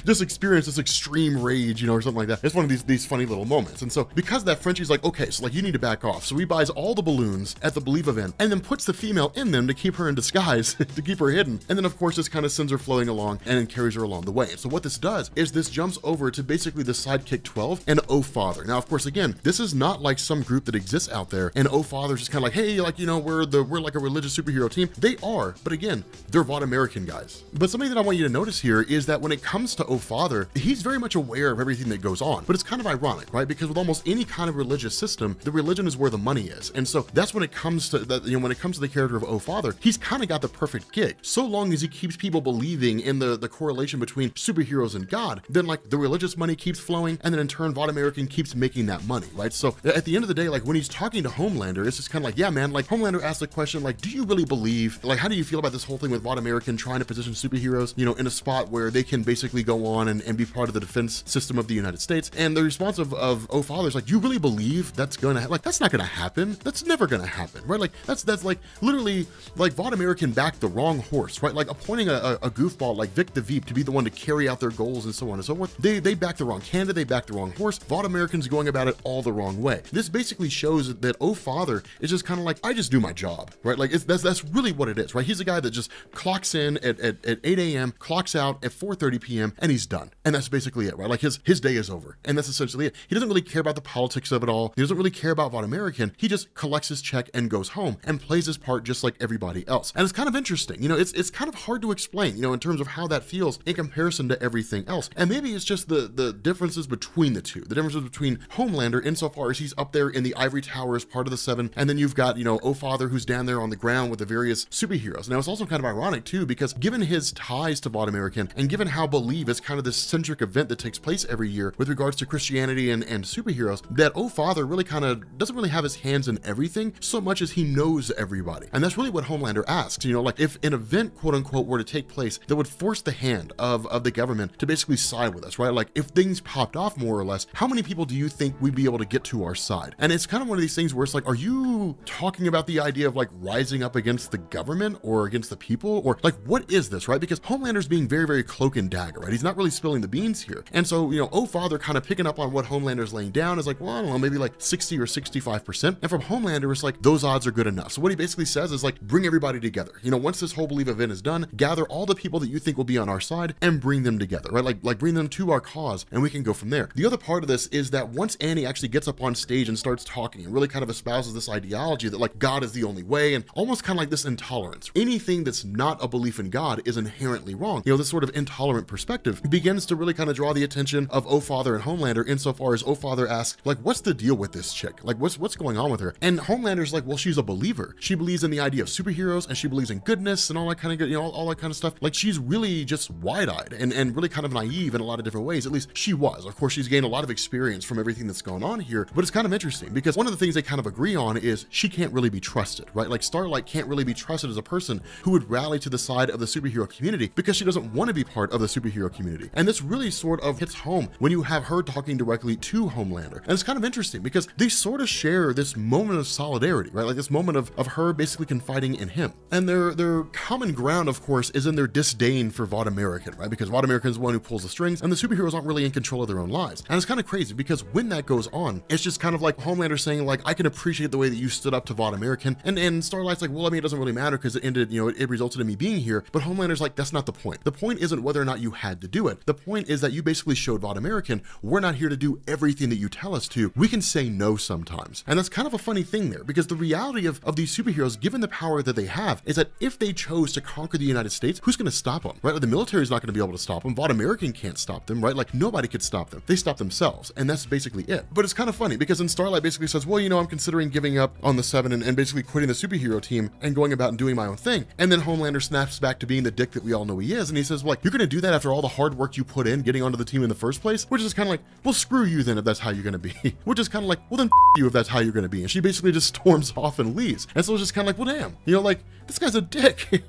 Just experience this extreme rage, you know, or something like that. It's one of these funny little moments. And so because of that, Frenchie's like, okay, so like you need to back off. So he buys all the balloons at the Believe event and then puts the female in them to keep her in disguise, to keep her hidden. And then of course this kind of sends her floating along and then carries her along the way. And so what this does is this jumps over to basically the sidekick 12 and Oh Father. Now, of course, again, this is not like some group that exists out there and Oh Father's just kind of like, hey, like, you know, we're like a religious superhero team. They are, but again, they're Vought American guys. But something that I want you to notice here is that when it comes to Oh Father, he's very much aware of everything that goes on, but it's kind of ironic, right? Because with almost any kind of religious system, the religion is where the money is. And so that's when it comes to that, you know, when it comes to the character of Oh Father, he's kind of got the perfect gig. So long as he keeps people believing in the correlation between superheroes and God, then like the religious money keeps flowing, and then in turn, Vought American keeps making that money, right? So at the end of the day, like when he's talking to Homelander, it's just kind of like, yeah, man, like Homelander asked the question, like, do you really believe, like, how do you feel about this whole thing with Vought American trying to position superheroes, you know, in a spot where they can basically go on and be part of the defense system of the United States? And the response of Oh Father is like, you really believe that's gonna like, that's not gonna happen. That's never gonna happen, right? Like that's like literally like Vought American backed the wrong horse, right? Like appointing a goofball like Vic the Veep to be the one to carry out their goals and so on and so forth. They backed the wrong candidate, they backed the wrong horse. Vought American's going about it all the wrong way. This basically shows that Oh Father is just kind of like, I just do my job, right? Like that's really what it is, right? He's a guy that just clocks in at 8 a.m., clocks out at 4:30 p.m. and he's done. And that's basically it, right? Like his day is over. And that's essentially it. He doesn't really care about the politics of it all. He doesn't really care about Vought American. He just collects his check and goes home and plays his part just like everybody else. And it's kind of interesting. You know, it's kind of hard to explain, you know, in terms of how that feels in comparison to everything else. And maybe it's just the differences between the two. The differences between Homelander insofar as he's up there in the ivory tower as part of the Seven, and then you've got, you know, Oh Father who's down there on the ground with the various superheroes. Now it's also kind of ironic too, because given his ties to Vought American and given how Believe is kind of this centric event that takes place every year with regards to Christianity and superheroes, that Oh Father really kind of doesn't really have his hands in everything so much as he knows everybody. And that's really what Homelander asks, you know, like if an event quote unquote were to take place that would force the hand of the government to basically side with us, right? Like if things popped off more or less, how many people do you think we'd be able to get to our side? And it's kind of one of these things where it's like, are you talking about the idea of like rising up against the government or against the people, or like what is this, right? Because Homelander's being very, very cloak and dagger, right? He's not really spilling the beans here. And so, you know, Oh Father kind of picking up on what Homelander's laying down is like, well, I don't know, maybe like 60 or 65%. And from Homelander, it's like, those odds are good enough. So what he basically says is like, bring everybody together. You know, once this whole Believe event is done, gather all the people that you think will be on our side and bring them together, right? Like bring them to our cause and we can go from there. The other part of this is that once Annie actually gets up on stage and starts talking and really kind of espouses this ideology that like God is the only way, and almost kind of like this intolerance. Anything that's not a belief in God is inherently wrong. You know, this sort of intolerance tolerant perspective, begins to really kind of draw the attention of O-Father and Homelander insofar as O-Father asks, like, what's the deal with this chick? Like, what's going on with her? And Homelander's like, well, she's a believer. She believes in the idea of superheroes, and she believes in goodness and all that kind of good, all that kind of stuff. Like, she's really just wide-eyed and really kind of naive in a lot of different ways. At least she was. Of course, she's gained a lot of experience from everything that's going on here, but it's kind of interesting because one of the things they kind of agree on is she can't really be trusted, right? Like, Starlight can't really be trusted as a person who would rally to the side of the superhero community because she doesn't want to be part of the superhero community. And this really sort of hits home when you have her talking directly to Homelander. And it's kind of interesting because they sort of share this moment of solidarity, right? Like this moment of her basically confiding in him. And their common ground, of course, is in their disdain for Vought American, right? Because Vought American is the one who pulls the strings and the superheroes aren't really in control of their own lives. And it's kind of crazy because when that goes on, it's just kind of like Homelander saying, like, I can appreciate the way that you stood up to Vought American. And Starlight's like, well, I mean, it doesn't really matter because it ended, it resulted in me being here. But Homelander's like, that's not the point. The point isn't whether or not you had to do it. The point is that you basically showed Vought American, we're not here to do everything that you tell us to. We can say no sometimes. And that's kind of a funny thing there because the reality of these superheroes, given the power that they have, is that if they chose to conquer the United States, who's going to stop them, right? Like, the military is not going to be able to stop them. Vought American can't stop them, right? Like, nobody could stop them. They stop themselves. And that's basically it. But it's kind of funny because then Starlight basically says, well, I'm considering giving up on the Seven and basically quitting the superhero team and going about and doing my own thing. And then Homelander snaps back to being the dick that we all know he is. And he says, well, like, you're going to do that after all the hard work you put in getting onto the team in the first place? Which is kind of like, well, screw you then if that's how you're going to be. Which is kind of like, well, then you if that's how you're going to be. And she basically just storms off and leaves. And so it's just kind of like, well, damn, like, this guy's a dick.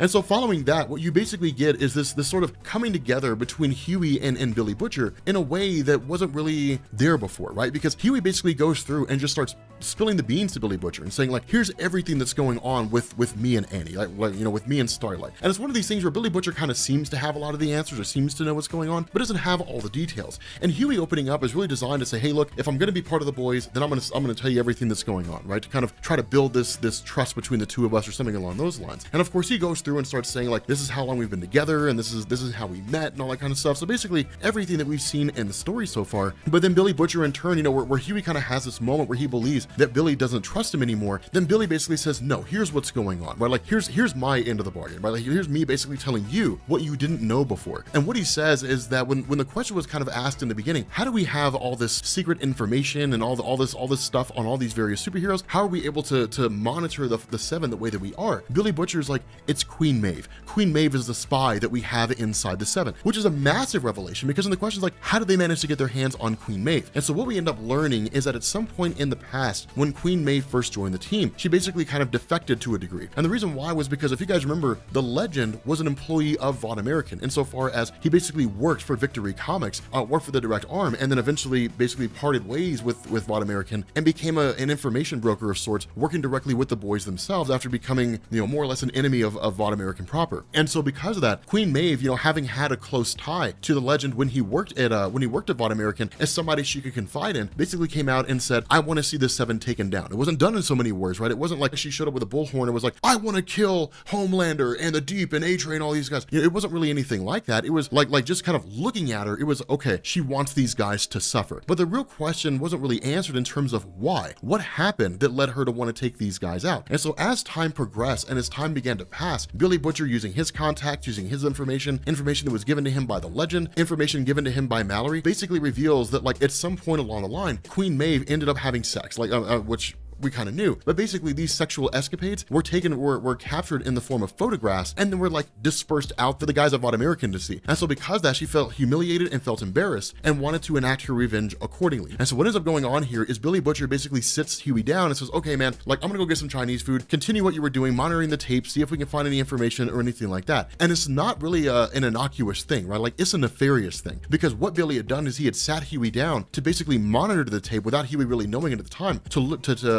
And so following that, what you basically get is this sort of coming together between Huey and Billy Butcher in a way that wasn't really there before, right? Because Huey basically goes through and just starts spilling the beans to Billy Butcher and saying, like, here's everything that's going on with me and Annie, like with me and Starlight. And it's one of these things where Billy Butcher kind of seems to have a lot of the answers or seems to know what's going on, but doesn't have all the details. And Huey opening up is really designed to say, hey, look, if I'm going to be part of the boys, then I'm going to tell you everything that's going on, right? To kind of try to build this trust between the two of us or something along those lines. And of course, he goes through and starts saying, like, this is how long we've been together, and this is how we met and all that kind of stuff. So basically everything that we've seen in the story so far. But then Billy Butcher in turn, where Huey kind of has this moment where he believes that Billy doesn't trust him anymore, then Billy basically says, no, here's what's going on, right? Like, here's my end of the bargain, right? Like, here's me basically telling you what you didn't know before. And what he says is that when the question was kind of asked in the beginning, how do we have all this secret information and all this stuff on all these various superheroes? How are we able to monitor the Seven the way that we are? Billy Butcher's like, it's Queen Maeve. Queen Maeve is the spy that we have inside the Seven, which is a massive revelation because then the question is like, how did they manage to get their hands on Queen Maeve? And so what we end up learning is that at some point in the past, when Queen Maeve first joined the team, she basically kind of defected to a degree. And the reason why was because if you guys remember, the Legend was an employee of Vought American insofar as he basically worked for Victory Comics, worked for the direct arm, and then eventually basically parted ways with Vought American and became an information broker of sorts, working directly with the boys themselves after becoming, more or less an enemy of Vought American proper. And so because of that, Queen Maeve, having had a close tie to the Legend when he worked at Vought American as somebody she could confide in, basically came out and said, I want to see the Seven taken down. It wasn't done in so many words, right? It wasn't like she showed up with a bullhorn and was like, I want to kill Homelander and the Deep and A-Train, all these guys. It wasn't really anything like that. It was like just kind of looking at her, it was, okay, she wants these guys to suffer. But the real question wasn't really answered in terms of why. What happened that led her to want to take these guys out? And so as time progressed and as time began to pass, Billy Butcher, using his contacts, using his information that was given to him by the Legend, information given to him by Mallory, basically reveals that, like, at some point along the line, Queen Maeve ended up having sex, which we kind of knew, but basically these sexual escapades were captured in the form of photographs and then were like dispersed out for the guys of Vought American to see. And so because of that, she felt humiliated and felt embarrassed and wanted to enact her revenge accordingly. And so what ends up going on here is Billy Butcher basically sits Huey down and says, okay, man, like, I'm gonna go get some Chinese food, continue what you were doing, monitoring the tape, see if we can find any information or anything like that. And it's not really an innocuous thing, right? Like, it's a nefarious thing, because what Billy had done is he had sat Huey down to basically monitor the tape without Huey really knowing it at the time,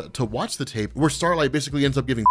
to watch the tape, where Starlight basically ends up giving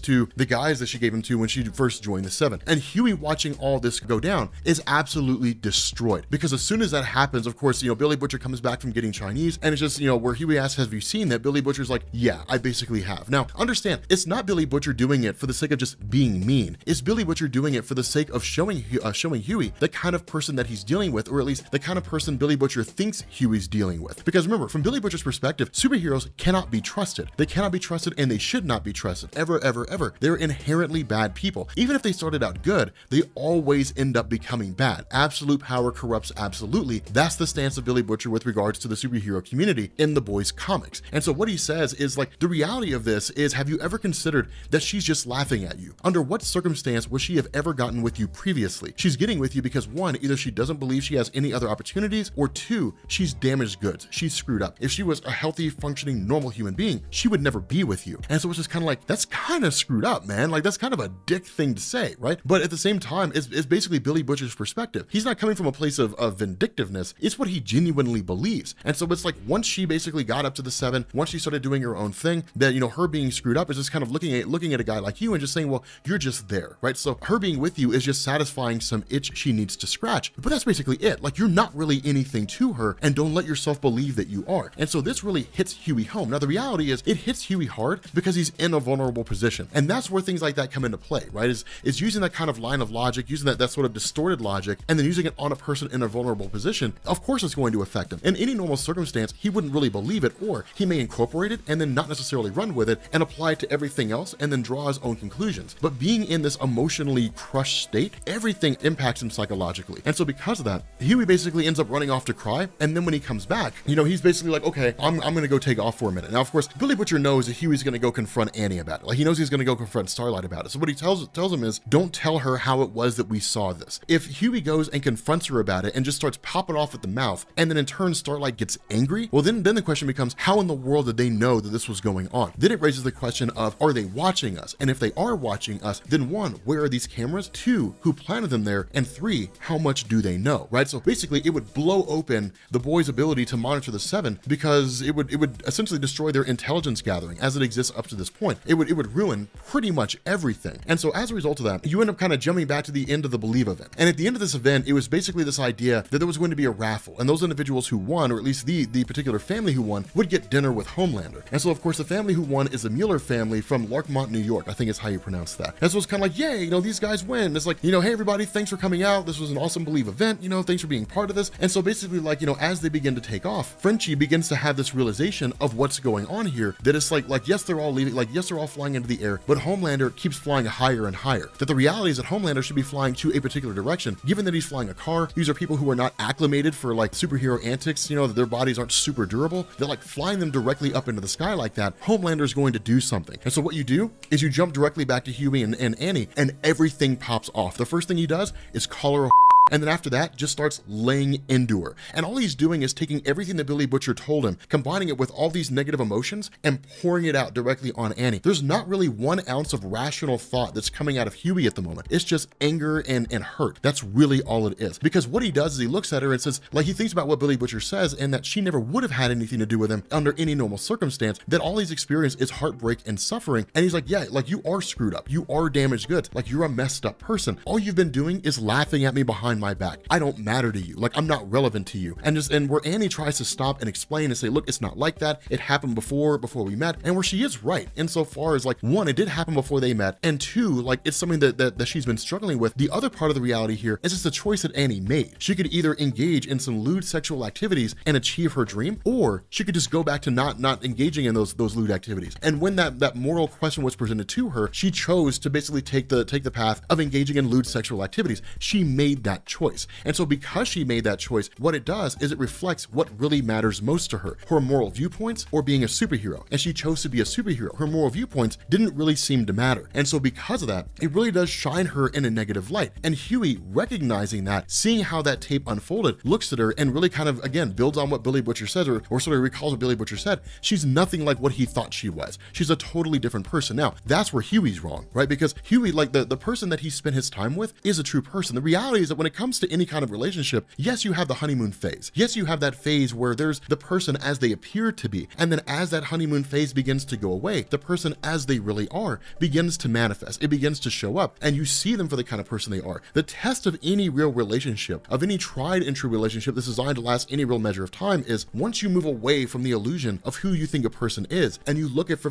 to the guys that she gave him to when she first joined the Seven. And Huey, watching all this go down, is absolutely destroyed, because as soon as that happens, of course, Billy Butcher comes back from getting Chinese, and it's just, where Huey asks, have you seen that? Billy Butcher's like, yeah, I basically have. Now, understand, it's not Billy Butcher doing it for the sake of just being mean. It's Billy Butcher doing it for the sake of showing Huey the kind of person that he's dealing with, or at least the kind of person Billy Butcher thinks Huey's dealing with. Because remember, from Billy Butcher's perspective, superheroes cannot be trusted. They cannot be trusted, and they should not be trusted, ever, ever, ever. They're inherently bad people. Even if they started out good, they always end up becoming bad. Absolute power corrupts absolutely. That's the stance of Billy Butcher with regards to the superhero community in the boys comics. And so what he says is like, the reality of this is, have you ever considered that she's just laughing at you? Under what circumstance would she have ever gotten with you previously? She's getting with you because one, either she doesn't believe she has any other opportunities, or two, she's damaged goods. She's screwed up. If she was a healthy, functioning, normal human being, she would never be with you. And so it's just kind of like, that's kind of screwed up, man. Like, that's kind of a dick thing to say, right? But at the same time, it's basically Billy Butcher's perspective. He's not coming from a place of vindictiveness. It's what he genuinely believes. And so it's like, once she basically got up to the 7, once she started doing her own thing, that, you know, her being screwed up is just kind of looking at a guy like you and just saying, well, you're just there, right? So her being with you is just satisfying some itch she needs to scratch. But that's basically it. Like, you're not really anything to her, and don't let yourself believe that you are. And so this really hits Huey home. Now, the reality is, it hits Huey hard because he's in a vulnerable position. And that's where things like that come into play, right? Is using that kind of line of logic, using that sort of distorted logic, and then using it on a person in a vulnerable position. Of course it's going to affect him. In any normal circumstance, he wouldn't really believe it, or he may incorporate it and then not necessarily run with it and apply it to everything else and then draw his own conclusions. But being in this emotionally crushed state, everything impacts him psychologically. And so because of that, Huey basically ends up running off to cry. And then when he comes back, you know, he's basically like, okay, I'm gonna go take off for a minute. Now, of course, Billy Butcher knows that Huey's gonna go confront Annie about it. Like, he knows he's gonna go confront Starlight about it. So what he tells him is, don't tell her how it was that we saw this. If Huey goes and confronts her about it and just starts popping off at the mouth, and then in turn Starlight gets angry, well, then the question becomes, how in the world did they know that this was going on? Then it raises the question of, are they watching us? And if they are watching us, then one, where are these cameras? Two, who planted them there? And three, how much do they know, right? So basically it would blow open the boys' ability to monitor the 7, because it would essentially destroy their intelligence gathering as it exists up to this point. It would ruin pretty much everything. And so as a result of that, you end up kind of jumping back to the end of the Believe event. And at the end of this event, it was basically this idea that there was going to be a raffle, and those individuals who won, or at least the particular family who won, would get dinner with Homelander. And so of course the family who won is the Mueller family from Larchmont, New York. I think is how you pronounce that. And so it's kind of like, yay, you know, these guys win. It's like, you know, hey everybody, thanks for coming out. This was an awesome Believe event, you know, thanks for being part of this. And so basically, like, you know, as they begin to take off, Frenchie begins to have this realization of what's going on here, that it's like yes, they're all leaving, like yes, they're all flying into the air, but Homelander keeps flying higher and higher. That the reality is that Homelander should be flying to a particular direction. Given that he's flying a car, these are people who are not acclimated for like superhero antics, you know, that their bodies aren't super durable. They're like flying them directly up into the sky like that. Homelander's going to do something. And so what you do is you jump directly back to Huey and Annie, and everything pops off. The first thing he does is call her a and then after that, just starts laying into her. And all he's doing is taking everything that Billy Butcher told him, combining it with all these negative emotions, and pouring it out directly on Annie. There's not really 1 ounce of rational thought that's coming out of Huey at the moment. It's just anger and hurt. That's really all it is. Because what he does is he looks at her and says, like, he thinks about what Billy Butcher says, and that she never would have had anything to do with him under any normal circumstance, that all he's experienced is heartbreak and suffering. And he's like, yeah, like, you are screwed up. You are damaged goods. Like, you're a messed up person. All you've been doing is laughing at me behind my back. I don't matter to you. Like, I'm not relevant to you. And where Annie tries to stop and explain and say, look, it's not like that. It happened before we met. And where she is right insofar as, like, one, it did happen before they met, and two, like, it's something that she's been struggling with. The other part of the reality here is it's a choice that Annie made. She could either engage in some lewd sexual activities and achieve her dream, or she could just go back to not engaging in those lewd activities. And when that moral question was presented to her, she chose to basically take the path of engaging in lewd sexual activities. She made that choice. And so because she made that choice, what it does is it reflects what really matters most to her moral viewpoints or being a superhero. And she chose to be a superhero. Her moral viewpoints didn't really seem to matter. And so because of that, it really does shine her in a negative light. And Huey, recognizing that, seeing how that tape unfolded, looks at her and really kind of, again, builds on what Billy Butcher says, or sort of recalls what Billy Butcher said. She's nothing like what he thought she was. She's a totally different person. Now, that's where Huey's wrong, right? Because Huey, like the person that he spent his time with, is a true person. The reality is that when it comes to any kind of relationship, yes, you have the honeymoon phase. Yes, you have that phase where there's the person as they appear to be. And then as that honeymoon phase begins to go away, the person as they really are begins to manifest. It begins to show up, and you see them for the kind of person they are. The test of any real relationship, of any tried and true relationship that's designed to last any real measure of time, is once you move away from the illusion of who you think a person is, and you look at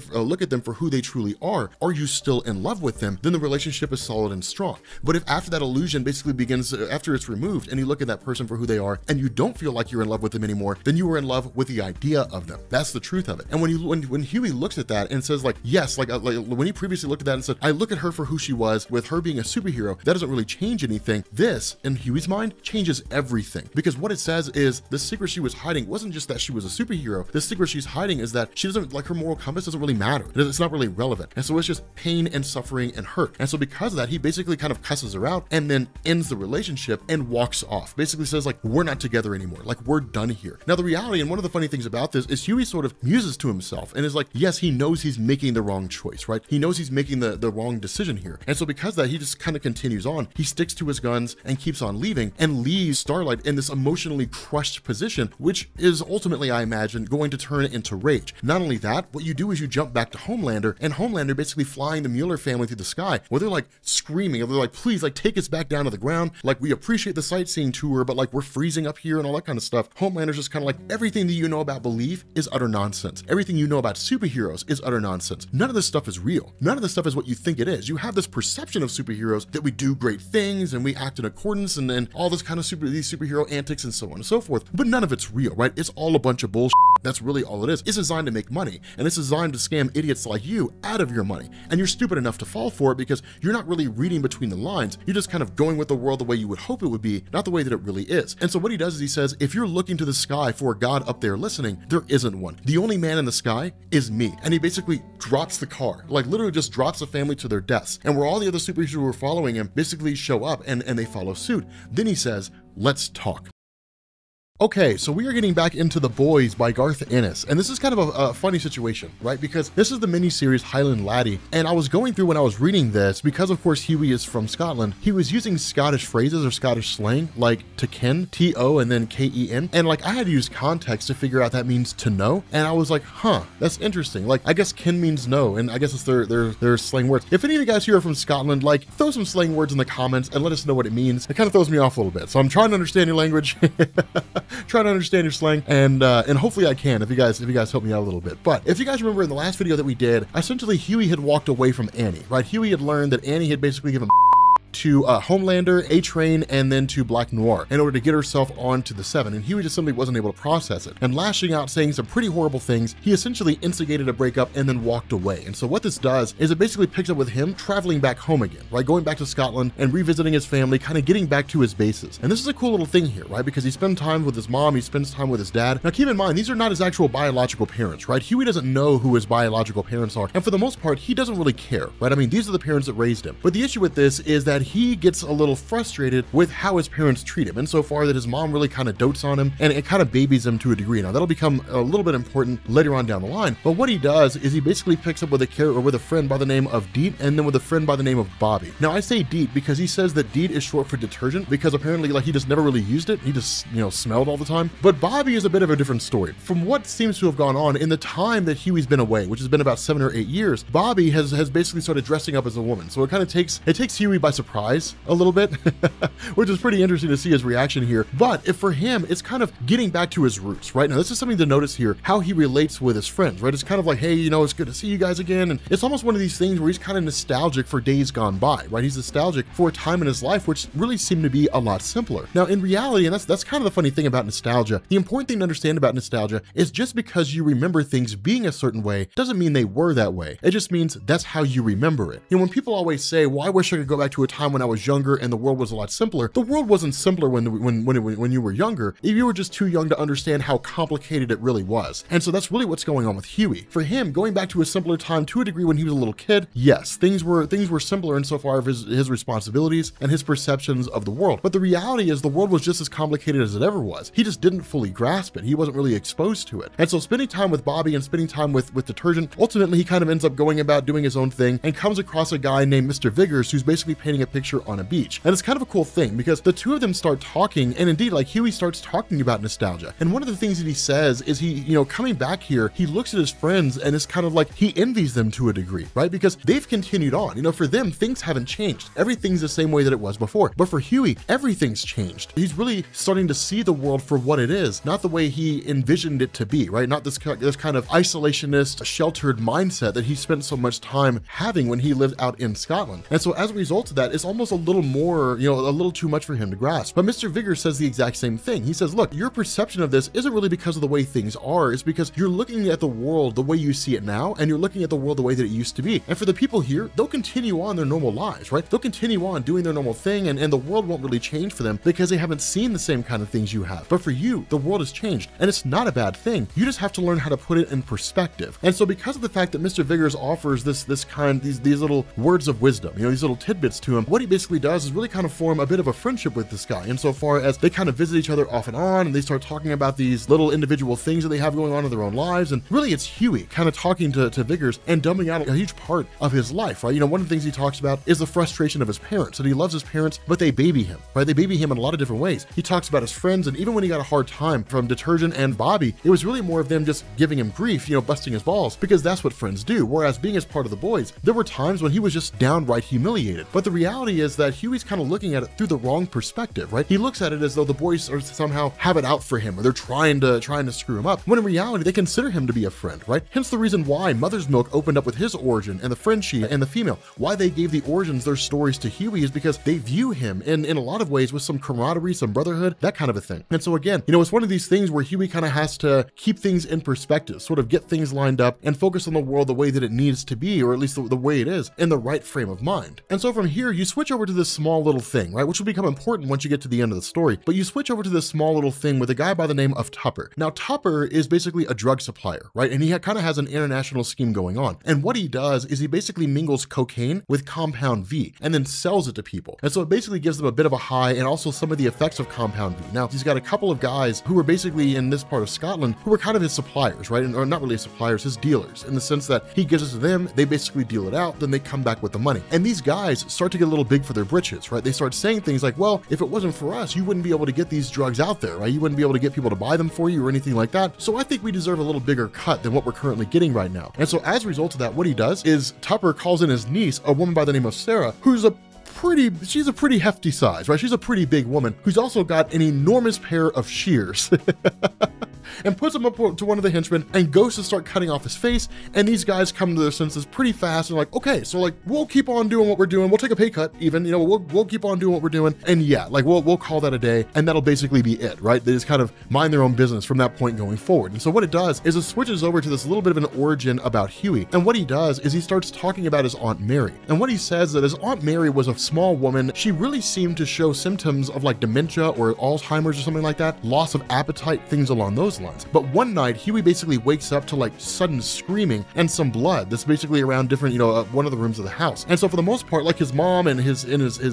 them for who they truly are you still in love with them, then the relationship is solid and strong. But if after that illusion basically begins, after it's removed and you look at that person for who they are and you don't feel like you're in love with them anymore, then you were in love with the idea of them. That's the truth of it. And when Huey looks at that and says like, yes, like when he previously looked at that and said, I look at her for who she was, with her being a superhero, that doesn't really change anything. This, in Huey's mind, changes everything. Because what it says is the secret she was hiding wasn't just that she was a superhero. The secret she's hiding is that she doesn't, like, her moral compass doesn't really matter. It's not really relevant. And so it's just pain and suffering and hurt. And so because of that, he basically kind of cusses her out and then ends the relationship and walks off. Basically says like, we're not together anymore. Like, we're done here. Now the reality, and one of the funny things about this is Huey sort of muses to himself and is like, yes, he knows he's making the wrong choice, right? He knows he's making the wrong decision here. And so because of that, he just kind of continues on. He sticks to his guns and keeps on leaving and leaves Starlight in this emotionally crushed position, which is ultimately, I imagine, going to turn into rage. Not only that, what you do is you jump back to Homelander, and Homelander basically flying the Mueller family through the sky, where they're like screaming, they're like, please, like, take us back down to the ground. Like, we appreciate the sightseeing tour, but like, we're freezing up here and all that kind of stuff. Homelander's just kind of like, everything that you know about belief is utter nonsense. Everything you know about superheroes is utter nonsense. None of this stuff is real. None of this stuff is what you think it is. You have this perception of superheroes that we do great things and we act in accordance and then all this kind of these superhero antics and so on and so forth. But none of it's real, right? It's all a bunch of bullshit. That's really all it is. It's designed to make money, and it's designed to scam idiots like you out of your money. And you're stupid enough to fall for it because you're not really reading between the lines. You're just kind of going with the world the way you would hope it would be, not the way that it really is. And so what he does is he says, if you're looking to the sky for a God up there listening, there isn't one. The only man in the sky is me. And he basically drops the car, like literally just drops the family to their deaths. And where all the other superheroes who were following him basically show up and they follow suit. Then he says, let's talk. Okay, so we are getting back into The Boys by Garth Ennis, and this is kind of a funny situation, right? Because this is the miniseries Highland Laddie, and I was going through when I was reading this, because of course Huey is from Scotland, he was using Scottish phrases or Scottish slang, like to ken, T-O and then K-E-N, and like I had to use context to figure out that means to know, and I was like, huh, that's interesting. Like, I guess ken means no, and I guess it's their slang words. If any of you guys here are from Scotland, like, throw some slang words in the comments and let us know what it means. It kind of throws me off a little bit, so I'm trying to understand your language. Trying to understand your slang, and hopefully I can if you guys help me out a little bit. But if you guys remember in the last video that we did, essentially Huey had walked away from Annie, right? Huey had learned that Annie had basically given to Homelander, A-Train, and then to Black Noir in order to get herself onto the Seven, and Huey just simply wasn't able to process it. And lashing out, saying some pretty horrible things, he essentially instigated a breakup and then walked away. And so what this does is it basically picks up with him traveling back home again, right? Going back to Scotland and revisiting his family, kind of getting back to his bases. And this is a cool little thing here, right? Because he spends time with his mom, he spends time with his dad. Now keep in mind, these are not his actual biological parents, right? Huey doesn't know who his biological parents are, and for the most part, he doesn't really care, right? I mean, these are the parents that raised him. But the issue with this is that he gets a little frustrated with how his parents treat him, insofar that his mom really kind of dotes on him and it kind of babies him to a degree. Now that'll become a little bit important later on down the line, but what he does is he basically picks up with a friend by the name of Deet and then with a friend by the name of Bobby. Now I say Deet because he says that Deet is short for detergent because apparently like he just never really used it. He just, you know, smelled all the time. But Bobby is a bit of a different story. From what seems to have gone on in the time that Huey's been away, which has been about 7 or 8 years, Bobby has basically started dressing up as a woman. So it kind of takes Huey by surprise a little bit, which is pretty interesting to see his reaction here. But if for him, it's kind of getting back to his roots, right? Now, this is something to notice here, how he relates with his friends, right? It's kind of like, hey, you know, it's good to see you guys again. And it's almost one of these things where he's kind of nostalgic for days gone by, right? He's nostalgic for a time in his life, which really seemed to be a lot simpler. Now, in reality, and that's kind of the funny thing about nostalgia, the important thing to understand about nostalgia is just because you remember things being a certain way, doesn't mean they were that way. It just means that's how you remember it. You know, when people always say, well, I wish I could go back to a time when I was younger and the world was a lot simpler. The world wasn't simpler when you were younger. You were just too young to understand how complicated it really was. And so that's really what's going on with Huey. For him, going back to a simpler time to a degree when he was a little kid, yes, things were simpler insofar of his responsibilities and his perceptions of the world. But the reality is the world was just as complicated as it ever was. He just didn't fully grasp it. He wasn't really exposed to it. And so spending time with Bobby and spending time with detergent, ultimately he kind of ends up going about doing his own thing and comes across a guy named Mr. Vigors who's basically painting a picture on a beach. And it's kind of a cool thing because the two of them start talking, and indeed, like Huey starts talking about nostalgia. And one of the things that he says is he, you know, coming back here, he looks at his friends and it's kind of like he envies them to a degree, right? Because they've continued on. You know, for them, things haven't changed. Everything's the same way that it was before. But for Huey, everything's changed. He's really starting to see the world for what it is, not the way he envisioned it to be, right? Not this kind of isolationist, sheltered mindset that he spent so much time having when he lived out in Scotland. And so as a result of that, is almost a little more, you know, a little too much for him to grasp. But Mr. Vigors says the exact same thing. He says, look, your perception of this isn't really because of the way things are, it's because you're looking at the world the way you see it now, and you're looking at the world the way that it used to be. And for the people here, they'll continue on their normal lives, right? They'll continue on doing their normal thing, and the world won't really change for them because they haven't seen the same kind of things you have. But for you, the world has changed, and it's not a bad thing. You just have to learn how to put it in perspective. And so because of the fact that Mr. Vigors offers these little words of wisdom, you know, these little tidbits to him, what he basically does is really kind of form a bit of a friendship with this guy, insofar as they kind of visit each other off and on, and they start talking about these little individual things that they have going on in their own lives. And really it's Huey kind of talking to Vigors and dumbing out a huge part of his life, right? You know, one of the things he talks about is the frustration of his parents, and he loves his parents, but they baby him, right? They baby him in a lot of different ways. He talks about his friends, and even when he got a hard time from Detergent and Bobby, it was really more of them just giving him grief, you know, busting his balls, because that's what friends do. Whereas being as part of the boys, there were times when he was just downright humiliated. But the reality is that Huey's kind of looking at it through the wrong perspective, right? He looks at it as though the boys are somehow have it out for him, or they're trying to screw him up, when in reality they consider him to be a friend, right? Hence the reason why Mother's Milk opened up with his origin, and the Frenchie and the female, why they gave the origins their stories to Huey, is because they view him in a lot of ways with some camaraderie, some brotherhood, that kind of a thing. And so again, you know, it's one of these things where Huey kind of has to keep things in perspective, sort of get things lined up and focus on the world the way that it needs to be, or at least the way it is, in the right frame of mind. And so from here, you switch over to this small little thing, right, which will become important once you get to the end of the story, but you switch over to this small little thing with a guy by the name of Tupper. Now, Tupper is basically a drug supplier, right, and he kind of has an international scheme going on. And what he does is he basically mingles cocaine with Compound V and then sells it to people. And so it basically gives them a bit of a high, and also some of the effects of Compound V. Now, he's got a couple of guys who were basically in this part of Scotland who were kind of his suppliers, right, or not really suppliers, his dealers, in the sense that he gives it to them, they basically deal it out, then they come back with the money. And these guys start to get a little big for their britches, right? They start saying things like, well, if it wasn't for us, you wouldn't be able to get these drugs out there, right? You wouldn't be able to get people to buy them for you or anything like that. So I think we deserve a little bigger cut than what we're currently getting right now. And so as a result of that, what he does is Tupper calls in his niece, a woman by the name of Sarah, who's she's a pretty hefty size, right? She's a pretty big woman who's also got an enormous pair of shears. And puts him up to one of the henchmen and goes to start cutting off his face. And these guys come to their senses pretty fast and like, okay, so like, we'll keep on doing what we're doing. We'll take a pay cut even, you know, we'll keep on doing what we're doing. And yeah, like we'll call that a day, and that'll basically be it, right? They just kind of mind their own business from that point going forward. And so what it does is it switches over to this little bit of an origin about Huey. And what he does is he starts talking about his Aunt Mary. And what he says that his Aunt Mary was a small woman. She really seemed to show symptoms of like dementia or Alzheimer's or something like that, loss of appetite, things along those lines. But one night, Huey basically wakes up to like sudden screaming and some blood that's basically around different, you know, one of the rooms of the house. And so for the most part, like his mom and his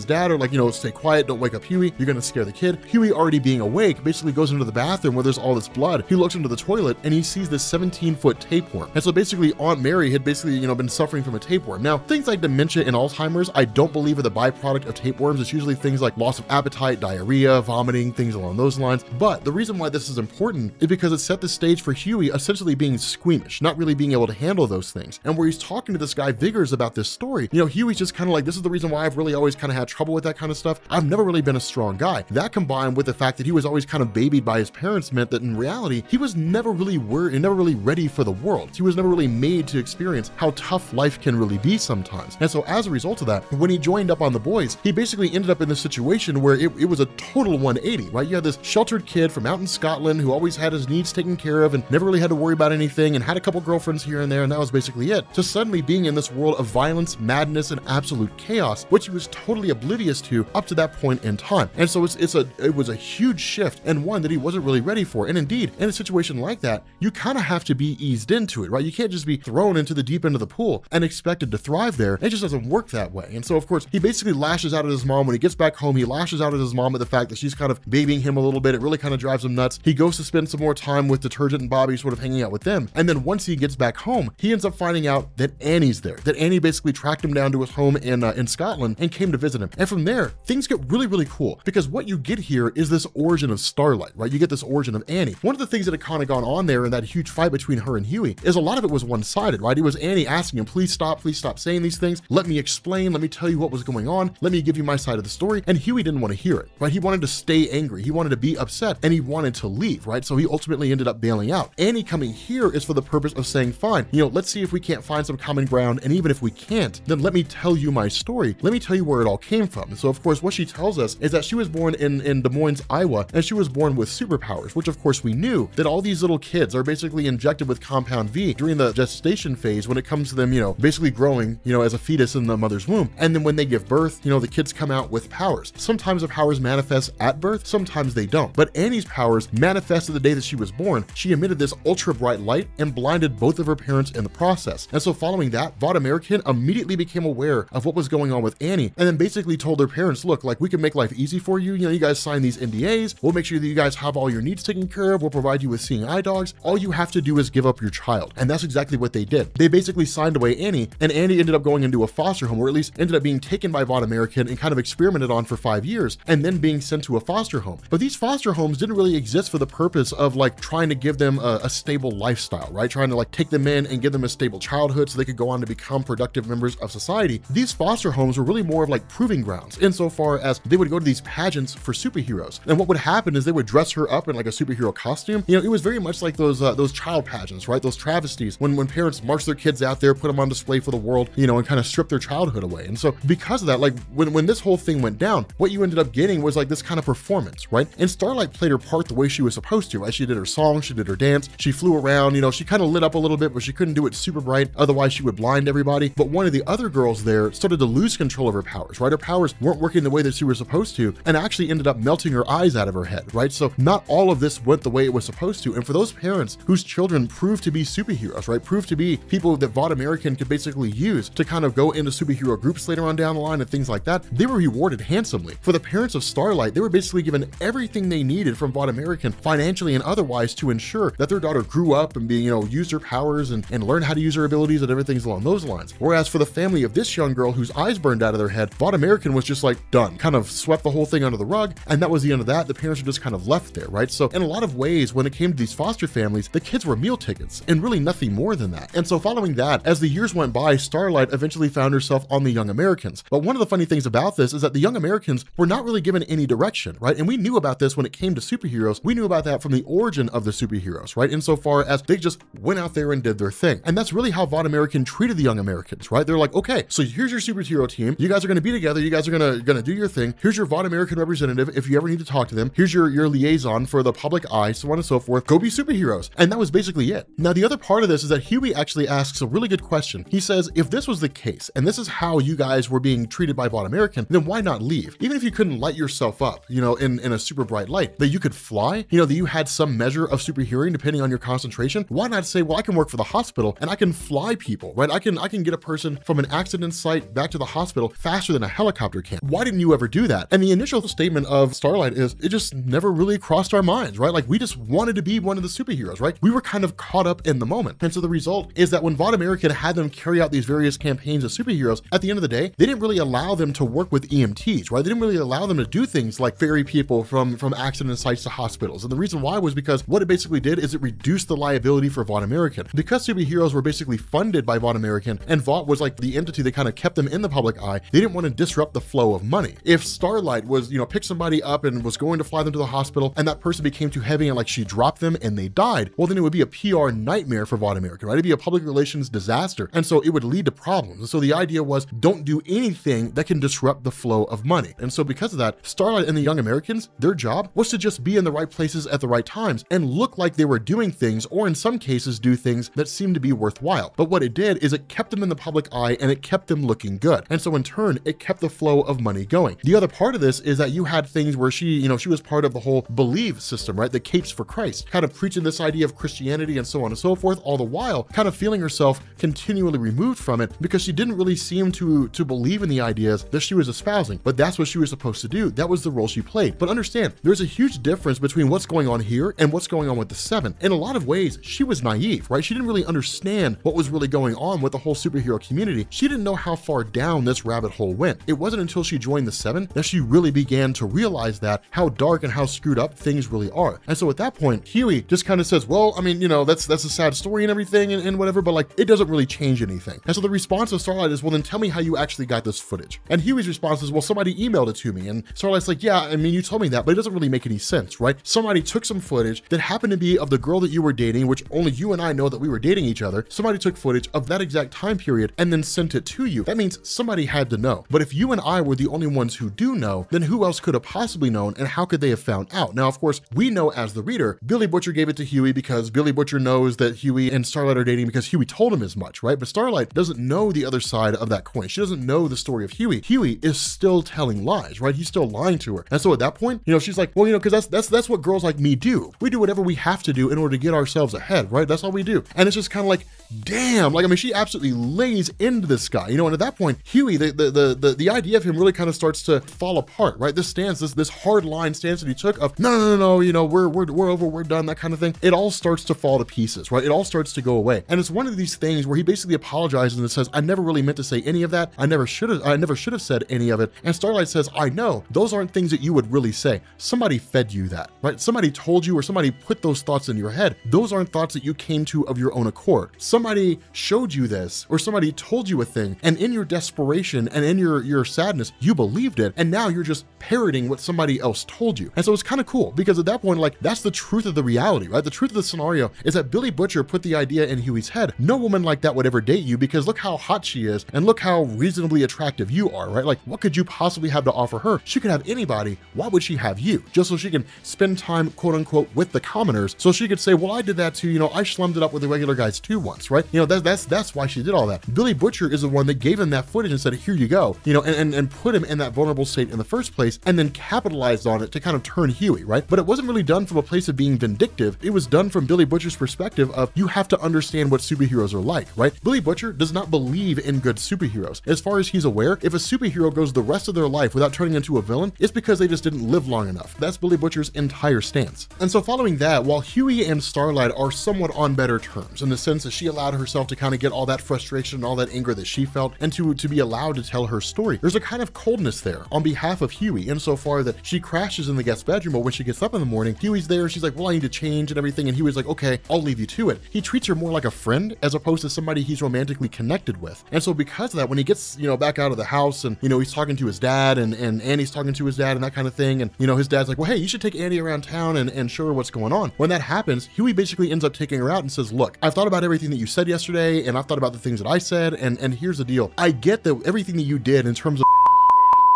dad are like, you know, stay quiet, don't wake up Huey, you're gonna scare the kid. Huey, already being awake, basically goes into the bathroom where there's all this blood. He looks into the toilet and he sees this 17-foot tapeworm. And so basically Aunt Mary had basically, you know, been suffering from a tapeworm. Now, things like dementia and Alzheimer's, I don't believe are the byproduct of tapeworms. It's usually things like loss of appetite, diarrhea, vomiting, things along those lines. But the reason why this is important is because it set the stage for Huey essentially being squeamish, not really being able to handle those things. And where he's talking to this guy Vigors about this story, you know, Huey's just kind of like, this is the reason why I've really always kind of had trouble with that kind of stuff. I've never really been a strong guy. That combined with the fact that he was always kind of babied by his parents meant that in reality, he was never really ready for the world. He was never really made to experience how tough life can really be sometimes. And so as a result of that, when he joined up on the boys, he basically ended up in this situation where it was a total 180, right? You had this sheltered kid from out in Scotland who always had his needs taken care of and never really had to worry about anything and had a couple girlfriends here and there, and that was basically it. To suddenly being in this world of violence, madness, and absolute chaos, which he was totally oblivious to up to that point in time. And so it was a huge shift, and one that he wasn't really ready for. And indeed, in a situation like that, you kind of have to be eased into it, right? You can't just be thrown into the deep end of the pool and expected to thrive there. It just doesn't work that way. And so of course, he basically lashes out at his mom. When he gets back home, he lashes out at his mom at the fact that she's kind of babying him a little bit. It really kind of drives him nuts. He goes to spend some more time with Detergent and Bobby, sort of hanging out with them. And then once he gets back home, he ends up finding out that Annie's there, that Annie basically tracked him down to his home in Scotland and came to visit him. And from there, things get really, really cool, because what you get here is this origin of Starlight, right? You get this origin of Annie. One of the things that had kind of gone on there in that huge fight between her and Huey is a lot of it was one-sided, right? It was Annie asking him, please stop saying these things. Let me explain. Let me tell you what was going on. Let me give you my side of the story. And Huey didn't want to hear it, right? He wanted to stay angry. He wanted to be upset, and he wanted to leave, right? So he ultimately ended up bailing out. Annie coming here is for the purpose of saying, fine, you know, let's see if we can't find some common ground, and even if we can't, then let me tell you my story. Let me tell you where it all came from. And so of course, what she tells us is that she was born in Des Moines, Iowa, and she was born with superpowers, which of course we knew that all these little kids are basically injected with compound V during the gestation phase when it comes to them, you know, basically growing, you know, as a fetus in the mother's womb. And then when they give birth, you know, the kids come out with powers. Sometimes the powers manifest at birth, sometimes they don't. But Annie's powers manifested the day that she was born. She emitted this ultra bright light and blinded both of her parents in the process. And so following that, Vought American immediately became aware of what was going on with Annie, and then basically told their parents, look, like, we can make life easy for you. You know, you guys sign these NDAs. We'll make sure that you guys have all your needs taken care of. We'll provide you with seeing eye dogs. All you have to do is give up your child. And that's exactly what they did. They basically signed away Annie, and Annie ended up going into a foster home, or at least ended up being taken by Vought American and kind of experimented on for 5 years, and then being sent to a foster home. But these foster homes didn't really exist for the purpose of like trying to give them a stable lifestyle, right? Trying to like take them in and give them a stable childhood so they could go on to become productive members of society. These foster homes were really more of like proving grounds insofar as they would go to these pageants for superheroes. And what would happen is they would dress her up in like a superhero costume. You know, it was very much like those child pageants, right? Those travesties when parents march their kids out there, put them on display for the world, you know, and kind of strip their childhood away. And so because of that, like when this whole thing went down, what you ended up getting was like this kind of performance, right? And Starlight played her part the way she was supposed to, right? She did her song, she did her dance, she flew around, you know, she kind of lit up a little bit, but she couldn't do it super bright. Otherwise she would blind everybody. But one of the other girls there started to lose control of her powers, right? Her powers weren't working the way that she was supposed to, and actually ended up melting her eyes out of her head, right? So not all of this went the way it was supposed to. And for those parents whose children proved to be superheroes, right? Proved to be people that Vought American could basically use to kind of go into superhero groups later on down the line and things like that, they were rewarded handsomely. For the parents of Starlight, they were basically given everything they needed from Vought American, financially and otherwise, to ensure that their daughter grew up and being, you know, used her powers and learned how to use her abilities and everything along those lines. Whereas for the family of this young girl whose eyes burned out of their head, Vought American was just like done, kind of swept the whole thing under the rug, and that was the end of that. The parents were just kind of left there, right? So in a lot of ways, when it came to these foster families, the kids were meal tickets and really nothing more than that. And so following that, as the years went by, Starlight eventually found herself on the Young Americans. But one of the funny things about this is that the Young Americans were not really given any direction, right? And we knew about this when it came to superheroes. We knew about that from the origin of the superheroes, right? Insofar as they just went out there and did their thing. And that's really how Vought American treated the Young Americans, right? They're like, okay, so here's your superhero team. You guys are gonna be together. You guys are gonna do your thing. Here's your Vought American representative if you ever need to talk to them. Here's your liaison for the public eye, so on and so forth. Go be superheroes. And that was basically it. Now, the other part of this is that Huey actually asks a really good question. He says, if this was the case, and this is how you guys were being treated by Vought American, then why not leave? Even if you couldn't light yourself up, you know, in a super bright light, that you could fly, you know, that you had some measure of super hearing depending on your concentration, why not say, well, I can work for the hospital and I can fly people, right? I can get a person from an accident site back to the hospital faster than a helicopter can. Why didn't you ever do that? And the initial statement of Starlight is, it just never really crossed our minds, right? Like, we just wanted to be one of the superheroes, right? We were kind of caught up in the moment. And so the result is that when Vought American had them carry out these various campaigns of superheroes, at the end of the day, they didn't really allow them to work with EMTs, right? They didn't really allow them to do things like ferry people from accident sites to hospitals. And the reason why was because what it basically did is it reduced the liability for Vought American. Because superheroes were basically funded by Vought American, and Vought was like the entity that kind of kept them in the public eye, they didn't want to disrupt the flow of money. If Starlight was, you know, picked somebody up and was going to fly them to the hospital, and that person became too heavy and like she dropped them and they died, well, then it would be a PR nightmare for Vought American, right? It'd be a public relations disaster. And so it would lead to problems. And so the idea was, don't do anything that can disrupt the flow of money. And so because of that, Starlight and the Young Americans, their job was to just be in the right places at the right times and look like they were doing things, or in some cases do things that seemed to be worthwhile. But what it did is it kept them in the public eye and it kept them looking good. And so in turn, it kept the flow of money going. The other part of this is that you had things where she, you know, she was part of the whole believe system, right? The capes for Christ, kind of preaching this idea of Christianity and so on and so forth, all the while kind of feeling herself continually removed from it because she didn't really seem to believe in the ideas that she was espousing. But that's what she was supposed to do. That was the role she played. But understand, there's a huge difference between what's going on here and what's going on with the Seven. In a lot of ways, she was naive, right? She didn't really understand what was really going on with the whole superhero community. She didn't know how far down this rabbit hole went. It wasn't until she joined the Seven that she really began to realize that how dark and how screwed up things really are. And so at that point, Huey just kind of says, well, I mean, you know, that's a sad story and everything and whatever, but like, it doesn't really change anything. And so the response of Starlight is, well, then tell me how you actually got this footage. And Huey's response is, well, somebody emailed it to me. And Starlight's like, yeah, I mean, you told me that, but it doesn't really make any sense, right? Somebody took some footage footage that happened to be of the girl that you were dating, which only you and I know that we were dating each other. Somebody took footage of that exact time period and then sent it to you. That means somebody had to know. But if you and I were the only ones who do know, then who else could have possibly known, and how could they have found out? Now, of course, we know as the reader, Billy Butcher gave it to Huey because Billy Butcher knows that Huey and Starlight are dating because Huey told him as much, right? But Starlight doesn't know the other side of that coin. She doesn't know the story of Huey. Huey is still telling lies, right? He's still lying to her. And so at that point, you know, she's like, well, you know, because that's what girls like me do. We do whatever we have to do in order to get ourselves ahead, right? That's all we do. And it's just kind of like, damn, like, I mean, she absolutely lays into this guy, you know, and at that point, Huey, the idea of him really kind of starts to fall apart, right? This stance, this hard line stance that he took of, no, you know, we're over, we're done, that kind of thing. It all starts to fall to pieces, right? It all starts to go away. And it's one of these things where he basically apologizes and says, I never really meant to say any of that. I never should have said any of it. And Starlight says, I know, those aren't things that you would really say. Somebody fed you that, right? Somebody told you, or somebody put those thoughts in your head. Those aren't thoughts that you came to of your own accord. Somebody showed you this, or somebody told you a thing, and in your desperation and in your sadness, you believed it, and now you're just parroting what somebody else told you. And so it's kind of cool, because at that point, like, that's the truth of the reality, right? The truth of the scenario is that Billy Butcher put the idea in Huey's head. No woman like that would ever date you, because look how hot she is, and look how reasonably attractive you are, right? Like, what could you possibly have to offer her? She could have anybody. Why would she have you? Just so she can spend time, quote unquote, with the commoners, so she could say, well, I did that too, you know, I slummed it up with the regular guys too once, right? You know, that's why she did all that. Billy Butcher is the one that gave him that footage and said, here you go, you know, and put him in that vulnerable state in the first place, and then capitalized on it to kind of turn Huey, right? But it wasn't really done from a place of being vindictive. It was done from Billy Butcher's perspective of, you have to understand what superheroes are like, right? Billy Butcher does not believe in good superheroes. As far as he's aware, if a superhero goes the rest of their life without turning into a villain, it's because they just didn't live long enough. That's Billy Butcher's entire stance. And so following that, while Huey and Starlight are somewhat on better terms, in the sense that she allowed herself to kind of get all that frustration and all that anger that she felt, and to be allowed to tell her story, there's a kind of coldness there on behalf of Huey, insofar that she crashes in the guest bedroom, but when she gets up in the morning, Huey's there, and she's like, well, I need to change and everything, and Huey's like, okay, I'll leave you to it. He treats her more like a friend as opposed to somebody he's romantically connected with. And so because of that, when he gets, you know, back out of the house, and, you know, he's talking to his dad, and Annie's talking to his dad and that kind of thing, and, you know, his dad's like, well, hey, you should take Annie around town and show her what's going on. When that happens, Huey basically ends up taking her out and says, look, I've thought about everything that you said yesterday, and I've thought about the things that I said, and here's the deal. I get that everything that you did in terms of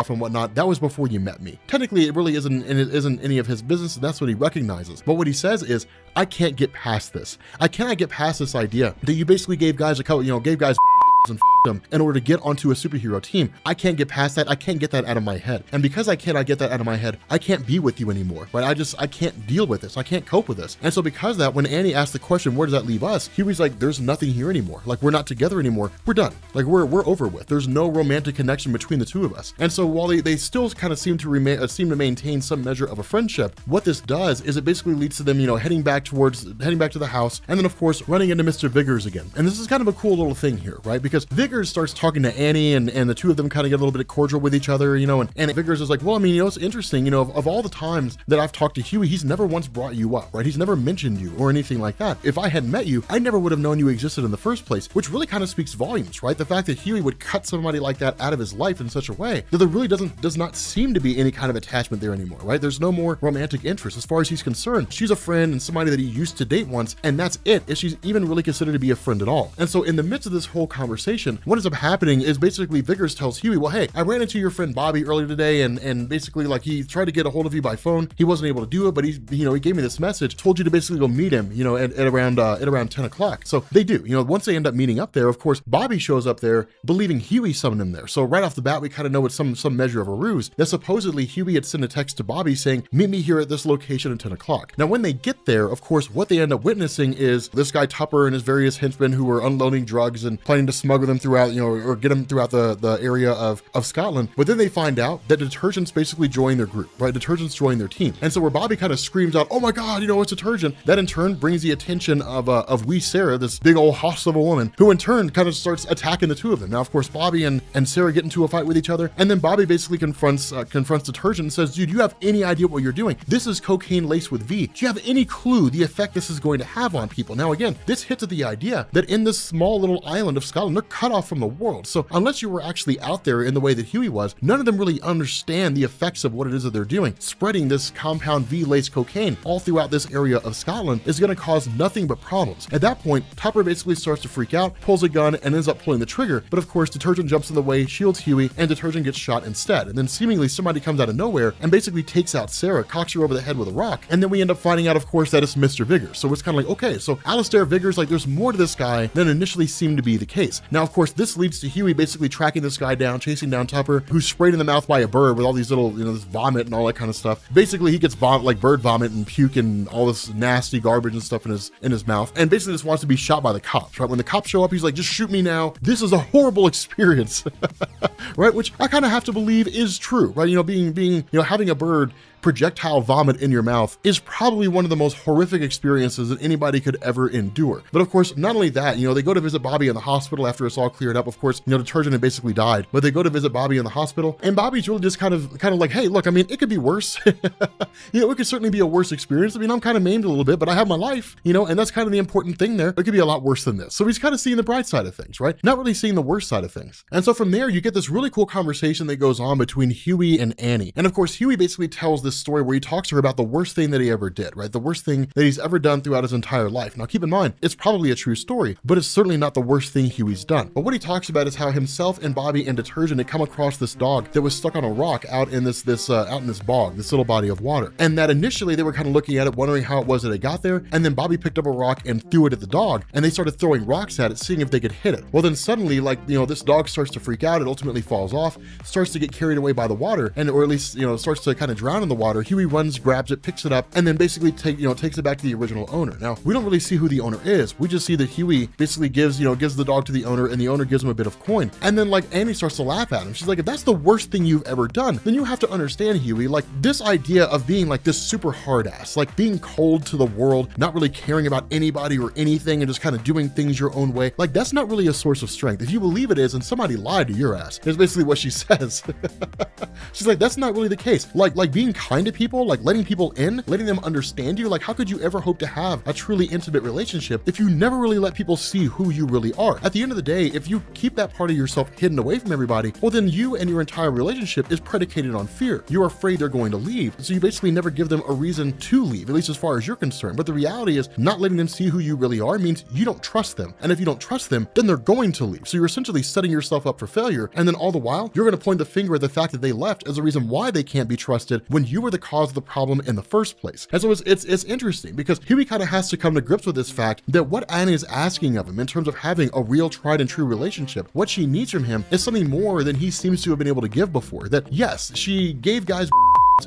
and whatnot, that was before you met me. Technically, it really isn't any of his business, and that's what he recognizes. But what he says is, I can't get past this. I cannot get past this idea that you basically gave guys and them in order to get onto a superhero team. I can't get past that. I can't get that out of my head. And because I cannot get that out of my head, I can't be with you anymore, right? I can't deal with this. I can't cope with this. And so because of that, when Annie asked the question, where does that leave us? Huey's like, there's nothing here anymore. Like, we're not together anymore. We're done. Like, we're over with. There's no romantic connection between the two of us. And so while they still kind of seem to maintain some measure of a friendship, what this does is it basically leads to them, you know, heading back to the house, and then of course running into Mr. Viggers again. And this is kind of a cool little thing here, right? Because Viggers starts talking to Annie, and the two of them kind of get a little bit cordial with each other, you know, and Viggers is like, well, I mean, you know, it's interesting, you know, of all the times that I've talked to Huey, he's never once brought you up, right? He's never mentioned you or anything like that. If I had met you, I never would have known you existed in the first place, which really kind of speaks volumes, right? The fact that Huey would cut somebody like that out of his life in such a way that there really does not seem to be any kind of attachment there anymore, right? There's no more romantic interest. As far as he's concerned, she's a friend and somebody that he used to date once, and that's it, if she's even really considered to be a friend at all. And so in the midst of this whole conversation, what ends up happening is basically Viggers tells Huey, well, hey, I ran into your friend Bobby earlier today, and basically, like, he tried to get a hold of you by phone. He wasn't able to do it, but he gave me this message, told you to basically go meet him, you know, at around 10 o'clock. So they do, you know, once they end up meeting up there, of course, Bobby shows up there believing Huey summoned him there. So right off the bat, we kind of know it's some measure of a ruse, that supposedly Huey had sent a text to Bobby saying, meet me here at this location at 10 o'clock. Now, when they get there, of course, what they end up witnessing is this guy Tupper and his various henchmen who are unloading drugs and planning to smuggle them throughout, you know, or get them throughout the area of Scotland. But then they find out that Detergents basically join their group, right? Detergents join their team. And so where Bobby kind of screams out, oh my God, you know, it's Detergent, that in turn brings the attention of wee Sarah, this big old hoss of a woman, who in turn kind of starts attacking the two of them. Now, of course, Bobby and Sarah get into a fight with each other, and then Bobby basically confronts Detergent and says, dude, you have any idea what you're doing? This is cocaine laced with V. Do you have any clue the effect this is going to have on people? Now, again, this hits at the idea that in this small little island of Scotland, there cut off from the world. So unless you were actually out there in the way that Huey was, none of them really understand the effects of what it is that they're doing. Spreading this compound V-laced cocaine all throughout this area of Scotland is going to cause nothing but problems. At that point, Tupper basically starts to freak out, pulls a gun, and ends up pulling the trigger. But of course, Detergent jumps in the way, shields Huey, and Detergent gets shot instead. And then seemingly somebody comes out of nowhere and basically takes out Sarah, cocks her over the head with a rock. And then we end up finding out, of course, that it's Mr. Viggers. So it's kind of like, okay, so Alistair Viggers, like there's more to this guy than initially seemed to be the case. Now, of course, this leads to Huey basically tracking this guy down, chasing down Tupper, who's sprayed in the mouth by a bird with all these little, this vomit and all that kind of stuff. Basically, he gets like bird vomit and puke and all this nasty garbage and stuff in his mouth, and basically just wants to be shot by the cops, right? When the cops show up, he's like, just shoot me now. This is a horrible experience, right? Which I kind of have to believe is true, right? Having a bird projectile vomit in your mouth is probably one of the most horrific experiences that anybody could ever endure. But of course, not only that, they go to visit Bobby in the hospital after it's all cleared up. Of course, Detergent had basically died, but they go to visit Bobby in the hospital, and Bobby's really just kind of like, hey, look, I mean, it could be worse. It could certainly be a worse experience. I mean, I'm kind of maimed a little bit, but I have my life, and that's kind of the important thing there. It could be a lot worse than this. So he's kind of seeing the bright side of things, right? Not really seeing the worst side of things. And so from there, you get this really cool conversation that goes on between Huey and Annie. And of course, Huey basically tells this story where he talks to her about the worst thing that he ever did, right? The worst thing that he's ever done throughout his entire life. Now, keep in mind, it's probably a true story, but it's certainly not the worst thing Huey's done. But what he talks about is how himself and Bobby and Detergent had come across this dog that was stuck on a rock out in this bog, this little body of water. And that initially they were kind of looking at it, wondering how it was that it got there. And then Bobby picked up a rock and threw it at the dog, and they started throwing rocks at it, seeing if they could hit it. Well, then suddenly, this dog starts to freak out. It ultimately falls off, starts to get carried away by the water, or at least, starts to kind of drown in the water. Huey runs, grabs it, picks it up, and then basically takes it back to the original owner. Now, we don't really see who the owner is. We just see that Huey basically gives the dog to the owner, and the owner gives him a bit of coin. And then Annie starts to laugh at him. She's like, if that's the worst thing you've ever done, then you have to understand, Huey, this idea of being this super hard ass, being cold to the world, not really caring about anybody or anything, and just kind of doing things your own way, that's not really a source of strength. If you believe it is, and somebody lied to your ass, is basically what she says. She's like, that's not really the case. Like being kind to people, letting people in, letting them understand you, how could you ever hope to have a truly intimate relationship if you never really let people see who you really are? At the end of the day, if you keep that part of yourself hidden away from everybody, well, then you and your entire relationship is predicated on fear. You're afraid they're going to leave, so you basically never give them a reason to leave, at least as far as you're concerned. But the reality is, not letting them see who you really are means you don't trust them. And if you don't trust them, then they're going to leave. So you're essentially setting yourself up for failure. And then all the while, you're going to point the finger at the fact that they left as a reason why they can't be trusted when you were the cause of the problem in the first place. And so it's interesting because Huey kind of has to come to grips with this fact that what Annie is asking of him in terms of having a real tried and true relationship, what she needs from him is something more than he seems to have been able to give before. That yes, she gave guys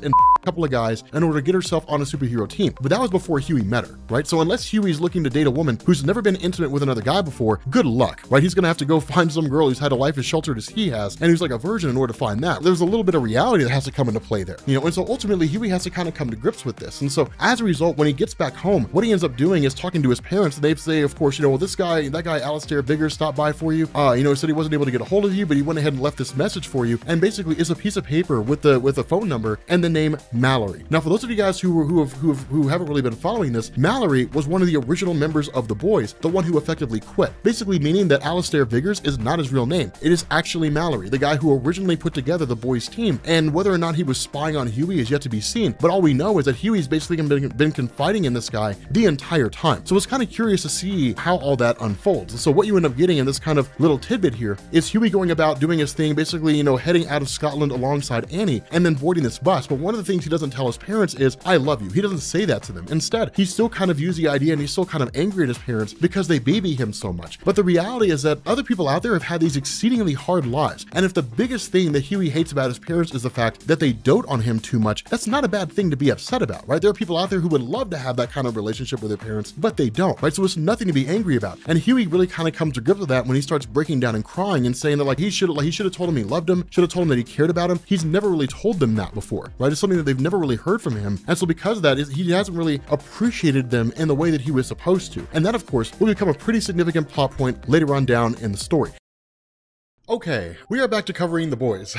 and a couple of guys in order to get herself on a superhero team, but that was before Huey met her, right? So unless Huey's looking to date a woman who's never been intimate with another guy before, good luck, right? He's gonna have to go find some girl who's had a life as sheltered as he has, and who's like a virgin in order to find that. There's a little bit of reality that has to come into play there, and so ultimately Huey has to kind of come to grips with this. And so as a result, when he gets back home, what he ends up doing is talking to his parents, and they say, of course, well, that guy Alistair Viggers stopped by for you, said he wasn't able to get a hold of you, but he went ahead and left this message for you, and basically it's a piece of paper with a phone number and the name Mallory. Now, for those of you guys who haven't really been following this, Mallory was one of the original members of the boys, the one who effectively quit, basically meaning that Alistair Viggers is not his real name. It is actually Mallory, the guy who originally put together the boys team, and whether or not he was spying on Huey is yet to be seen, but all we know is that Huey's basically been confiding in this guy the entire time. So it's kind of curious to see how all that unfolds. So what you end up getting in this kind of little tidbit here is Huey going about doing his thing, basically, heading out of Scotland alongside Annie, and then boarding this bus. But one of the things he doesn't tell his parents is, I love you. He doesn't say that to them. Instead, he still kind of views the idea, and he's still kind of angry at his parents because they baby him so much. But the reality is that other people out there have had these exceedingly hard lives. And if the biggest thing that Huey hates about his parents is the fact that they dote on him too much, that's not a bad thing to be upset about, right? There are people out there who would love to have that kind of relationship with their parents, but they don't, right? So it's nothing to be angry about. And Huey really kind of comes to grips with that when he starts breaking down and crying and saying that he should have told him he loved him, should have told him that he cared about him. He's never really told them that before, right? It's something that they've never really heard from him. And so because of that, he hasn't really appreciated them in the way that he was supposed to. And that, of course, will become a pretty significant plot point later on down in the story. Okay, we are back to covering the boys.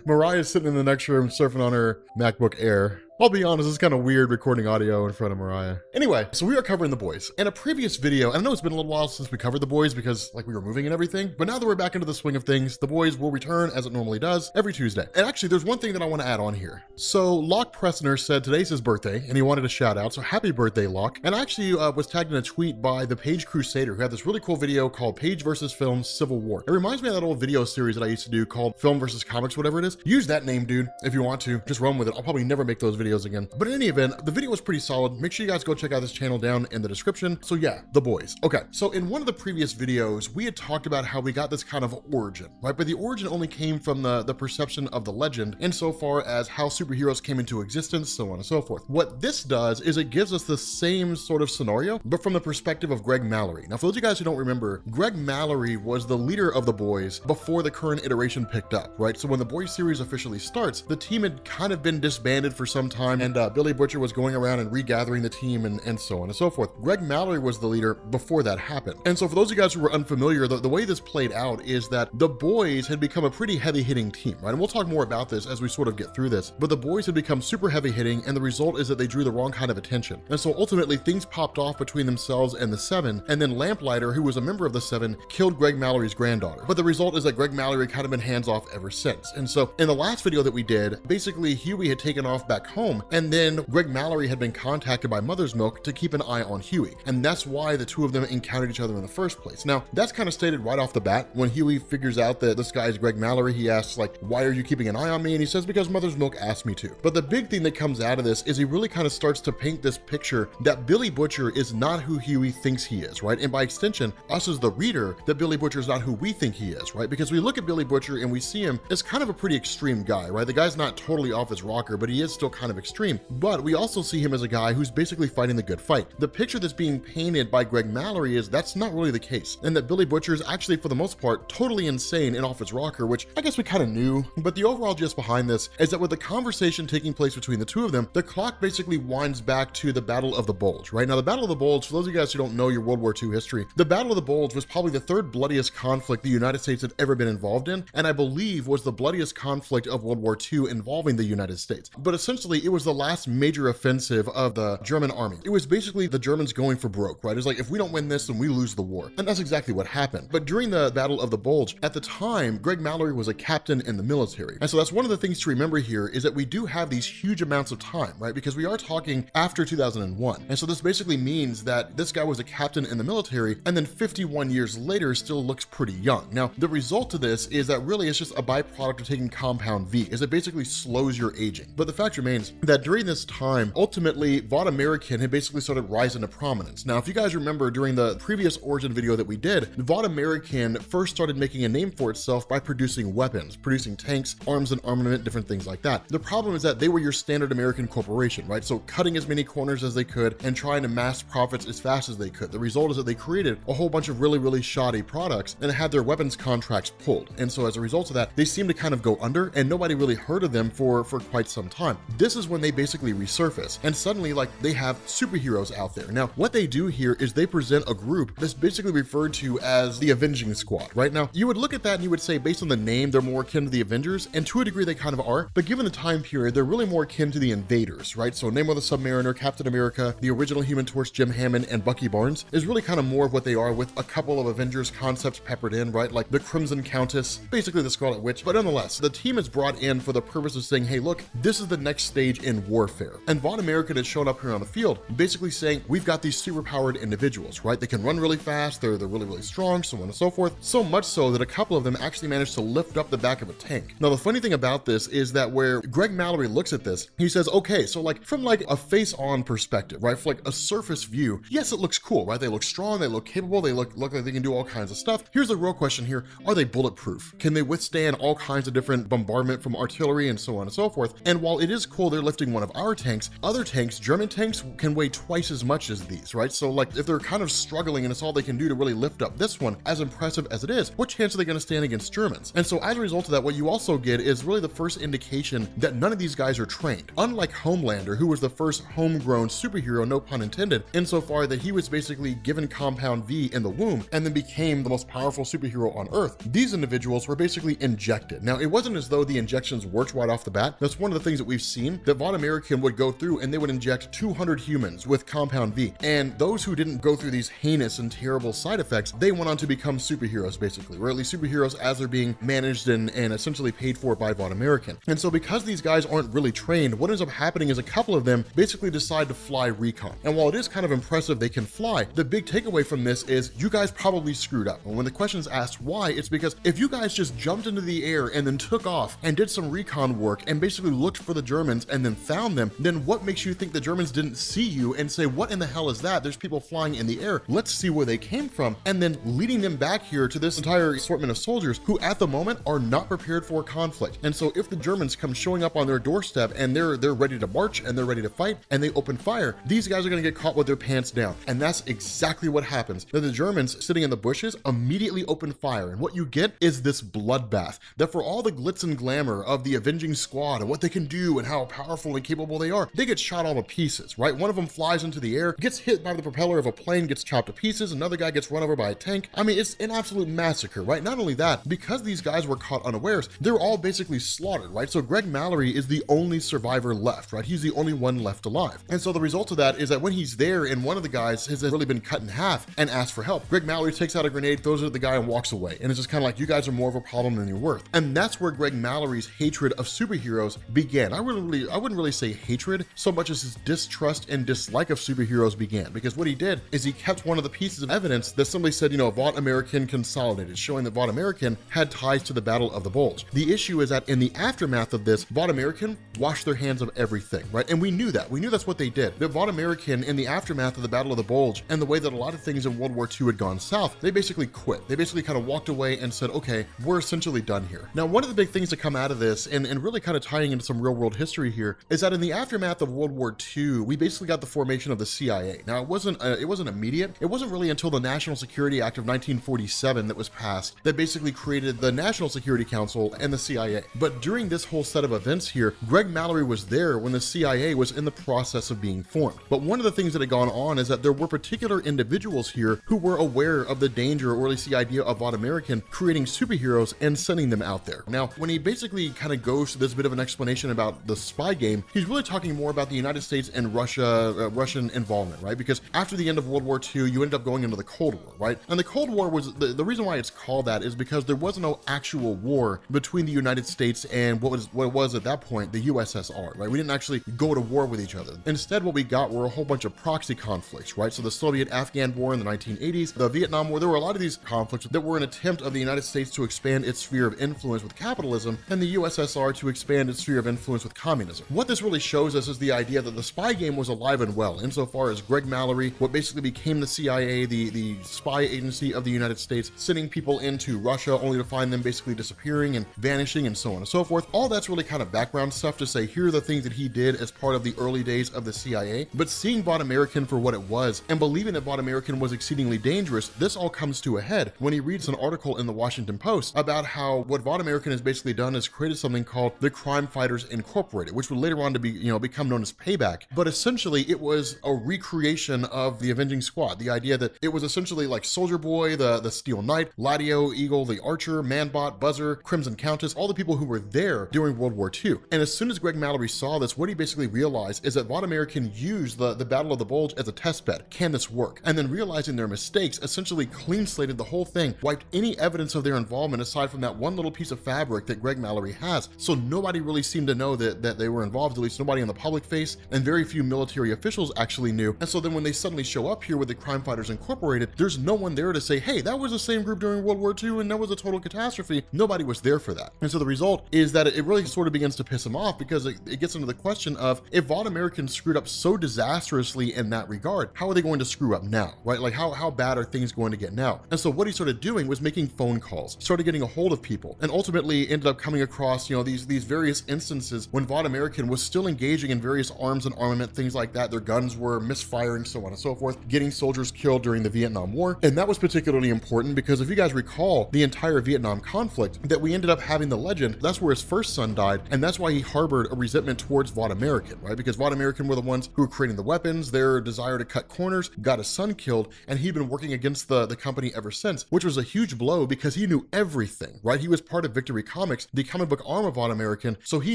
Mariah's sitting in the next room surfing on her MacBook Air. I'll be honest, it's kind of weird recording audio in front of Mariah. Anyway, so we are covering The Boys. In a previous video, and I know it's been a little while since we covered The Boys because like we were moving and everything, but now that we're back into the swing of things, The Boys will return as it normally does every Tuesday. And actually, there's one thing that I want to add on here. So Locke Pressner said today's his birthday and he wanted a shout out, so happy birthday, Locke. And I actually was tagged in a tweet by the Page Crusader who had this really cool video called Page vs. Film Civil War. It reminds me of that old video series that I used to do called Film vs. Comics, whatever it is. Use that name, dude, if you want to. Just run with it. I'll probably never make those videos again. But in any event, the video was pretty solid. Make sure you guys go check out this channel down in the description. So yeah, The Boys. Okay, so in one of the previous videos, we had talked about how we got this kind of origin, right? But the origin only came from the perception of the legend insofar as how superheroes came into existence, so on and so forth. What this does is it gives us the same sort of scenario, but from the perspective of Greg Mallory. Now, for those of you guys who don't remember, Greg Mallory was the leader of The Boys before the current iteration picked up, right? So when The Boys series officially starts, the team had kind of been disbanded for some time, and Billy Butcher was going around and regathering the team and so on and so forth. Greg Mallory was the leader before that happened. And so for those of you guys who were unfamiliar, the way this played out is that the Boys had become a pretty heavy-hitting team, right? And we'll talk more about this as we sort of get through this, but the Boys had become super heavy-hitting, and the result is that they drew the wrong kind of attention. And so ultimately things popped off between themselves and the Seven, and then Lamplighter, who was a member of the Seven, killed Greg Mallory's granddaughter. But the result is that Greg Mallory kind of been hands-off ever since. And so in the last video that we did, basically Huey had taken off back home, and then Greg Mallory had been contacted by Mother's Milk to keep an eye on Huey. And that's why the two of them encountered each other in the first place. Now, that's kind of stated right off the bat. When Huey figures out that this guy is Greg Mallory, he asks like, why are you keeping an eye on me? And he says, because Mother's Milk asked me to. But the big thing that comes out of this is he really kind of starts to paint this picture that Billy Butcher is not who Huey thinks he is, right? And by extension, us as the reader, that Billy Butcher is not who we think he is, right? Because we look at Billy Butcher and we see him as kind of a pretty extreme guy, right? The guy's not totally off his rocker, but he is still kind of extreme. But we also see him as a guy who's basically fighting the good fight. The picture that's being painted by Greg Mallory is that's not really the case, and that Billy Butcher is actually, for the most part, totally insane and off his rocker, which I guess we kind of knew. But the overall gist behind this is that with the conversation taking place between the two of them, the clock basically winds back to the Battle of the Bulge, right? Now, the Battle of the Bulge, for those of you guys who don't know your World War II history, the Battle of the Bulge was probably the third bloodiest conflict the United States had ever been involved in, and I believe was the bloodiest conflict of World War II involving the United States. But essentially, it was the last major offensive of the German army. It was basically the Germans going for broke, right? It's like, if we don't win this, then we lose the war. And that's exactly what happened. But during the Battle of the Bulge, at the time, Greg Mallory was a captain in the military. And so that's one of the things to remember here is that we do have these huge amounts of time, right? Because we are talking after 2001. And so this basically means that this guy was a captain in the military, and then 51 years later still looks pretty young. Now, the result to this is that really it's just a byproduct of taking compound V, is it basically slows your aging. But the fact remains that during this time, ultimately, Vought American had basically started rising to prominence. Now, if you guys remember during the previous origin video that we did, Vought American first started making a name for itself by producing weapons, producing tanks, arms and armament, different things like that. The problem is that they were your standard American corporation, right? So cutting as many corners as they could and trying to mass profits as fast as they could. The result is that they created a whole bunch of really shoddy products and had their weapons contracts pulled. And so as a result of that, they seemed to kind of go under and nobody really heard of them for quite some time. This is when they basically resurface and suddenly like they have superheroes out there. Now, what they do here is they present a group that's basically referred to as the Avenging Squad, right? Now, you would look at that and you would say, based on the name, they're more akin to the Avengers, and to a degree they kind of are, but given the time period, they're really more akin to the Invaders, right? So Namor the Submariner, Captain America, the original Human Torch, Jim Hammond, and Bucky Barnes is really kind of more of what they are, with a couple of Avengers concepts peppered in, right? Like the Crimson Countess, basically the Scarlet Witch. But nonetheless, the team is brought in for the purpose of saying, hey, look, this is the next stage in warfare. And Vought American has shown up here on the field, basically saying, we've got these superpowered individuals, right? They can run really fast, they're really strong, so on and so forth. So much so that a couple of them actually managed to lift up the back of a tank. Now, the funny thing about this is that where Greg Mallory looks at this, he says, okay, so like from like a face-on perspective, right? For like a surface view, yes, it looks cool, right? They look strong, they look capable, they look like they can do all kinds of stuff. Here's the real question here. Are they bulletproof? Can they withstand all kinds of different bombardment from artillery and so on and so forth? And while it is cool they're lifting one of our tanks, other tanks, German tanks, can weigh twice as much as these, right? So like if they're kind of struggling and it's all they can do to really lift up this one, as impressive as it is, what chance are they going to stand against Germans? And so as a result of that, what you also get is really the first indication that none of these guys are trained. Unlike Homelander, who was the first homegrown superhero, no pun intended, insofar that he was basically given compound V in the womb and then became the most powerful superhero on Earth. These individuals were basically injected. Now, it wasn't as though the injections worked right off the bat. That's one of the things that we've seen that Von American would go through and they would inject 200 humans with Compound V. And those who didn't go through these heinous and terrible side effects, they went on to become superheroes basically, or at least superheroes as they're being managed and essentially paid for by Von American. And so because these guys aren't really trained, what ends up happening is a couple of them basically decide to fly recon. And while it is kind of impressive they can fly, the big takeaway from this is you guys probably screwed up. And when the question is asked why, it's because if you guys just jumped into the air and then took off and did some recon work and basically looked for the Germans and then found them, then what makes you think the Germans didn't see you and say, what in the hell is that? There's people flying in the air. Let's see where they came from. And then leading them back here to this entire assortment of soldiers who at the moment are not prepared for conflict. And so if the Germans come showing up on their doorstep and they're ready to march and they're ready to fight and they open fire, these guys are going to get caught with their pants down. And that's exactly what happens. Then the Germans sitting in the bushes immediately open fire. And what you get is this bloodbath that for all the glitz and glamour of the avenging squad and what they can do and how powerful and capable they are, they get shot all to pieces, right? One of them flies into the air, gets hit by the propeller of a plane, gets chopped to pieces. Another guy gets run over by a tank. I mean, it's an absolute massacre, right? Not only that, because these guys were caught unawares, they're all basically slaughtered, right? So Greg Mallory is the only survivor left, right? He's the only one left alive. And so the result of that is that when he's there and one of the guys has really been cut in half and asks for help, Greg Mallory takes out a grenade, throws it at the guy and walks away. And it's just kind of like, you guys are more of a problem than you're worth. And that's where Greg Mallory's hatred of superheroes began. I wouldn't really say hatred so much as his distrust and dislike of superheroes began, because what he did is he kept one of the pieces of evidence that somebody said, you know, Von American consolidated, showing that Von American had ties to the Battle of the Bulge. The issue is that in the aftermath of this, Von American washed their hands of everything, right? And we knew that. We knew that's what they did. That Von American, in the aftermath of the Battle of the Bulge and the way that a lot of things in World War II had gone south, they basically quit. They basically kind of walked away and said, okay, we're essentially done here. Now, one of the big things to come out of this, and really kind of tying into some real world history here, is that in the aftermath of World War II, we basically got the formation of the CIA. Now, it wasn't immediate. It wasn't really until the National Security Act of 1947 that was passed that basically created the National Security Council and the CIA. But during this whole set of events here, Greg Mallory was there when the CIA was in the process of being formed. But one of the things that had gone on is that there were particular individuals here who were aware of the danger, or at least the idea of Von American creating superheroes and sending them out there. Now, when he basically kind of goes to this bit of an explanation about the spy game, he's really talking more about the United States and Russian involvement, right? Because after the end of World War II, you ended up going into the Cold War, right? And the Cold War was, the reason why it's called that is because there was no actual war between the United States and what it was at that point, the USSR, right? We didn't actually go to war with each other. Instead, what we got were a whole bunch of proxy conflicts, right? So the Soviet-Afghan War in the 1980s, the Vietnam War, there were a lot of these conflicts that were an attempt of the United States to expand its sphere of influence with capitalism and the USSR to expand its sphere of influence with communism. What this really shows us is the idea that the spy game was alive and well insofar as Greg Mallory, what basically became the CIA, the spy agency of the United States, sending people into Russia only to find them basically disappearing and vanishing and so on and so forth. All that's really kind of background stuff to say, here are the things that he did as part of the early days of the CIA. But seeing Von American for what it was and believing that Von American was exceedingly dangerous, this all comes to a head when he reads an article in the Washington Post about how what Von American has basically done is created something called the Crime Fighters Incorporated, which would later on to be, become known as Payback. But essentially it was a recreation of the Avenging Squad. The idea that it was essentially like Soldier Boy, the Steel Knight, Ladio, Eagle, the Archer, Manbot, Buzzer, Crimson Countess, all the people who were there during World War II. And as soon as Greg Mallory saw this, what he basically realized is that Von American used the Battle of the Bulge as a test bed. Can this work? And then realizing their mistakes, essentially clean slated the whole thing, wiped any evidence of their involvement aside from that one little piece of fabric that Greg Mallory has. So nobody really seemed to know that they were involved, at least nobody in the public face, and very few military officials actually knew. And so then when they suddenly show up here with the Crime Fighters Incorporated, there's no one there to say, hey, that was the same group during World War II and that was a total catastrophe. Nobody was there for that. And so the result is that it really sort of begins to piss him off, because it gets into the question of, if Von American screwed up so disastrously in that regard, how are they going to screw up now, right? Like how bad are things going to get now? And so what he started doing was making phone calls, started getting a hold of people, and ultimately ended up coming across, these various instances when Von American was still engaging in various arms and armament, things like that. Their guns were misfiring, so on and so forth, getting soldiers killed during the Vietnam War. And that was particularly important because if you guys recall the entire Vietnam conflict, that we ended up having the legend, that's where his first son died, and that's why he harbored a resentment towards Von American, right? Because Von American were the ones who were creating the weapons, their desire to cut corners, got his son killed, and he'd been working against the company ever since, which was a huge blow because he knew everything, right? He was part of Victory Comics, the comic book arm of Von American, so he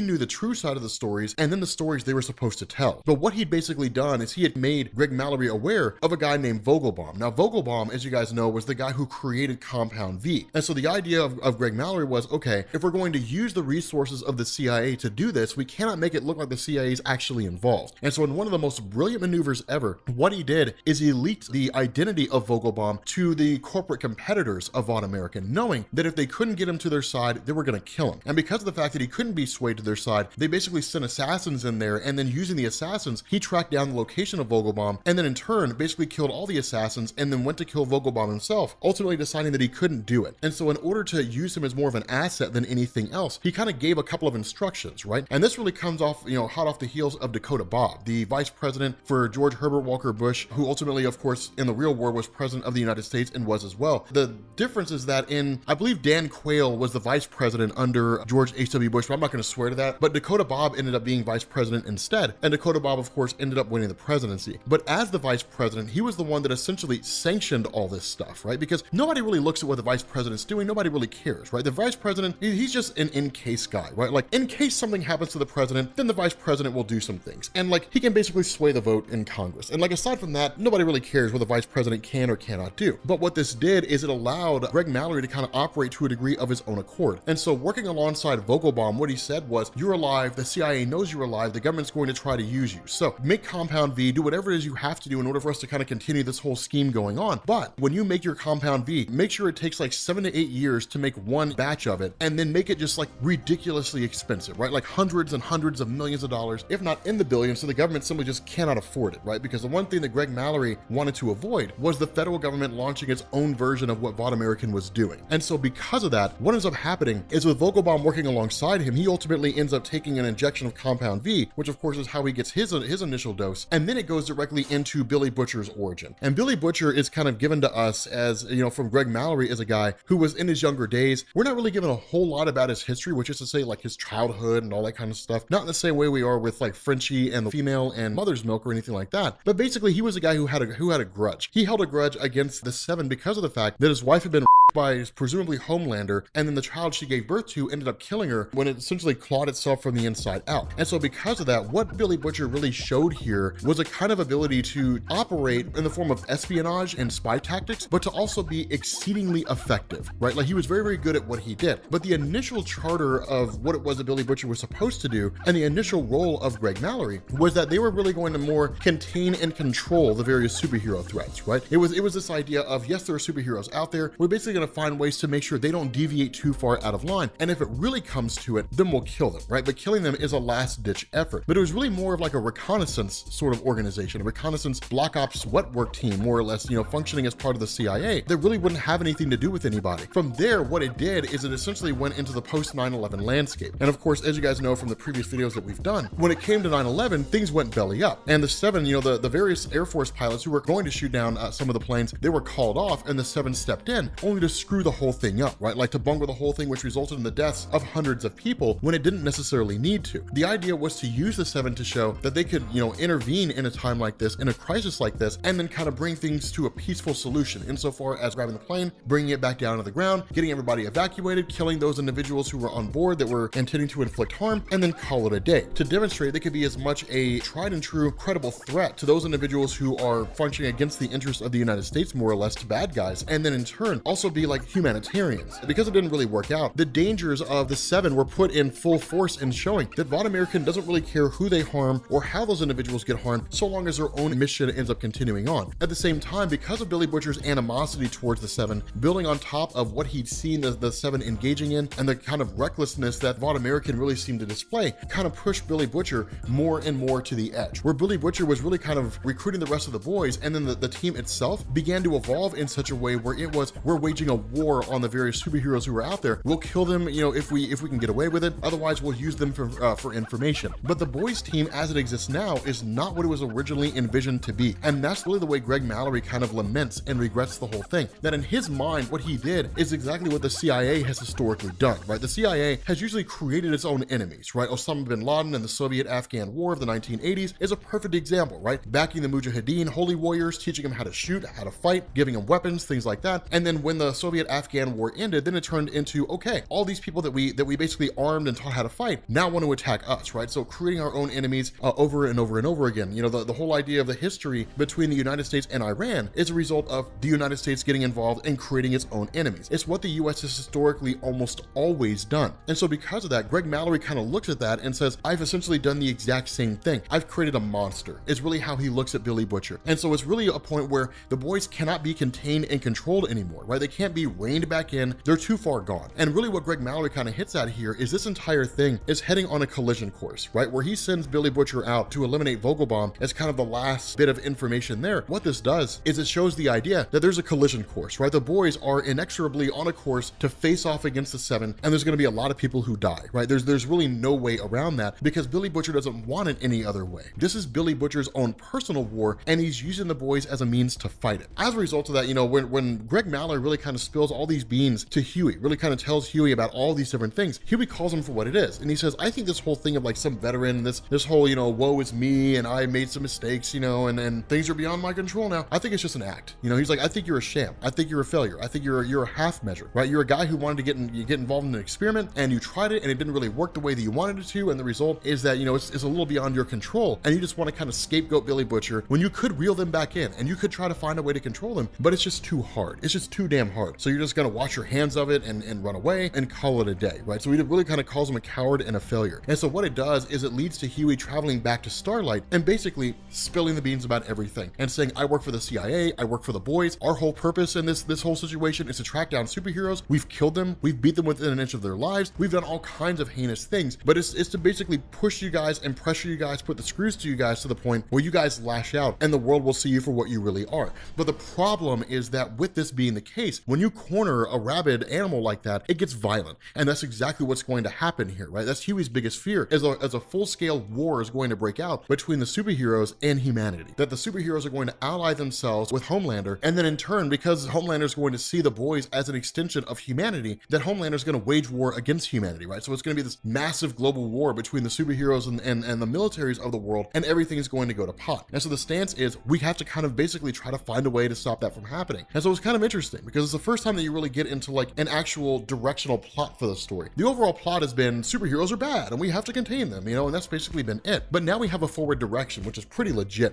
knew the true side of the stories and then the stories they were supposed to tell. But what he'd basically done is he had made Greg Mallory aware of a guy named Vogelbaum. Now, Vogelbaum, as you guys know, was the guy who created Compound V. And so the idea of Greg Mallory was, okay, if we're going to use the resources of the CIA to do this, we cannot make it look like the CIA is actually involved. And so in one of the most brilliant maneuvers ever, what he did is he leaked the identity of Vogelbaum to the corporate competitors of Vaught American, knowing that if they couldn't get him to their side, they were going to kill him. And because of the fact that he couldn't be swayed to their side, they basically sent assassins in there, and then using the assassins, he tracked down the location of Vogelbaum, and then in turn basically killed all the assassins and then went to kill Vogelbaum himself, ultimately deciding that he couldn't do it. And so in order to use him as more of an asset than anything else, he kind of gave a couple of instructions, right? And this really comes off, hot off the heels of Dakota Bob, the vice president for George Herbert Walker Bush, who ultimately, of course, in the real war was president of the United States and was as well. The difference is that I believe Dan Quayle was the vice president under George H.W. Bush, but I'm not going to swear to that. But Dakota Bob ended up being vice president instead. And Dakota Bob, of course, ended up winning the presidency. But as the vice president, he was the one that essentially sanctioned all this stuff, right? Because nobody really looks at what the vice president's doing. Nobody really cares, right? The vice president, he's just an in-case guy, right? Like, in case something happens to the president, then the vice president will do some things. And like, he can basically sway the vote in Congress. And like, aside from that, nobody really cares what the vice president can or cannot do. But what this did is it allowed Greg Mallory to kind of operate to a degree of his own accord. And so working alongside Vogelbaum, what he said was, you're alive, the CIA knows you're alive, the government's going to try to use you. So make Compound V, do whatever it is you have to do in order for us to kind of continue this whole scheme going on. But when you make your Compound V, make sure it takes like 7 to 8 years to make one batch of it, and then make it just like ridiculously expensive, right? Like hundreds and hundreds of millions of dollars, if not in the billions, so the government simply just cannot afford it, right? Because the one thing that Greg Mallory wanted to avoid was the federal government launching its own version of what Vaught American was doing. And so because of that, what ends up happening is with Vogelbaum working alongside him, he ultimately ends up taking an injection of Compound V, which of course is how he gets his initial dose, and then it goes directly into Billy Butcher's origin. And Billy Butcher is kind of given to us as, from Greg Mallory as a guy who was in his younger days. We're not really given a whole lot about his history, which is to say like his childhood and all that kind of stuff. Not in the same way we are with like Frenchie and the female and Mother's Milk or anything like that. But basically he was a guy who had a grudge. He held a grudge against the Seven because of the fact that his wife had been by his presumably Homelander, and then the child she gave birth to ended up killing her when it essentially clawed itself from the inside out. And so because of that, what Billy Butcher really showed here was a kind of ability to operate in the form of espionage and spy tactics, but to also be exceedingly effective, right? Like he was very, very good at what he did. But the initial charter of what it was that Billy Butcher was supposed to do, and the initial role of Greg Mallory, was that they were really going to more contain and control the various superhero threats, right? It was this idea of, yes, there are superheroes out there. We're basically going to find ways to make sure they don't deviate too far out of line. And if it really comes to it, then we'll kill them, right? But killing them is a last ditch effort. But it was really more of like a reconnaissance sort of organization, a reconnaissance block ops sweat work team, more or less, functioning as part of the CIA that really wouldn't have anything to do with anybody. From there, what it did is it essentially went into the post 9/11 landscape. And of course, as you guys know from the previous videos that we've done, when it came to 9/11, things went belly up. And the Seven, the various Air Force pilots who were going to shoot down some of the planes, they were called off, and the Seven stepped in only to screw the whole thing up, right? Like to bungle the whole thing, which resulted in the deaths of hundreds of people when it didn't necessarily need to. The idea was to use the Seven to show that they could, intervene in a time like this, in a crisis like this, and then kind of bring things to a peaceful solution insofar as grabbing the plane, bringing it back down to the ground, getting everybody evacuated, killing those individuals who were on board that were intending to inflict harm, and then call it a day. To demonstrate they could be as much a tried and true, credible threat to those individuals who are functioning against the interests of the United States, more or less, to bad guys, and then in turn also be like humanitarians. Because it didn't really work out, the dangers of the Seven were put in full force in showing that Vaught American doesn't really care who they harm or how those individuals get harmed, so long as their own mission ends up continuing on. At the same time, because of Billy Butcher's animosity towards the Seven, building on top of what he'd seen the Seven engaging in, and the kind of recklessness that Vaught American really seemed to display, kind of pushed Billy Butcher more and more to the edge, where Billy Butcher was really kind of recruiting the rest of the boys, and then the team itself began to evolve in such a way where it was, we're waging a war on the various superheroes who are out there. We'll kill them, if we can get away with it. Otherwise, we'll use them for information. But the boys team as it exists now is not what it was originally envisioned to be. And that's really the way Greg Mallory kind of laments and regrets the whole thing. That in his mind, what he did is exactly what the CIA has historically done, right? The CIA has usually created its own enemies, right? Osama bin Laden and the Soviet-Afghan War of the 1980s is a perfect example, right? Backing the Mujahideen, holy warriors, teaching them how to shoot, how to fight, giving them weapons, things like that. And then when the Soviet-Afghan War ended, then it turned into, okay, all these people that we basically armed and taught how to fight now want to attack attack us, right? So creating our own enemies over and over and over again. You know, the whole idea of the history between the United States and Iran is a result of the United States getting involved and creating its own enemies. It's what the US has historically almost always done. And so because of that, Greg Mallory kind of looks at that and says, I've essentially done the exact same thing. I've created a monster, is really how he looks at Billy Butcher. And so it's really a point where the boys cannot be contained and controlled anymore, right? They can't be reined back in. They're too far gone. And really what Greg Mallory kind of hits at here is this entire thing is heading on a collision course, right? Where he sends Billy Butcher out to eliminate Vogelbaum as kind of the last bit of information there. What this does is it shows the idea that there's a collision course, right? The boys are inexorably on a course to face off against the Seven, and there's going to be a lot of people who die, right? There's really no way around that because Billy Butcher doesn't want it any other way. This is Billy Butcher's own personal war, and he's using the boys as a means to fight it. As a result of that, you know, when Greg Mallory really kind of spills all these beans to Huey, really kind of tells Huey about all these different things, Huey calls him for what it is. And he says, I think this whole thing of like some veteran, this whole, you know, woe is me and I made some mistakes, you know, and things are beyond my control now. I think it's just an act. You know, he's like, I think you're a sham. I think you're a failure. I think you're a half measure, right? You're a guy who wanted to get involved in an experiment and you tried it and it didn't really work the way that you wanted it to. And the result is that, you know, it's a little beyond your control. And you just want to kind of scapegoat Billy Butcher when you could reel them back in and you could try to find a way to control them, but it's just too hard. It's just too damn hard. So you're just going to wash your hands of it and run away and call it a day, right? So he really kind of calls him a coward and a failure. And so what it does is it leads to Huey traveling back to Starlight and basically spilling the beans about everything and saying, I work for the CIA, I work for the boys. Our whole purpose in this whole situation is to track down superheroes. We've killed them. We've beat them within an inch of their lives. We've done all kinds of heinous things, but it's to basically push you guys and pressure you guys, put the screws to you guys to the point where you guys lash out and the world will see you for what you really are. But the problem is that with this being the case, when you corner a rabid animal like that, it gets violent. And that's exactly what's going to happen here, right? That's Huey's biggest fear, as a full-scale war is going to break out between the superheroes and humanity. That the superheroes are going to ally themselves with Homelander, and then in turn, because Homelander is going to see the boys as an extension of humanity, that Homelander is going to wage war against humanity, right? So it's going to be this massive global war between the superheroes and the militaries of the world, and everything is going to go to pot. And so the stance is we have to kind of basically try to find a way to stop that from happening. And so it's kind of interesting because it's the first time that you really get into like an actual directional plot for the story. The overall plot has been superheroes are bad and we have to contain them, you know, and that's basically been it. But now we have a forward direction, which is pretty legit.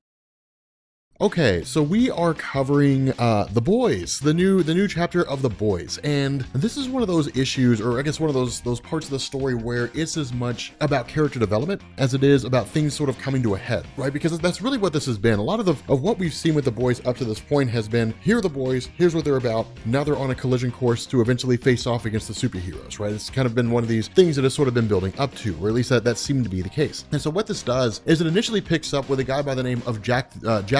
Okay, so we are covering The Boys, the new chapter of The Boys, and this is one of those issues, or I guess one of those parts of the story where it's as much about character development as it is about things sort of coming to a head, right? Because that's really what this has been. A lot of what we've seen with The Boys up to this point has been, here are the boys, here's what they're about, now they're on a collision course to eventually face off against the superheroes, right? It's kind of been one of these things that has sort of been building up to, or at least that seemed to be the case. And so what this does is it initially picks up with a guy by the name of Jack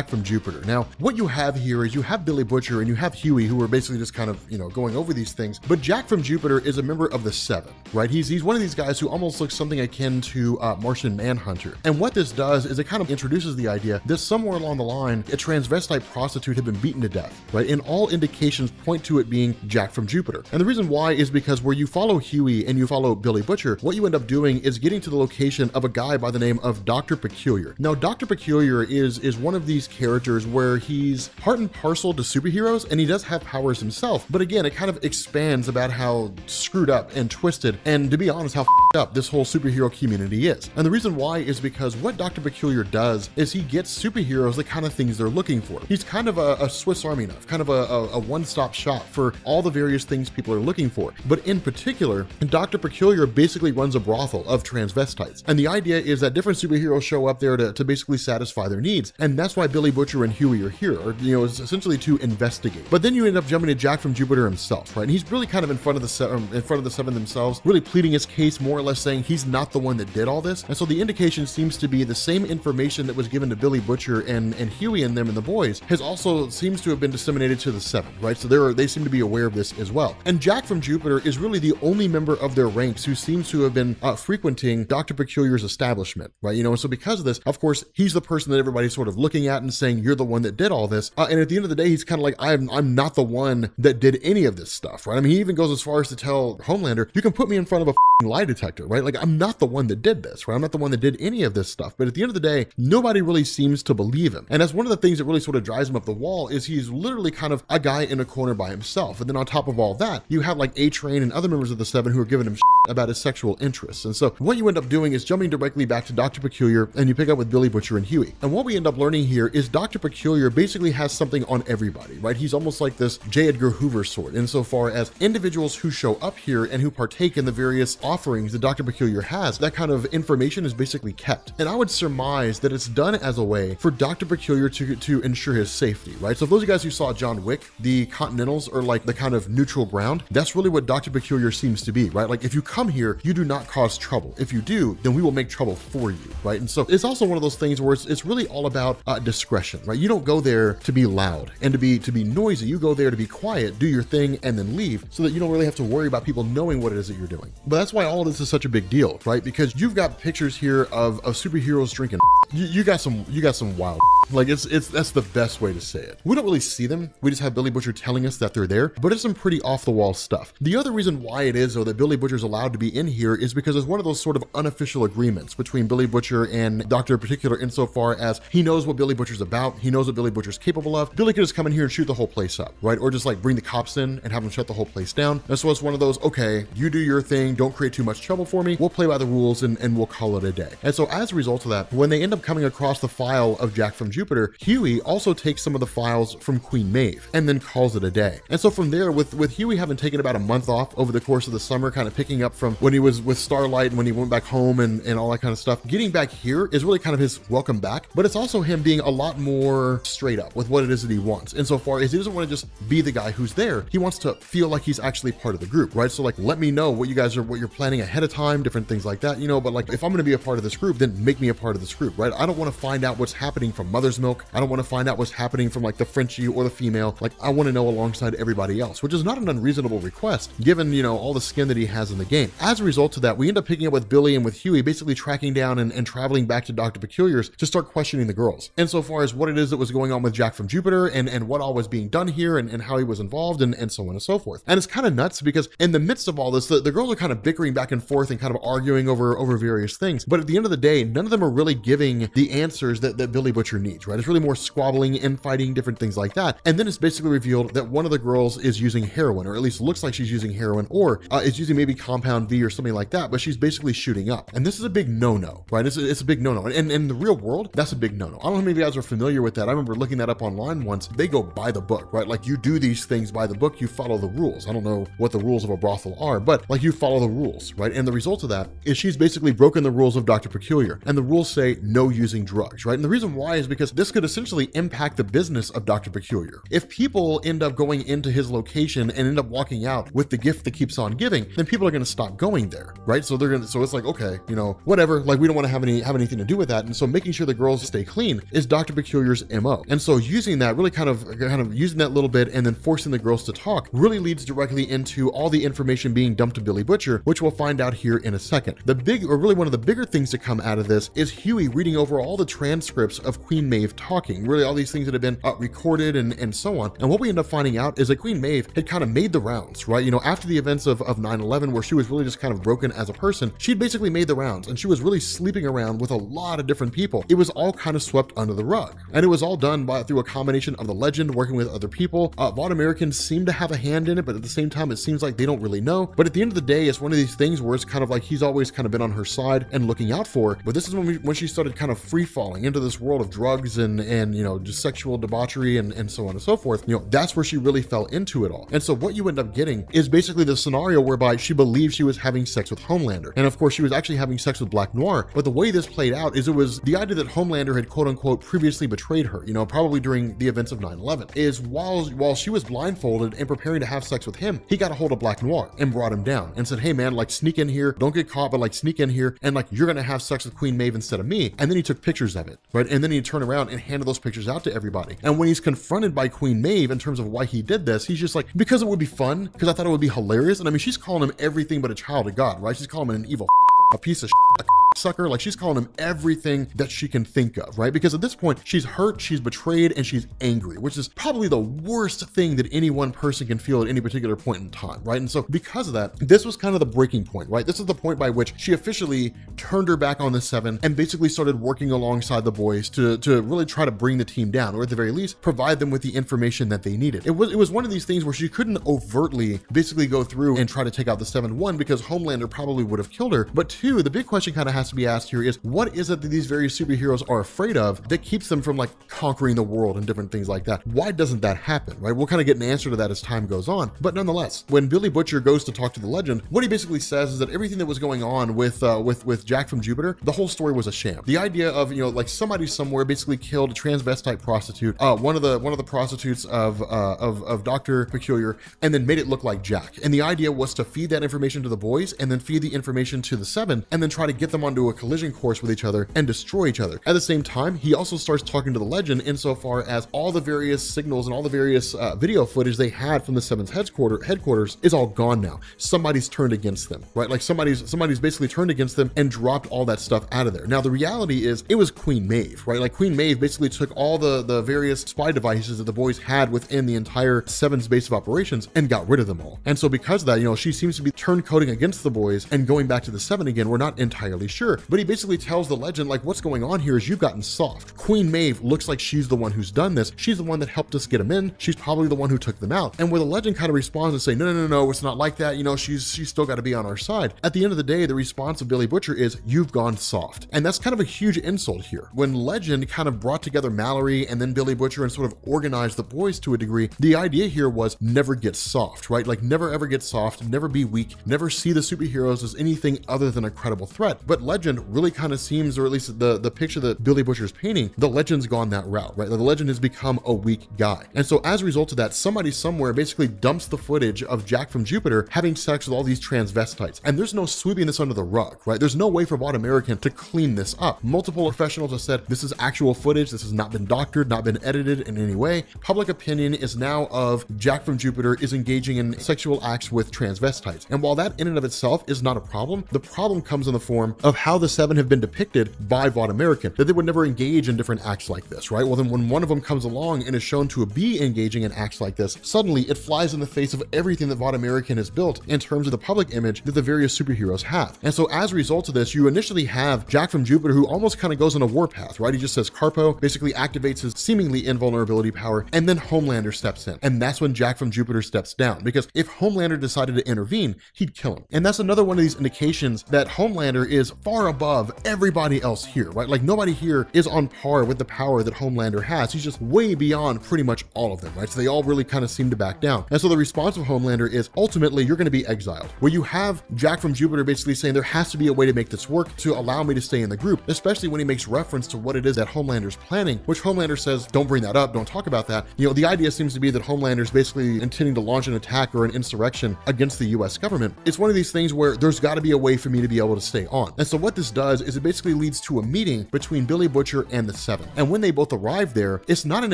from Jupiter. Now, what you have here is you have Billy Butcher and you have Huey, who are basically just kind of, you know, going over these things. But Jack from Jupiter is a member of the Seven, right? He's one of these guys who almost looks something akin to Martian Manhunter. And what this does is it kind of introduces the idea that somewhere along the line, a transvestite prostitute had been beaten to death, right? And all indications point to it being Jack from Jupiter. And the reason why is because where you follow Huey and you follow Billy Butcher, what you end up doing is getting to the location of a guy by the name of Dr. Peculiar. Now, Dr. Peculiar is one of these characters where he's part and parcel to superheroes, and he does have powers himself. But again, it kind of expands about how screwed up and twisted, and to be honest, how f***ed up this whole superhero community is. And the reason why is because what Dr. Peculiar does is he gets superheroes the kind of things they're looking for. He's kind of a Swiss Army knife, kind of a one-stop shop for all the various things people are looking for. But in particular, Dr. Peculiar basically runs a brothel of transvestites. And the idea is that different superheroes show up there to basically satisfy their needs. And that's why Billy Butcher and Huey are here, or, you know, is essentially to investigate. But then you end up jumping to Jack from Jupiter himself, right? And he's really kind of in front of the Seven themselves, really pleading his case, more or less saying he's not the one that did all this. And so the indication seems to be the same information that was given to Billy Butcher and Huey and them and the boys has also seems to have been disseminated to the Seven, right? So they seem to be aware of this as well. And Jack from Jupiter is really the only member of their ranks who seems to have been frequenting Dr. Peculiar's establishment, right? You know, and so because of this, of course, he's the person that everybody's sort of looking at and saying, saying you're the one that did all this. And at the end of the day, he's kind of like, I'm not the one that did any of this stuff, right? I mean, he even goes as far as to tell Homelander, you can put me in front of a lie detector, right? Like, I'm not the one that did this, right? I'm not the one that did any of this stuff. But at the end of the day, nobody really seems to believe him. And that's one of the things that really sort of drives him up the wall, is he's literally kind of a guy in a corner by himself. And then on top of all that, you have like A-Train and other members of the Seven who are giving him shit about his sexual interests. And so what you end up doing is jumping directly back to Dr. Peculiar, and you pick up with Billy Butcher and Huey. And what we end up learning here is Dr. Peculiar basically has something on everybody, right? He's almost like this J. Edgar Hoover sort, insofar as individuals who show up here and who partake in the various offerings that Dr. Peculiar has, that kind of information is basically kept. And I would surmise that it's done as a way for Dr. Peculiar to ensure his safety, right? So if those of you guys who saw John Wick, the Continentals are like the kind of neutral ground. That's really what Dr. Peculiar seems to be, right? Like, if you come here, you do not cause trouble. If you do, then we will make trouble for you, right? And so it's also one of those things where it's really all about discretion, right? You don't go there to be loud and to be noisy. You go there to be quiet, do your thing, and then leave, so that you don't really have to worry about people knowing what it is that you're doing. But that's why all of this is such a big deal, right? Because you've got pictures here of superheroes drinking. You got some wild. Like, that's the best way to say it. We don't really see them. We just have Billy Butcher telling us that they're there, but it's some pretty off the wall stuff. The other reason why it is, though, that Billy Butcher's allowed to be in here is because there's one of those sort of unofficial agreements between Billy Butcher and Dr. Particular, insofar as he knows what Billy Butcher's about. He knows what Billy Butcher's capable of. Billy could just come in here and shoot the whole place up, right? Or just like bring the cops in and have them shut the whole place down. And so it's one of those, okay, you do your thing, don't create too much trouble for me. We'll play by the rules and we'll call it a day. And so as a result of that, when they end up coming across the file of Jack from Jupiter, Huey also takes some of the files from Queen Maeve and then calls it a day. And so from there, with Huey having taken about a month off over the course of the summer, kind of picking up from when he was with Starlight and when he went back home and all that kind of stuff, getting back here is really kind of his welcome back, but it's also him being a lot more straight up with what it is that he wants, insofar as he doesn't want to just be the guy who's there. He wants to feel like he's actually part of the group, right? So like, let me know what you're planning ahead of time, different things like that, you know, but like, if I'm going to be a part of this group, then make me a part of this group, right? I don't want to find out what's happening from Mother's Milk. I don't want to find out what's happening from like the Frenchie or the female. Like, I want to know alongside everybody else, which is not an unreasonable request given, you know, all the skin that he has in the game. As a result of that, we end up picking up with Billy and with Huey, basically tracking down and traveling back to Dr. Peculiar's to start questioning the girls insofar as what it is that was going on with Jack from Jupiter and what all was being done here and how he was involved and so on and so forth. And it's kind of nuts because in the midst of all this, the girls are kind of bickering back and forth and kind of arguing over various things. But at the end of the day, none of them are really giving the answers that Billy Butcher needs, right? It's really more squabbling, infighting, different things like that. And then it's basically revealed that one of the girls is using heroin, or at least looks like she's using heroin, or is using maybe Compound V or something like that, but she's basically shooting up. And this is a big no-no, right? It's a big no-no. And in the real world, that's a big no-no. I don't know how many of you guys are familiar with that. I remember looking that up online once. They go by the book, right? Like, you do these things by the book, you follow the rules. I don't know what the rules of a brothel are, but like, you follow the rules, right? And the result of that is she's basically broken the rules of Dr. Peculiar. And the rules say no using drugs, right? And the reason why is because this could essentially impact the business of Dr. Peculiar. If people end up going into his location and end up walking out with the gift that keeps on giving, then people are going to stop going there, right? So it's like, okay, you know, whatever, like, we don't want to have anything to do with that. And so making sure the girls stay clean is Dr. Peculiar's MO. And so using that, really kind of using that little bit and then forcing the girls to talk really leads directly into all the information being dumped to Billy Butcher, which we'll find out here in a second. Really one of the bigger things to come out of this is Huey reading over all the transcripts of Queen Maeve talking, really all these things that have been recorded and so on. And what we end up finding out is that Queen Maeve had kind of made the rounds, right? You know, after the events of 9/11, where she was really just kind of broken as a person, she'd basically made the rounds and she was really sleeping around with a lot of different people. It was all kind of swept under the rug. And it was all done through a combination of the legend working with other people. Vaughn Americans seem to have a hand in it, but at the same time, it seems like they don't really know. But at the end of the day, it's one of these things where it's kind of like he's always kind of been on her side and looking out for her. But this is when she started kind of free falling into this world of drugs and you know, just sexual debauchery and so on and so forth. You know, that's where she really fell into it all. And so what you end up getting is basically the scenario whereby she believed she was having sex with Homelander. And of course, she was actually having sex with Black Noir. But the way this played out is it was the idea that Homelander had quote unquote previously betrayed her, you know, probably during the events of 9/11, is while she was blindfolded and preparing to have sex with him, he got a hold of Black Noir and brought him down and said, hey man, like, sneak in here, don't get caught, but like, sneak in here and like, you're gonna have sex with Queen Maeve instead of me. And then he took pictures of it, right? And then he turned around and handed those pictures out to everybody. And when he's confronted by Queen Maeve in terms of why he did this, he's just like, because it would be fun, because I thought it would be hilarious. And I mean, she's calling him everything but a child of God, right? She's calling him an evil, a piece of shit, sucker. Like, she's calling him everything that she can think of, right? Because at this point, she's hurt, she's betrayed, and she's angry, which is probably the worst thing that any one person can feel at any particular point in time, right? And so because of that, this was kind of the breaking point, right? This is the point by which she officially turned her back on the Seven and basically started working alongside the boys to really try to bring the team down, or at the very least, provide them with the information that they needed. It was one of these things where she couldn't overtly basically go through and try to take out the Seven, one, because Homelander probably would have killed her, but two, the big question kind of has to be asked here is, what is it that these various superheroes are afraid of that keeps them from like conquering the world and different things like that? Why doesn't that happen, right? We'll kind of get an answer to that as time goes on, but nonetheless, when Billy Butcher goes to talk to the Legend, what he basically says is that everything that was going on with Jack from Jupiter, the whole story was a sham. The idea of, you know, like somebody somewhere basically killed a transvestite prostitute, one of the prostitutes of Dr. Peculiar, and then made it look like Jack. And the idea was to feed that information to the boys and then feed the information to the Seven and then try to get them onto a collision course with each other and destroy each other. At the same time, he also starts talking to the Legend insofar as all the various signals and all the various video footage they had from the Seven's headquarters is all gone now. Somebody's turned against them, right? Like somebody's basically turned against them and dropped all that stuff out of there. Now, the reality is it was Queen Maeve, right? Like Queen Maeve basically took all the various spy devices that the boys had within the entire Seven's base of operations and got rid of them all. And so because of that, you know, she seems to be turncoating against the boys and going back to the Seven again. We're not entirely sure, but he basically tells the Legend, like, what's going on here is you've gotten soft. Queen Maeve looks like she's the one who's done this. She's the one that helped us get them in. She's probably the one who took them out. And where the Legend kind of responds and say, no, it's not like that. You know, she's still got to be on our side. At the end of the day, the response of Billy Butcher is, you've gone soft. And that's kind of a huge insult here. When Legend kind of brought together Mallory and then Billy Butcher and sort of organized the boys to a degree, the idea here was never get soft, right? Like never ever get soft, never be weak, never see the superheroes as anything other than a credible threat. But Legend really kind of seems, or at least the picture that Billy Butcher's painting, the Legend's gone that route, right? The Legend has become a weak guy. And so as a result of that, somebody somewhere basically dumps the footage of Jack from Jupiter having sex with all these transvestites. And there's no sweeping this under the rug, right? There's no way for Vought American to clean this up. Multiple professionals have said this is actual footage. This has not been doctored, not been edited in any way. Public opinion is now of Jack from Jupiter is engaging in sexual acts with transvestites. And while that in and of itself is not a problem, the problem comes in the form of how the Seven have been depicted by Vought American, that they would never engage in different acts like this, right? Well, then when one of them comes along and is shown to be engaging in acts like this, suddenly it flies in the face of everything that Vought American has built in terms of the public image that the various superheroes have. And so as a result of this, you initially have Jack from Jupiter, who almost kind of goes on a warpath, right? He just says Carpo, basically activates his seemingly invulnerability power, and then Homelander steps in. And that's when Jack from Jupiter steps down, because if Homelander decided to intervene, he'd kill him. And that's another one of these indications that Homelander is far above everybody else here, right? Like nobody here is on par with the power that Homelander has. He's just way beyond pretty much all of them, right? So they all really kind of seem to back down. And so the response of Homelander is ultimately you're going to be exiled, where you have Jack from Jupiter basically saying there has to be a way to make this work to allow me to stay in the group, especially when he makes reference to what it is that Homelander's planning, which Homelander says, don't bring that up, don't talk about that. You know, the idea seems to be that Homelander's basically intending to launch an attack or an insurrection against the US government. It's one of these things where there's got to be a way for me to be able to stay on. And so what this does is it basically leads to a meeting between Billy Butcher and the Seven. And when they both arrive there, it's not an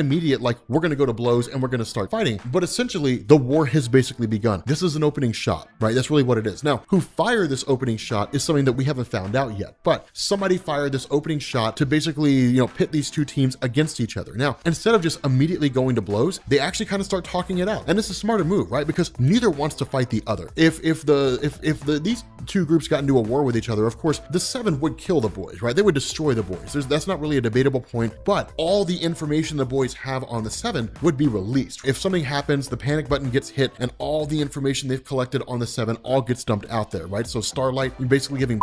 immediate, like, we're going to go to blows and we're going to start fighting, but essentially the war has basically begun. This is an opening shot, right? That's really what it is. Now, who fired this opening shot is something that we haven't found out yet, but somebody fired this opening shot to basically, you know, pit these two teams against each other. Now, instead of just immediately going to blows, they actually kind of start talking it out. And it's a smarter move, right? Because neither wants to fight the other. If these two groups got into a war with each other, of course, the Seven would kill the boys, right? They would destroy the boys. That's not really a debatable point, but all the information the boys have on the Seven would be released. If something happens, the panic button gets hit and all the information they've collected on the Seven all gets dumped out there, right? So Starlight, you're basically giving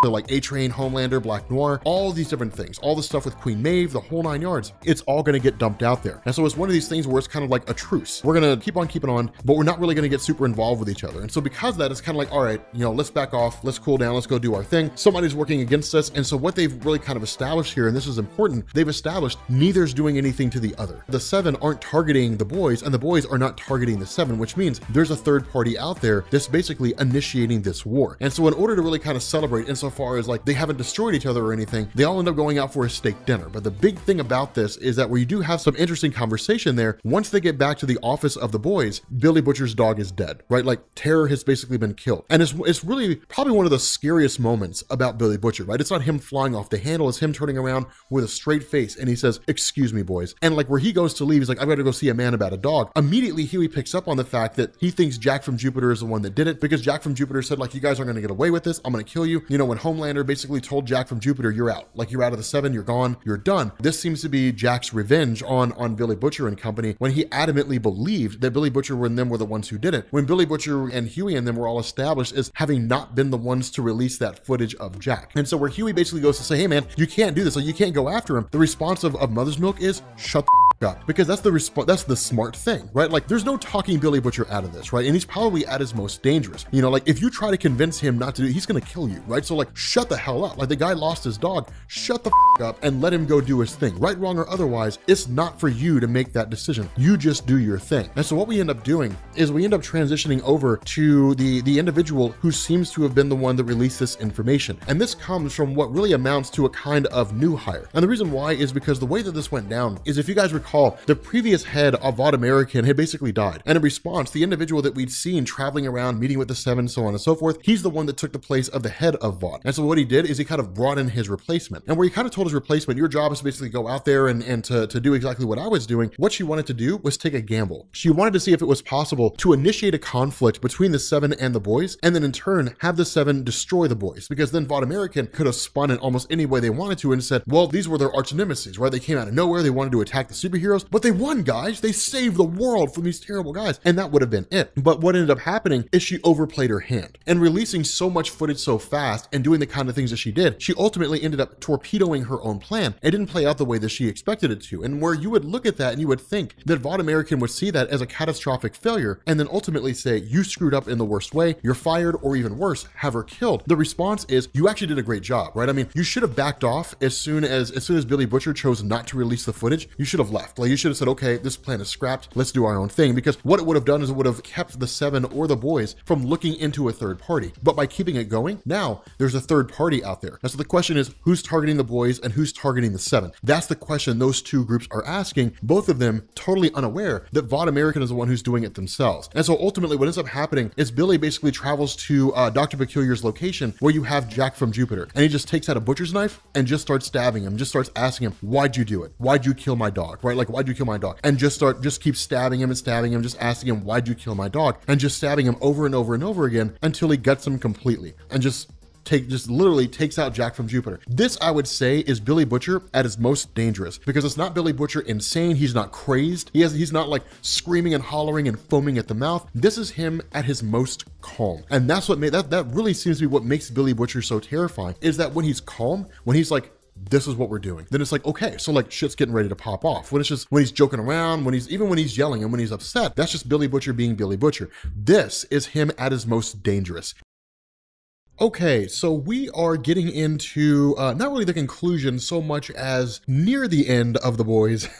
like A-Train, Homelander, Black Noir, all these different things, all the stuff with Queen Maeve, the whole 9 yards, it's all going to get dumped out there. And so it's one of these things where it's kind of like a truce. We're going to keep on keeping on, but we're not really going to get super involved with each other. And so because of that, it's kind of like, all right, you know, let's back off, let's cool down, let's go do our thing. Somebody's working against us. And so what they've really kind of established here, and this is important, they've established neither's doing anything to the other. The Seven aren't targeting the boys and the boys are not targeting the Seven, which means there's a third party out there that's basically initiating this war. And so in order to really kind of celebrate insofar far as like they haven't destroyed each other or anything. They all end up going out for a steak dinner. But the big thing about this is that where you do have some interesting conversation there, once they get back to the office of the boys, Billy Butcher's dog is dead, right? Like Terror has basically been killed. And it's really probably one of the scariest moments about Billy Butcher, right? It's not him flying off the handle, it's him turning around with a straight face and he says, "Excuse me, boys." And like where he goes to leave, he's like, "I've got to go see a man about a dog." Immediately Huey picks up on the fact that he thinks Jack from Jupiter is the one that did it, because Jack from Jupiter said like, "You guys aren't going to get away with this. I'm going to kill you." You know, when Homelander basically told Jack from Jupiter, "You're out. Like you're out of the 7, you're gone, you're done." This seems to be Jack's revenge on Billy Butcher and company, when he adamantly believed that Billy Butcher and them were the ones who did it, when Billy Butcher and Huey and them were all established as having not been the ones to release that footage of Jack. And so where Huey basically goes to say, "Hey man, you can't do this, like you can't go after him," the response of Mother's Milk is, "Shut the up," because that's the smart thing, right? Like there's no talking Billy Butcher out of this, right? And he's probably at his most dangerous. You know, like if you try to convince him not to do it, he's gonna kill you, right? So like shut the hell up. Like the guy lost his dog, shut the up and let him go do his thing, right, wrong, or otherwise. It's not for you to make that decision. You just do your thing. And so what we end up doing is we end up transitioning over to the individual who seems to have been the one that released this information. And this comes from what really amounts to a kind of new hire. And the reason why is because the way that this went down is, if you guys recall, the previous head of Vought American had basically died. And in response, the individual that we'd seen traveling around, meeting with the 7, so on and so forth, he's the one that took the place of the head of Vought. And so what he did is he kind of brought in his replacement. And where he kind of told his replacement, "Your job is to basically go out there and to do exactly what I was doing." What she wanted to do was take a gamble. She wanted to see if it was possible to initiate a conflict between the 7 and the boys, and then in turn have the 7 destroy the boys, because then Vought American could have spun it almost any way they wanted to and said, well, these were their arch nemesis, right? They came out of nowhere, they wanted to attack the superheroes, but they won, guys. They saved the world from these terrible guys, and that would have been it. But what ended up happening is she overplayed her hand, and releasing so much footage so fast and doing the kind of things that she did, she ultimately ended up torpedoing her own plan. It didn't play out the way that she expected it to. And where you would look at that and you would think that Vought American would see that as a catastrophic failure and then ultimately say, "You screwed up in the worst way, you're fired, or even worse, have her killed." The response is, "You actually did a great job," right? I mean, you should have backed off as soon as Billy Butcher chose not to release the footage. You should have left. Like you should have said, "Okay, this plan is scrapped, let's do our own thing," because what it would have done is it would have kept the 7 or the boys from looking into a third party. But by keeping it going, now there's a third party out there. And so the question is, who's targeting the boys and who's targeting the 7? That's the question those two groups are asking, both of them totally unaware that Vought American is the one who's doing it themselves. And so ultimately what ends up happening is Billy basically travels to Dr. Peculiar's location, where you have Jack from Jupiter, and he just takes out a butcher's knife and just starts stabbing him, just starts asking him, "Why'd you do it? Why'd you kill my dog?" Right? Like, "Why'd you kill my dog?" And just keep stabbing him and stabbing him, just asking him, "Why'd you kill my dog?" And just stabbing him over and over and over again until he guts him completely and just literally takes out Jack from Jupiter. This, I would say, is Billy Butcher at his most dangerous, because it's not Billy Butcher insane. He's not crazed. He's not like screaming and hollering and foaming at the mouth. This is him at his most calm. And that's what that really seems to be what makes Billy Butcher so terrifying, is that when he's calm, when he's like, "This is what we're doing," then it's like, okay, so like shit's getting ready to pop off. When he's joking around, when he's yelling and when he's upset, that's just Billy Butcher being Billy Butcher. This is him at his most dangerous. Okay, so we are getting into not really the conclusion so much as near the end of The Boys,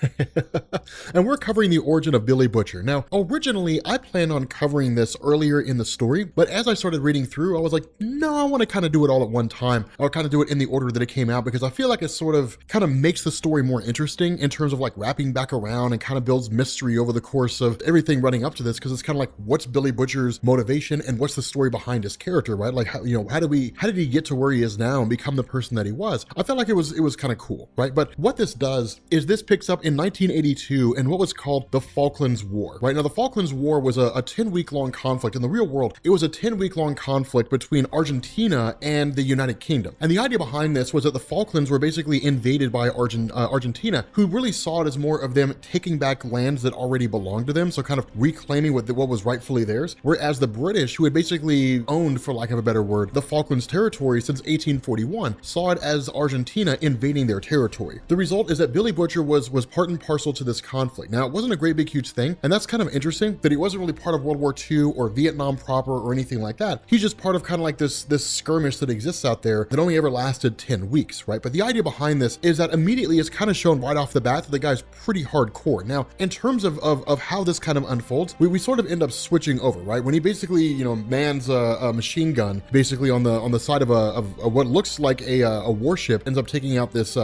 and we're covering the origin of Billy Butcher. Now, originally, I planned on covering this earlier in the story, but as I started reading through, I was like, no, I want to kind of do it all at one time, or kind of do it in the order that it came out, because I feel like it sort of kind of makes the story more interesting in terms of like wrapping back around and kind of builds mystery over the course of everything running up to this, because it's kind of like, what's Billy Butcher's motivation and what's the story behind his character, right? Like, how did he get to where he is now and become the person that he was? I felt like it was kind of cool, right? But what this does is this picks up in 1982 in what was called the Falklands War, right? Now, the Falklands War was a 10-week-long conflict. In the real world, it was a 10-week-long conflict between Argentina and the United Kingdom. And the idea behind this was that the Falklands were basically invaded by Argentina, who really saw it as more of them taking back lands that already belonged to them, so kind of reclaiming what was rightfully theirs, whereas the British, who had basically owned, for lack of a better word, the Falklands territory since 1841, saw it as Argentina invading their territory. The result is that Billy Butcher was part and parcel to this conflict. Now, it wasn't a great big huge thing, and that's kind of interesting that he wasn't really part of World War II or Vietnam proper or anything like that. He's just part of kind of like this skirmish that exists out there that only ever lasted 10 weeks, right? But the idea behind this is that immediately it's kind of shown right off the bat that the guy's pretty hardcore. Now, in terms of how this kind of unfolds, we sort of end up switching over, right? When he basically, mans a machine gun, basically basically on the side of what looks like a warship, ends up taking out this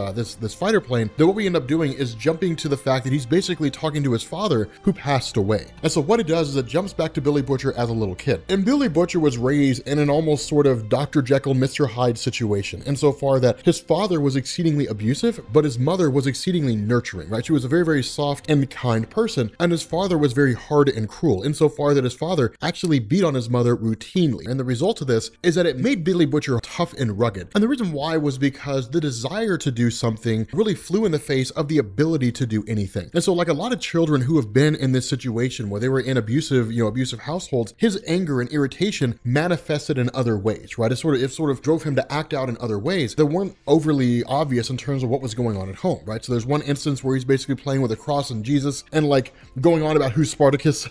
fighter plane. Then what we end up doing is jumping to the fact that he's basically talking to his father who passed away. And so what it does is it jumps back to Billy Butcher as a little kid. And Billy Butcher was raised in an almost sort of Dr. Jekyll, Mr. Hyde situation, insofar that his father was exceedingly abusive, but his mother was exceedingly nurturing, right? She was a very, very soft and kind person, and his father was very hard and cruel, insofar that his father actually beat on his mother routinely. And the result of this is that it made Billy Butcher tough and rugged. And the reason why was because the desire to do something really flew in the face of the ability to do anything. And so like a lot of children who have been in this situation where they were in abusive households, his anger and irritation manifested in other ways, right? It sort of drove him to act out in other ways that weren't overly obvious in terms of what was going on at home, right? So there's one instance where he's basically playing with a cross and Jesus and like going on about who's Spartacus,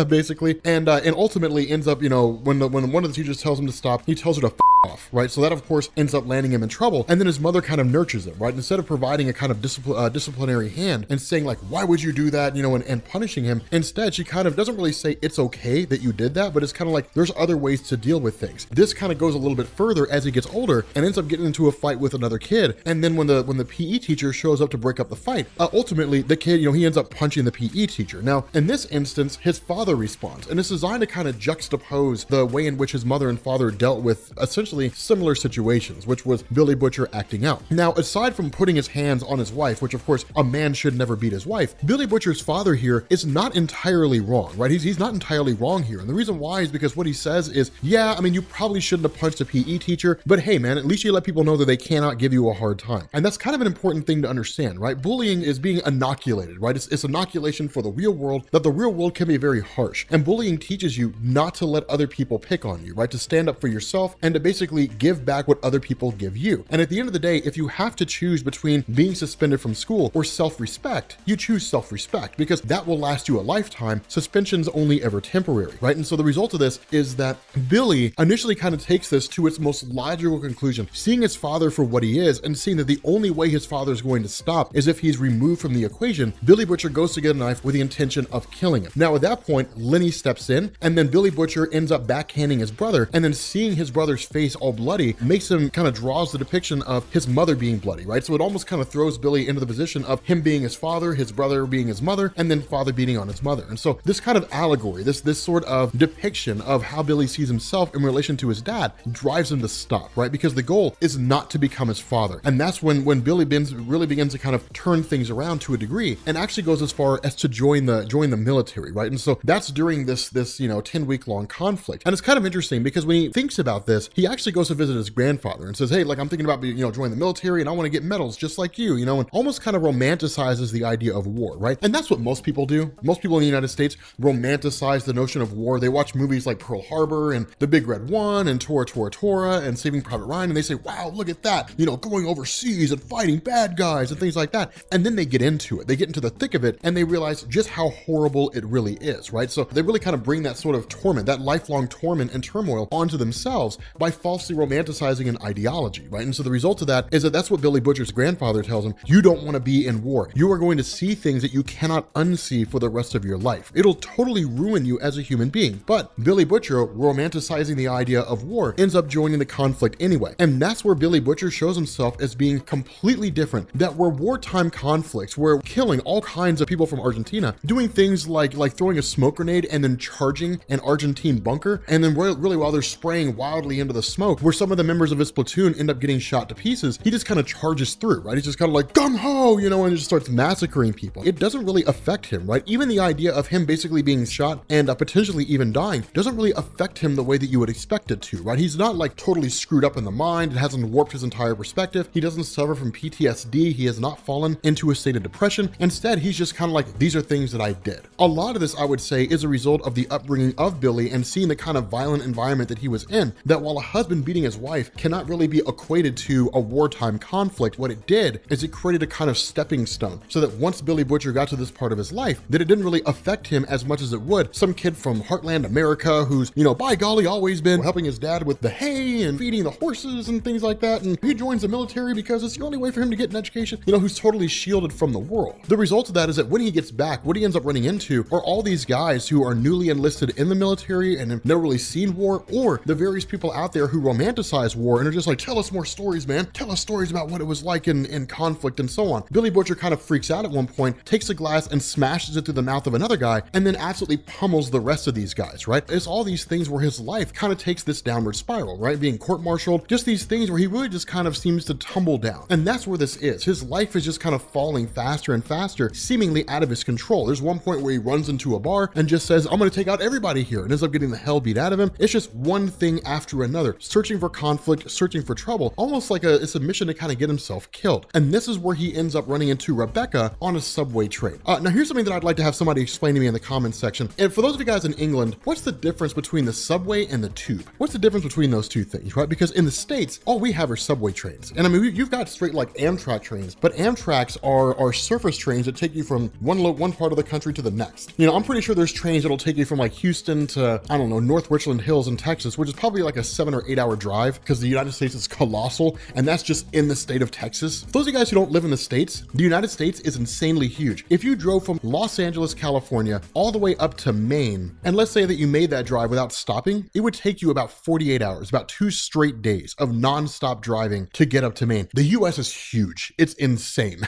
basically. And ultimately ends up, when one of the teachers tells him to stop, he tells her to f off, right? So that of course ends up landing him in trouble. And then his mother kind of nurtures him, right? Instead of providing a kind of disciplinary hand and saying like, why would you do that, and punishing him, instead she kind of doesn't really say it's okay that you did that, but it's kind of like there's other ways to deal with things. This kind of goes a little bit further as he gets older and ends up getting into a fight with another kid. And then when the PE teacher shows up to break up the fight, ultimately the kid, he ends up punching the PE teacher. Now, in this instance, his father responds, and it's designed to kind of juxtapose the way in which his mother and father dealt with essentially similar situations, which was Billy Butcher acting out. Now, aside from putting his hands on his wife, which of course a man should never beat his wife, Billy Butcher's father here is not entirely wrong, right? He's not entirely wrong here. And the reason why is because what he says is, yeah, I mean, you probably shouldn't have punched a PE teacher, but hey man, at least you let people know that they cannot give you a hard time. And that's kind of an important thing to understand, right? Bullying is being inoculated, right? It's inoculation for the real world, that the real world can be very harsh. And bullying teaches you not to let other people pick on you, right? To stand up for yourself and to basically give back what other people give you. And at the end of the day, if you have to choose between being suspended from school or self-respect, you choose self-respect because that will last you a lifetime. Suspension's only ever temporary, right? And so the result of this is that Billy initially kind of takes this to its most logical conclusion, seeing his father for what he is and seeing that the only way his father is going to stop is if he's removed from the equation. Billy Butcher goes to get a knife with the intention of killing him. Now at that point, Lenny steps in and then Billy Butcher ends up backhanding his brother, and then seeing his brother's face all bloody makes him kind of draws the depiction of his mother being bloody, right? So it almost kind of throws Billy into the position of him being his father, his brother being his mother, and then father beating on his mother. And so this kind of allegory, this sort of depiction of how Billy sees himself in relation to his dad drives him to stop, right? Because the goal is not to become his father. And that's when Billy really begins to kind of turn things around to a degree and actually goes as far as to join the military, right? And so that's during this 10-week long conflict. And it's kind of interesting because when he thinks about this, he actually goes to visit his grandfather and says, hey, like I'm thinking about joining the military and I want to get medals just like you, and almost kind of romanticizes the idea of war, right? And that's what most people do. Most people in the United States romanticize the notion of war. They watch movies like Pearl Harbor and The Big Red One and Tora Tora Tora and Saving Private Ryan, and they say, wow, look at that, going overseas and fighting bad guys and things like that. And then they get into it. They get into the thick of it and they realize just how horrible it really is, right? So they really kind of bring that sort of torment, that lifelong torment and turmoil onto themselves by falsely romanticizing an ideology, right? And so the result of that is that that's what Billy Butcher's grandfather tells him. You don't want to be in war. You are going to see things that you cannot unsee for the rest of your life. It'll totally ruin you as a human being. But Billy Butcher, romanticizing the idea of war, ends up joining the conflict anyway. And that's where Billy Butcher shows himself as being completely different. That were wartime conflicts, where killing all kinds of people from Argentina, doing things like throwing a smoke grenade and then charging an Argentine bunker, and then really while they're spraying wildly into the smoke, where some of the members of his platoon end up getting shot to pieces, he just kind of charges through, right? He's just kind of like gung-ho, and just starts massacring people. It doesn't really affect him, right? Even the idea of him basically being shot and potentially even dying doesn't really affect him the way that you would expect it to, right? He's not like totally screwed up in the mind. It hasn't warped his entire perspective. He doesn't suffer from PTSD. He has not fallen into a state of depression. Instead, he's just kind of like, these are things that I did. A lot of this, I would say, is a result of the upbringing of Billy and seeing the kind of violent environment that he was in, that while a husband beating his wife cannot really be equated to a wartime conflict, what it did is it created a kind of stepping stone so that once Billy Butcher got to this part of his life, that it didn't really affect him as much as it would some kid from Heartland America who's, by golly, always been helping his dad with the hay and feeding the horses and things like that. And he joins the military because it's the only way for him to get an education, who's totally shielded from the world. The result of that is that when he gets back, what he ends up running into are all these guys who are newly enlisted in the military and have never really seen war, or the various people out there who romanticize war and are just like, tell us more stories, man. Tell us stories about what it was like in conflict and so on. Billy Butcher kind of freaks out at one point, takes a glass and smashes it through the mouth of another guy, and then absolutely pummels the rest of these guys, right? It's all these things where his life kind of takes this downward spiral, right? Being court-martialed, just these things where he really just kind of seems to tumble down. And that's where this is. His life is just kind of falling faster and faster, seemingly out of his control. There's one point where he runs into a bar and just says, I'm gonna take out everybody here, and ends up getting the hell beat out of him. It's just one thing after another, searching for conflict, searching for trouble, almost like it's a mission to kind of get himself killed. And this is where he ends up running into Rebecca on a subway train. Now here's something that I'd like to have somebody explain to me in the comments section. And for those of you guys in England, what's the difference between the subway and the tube? What's the difference between those two things, right? Because in the States, all we have are subway trains. And I mean, you've got straight like Amtrak trains, but Amtraks are surface trains that take you from one part of the country to the next. You know, I'm pretty sure there's trains that'll take you from like Houston to, I don't know, North Richland Hills in Texas, which is probably like a 7 or 8 hour drive because the United States is colossal, and that's just in the state of Texas. For those of you guys who don't live in the States, the United States is insanely huge. If you drove from Los Angeles, California, all the way up to Maine, and let's say that you made that drive without stopping, it would take you about 48 hours, about 2 straight days of non-stop driving to get up to Maine. The US is huge. It's insane.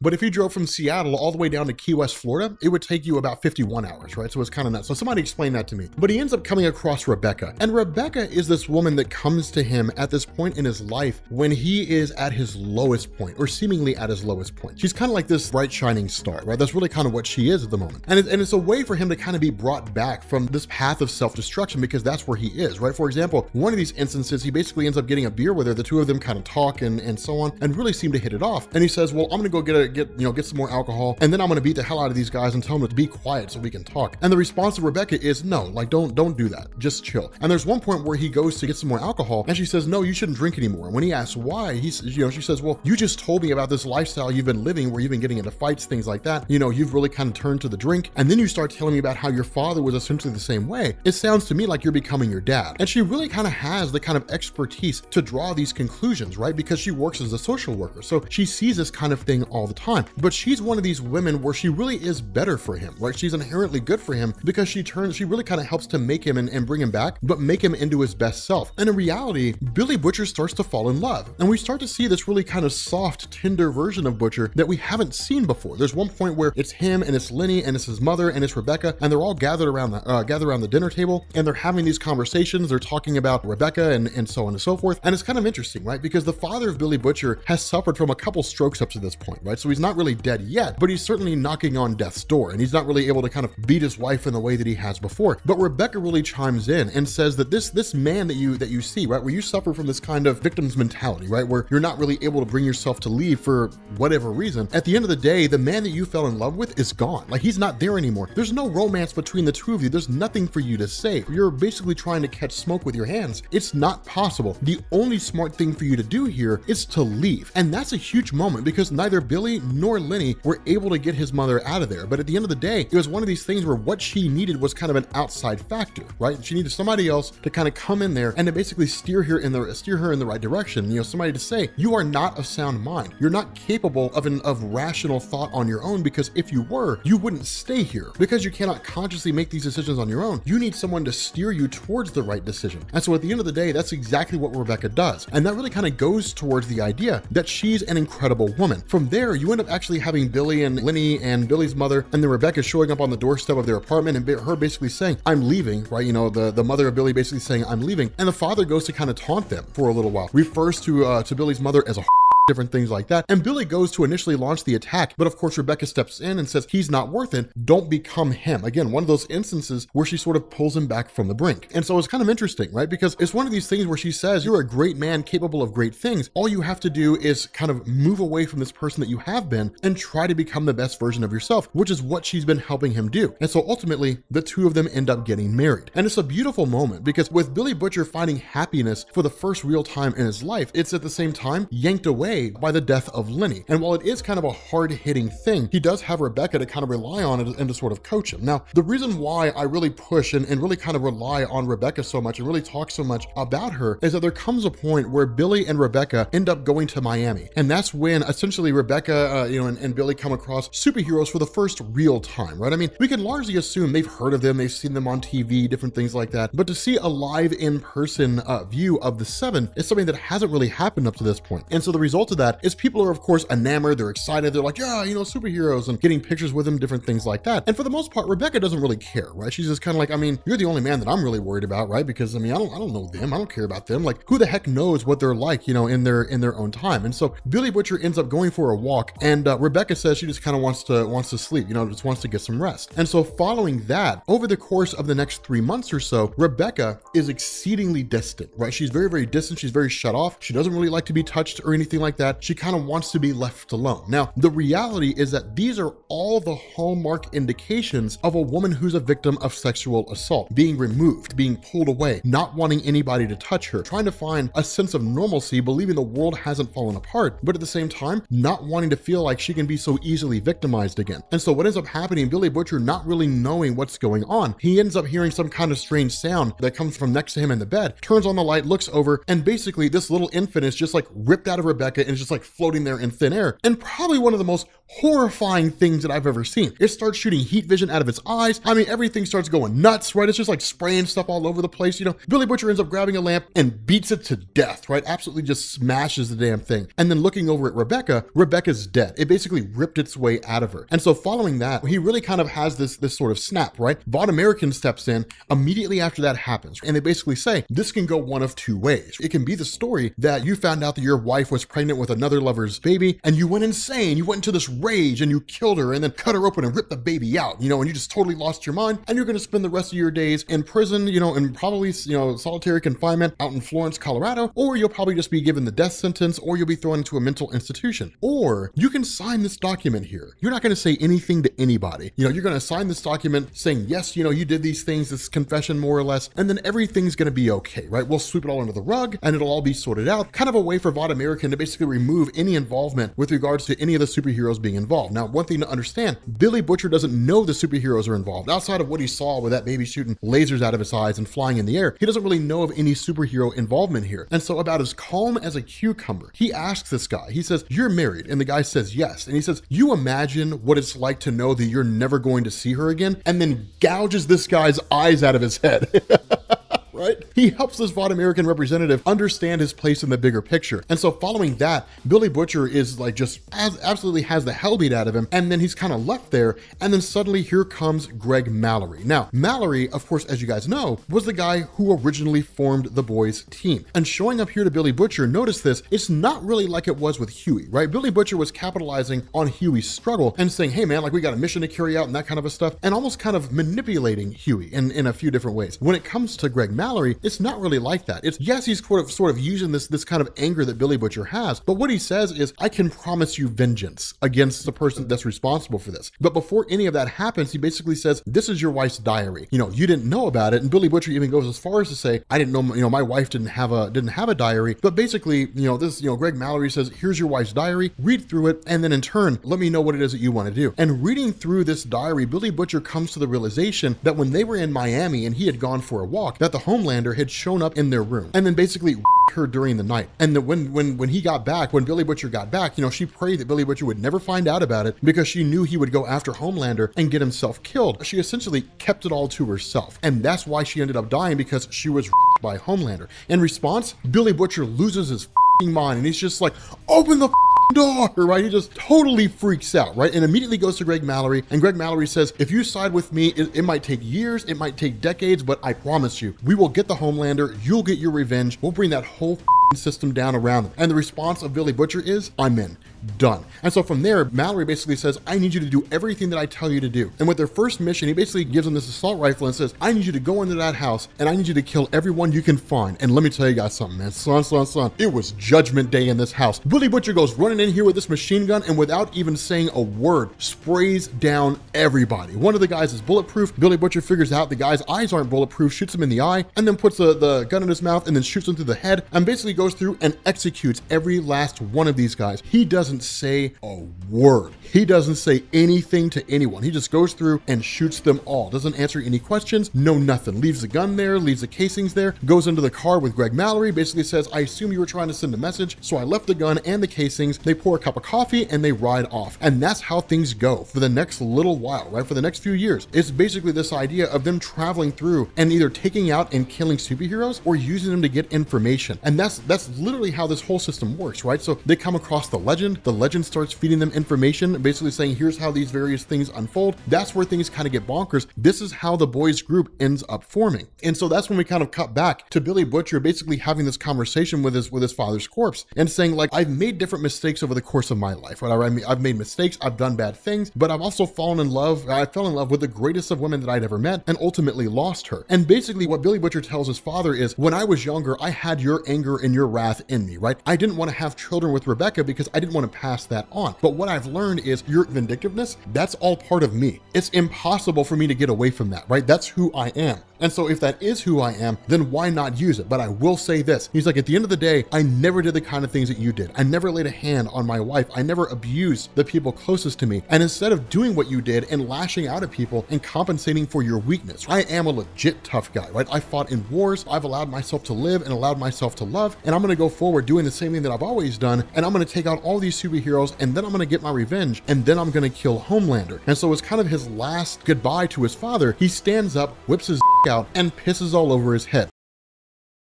But if you drove from Seattle all the way down to Key West, Florida, it would take you about 51 hours, right? So it's kind of nuts. So somebody explain that to me. But he ends up coming across Rebecca. And Rebecca is this woman that comes to him at this point in his life when he is at his lowest point, or seemingly at his lowest point. She's kind of like this bright shining star, right? That's really kind of what she is at the moment. And it's a way for him to kind of be brought back from this path of self-destruction, because that's where he is, right? For example, one of these instances, he basically ends up getting a beer with her. The two of them kind of talk and so on, and really seem to hit it off. And he says, well, I'm gonna go get some more alcohol, and then I'm gonna beat the hell out of these guys and tell them to be quiet so we can talk. And the response of Rebecca is, no, like don't do that, just chill. And there's one point where he goes to get some more alcohol, and she says, no, you shouldn't drink anymore. And when he asks why, she says, well, you just told me about this lifestyle you've been living where you've been getting into fights, things like that. You know, you've really kind of turned to the drink, and then you start telling me about how your father was essentially the same way. It sounds to me like you're becoming your dad. And she really kind of has the kind of expertise to draw these conclusions, right? Because she works as a social worker, so she sees this kind of thing all the time. But she's one of these women where she really is better for him, right? She's inherently good for him because she really kind of helps to make him and bring him back, but make him into his best self. And in reality, Billy Butcher starts to fall in love. And we start to see this really kind of soft, tender version of Butcher that we haven't seen before. There's one point where it's him and it's Lenny and it's his mother and it's Rebecca, and they're all gathered around the dinner table, and they're having these conversations. They're talking about Rebecca and so on and so forth. And it's kind of interesting, right? Because the father of Billy Butcher has suffered from a couple strokes up to this point, right? So he's not really dead yet, but he's certainly knocking on death's door, and he's not really able to kind of beat his wife in the way that he has before. But Rebecca really chimes in and says that this man that you see, right, where you suffer from this kind of victim's mentality, right, where you're not really able to bring yourself to leave for whatever reason, at the end of the day, the man that you fell in love with is gone. Like, he's not there anymore. There's no romance between the two of you. There's nothing for you to say. You're basically trying to catch smoke with your hands. It's not possible. The only smart thing for you to do here is to leave. And that's a huge moment, because neither Billy nor Lenny were able to get his mother out of there. But at the end of the day, it was one of these things where what she needed was kind of an outside factor, right? She needed somebody else to kind of come in there and to basically steer her in the right direction. You know, somebody to say, you are not of sound mind. You're not capable of rational thought on your own, because if you were, you wouldn't stay here. Because you cannot consciously make these decisions on your own, you need someone to steer you towards the right decision. And so at the end of the day, that's exactly what Rebecca does. And that really kind of goes towards the idea that she's an incredible woman. From there, you end up actually having Billy and Lenny and Billy's mother, and then Rebecca showing up on the doorstep of their apartment, and her basically saying, I'm leaving, right? You know, the mother of Billy basically saying, I'm leaving. And the father goes to kind of taunt them for a little while, refers to Billy's mother as a different things like that. And Billy goes to initially launch the attack, but of course Rebecca steps in and says, he's not worth it, don't become him. Again, one of those instances where she sort of pulls him back from the brink. And so it's kind of interesting, right? Because it's one of these things where she says, you're a great man capable of great things. All you have to do is kind of move away from this person that you have been and try to become the best version of yourself, which is what she's been helping him do. And so ultimately, the two of them end up getting married. And it's a beautiful moment, because with Billy Butcher finding happiness for the first real time in his life, it's at the same time yanked away way by the death of Lenny. And while it is kind of a hard-hitting thing, he does have Rebecca to kind of rely on and to sort of coach him. Now, the reason why I really push and really kind of rely on Rebecca so much and really talk so much about her is that there comes a point where Billy and Rebecca end up going to Miami. And that's when essentially Rebecca, and Billy come across superheroes for the first real time, right? I mean, we can largely assume they've heard of them, they've seen them on TV, different things like that. But to see a live in-person view of the Seven is something that hasn't really happened up to this point. And so the result of that is people are, of course, enamored, they're excited, they're like, yeah, superheroes, and getting pictures with them, different things like that. And for the most part, Rebecca doesn't really care, right? She's just kind of like, I mean, you're the only man that I'm really worried about, right? Because I mean, I don't know them, I don't care about them. Like, who the heck knows what they're like, in their own time. And so Billy Butcher ends up going for a walk, and Rebecca says she just kind of wants to sleep, just wants to get some rest. And so following that, over the course of the next 3 months or so, Rebecca is exceedingly distant, right? She's very, very distant. She's very shut off. She doesn't really like to be touched or anything like that. She kind of wants to be left alone. Now, the reality is that these are all the hallmark indications of a woman who's a victim of sexual assault: being removed, being pulled away, not wanting anybody to touch her, trying to find a sense of normalcy, believing the world hasn't fallen apart, but at the same time, not wanting to feel like she can be so easily victimized again. And so what ends up happening, Billy Butcher not really knowing what's going on, he ends up hearing some kind of strange sound that comes from next to him in the bed, turns on the light, looks over, and basically this little infant is just like ripped out of Rebecca and is just like floating there in thin air. And probably one of the most horrifying things that I've ever seen. It starts shooting heat vision out of its eyes. I mean, everything starts going nuts, right? It's just like spraying stuff all over the place. Billy Butcher ends up grabbing a lamp and beats it to death, right? Absolutely just smashes the damn thing. And then looking over at Rebecca, Rebecca's dead. It basically ripped its way out of her. And so following that, he really kind of has this sort of snap, right? Vaughn American steps in immediately after that happens. And they basically say, this can go one of two ways. It can be the story that you found out that your wife was pregnant with another lover's baby, and you went insane. You went into this rage and you killed her and then cut her open and ripped the baby out, and you just totally lost your mind, and you're going to spend the rest of your days in prison, and probably, solitary confinement out in Florence, Colorado, or you'll probably just be given the death sentence, or you'll be thrown into a mental institution. Or you can sign this document here. You're not going to say anything to anybody. You're going to sign this document saying, yes, you did these things, this confession more or less, and then everything's going to be okay, right? We'll sweep it all under the rug and it'll all be sorted out. Kind of a way for Vaughn American to basically remove any involvement with regards to any of the superheroes being involved. Now, one thing to understand, Billy Butcher doesn't know the superheroes are involved. Outside of what he saw with that baby shooting lasers out of his eyes and flying in the air, he doesn't really know of any superhero involvement here. And so about as calm as a cucumber, he asks this guy, he says, you're married? And the guy says, yes. And he says, you imagine what it's like to know that you're never going to see her again? And then gouges this guy's eyes out of his head. Right? He helps this Vaughn American representative understand his place in the bigger picture. And so following that, Billy Butcher is like absolutely has the hell beat out of him. And then he's kind of left there. And then suddenly here comes Greg Mallory. Now, Mallory, of course, as you guys know, was the guy who originally formed the boys team. And showing up here to Billy Butcher, notice this, it's not really like it was with Huey, right? Billy Butcher was capitalizing on Huey's struggle and saying, hey man, like we got a mission to carry out and that kind of a stuff, and almost kind of manipulating Huey in a few different ways. When it comes to Greg Mallory, it's not really like that. It's, yes, he's sort of using this kind of anger that Billy Butcher has, but what he says is, I can promise you vengeance against the person that's responsible for this. But before any of that happens, he basically says, this is your wife's diary. You didn't know about it. And Billy Butcher even goes as far as to say, I didn't know, my wife didn't have a diary. But basically, Greg Mallory says, here's your wife's diary, read through it, and then in turn, let me know what it is that you want to do. And reading through this diary, Billy Butcher comes to the realization that when they were in Miami and he had gone for a walk, that the Homelander had shown up in their room and then basically her during the night. And that when he got back, when Billy Butcher got back, she prayed that Billy Butcher would never find out about it because she knew he would go after Homelander and get himself killed. She essentially kept it all to herself. And that's why she ended up dying, because she was by Homelander. In response, Billy Butcher loses his mind and he's just like, open the door, right? He just totally freaks out, right? And immediately goes to Greg Mallory, and Greg Mallory says, if you side with me, it might take years, it might take decades, but I promise you, we will get the Homelander, you'll get your revenge, we'll bring that whole system down around them. And the response of Billy Butcher is, I'm in. done. And so from there, Mallory basically says, I need you to do everything that I tell you to do. And with their first mission, he basically gives them this assault rifle and says, I need you to go into that house and I need you to kill everyone you can find. And let me tell you guys something, man. Son, it was Judgment Day in this house. Billy Butcher goes running in here with this machine gun and without even saying a word, sprays down everybody. One of the guys is bulletproof. Billy Butcher figures out the guy's eyes aren't bulletproof, shoots him in the eye, and then puts the gun in his mouth and then shoots him through the head, and basically goes through and executes every last one of these guys. He doesn't say a word. He doesn't say anything to anyone. He just goes through and shoots them all. Doesn't answer any questions, no nothing. Leaves the gun there, leaves the casings there, goes into the car with Greg Mallory, basically says, I assume you were trying to send a message, so I left the gun and the casings. They pour a cup of coffee and they ride off. And that's how things go for the next little while, right? For the next few years. It's basically this idea of them traveling through and either taking out and killing superheroes or using them to get information. And that's literally how this whole system works, right? So they come across the legend starts feeding them information, basically saying, here's how these various things unfold. That's where things kind of get bonkers. This is how the boys group ends up forming. And so that's when we kind of cut back to Billy Butcher basically having this conversation with his father's corpse and saying, like, I've made different mistakes over the course of my life, right? I mean, I've made mistakes, I've done bad things, but I've also fallen in love. I fell in love with the greatest of women that I'd ever met and ultimately lost her. And basically what Billy Butcher tells his father is, when I was younger, I had your anger and your wrath in me, right? I didn't want to have children with Rebecca because I didn't want to pass that on. But what I've learned is your vindictiveness, that's all part of me. It's impossible for me to get away from that, right? That's who I am. And so if that is who I am, then why not use it? But I will say this. He's like, at the end of the day, I never did the kind of things that you did. I never laid a hand on my wife. I never abused the people closest to me. And instead of doing what you did and lashing out at people and compensating for your weakness, I am a legit tough guy, right? I fought in wars. I've allowed myself to live and allowed myself to love. And I'm going to go forward doing the same thing that I've always done. And I'm going to take out all these superheroes and then I'm going to get my revenge. And then I'm going to kill Homelander. And so it's kind of his last goodbye to his father. He stands up, whips his out and pisses all over his head.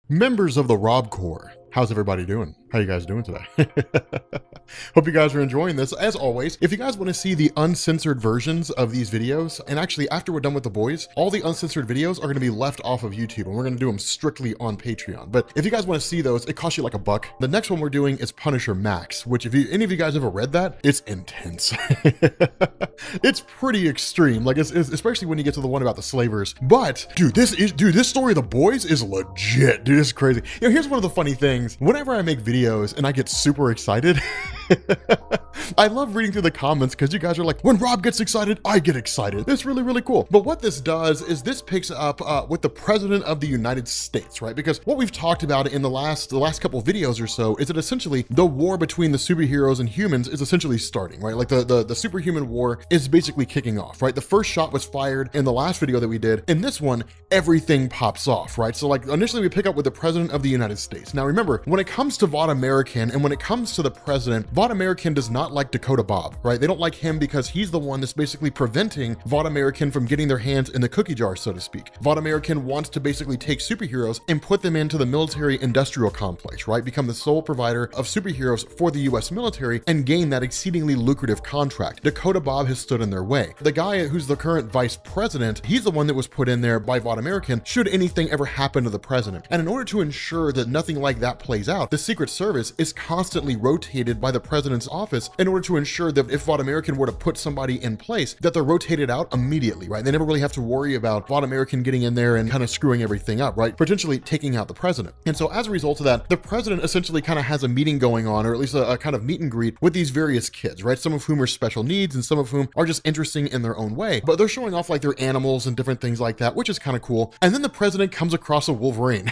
Members of the Rob Corps, how's everybody doing? How you guys doing today? Hope you guys are enjoying this. As always, if you guys want to see the uncensored versions of these videos, and actually after we're done with the boys, all the uncensored videos are going to be left off of YouTube and we're going to do them strictly on Patreon. But if you guys want to see those, it costs you like $1. The next one we're doing is Punisher Max, which if any of you guys ever read that, it's intense. It's pretty extreme, like it's especially when you get to the one about the slavers. But dude, this story of the boys is legit. Dude, it's crazy. You know, here's one of the funny things. Whenever I make videos and I get super excited, I love reading through the comments because you guys are like, when Rob gets excited, I get excited. It's really, really cool. But what this does is this picks up with the President of the United States, right? Because what we've talked about in the last couple videos or so is that essentially the war between the superheroes and humans is essentially starting, right? Like the superhuman war is basically kicking off, right? The first shot was fired in the last video that we did. In this one, everything pops off, right? So like initially we pick up with the President of the United States. Now remember, when it comes to Vought American and when it comes to the president, Vought American does not like Dakota Bob, right? They don't like him because he's the one that's basically preventing Vought American from getting their hands in the cookie jar, so to speak. Vought American wants to basically take superheroes and put them into the military industrial complex, right? Become the sole provider of superheroes for the US military and gain that exceedingly lucrative contract. Dakota Bob has stood in their way. The guy who's the current vice president, he's the one that was put in there by Vought American should anything ever happen to the president. And in order to ensure that nothing like that plays out, the Secret Service is constantly rotated by the president's office in order to ensure that if Vought American were to put somebody in place, that they're rotated out immediately, right? They never really have to worry about Vought American getting in there and kind of screwing everything up, right? Potentially taking out the president. And so as a result of that, the president essentially kind of has a meeting going on, or at least a kind of meet and greet with these various kids, right? Some of whom are special needs and some of whom are just interesting in their own way, but they're showing off like they're animals and different things like that, which is kind of cool. And then the president comes across a Wolverine.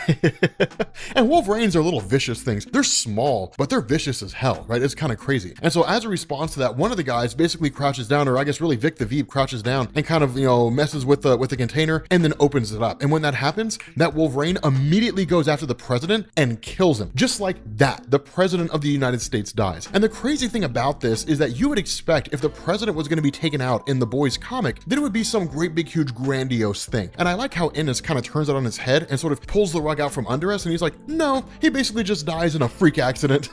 And Wolverines are little vicious things. They're small, but they're vicious as hell, right? It's kind of crazy. And so as a response to that, one of the guys basically crouches down, or I guess really Vic the Veep crouches down and kind of, you know, messes with the container and then opens it up. And when that happens, that Wolverine immediately goes after the president and kills him. Just like that, the president of the United States dies. And the crazy thing about this is that you would expect if the president was going to be taken out in the boys comic, then it would be some great big huge grandiose thing. And I like how Ennis kind of turns it on his head and sort of pulls the rug out from under us. And he's like, no, he basically just dies in a freak accident.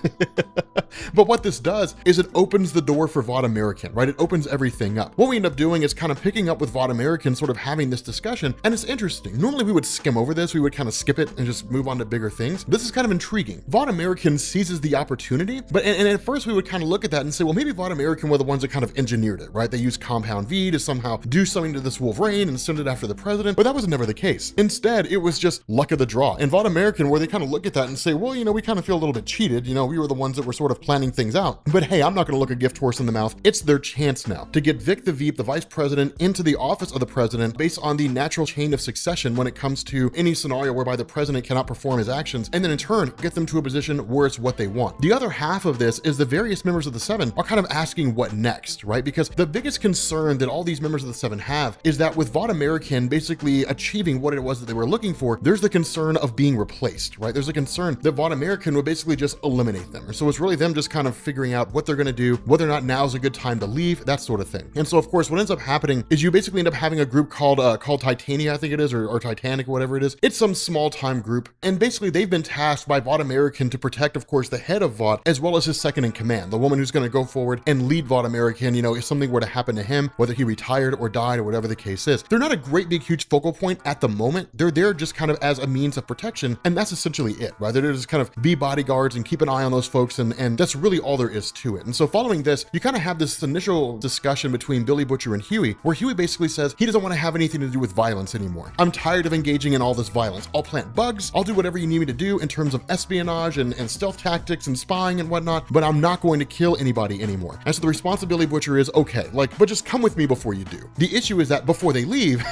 But what this does is it opens the door for Vought American, right? It opens everything up. What we end up doing is kind of picking up with Vought American, sort of having this discussion, and it's interesting. Normally we would skim over this, we would kind of skip it and just move on to bigger things. This is kind of intriguing. Vought American seizes the opportunity, but and at first we would kind of look at that and say, well, maybe Vought American were the ones that kind of engineered it, right? They used Compound V to somehow do something to this Wolverine and send it after the president, but that was never the case. Instead, it was just luck of the draw. And Vought American, where they kind of look at that and say, well, you know, we kind of feel a little bit cheated. You know, we were the ones that were sort of planning things out. But hey, I'm not going to look a gift horse in the mouth. It's their chance now to get Vic the Veep, the vice president, into the office of the president based on the natural chain of succession when it comes to any scenario whereby the president cannot perform his actions, and then in turn get them to a position where it's what they want. The other half of this is the various members of the Seven are kind of asking what next, right? Because the biggest concern that all these members of the Seven have is that with Vought American basically achieving what it was that they were looking for, there's the concern of being replaced, right? There's a concern that Vought American would basically just eliminate them. So it's really them just kind of figuring out what they're going to do, whether or not now is a good time to leave, that sort of thing. And so of course, what ends up happening is you basically end up having a group called Titania, I think it is, or Titanic, or whatever it is. It's some small time group. And basically they've been tasked by Vought American to protect, of course, the head of Vought, as well as his second in command, the woman who's going to go forward and lead Vought American, you know, if something were to happen to him, whether he retired or died or whatever the case is. They're not a great big huge focal point at the moment. They're there just kind of as a means of protection, and that's essentially it, right? They're just kind of be bodyguards and keep an eye on those folks, and that's really all there is to it. And so following this, you kind of have this initial discussion between Billy Butcher and Huey, where Huey basically says he doesn't want to have anything to do with violence anymore. I'm tired of engaging in all this violence. I'll plant bugs, I'll do whatever you need me to do in terms of espionage and stealth tactics and spying and whatnot, but I'm not going to kill anybody anymore. And so the response of Billy Butcher is, okay, like, but just come with me before you do. The issue is that before they leave,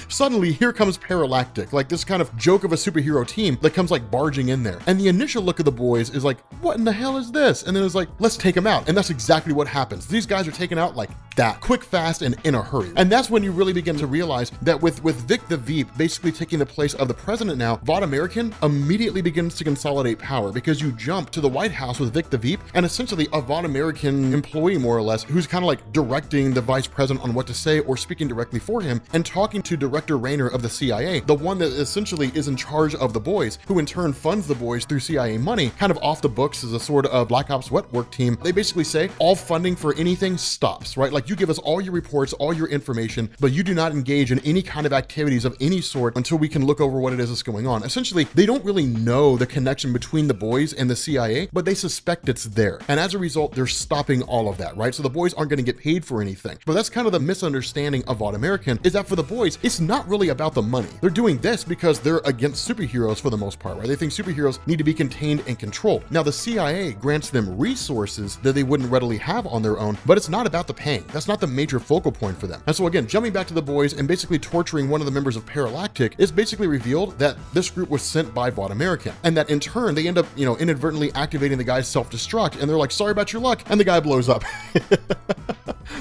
suddenly here comes Paralactic, like this kind of joke of a superhero team that comes like barging in there. And the initial look of the boys is like, what in the hell is this? And then it's like, let's take them out. And that's exactly what happens. These guys are taken out like that, quick, fast, and in a hurry. And that's when you really begin to realize that with Vic the Veep basically taking the place of the president now, Vought American immediately begins to consolidate power, because you jump to the White House with Vic the Veep and essentially a Vought American employee, more or less, who's kind of like directing the vice president on what to say or speaking directly for him, and talking to Director Rayner of the CIA, the one that essentially is in charge of the boys, who in turn funds the boys through CIA money, kind of off the books as a sort of Black Ops wet work team. They basically say all funding for anything stops, right? Like, you give us all your reports, all your information, but you do not engage in any kind of activities of any sort until we can look over what it is that's going on. Essentially, they don't really know the connection between the boys and the CIA, but they suspect it's there. And as a result, they're stopping all of that, right? So the boys aren't going to get paid for anything. But that's kind of the misunderstanding of Vought American, is that for the boys, it's not really about the money. They're doing this because they're against superheroes for the most part, right? They think superheroes need to be contained and controlled. Now, the CIA grants them resources that they wouldn't readily have on their own, but it's not about the paying. That's not the major focal point for them. And so again, jumping back to the boys and basically torturing one of the members of Paralactic, is basically revealed that this group was sent by Vought American, and that in turn, they end up, you know, inadvertently activating the guy's self-destruct, and they're like, sorry about your luck, and the guy blows up.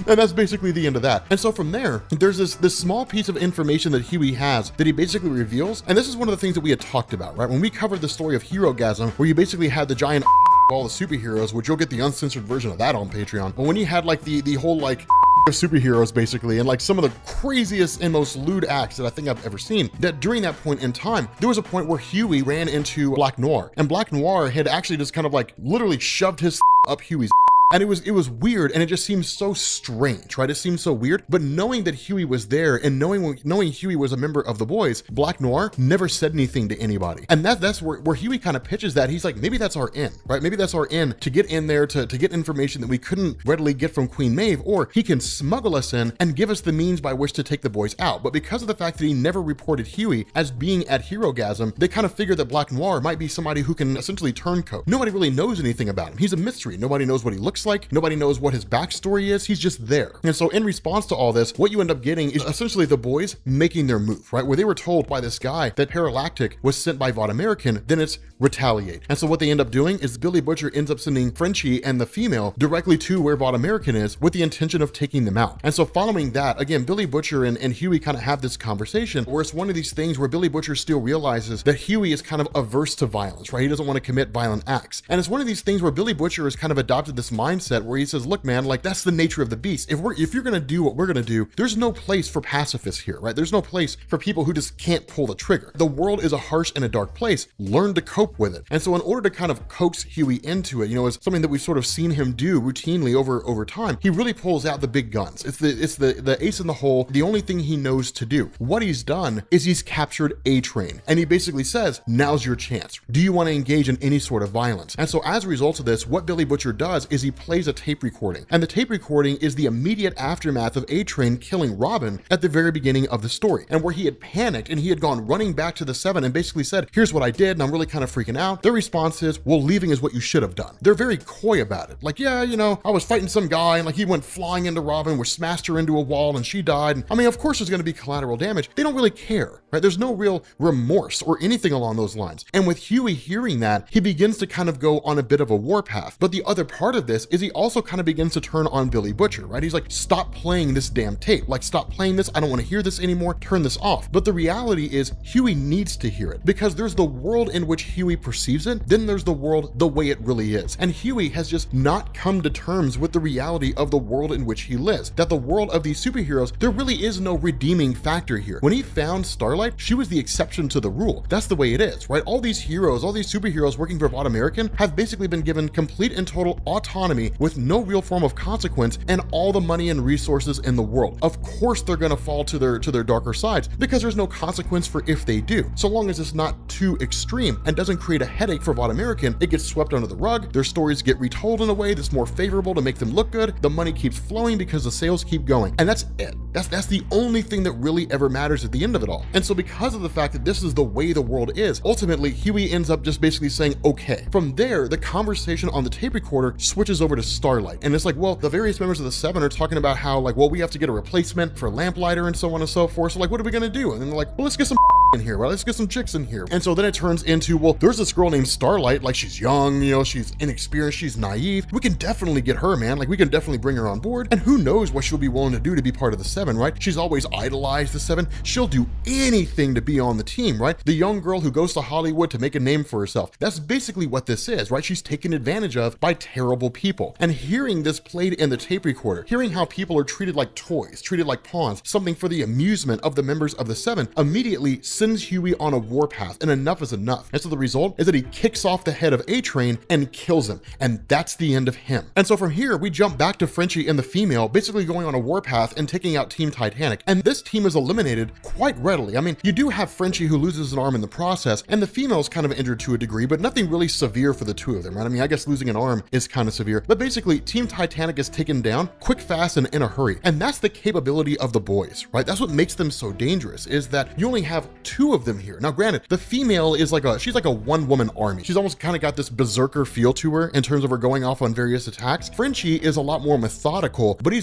And that's basically the end of that. And so from there, there's this small piece of information that Huey has that he basically reveals. And this is one of the things that we had talked about, right? When we covered the story of Herogasm, where you basically had the giant all the superheroes, which you'll get the uncensored version of that on Patreon. But when you had like the whole like of superheroes basically, and like some of the craziest and most lewd acts that I think I've ever seen, that during that point in time, there was a point where Huey ran into Black Noir, and Black Noir had actually just kind of like literally shoved his up Huey's. And it was weird, and it just seemed so strange, right? It seemed so weird. But knowing that Huey was there, and knowing Huey was a member of the boys, Black Noir never said anything to anybody. And that's where Huey kind of pitches that. He's like, maybe that's our in, right? Maybe that's our in to get in there to get information that we couldn't readily get from Queen Maeve, or he can smuggle us in and give us the means by which to take the boys out. But because of the fact that he never reported Huey as being at Herogasm, they kind of figured that Black Noir might be somebody who can essentially turncoat. Nobody really knows anything about him. He's a mystery. Nobody knows what he looks like. Nobody knows what his backstory is. He's just there. And so in response to all this, what you end up getting is essentially the boys making their move, right? Where they were told by this guy that Paralactic was sent by Vought American, then it's retaliate. And so what they end up doing is Billy Butcher ends up sending Frenchie and the female directly to where Vought American is, with the intention of taking them out. And so following that, again, Billy Butcher and Huey kind of have this conversation where it's one of these things where Billy Butcher still realizes that Huey is kind of averse to violence, right? He doesn't want to commit violent acts. And it's one of these things where Billy Butcher has kind of adopted this mindset mindset where he says, look, man, like that's the nature of the beast. If you're gonna do what we're gonna do, there's no place for pacifists here, right? There's no place for people who just can't pull the trigger. The world is a harsh and a dark place. Learn to cope with it. And so in order to kind of coax Huey into it, you know, is something that we've sort of seen him do routinely over time, he really pulls out the big guns. It's the ace in the hole, the only thing he knows to do. What he's done is he's captured A-Train, and he basically says, now's your chance. Do you want to engage in any sort of violence? And so as a result of this, what Billy Butcher does is he plays a tape recording, and the tape recording is the immediate aftermath of A-Train killing Robin at the very beginning of the story, and where he had panicked and he had gone running back to the Seven and basically said, here's what I did, and I'm really kind of freaking out. Their response is, well, leaving is what you should have done. They're very coy about it. Like, yeah, you know, I was fighting some guy and like he went flying into Robin, we smashed her into a wall and she died. And, I mean, of course there's going to be collateral damage. They don't really care, right? There's no real remorse or anything along those lines. And with Huey hearing that, he begins to kind of go on a bit of a warpath. But the other part of this is he also kind of begins to turn on Billy Butcher, right? He's like, stop playing this damn tape. Like, stop playing this. I don't want to hear this anymore. Turn this off. But the reality is Huey needs to hear it because there's the world in which Huey perceives it. Then there's the world the way it really is. And Huey has just not come to terms with the reality of the world in which he lives. That the world of these superheroes, there really is no redeeming factor here. When he found Starlight, she was the exception to the rule. That's the way it is, right? All these heroes, all these superheroes working for Vought American have basically been given complete and total autonomy with no real form of consequence and all the money and resources in the world. Of course they're going to fall to their darker sides because there's no consequence for if they do. So long as it's not too extreme and doesn't create a headache for Vought American, it gets swept under the rug. Their stories get retold in a way that's more favorable to make them look good. The money keeps flowing because the sales keep going. And that's it. That's the only thing that really ever matters at the end of it all. And so because of the fact that this is the way the world is, ultimately Huey ends up just basically saying, okay. From there, the conversation on the tape recorder switches over to Starlight. And it's like, well, the various members of the Seven are talking about how like, well, we have to get a replacement for Lamplighter and so on and so forth. So like, what are we gonna do? And then they're like, well, let's get some in here, right? Let's get some chicks in here. And so then it turns into, well, there's this girl named Starlight, like she's young, you know, she's inexperienced, she's naive. We can definitely get her, man. Like we can definitely bring her on board. And who knows what she'll be willing to do to be part of the Seven, right? She's always idolized the Seven. She'll do anything to be on the team, right? The young girl who goes to Hollywood to make a name for herself. That's basically what this is, right? She's taken advantage of by terrible people. And hearing this played in the tape recorder, hearing how people are treated like toys, treated like pawns, something for the amusement of the members of the Seven, immediately sends Huey on a warpath, and enough is enough. And so the result is that he kicks off the head of A-Train and kills him, and that's the end of him. And so from here, we jump back to Frenchie and the female basically going on a warpath and taking out Team Titanic, and this team is eliminated quite readily. I mean, you do have Frenchie who loses an arm in the process, and the female's kind of injured to a degree, but nothing really severe for the two of them, right? I mean, I guess losing an arm is kind of severe, but basically Team Titanic is taken down quick, fast, and in a hurry. And that's the capability of the boys, right? That's what makes them so dangerous, is that you only have two of them here. Now, granted, the female is she's like a one-woman army. She's almost kind of got this berserker feel to her in terms of her going off on various attacks. Frenchie is a lot more methodical, but he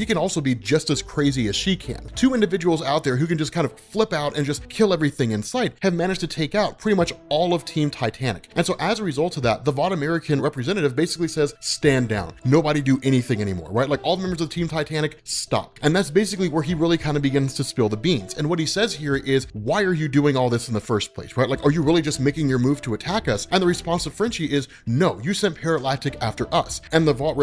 can also be just as crazy as she can. Two individuals out there who can just kind of flip out and just kill everything in sight have managed to take out pretty much all of Team Titanic. And so as a result of that, the Vought American representative basically says, stand down. Nobody do anything anymore, right? Like all the members of Team Titanic, stop. And that's basically where he really kind of begins to spill the beans. And what he says here is, why are you doing all this in the first place, right? Like, are you really just making your move to attack us? And the response of Frenchie is, no, you sent Paralactic after us. And the Vought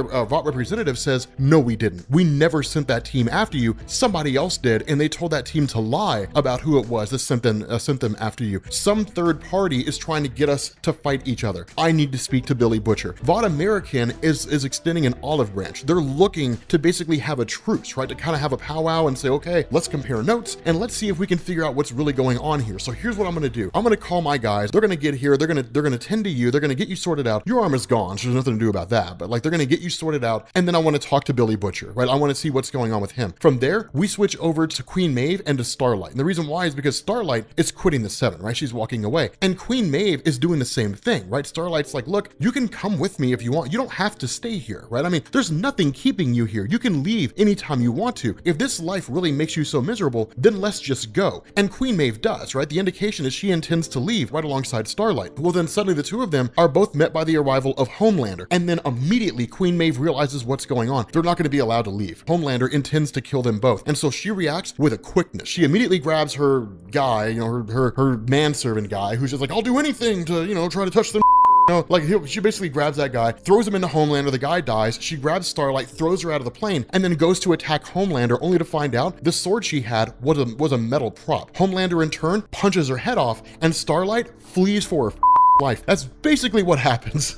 representative says, no, we didn't. We never sent that team after you. Somebody else did, and they told that team to lie about who it was that sent them after you. Some third party is trying to get us to fight each other. I need to speak to Billy Butcher. Vought American is extending an olive branch. They're looking to basically have a truce, right? To kind of have a powwow and say, okay, let's compare notes and let's see if we can figure out what's really going on here. So here's what I'm gonna do. I'm gonna call my guys. They're gonna get here. They're gonna tend to you. They're gonna get you sorted out. Your arm is gone, so there's nothing to do about that. But like, they're gonna get you sorted out. And then I want to talk to Billy Butcher, right? I want to see what's going on with him. From there, we switch over to Queen Maeve and to Starlight. And the reason why is because Starlight is quitting the Seven, right? She's walking away. And Queen Maeve is doing the same thing, right? Starlight's like, look, you can come with me if you want. You don't have to stay here, right? I mean, there's nothing keeping you here. You can leave anytime you want to. If this life really makes you so miserable, then let's just go. And Queen Maeve does, right? The indication is she intends to leave right alongside Starlight. Well, then suddenly the two of them are both met by the arrival of Homelander. And then immediately Queen Maeve realizes what's going on. They're not going to be allowed to leave. Homelander intends to kill them both. And so she reacts with a quickness. She immediately grabs her guy, you know, her manservant guy, who's just like, I'll do anything to, you know, try to touch them. no, like she basically grabs that guy, throws him into Homelander, the guy dies, she grabs Starlight, throws her out of the plane, and then goes to attack Homelander, only to find out the sword she had was a metal prop. Homelander in turn punches her head off, and Starlight flees for her life. That's basically what happens.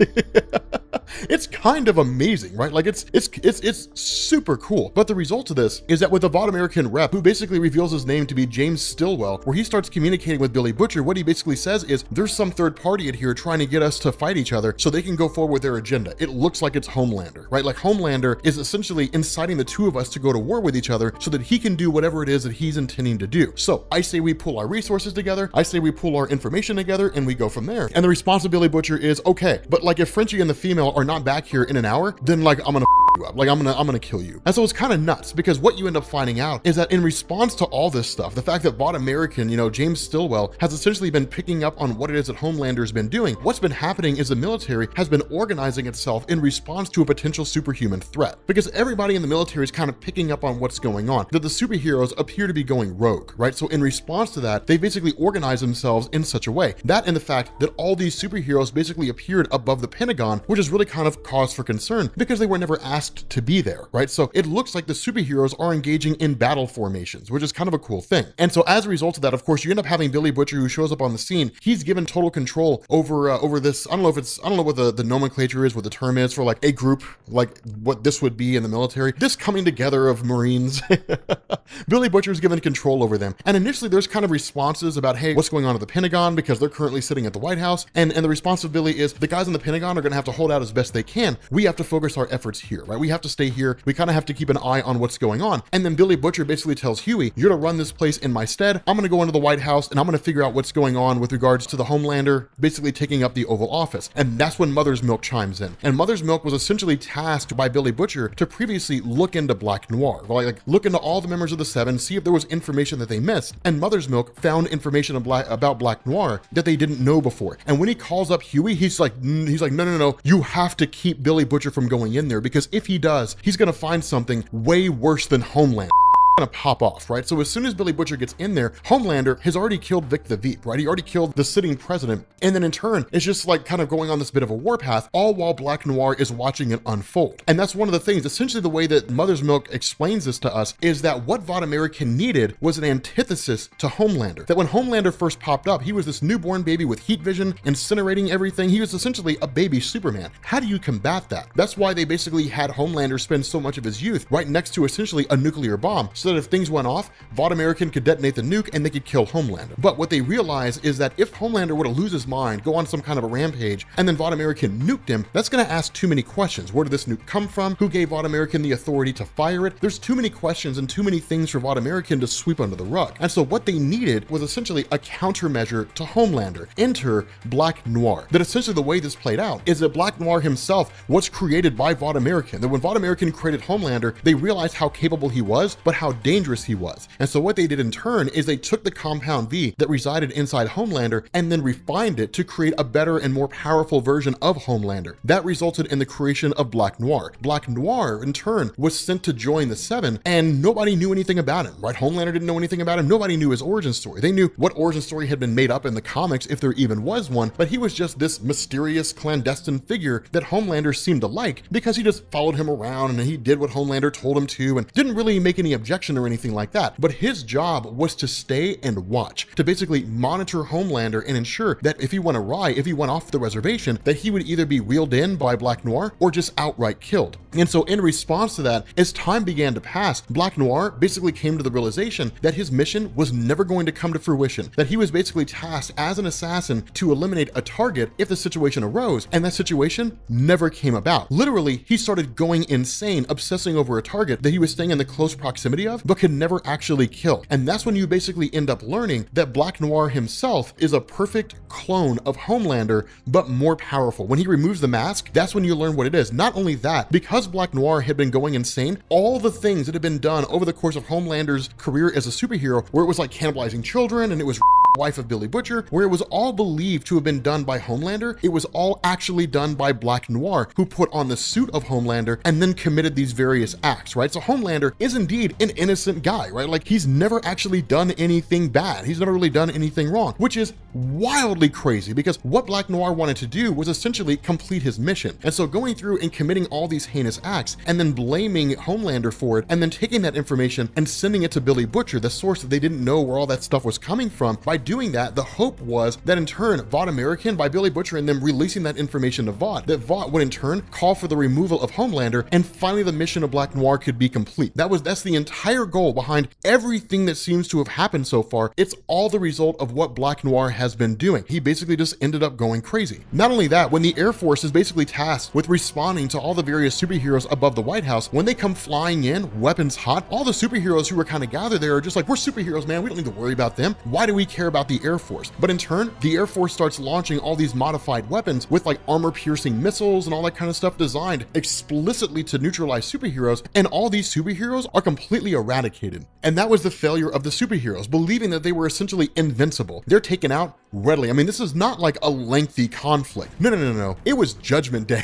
It's kind of amazing, right? Like it's super cool. But the result of this is that with the Vought American rep, who basically reveals his name to be James Stillwell, where he starts communicating with Billy Butcher, what he basically says is there's some third party in here trying to get us to fight each other so they can go forward with their agenda. It looks like it's Homelander, right? Like Homelander is essentially inciting the two of us to go to war with each other so that he can do whatever it is that he's intending to do. So I say we pull our resources together, I say we pull our information together, and we go from there. And the response of Billy Butcher is, okay, but like if Frenchie and the female are not back here in an hour, then like I'm gonna you up. Like I'm gonna kill you. And so it's kind of nuts because what you end up finding out is that in response to all this stuff, the fact that Vought American, you know, James Stillwell has essentially been picking up on what it is that Homelander's been doing. What's been happening is the military has been organizing itself in response to a potential superhuman threat, because everybody in the military is kind of picking up on what's going on, that the superheroes appear to be going rogue, right? So in response to that, they basically organize themselves in such a way. That and the fact that all these superheroes basically appeared above the Pentagon, which is really kind of cause for concern because they were never asked to be there, right? So it looks like the superheroes are engaging in battle formations, which is kind of a cool thing. And so as a result of that, of course, you end up having Billy Butcher, who shows up on the scene. He's given total control over this. I don't know what the nomenclature is, what the term is for like a group, like what this would be in the military. This coming together of Marines. Billy Butcher's given control over them. And initially there's kind of responses about, hey, what's going on at the Pentagon, because they're currently sitting at the White House. And the response of Billy is the guys in the Pentagon are going to have to hold out as best they can. We have to focus our efforts here, right? We have to stay here. We kind of have to keep an eye on what's going on. And then Billy Butcher basically tells Huey, you're to run this place in my stead. I'm going to go into the White House and I'm going to figure out what's going on with regards to the Homelander basically taking up the Oval Office. And that's when Mother's Milk chimes in. And Mother's Milk was essentially tasked by Billy Butcher to previously look into Black Noir, like look into all the members of the Seven, see if there was information that they missed. And Mother's Milk found information about Black Noir that they didn't know before. And when he calls up Huey, he's like, no, you have to keep Billy Butcher from going in there, because if he does, he's going to find something way worse than Homeland. Gonna pop off, right? So as soon as Billy Butcher gets in there, Homelander has already killed Vic the Veep, right? He already killed the sitting president. And then in turn, it's just like kind of going on this bit of a warpath, all while Black Noir is watching it unfold. And that's one of the things, essentially the way that Mother's Milk explains this to us is that what Vought American needed was an antithesis to Homelander. That when Homelander first popped up, he was this newborn baby with heat vision, incinerating everything. He was essentially a baby Superman. How do you combat that? That's why they basically had Homelander spend so much of his youth right next to essentially a nuclear bomb, so that if things went off, Vought American could detonate the nuke and they could kill Homelander. But what they realize is that if Homelander were to lose his mind, go on some kind of a rampage, and then Vought American nuked him, that's going to ask too many questions. Where did this nuke come from? Who gave Vought American the authority to fire it? There's too many questions and too many things for Vought American to sweep under the rug. And so what they needed was essentially a countermeasure to Homelander. Enter Black Noir. That essentially the way this played out is that Black Noir himself was created by Vought American. That when Vought American created Homelander, they realized how capable he was, but how dangerous he was. And so what they did in turn is they took the compound V that resided inside Homelander and then refined it to create a better and more powerful version of Homelander. That resulted in the creation of Black Noir. Black Noir in turn was sent to join the Seven, and nobody knew anything about him, right? Homelander didn't know anything about him. Nobody knew his origin story. They knew what origin story had been made up in the comics, if there even was one, but he was just this mysterious clandestine figure that Homelander seemed to like because he just followed him around and he did what Homelander told him to and didn't really make any objection or anything like that. But his job was to stay and watch, to basically monitor Homelander and ensure that if he went awry, if he went off the reservation, that he would either be wheeled in by Black Noir or just outright killed. And so in response to that, as time began to pass, Black Noir basically came to the realization that his mission was never going to come to fruition, that he was basically tasked as an assassin to eliminate a target if the situation arose, and that situation never came about. Literally, he started going insane, obsessing over a target that he was staying in the close proximity of, but could never actually kill. And that's when you basically end up learning that Black Noir himself is a perfect clone of Homelander, but more powerful. When he removes the mask, that's when you learn what it is. Not only that, because Black Noir had been going insane, all the things that had been done over the course of Homelander's career as a superhero, where it was like cannibalizing children and it was wife of Billy Butcher, where it was all believed to have been done by Homelander. It was all actually done by Black Noir, who put on the suit of Homelander and then committed these various acts, right? So Homelander is indeed an innocent guy, right? Like, he's never actually done anything bad. He's never really done anything wrong, which is wildly crazy, because what Black Noir wanted to do was essentially complete his mission. And so going through and committing all these heinous acts and then blaming Homelander for it, and then taking that information and sending it to Billy Butcher, the source that they didn't know where all that stuff was coming from. By doing that, the hope was that in turn, Vought American, by Billy Butcher and them releasing that information to Vought, that Vought would in turn call for the removal of Homelander, and finally the mission of Black Noir could be complete. That's the entire goal behind everything that seems to have happened so far. It's all the result of what Black Noir has been doing. He basically just ended up going crazy. Not only that, when the Air Force is basically tasked with responding to all the various superheroes above the White House, when they come flying in, weapons hot, all the superheroes who were kind of gathered there are just like, we're superheroes, man, we don't need to worry about them. Why do we care about the Air Force? But in turn, the Air Force starts launching all these modified weapons with like armor-piercing missiles and all that kind of stuff designed explicitly to neutralize superheroes, and all these superheroes are completely eradicated. And that was the failure of the superheroes, believing that they were essentially invincible. They're taken out readily. I mean, this is not like a lengthy conflict. No. It was Judgment Day.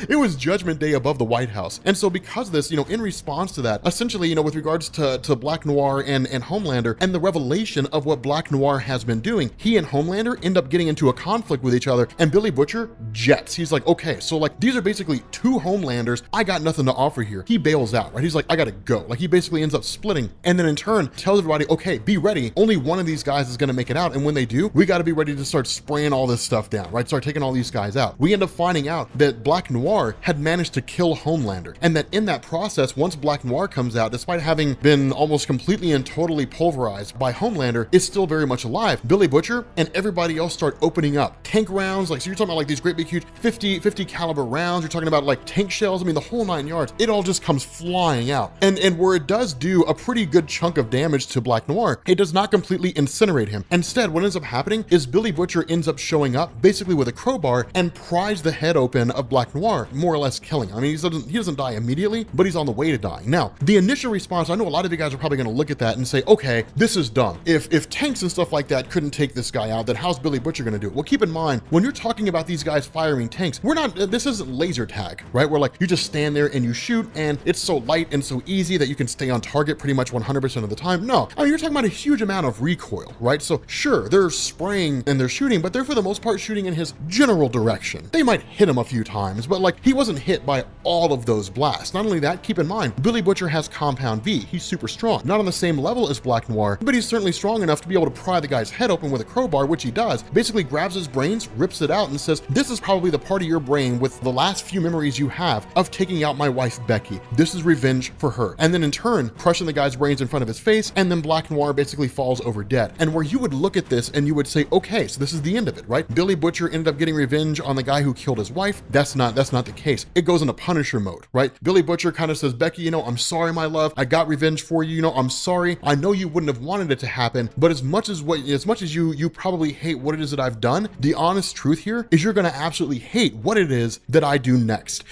It was Judgment Day above the White House. And so because of this, in response to that, essentially, with regards to Black Noir and Homelander and the revelation of what Black Noir has been doing, he and Homelander end up getting into a conflict with each other, and Billy Butcher jets. He's like, okay, so like these are basically two Homelanders. I got nothing to offer here. He bails out, right? He's like, I gotta go. Like, he basically ends up splitting, and then in turn tells everybody, okay, be ready. Only one of these guys is gonna make it out, and when they do, we gotta be ready to start spraying all this stuff down, right? Start taking all these guys out. We end up finding out that Black Noir had managed to kill Homelander, and that in that process, once Black Noir comes out, despite having been almost completely and totally pulverized by Homelander, is still very much alive. Billy Butcher and everybody else start opening up tank rounds. Like, so you're talking about like these great big huge 50 caliber rounds. You're talking about like tank shells. I mean, the whole 9 yards. It all just comes flying out. And where it does do a pretty good chunk of damage to Black Noir, it does not completely incinerate him. Instead, what ends up happening is Billy Butcher ends up showing up basically with a crowbar and pries the head open of Black Noir, more or less killing him. I mean, he doesn't die immediately, but he's on the way to dying. Now, the initial response, I know a lot of you guys are probably going to look at that and say, okay, this is dumb. If tanks and stuff like that couldn't take this guy out, then how's Billy Butcher going to do it? Well, keep in mind, when you're talking about these guys firing tanks, this isn't laser tag, right? Where like you just stand there and you shoot, and it's so light and so easy that you can stay on target pretty much 100% of the time. No, I mean, you're talking about a huge amount of recoil, right? So sure, they're spraying and they're shooting, but they're for the most part shooting in his general direction. They might hit him a few times, but like he wasn't hit by all of those blasts. Not only that, keep in mind, Billy Butcher has Compound V. He's super strong. Not on the same level as Black Noir, but he's certainly strong enough to be able to pry the guy's head open with a crowbar, which he does. Basically grabs his brains, rips it out, and says, this is probably the part of your brain with the last few memories you have of taking out my wife, Becky. This is revenge for her. And then in turn, crushing the guy's brains in front of his face, and then Black Noir basically falls over dead. And where you would look at this and you would say, okay, so this is the end of it, right? Billy Butcher ended up getting revenge on the guy who killed his wife. That's not the case. It goes into Punisher mode, right? Billy Butcher kind of says, Becky, I'm sorry, my love. I got revenge for you. I'm sorry. I know you wouldn't have wanted it to happen, but as much as you probably hate what it is that I've done, the honest truth here is you're going to absolutely hate what it is that I do next.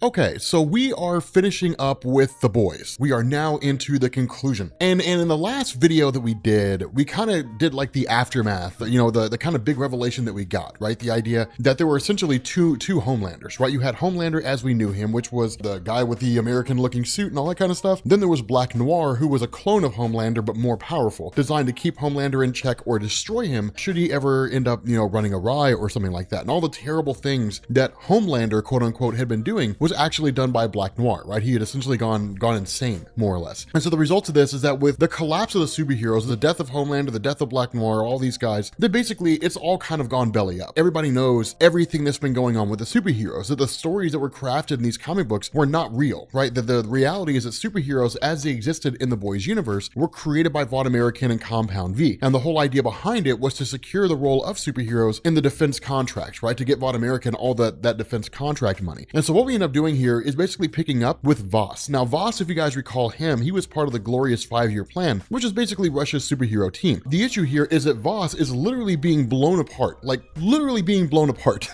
Okay, so we are finishing up with The Boys. We are now into the conclusion. And in the last video that we did, we kind of did like the aftermath, the kind of big revelation that we got, right? The idea that there were essentially two Homelanders, right? You had Homelander as we knew him, which was the guy with the American looking suit and all that kind of stuff. Then there was Black Noir, who was a clone of Homelander, but more powerful, designed to keep Homelander in check or destroy him should he ever end up, running awry or something like that. And all the terrible things that Homelander, quote unquote, had been doing was actually done by Black Noir, right? He had essentially gone insane, more or less. And so the result of this is that with the collapse of the superheroes, the death of Homelander, the death of Black Noir, all these guys, that basically it's all kind of gone belly up. Everybody knows everything that's been going on with the superheroes, that the stories that were crafted in these comic books were not real, right? That the reality is that superheroes as they existed in the Boys universe were created by Vought American and Compound V. And the whole idea behind it was to secure the role of superheroes in the defense contracts, right? To get Vought American all that defense contract money. And so what we end up doing here is basically picking up with Voss. Now Voss, if you guys recall him, he was part of the glorious 5-year plan, which is basically Russia's superhero team. The issue here is that Voss is literally being blown apart, like literally being blown apart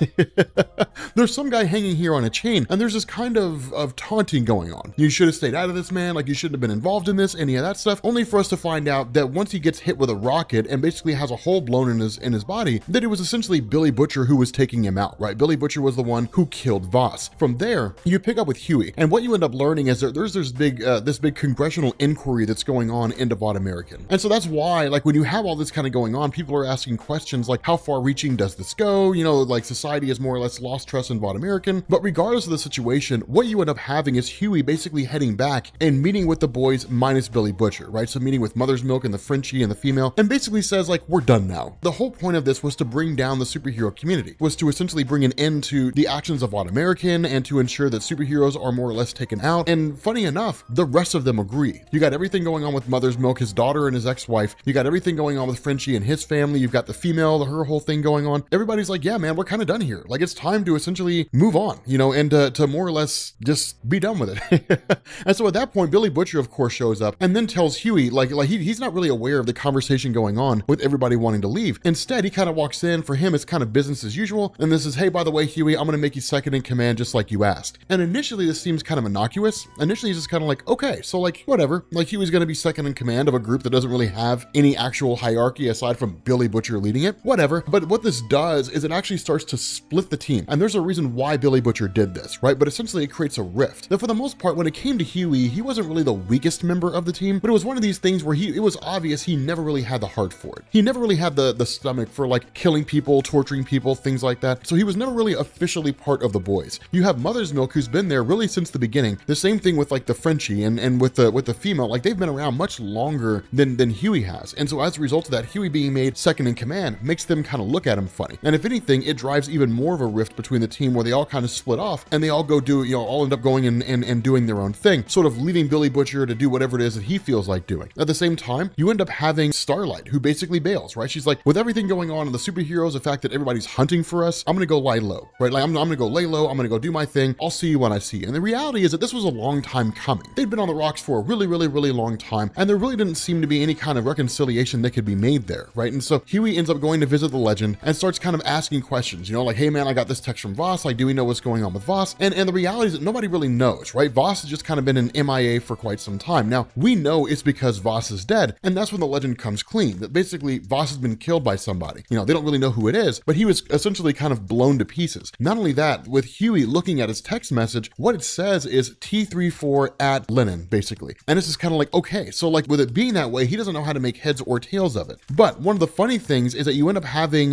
there's some guy hanging here on a chain, and there's this kind of taunting going on. You should have stayed out of this, man. Like, you shouldn't have been involved in this, any of that stuff, only for us to find out that once he gets hit with a rocket and basically has a hole blown in his body, that it was essentially Billy Butcher who was taking him out, right? Billy Butcher was the one who killed Voss. From there, you pick up with Huey, and what you end up learning is that there's this big congressional inquiry that's going on into Vought American. And so that's why, like, when you have all this kind of going on, people are asking questions like, how far reaching does this go? You know, like, society has more or less lost trust in Vought American. But regardless of the situation, what you end up having is Huey basically heading back and meeting with the boys minus Billy Butcher, right? So meeting with Mother's Milk and the Frenchie and the female, and basically says, like, we're done now. The whole point of this was to bring down the superhero community, was to essentially bring an end to the actions of Vought American and to ensure that superheroes are more or less taken out. And funny enough, the rest of them agree. You got everything going on with Mother's Milk, his daughter and his ex-wife. You got everything going on with Frenchie and his family. You've got the female, her whole thing going on. Everybody's like, yeah, man, we're kind of done here. Like, it's time to essentially move on, you know, and to more or less just be done with it. And so at that point, Billy Butcher, of course, shows up and then tells Huey, like he's not really aware of the conversation going on with everybody wanting to leave. Instead, he kind of walks in. For him, it's kind of business as usual. And this is, hey, by the way, Huey, I'm going to make you second in command just like you asked. And initially, this seems kind of innocuous. Initially, he's just kind of like, okay, so like, whatever. Like, Huey's going to be second in command of a group that doesn't really have any actual hierarchy aside from Billy Butcher leading it. Whatever. But what this does is it actually starts to split the team. And there's a reason why Billy Butcher did this, right? But essentially, it creates a rift. Now, for the most part, when it came to Huey, he wasn't really the weakest member of the team, but it was one of these things where it was obvious he never really had the heart for it. He never really had the stomach for like killing people, torturing people, things like that. So he was never really officially part of the boys. You have Mother's Milk, who's been there really since the beginning. The same thing with like the Frenchie and with the female, like they've been around much longer than Huey has. And so as a result of that, Huey being made second in command makes them kind of look at him funny. And if anything, it drives even more of a rift between the team where they all kind of split off and they all go do, you know, all end up going and doing their own thing, sort of leaving Billy Butcher to do whatever it is that he feels like doing. At the same time, you end up having Starlight, who basically bails, right? She's like, with everything going on in the superheroes, the fact that everybody's hunting for us, I'm gonna go lie low, right? Like, I'm gonna go lay low, I'm gonna go do my thing, I'll see you when I see you. And the reality is that this was a long time coming. They'd been on the rocks for a really, really, really long time, and there really didn't seem to be any kind of reconciliation that could be made there, right? And so Huey ends up going to visit the Legend and starts kind of asking questions, you know, like, hey man, I got this text from Voss, like, do we know what's going on with Voss? And the reality is that nobody really knows, right? Voss has just kind of been an MIA for quite some time. Now, we know it's because Voss is dead, and that's when the Legend comes clean, that basically Voss has been killed by somebody. You know, they don't really know who it is, but he was essentially kind of blown to pieces. Not only that, with Huey looking at his text message, what it says is T34 at Lennon, basically. And this is kind of like, okay, so like with it being that way, he doesn't know how to make heads or tails of it. But one of the funny things is that you end up having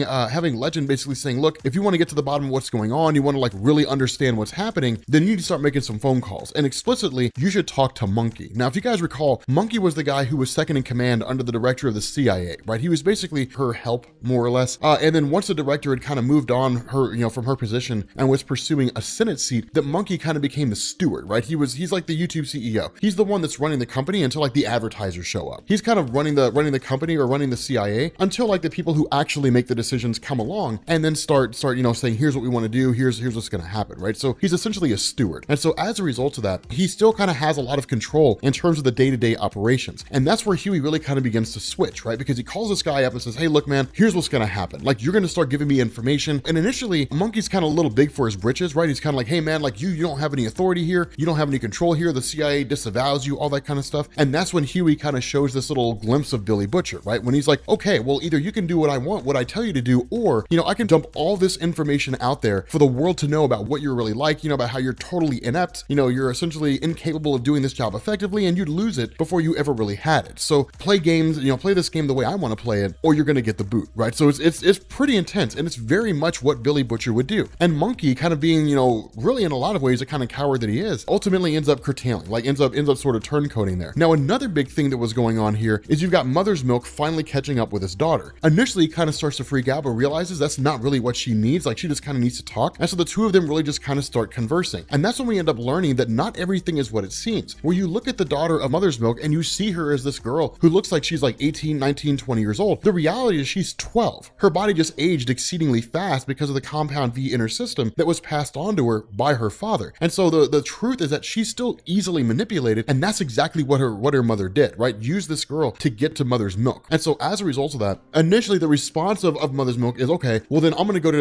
Legend basically saying, look, if you want to get to the bottom of what's going on, you want to like really understand what's happening, then you need to start making some phone calls. And explicitly, you should talk to Monkey. Now, if you guys recall, Monkey was the guy who was second in command under the director of the CIA, right? He was basically her help, more or less. And then once the director had kind of moved on her, you know, from her position and was pursuing a Senate seat, that Monkey kind of became the steward, right? He's like the YouTube CEO. He's the one that's running the company until like the advertisers show up. He's kind of running the company or running the CIA until like the people who actually make the decisions come along and then start, you know, saying, here's what we want to do. Here's what's going to happen, right? So he's essentially a steward. And so as a result of that, he still kind of has a lot of control in terms of the day-to-day operations. And that's where Huey really kind of begins to switch, right? Because he calls this guy up and says, hey, look, man, here's what's going to happen. Like, you're going to start giving me information. And initially, Monkey's kind of a little big for his britches, right? He's kind of like, hey, man, like you don't have any authority here. You don't have any control here. The CIA disavows you, all that kind of stuff. And that's when Huey kind of shows this little glimpse of Billy Butcher, right? When he's like, okay, well, either you can do what I want, what I tell you to do, or, you know, I can dump all this information out there for the world to know about what you're really like, you know, about how you're totally inept, you know, you're essentially incapable of doing this job effectively, and you'd lose it before you ever really had it. So play games, you know, play this game the way I want to play it, or you're going to get the boot, right? So it's pretty intense, and it's very much what Billy Butcher would do. And Monkey, kind of being, you know, really in a lot of ways a kind of coward that he is, ultimately ends up curtailing, like ends up sort of turncoating there. Now, another big thing that was going on here is you've got Mother's Milk finally catching up with his daughter. Initially, he kind of starts to freak out, but realizes that's not really what she needs. Like, she just kind of needs to talk. And so the two of them really just kind of start conversing. And that's when we end up learning that not everything is what it seems. Where you look at the daughter of Mother's Milk and you see her as this girl who looks like she's like 18, 19, 20 years old. The reality is she's 12. Her body just aged exceedingly fast because of the compound V inner system that was passed on to her by her father. And so the truth is that she's still easily manipulated, and that's exactly what her mother did, right? Use this girl to get to Mother's Milk. And so as a result of that, initially the response of Mother's Milk is, okay, well then I'm gonna go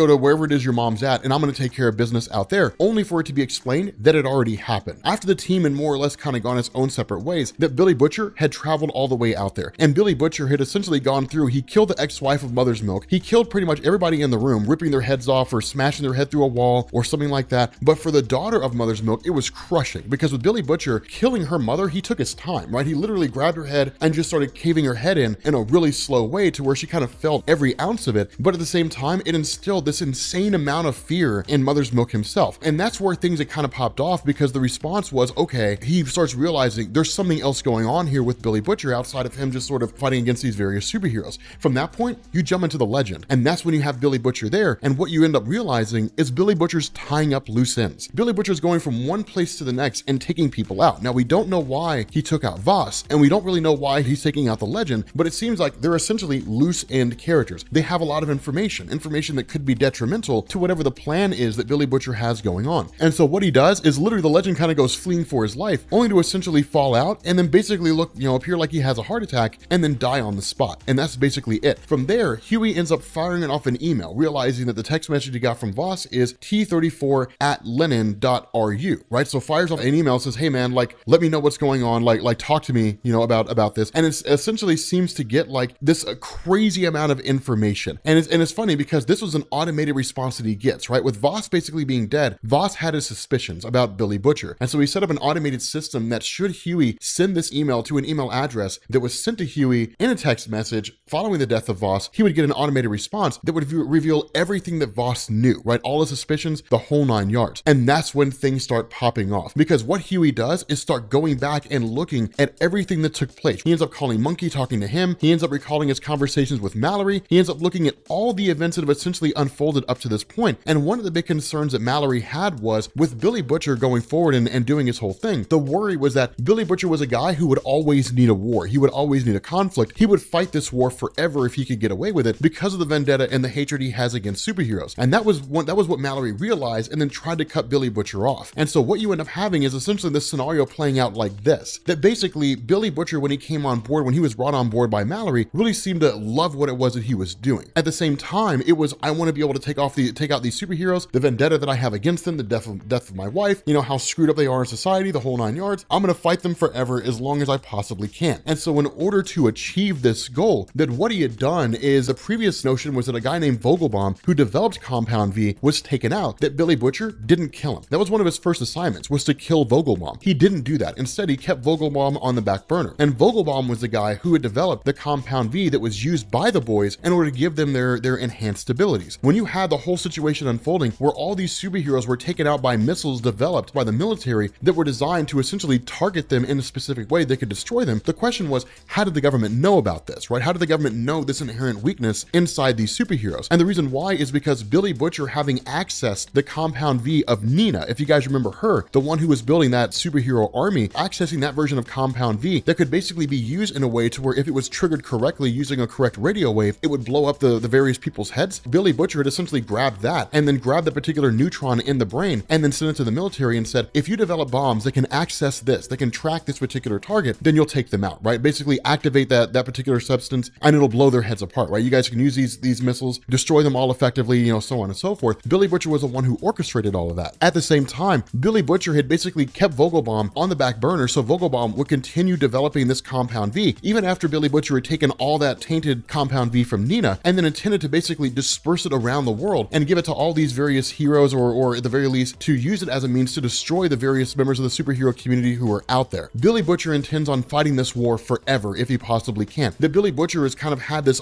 to wherever it is your mom Mom's at, and I'm going to take care of business out there, only for it to be explained that it already happened. After the team had more or less kind of gone its own separate ways, that Billy Butcher had traveled all the way out there. And Billy Butcher had essentially gone through, he killed the ex-wife of Mother's Milk. He killed pretty much everybody in the room, ripping their heads off or smashing their head through a wall or something like that. But for the daughter of Mother's Milk, it was crushing, because with Billy Butcher killing her mother, he took his time, right? He literally grabbed her head and just started caving her head in a really slow way to where she kind of felt every ounce of it. But at the same time, it instilled this insane amount of fear in Mother's Milk himself. And that's where things had kind of popped off, because the response was, okay, he starts realizing there's something else going on here with Billy Butcher outside of him just sort of fighting against these various superheroes. From that point, you jump into the legend, and that's when you have Billy Butcher there, and what you end up realizing is Billy Butcher's tying up loose ends. Billy Butcher's going from one place to the next and taking people out. Now, we don't know why he took out Voss, and we don't really know why he's taking out the legend, but it seems like they're essentially loose end characters. They have a lot of information that could be detrimental to whatever the plan is that Billy Butcher has going on. And so what he does is literally the legend kind of goes fleeing for his life, only to essentially fall out and then basically look, appear like he has a heart attack and then die on the spot. And that's basically it. From there, Huey ends up firing off an email, realizing that the text message he got from Voss is t34@lenin.ru, right? So fires off an email, says, hey man, like, let me know what's going on, like talk to me, about this. And it essentially seems to get like this crazy amount of information. And it's funny because this was an automated response that he gets, right? With Voss basically being dead, Voss had his suspicions about Billy Butcher. And so he set up an automated system that should Huey send this email to an email address that was sent to Huey in a text message following the death of Voss, he would get an automated response that would reveal everything that Voss knew, right? All his suspicions, the whole 9 yards. And that's when things start popping off, because what Huey does is start going back and looking at everything that took place. He ends up calling Monkey, talking to him. He ends up recalling his conversations with Mallory. He ends up looking at all the events that have essentially unfolded up to this point. And one of the big concerns that Mallory had was with Billy Butcher going forward and doing his whole thing. The worry was that Billy Butcher was a guy who would always need a war. He would always need a conflict. He would fight this war forever if he could get away with it, because of the vendetta and the hatred he has against superheroes. And that was what Mallory realized, and then tried to cut Billy Butcher off. And so what you end up having is essentially this scenario playing out like this, that basically Billy Butcher, when he came on board, when he was brought on board by Mallory, really seemed to love what it was that he was doing. At the same time, it was, I want to be able to take out these superheroes, the vendetta that I have against them, the death of my wife, how screwed up they are in society, the whole 9 yards. I'm going to fight them forever as long as I possibly can. And so in order to achieve this goal, that what he had done is, the previous notion was that a guy named Vogelbaum, who developed Compound V, was taken out, that Billy Butcher didn't kill him. That was one of his first assignments, was to kill Vogelbaum. He didn't do that. Instead, he kept Vogelbaum on the back burner. And Vogelbaum was the guy who had developed the Compound V that was used by the boys in order to give them their enhanced abilities. When you had the whole situation unfolding where all these superheroes were taken out by missiles developed by the military that were designed to essentially target them in a specific way that could destroy them, the question was, how did the government know about this, right? How did the government know this inherent weakness inside these superheroes? And the reason why is because Billy Butcher, having accessed the Compound V of Nina, if you guys remember her, the one who was building that superhero army, accessing that version of Compound V that could basically be used in a way to where if it was triggered correctly using a correct radio wave, it would blow up the various people's heads. Billy Butcher had essentially grabbed that and then grabbed the particular neutron in the brain and then sent it to the military and said, if you develop bombs that can access this, that can track this particular target, then you'll take them out, right? Basically activate that particular substance and it'll blow their heads apart, right? You guys can use these missiles, destroy them all effectively, so on and so forth. Billy Butcher was the one who orchestrated all of that. At the same time, Billy Butcher had basically kept Vogelbaum on the back burner, so Vogelbaum would continue developing this Compound V, even after Billy Butcher had taken all that tainted Compound V from Nina, and then intended to basically disperse it around the world and give it to all these various heroes, or at the very least, to use it as a means to destroy the various members of the superhero community who are out there. Billy Butcher intends on fighting this war forever if he possibly can. That Billy Butcher has kind of had this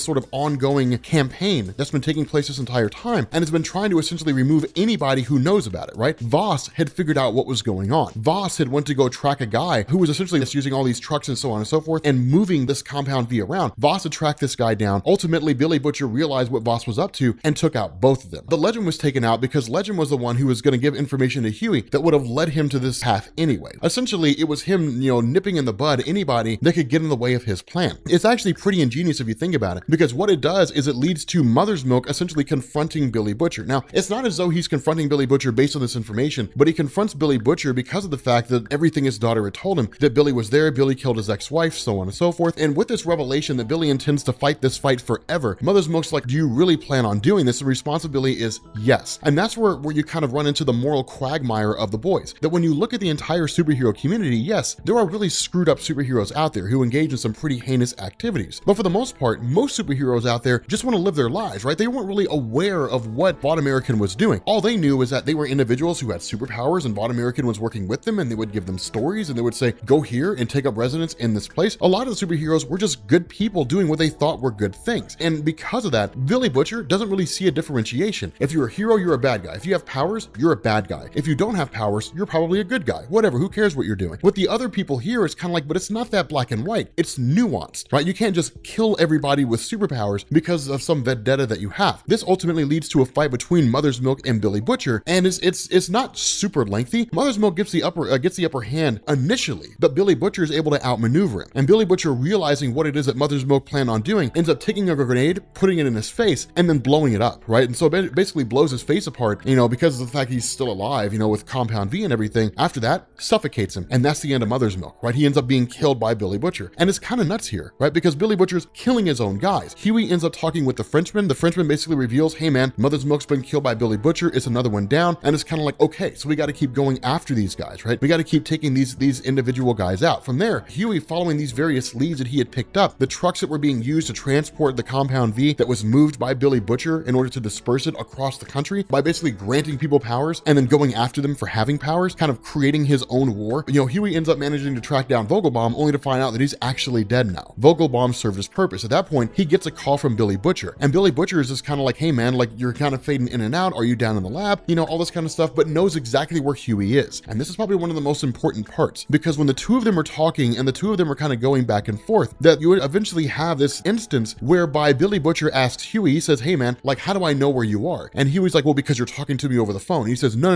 sort of ongoing campaign that's been taking place this entire time, and has been trying to essentially remove anybody who knows about it, right? Voss had figured out what was going on. Voss had went to go track a guy who was essentially just using all these trucks and so on and so forth and moving this Compound V around. Voss had tracked this guy down. Ultimately, Billy Butcher realized what Voss was up to and took out both of them. The Legend was taken out because Legend was the one who was going to give information to Huey that would have led him to this path anyway. Essentially, it was him, nipping in the bud anybody that could get in the way of his plan. It's actually pretty ingenious if you think about it, because what it does is it leads to Mother's Milk essentially confronting Billy Butcher. Now, it's not as though he's confronting Billy Butcher based on this information, but he confronts Billy Butcher because of the fact that everything his daughter had told him, that Billy was there, Billy killed his ex-wife, so on and so forth. And with this revelation that Billy intends to fight this fight forever, Mother's Milk's like, do you really plan on doing this? The response responsibility is yes. And that's where you kind of run into the moral quagmire of the boys. That when you look at the entire superhero community, yes, there are really screwed up superheroes out there who engage in some pretty heinous activities. But for the most part, most superheroes out there just want to live their lives, right? They weren't really aware of what Vought American was doing. All they knew was that they were individuals who had superpowers and Vought American was working with them, and they would give them stories and they would say, go here and take up residence in this place. A lot of the superheroes were just good people doing what they thought were good things. And because of that, Billy Butcher doesn't really see a differentiation. If you're a hero, you're a bad guy. If you have powers, you're a bad guy. If you don't have powers, you're probably a good guy. Whatever, who cares what you're doing? With the other people here, it's kind of like, but it's not that black and white. It's nuanced, right? You can't just kill everybody with superpowers because of some vendetta that you have. This ultimately leads to a fight between Mother's Milk and Billy Butcher, and it's not super lengthy. Mother's Milk gets the upper hand initially, but Billy Butcher is able to outmaneuver him. And Billy Butcher, realizing what it is that Mother's Milk planned on doing, ends up taking a grenade, putting it in his face, and then blowing it up, right? And so it basically blows his face apart, you know, because of the fact he's still alive, you know, with Compound V and everything. After that, suffocates him, and that's the end of Mother's Milk, right? He ends up being killed by Billy Butcher. And it's kind of nuts here, right? Because Billy Butcher's killing his own guys. Huey ends up talking with the Frenchman. The Frenchman basically reveals, hey man, Mother's Milk's been killed by Billy Butcher. It's another one down. And it's kind of like, okay, so we got to keep going after these guys, right? We got to keep taking these individual guys out. From there, Huey, following these various leads that he had picked up, the trucks that were being used to transport the Compound V that was moved by Billy Butcher in order to disperse it across the country by basically granting people powers and then going after them for having powers, kind of creating his own war. You know, Huey ends up managing to track down Vogelbaum only to find out that he's actually dead now. Vogelbaum served his purpose. At that point, he gets a call from Billy Butcher, and Billy Butcher is just kind of like, hey man, like you're kind of fading in and out. Are you down in the lab? You know, all this kind of stuff, but knows exactly where Huey is. And this is probably one of the most important parts, because when the two of them are talking and the two of them are kind of going back and forth, that you would eventually have this instance whereby Billy Butcher asks Huey, he says, hey man, like, how do I know where you are? And Huey's like, well, because you're talking to me over the phone. He says, no.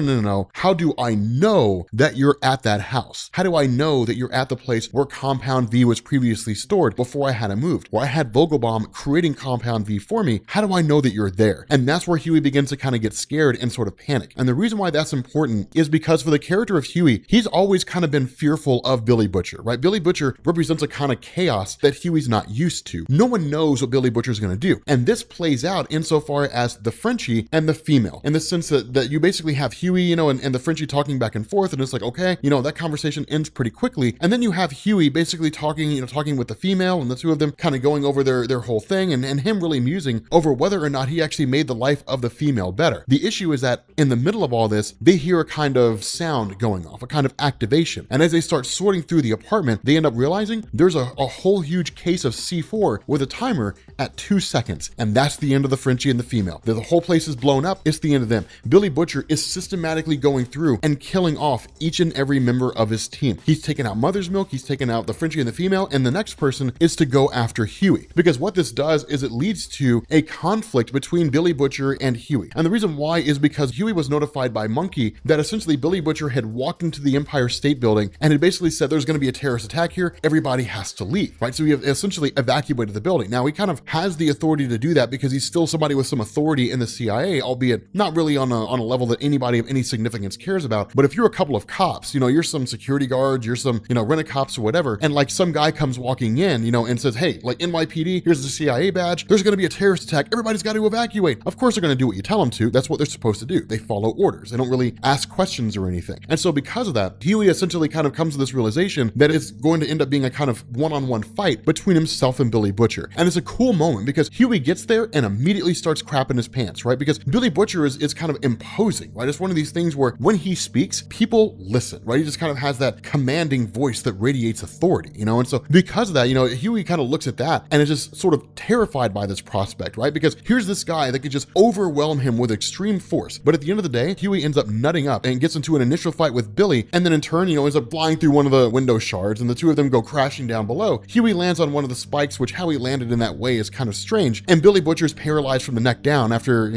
How do I know that you're at that house? How do I know that you're at the place where Compound V was previously stored before I had it moved? Where I had Vogelbaum creating Compound V for me? How do I know that you're there? And that's where Huey begins to kind of get scared and sort of panic. And the reason why that's important is because for the character of Huey, he's always kind of been fearful of Billy Butcher, right? Billy Butcher represents a kind of chaos that Huey's not used to. No one knows what Billy Butcher's going to do. And this plays out insofar as the Frenchie and the female, in the sense that you basically have Huey, you know, and the Frenchie talking back and forth, and it's like, okay, you know, that conversation ends pretty quickly. And then you have Huey basically talking with the female, and the two of them kind of going over their whole thing, and him really musing over whether or not he actually made the life of the female better. The issue is that in the middle of all this, they hear a kind of sound going off, a kind of activation. And as they start sorting through the apartment, they end up realizing there's a whole huge case of C4 with a timer at 2 seconds. And that's the end of the Frenchie and the female. The whole place is blown up. It's the end of them. Billy Butcher is systematically going through and killing off each and every member of his team. He's taken out Mother's Milk, he's taken out the Frenchie and the female, and the next person is to go after Huey. Because what this does is it leads to a conflict between Billy Butcher and Huey. And the reason why is because Huey was notified by Monkey that essentially Billy Butcher had walked into the Empire State Building and had basically said there's going to be a terrorist attack here, everybody has to leave, right? So he essentially evacuated the building. Now he kind of has the authority to do that because he's still somebody with some authority in the CIA, albeit not really on a level that anybody of any significance cares about. But if you're a couple of cops, you know, you're some security guards, you're some, you know, rent-a-cops or whatever, and like some guy comes walking in, you know, and says, hey, like NYPD, here's the CIA badge, there's going to be a terrorist attack, everybody's got to evacuate. Of course they're going to do what you tell them to. That's what they're supposed to do. They follow orders. They don't really ask questions or anything. And so because of that, Huey essentially kind of comes to this realization that it's going to end up being a kind of one-on-one fight between himself and Billy Butcher. And it's a cool moment because Huey gets there and immediately starts crapping his pants, right? Because Billy Butcher is kind of imposing, right? It's one of these things where when he speaks, people listen, right? He just kind of has that commanding voice that radiates authority, you know? And so because of that, you know, Huey kind of looks at that and is just sort of terrified by this prospect, right? Because here's this guy that could just overwhelm him with extreme force. But at the end of the day, Huey ends up nutting up and gets into an initial fight with Billy, and then in turn, you know, ends up flying through one of the window shards, and the two of them go crashing down below. Huey lands on one of the spikes, which how he landed in that way is kind of strange, and Billy Butcher's paralyzed from the neck down after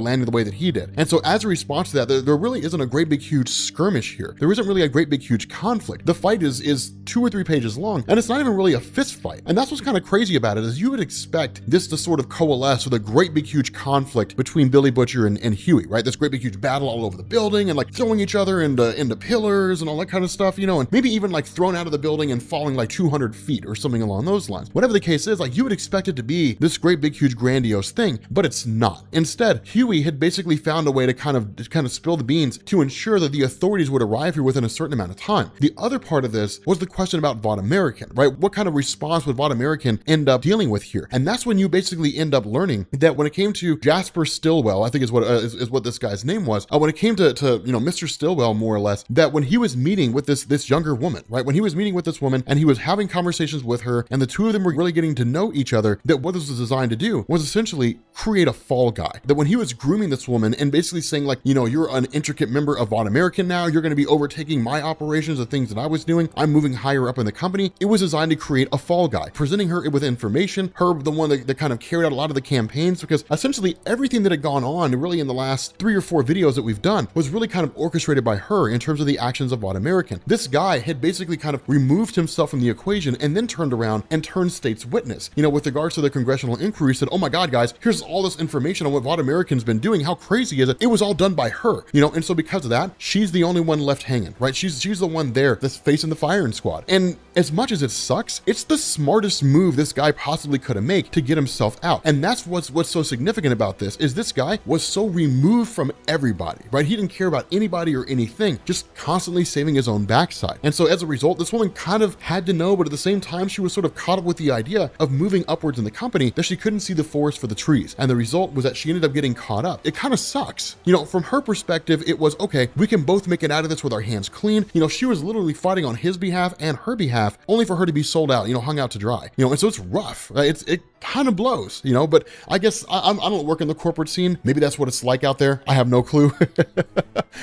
landing the way that he did. And so as a response to that, there really isn't a great big huge skirmish here. There isn't really a great big huge conflict. The fight is 2 or 3 pages long, and it's not even really a fist fight. And that's what's kind of crazy about it, is you would expect this to sort of coalesce with a great big huge conflict between Billy Butcher and Huey, right? This great big huge battle all over the building and like throwing each other into pillars and all that kind of stuff, you know, and maybe even like thrown out of the building and falling like 200 feet or something along those lines. Whatever the case is, like you would expect it to be this great big huge grandiose thing, but it's not. not. Instead, Huey had basically found a way to kind of spill the beans to ensure that the authorities would arrive here within a certain amount of time. The other part of this was the question about Vought American, right? What kind of response would Vought American end up dealing with here? And that's when you basically end up learning that when it came to Jasper Stillwell, I think is what this guy's name was, when it came to Mr. Stillwell, more or less, that when he was meeting with this younger woman, right? When he was meeting with this woman and he was having conversations with her and the two of them were really getting to know each other, that what this was designed to do was essentially create a fall guy. That when he was grooming this woman and basically saying like, you're an intricate member of Vought American now, you're going to be overtaking my operations, the things that I was doing, I'm moving higher up in the company. It was designed to create a fall guy, presenting her with information, her the one that kind of carried out a lot of the campaigns, because essentially everything that had gone on really in the last 3 or 4 videos that we've done was really kind of orchestrated by her in terms of the actions of Vought American. This guy had basically kind of removed himself from the equation and then turned around and turned state's witness, with regards to the congressional inquiry, said, oh my God, guys, here's all this information on what Vought American's been doing. How crazy is it? It was all done by her, and so because of that, she's the only one left hanging, right? She's the one there that's facing the firing squad. And as much as it sucks, it's the smartest move this guy possibly could have made to get himself out. And that's what's so significant about this, is this guy was so removed from everybody, right? He didn't care about anybody or anything, just constantly saving his own backside. And so as a result, this woman kind of had to know, but at the same time, she was sort of caught up with the idea of moving upwards in the company that she couldn't see the forest for the trees. And the result was that she ended up getting caught up. It kind of sucks. From her perspective, it was, okay, we can both make it out of this with our hands clean. She was literally fighting on his behalf and her behalf, only for her to be sold out, hung out to dry, and so it's rough. It kind of blows, but I guess I don't work in the corporate scene. Maybe that's what it's like out there. I have no clue.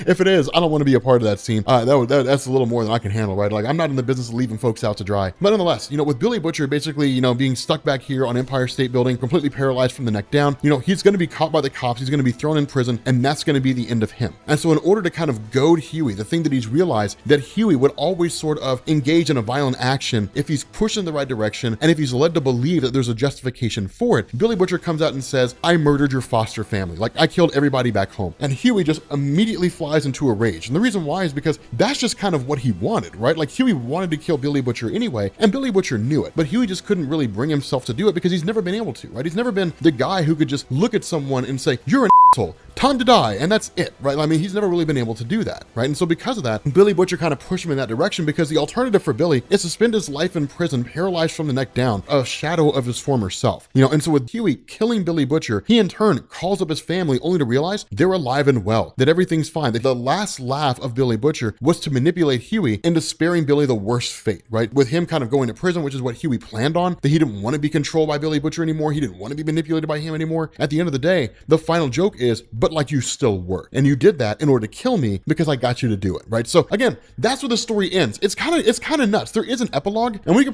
If it is, I don't want to be a part of that scene. That's a little more than I can handle, right? Like, I'm not in the business of leaving folks out to dry. But nonetheless, with Billy Butcher basically, being stuck back here on Empire State Building, completely paralyzed from the neck down, he's going to be caught by the cops. He's going to be thrown in prison, and that's going to be the end of him. And so in order to kind of goad Huey, the thing that he's realized that Huey would always sort of engage in a violent action if he's pushed in the right direction and if he's led to believe that there's a justification for it. Billy Butcher comes out and says, I murdered your foster family. Like, I killed everybody back home. And Huey just immediately flies into a rage. And the reason why is because that's just kind of what he wanted, right? Like, Huey wanted to kill Billy Butcher anyway, and Billy Butcher knew it, but Huey just couldn't really bring himself to do it because he's never been able to, right? He's never been the guy who could just look at someone and say, you're an asshole, time to die, and that's it, right? I mean, he's never really been able to do that, right? And so because of that, Billy Butcher kind of pushed him in that direction, because the alternative for Billy is to spend his life in prison, paralyzed from the neck down, a shadow of his former self, and so with Huey killing Billy Butcher, he in turn calls up his family only to realize they're alive and well, that everything's fine, that the last laugh of Billy Butcher was to manipulate Huey into sparing Billy the worst fate, right? With him kind of going to prison, which is what Huey planned on, that he didn't want to be controlled by Billy Butcher anymore, he didn't want to be manipulated by him anymore. At the end of the day, the final joke is, but like you still were, and you did that in order to kill me because I got you to do it, right? So again, that's where the story ends. It's kind of nuts. There is an epilogue, and we can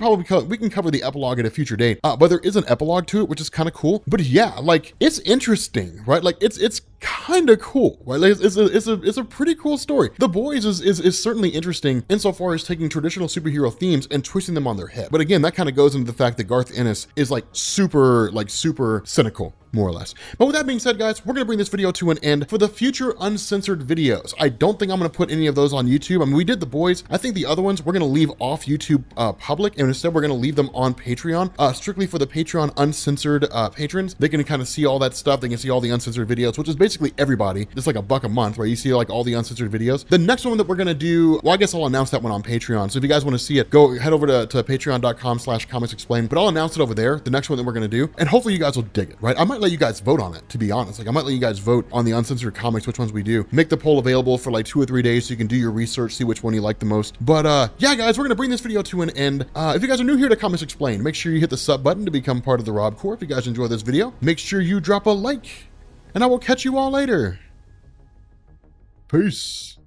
cover the epilogue at a future date, but there is an epilogue to it, which is kind of cool. But yeah, like, it's interesting, right? Like, it's kind of cool, right? Like, it's a pretty cool story. The Boys is certainly interesting insofar as taking traditional superhero themes and twisting them on their head. But again, that kind of goes into the fact that Garth Ennis is like super cynical, more or less. But with that being said, guys, we're going to bring this video to an end. For the future uncensored videos, I don't think I'm going to put any of those on YouTube. I mean, we did The Boys. I think the other ones we're going to leave off YouTube public, and instead we're going to leave them on Patreon, strictly for the Patreon uncensored patrons. They can kind of see all that stuff. They can see all the uncensored videos, which is basically everybody. It's like $1 a month, right? You see like all the uncensored videos. The next one that we're going to do, well, I guess I'll announce that one on Patreon. So if you guys want to see it, go head over to patreon.com/comicsexplained, but I'll announce it over there, the next one that we're going to do, and hopefully you guys will dig it, right? I might let you guys vote on it, to be honest. Like, I might let you guys vote on the uncensored comics, which ones we do. Make the poll available for like 2 or 3 days so you can do your research, see which one you like the most. But yeah, guys, we're gonna bring this video to an end. If you guys are new here to Comics Explained, make sure you hit the sub button to become part of the Rob Corps. If you guys enjoy this video, make sure you drop a like, and I will catch you all later. Peace.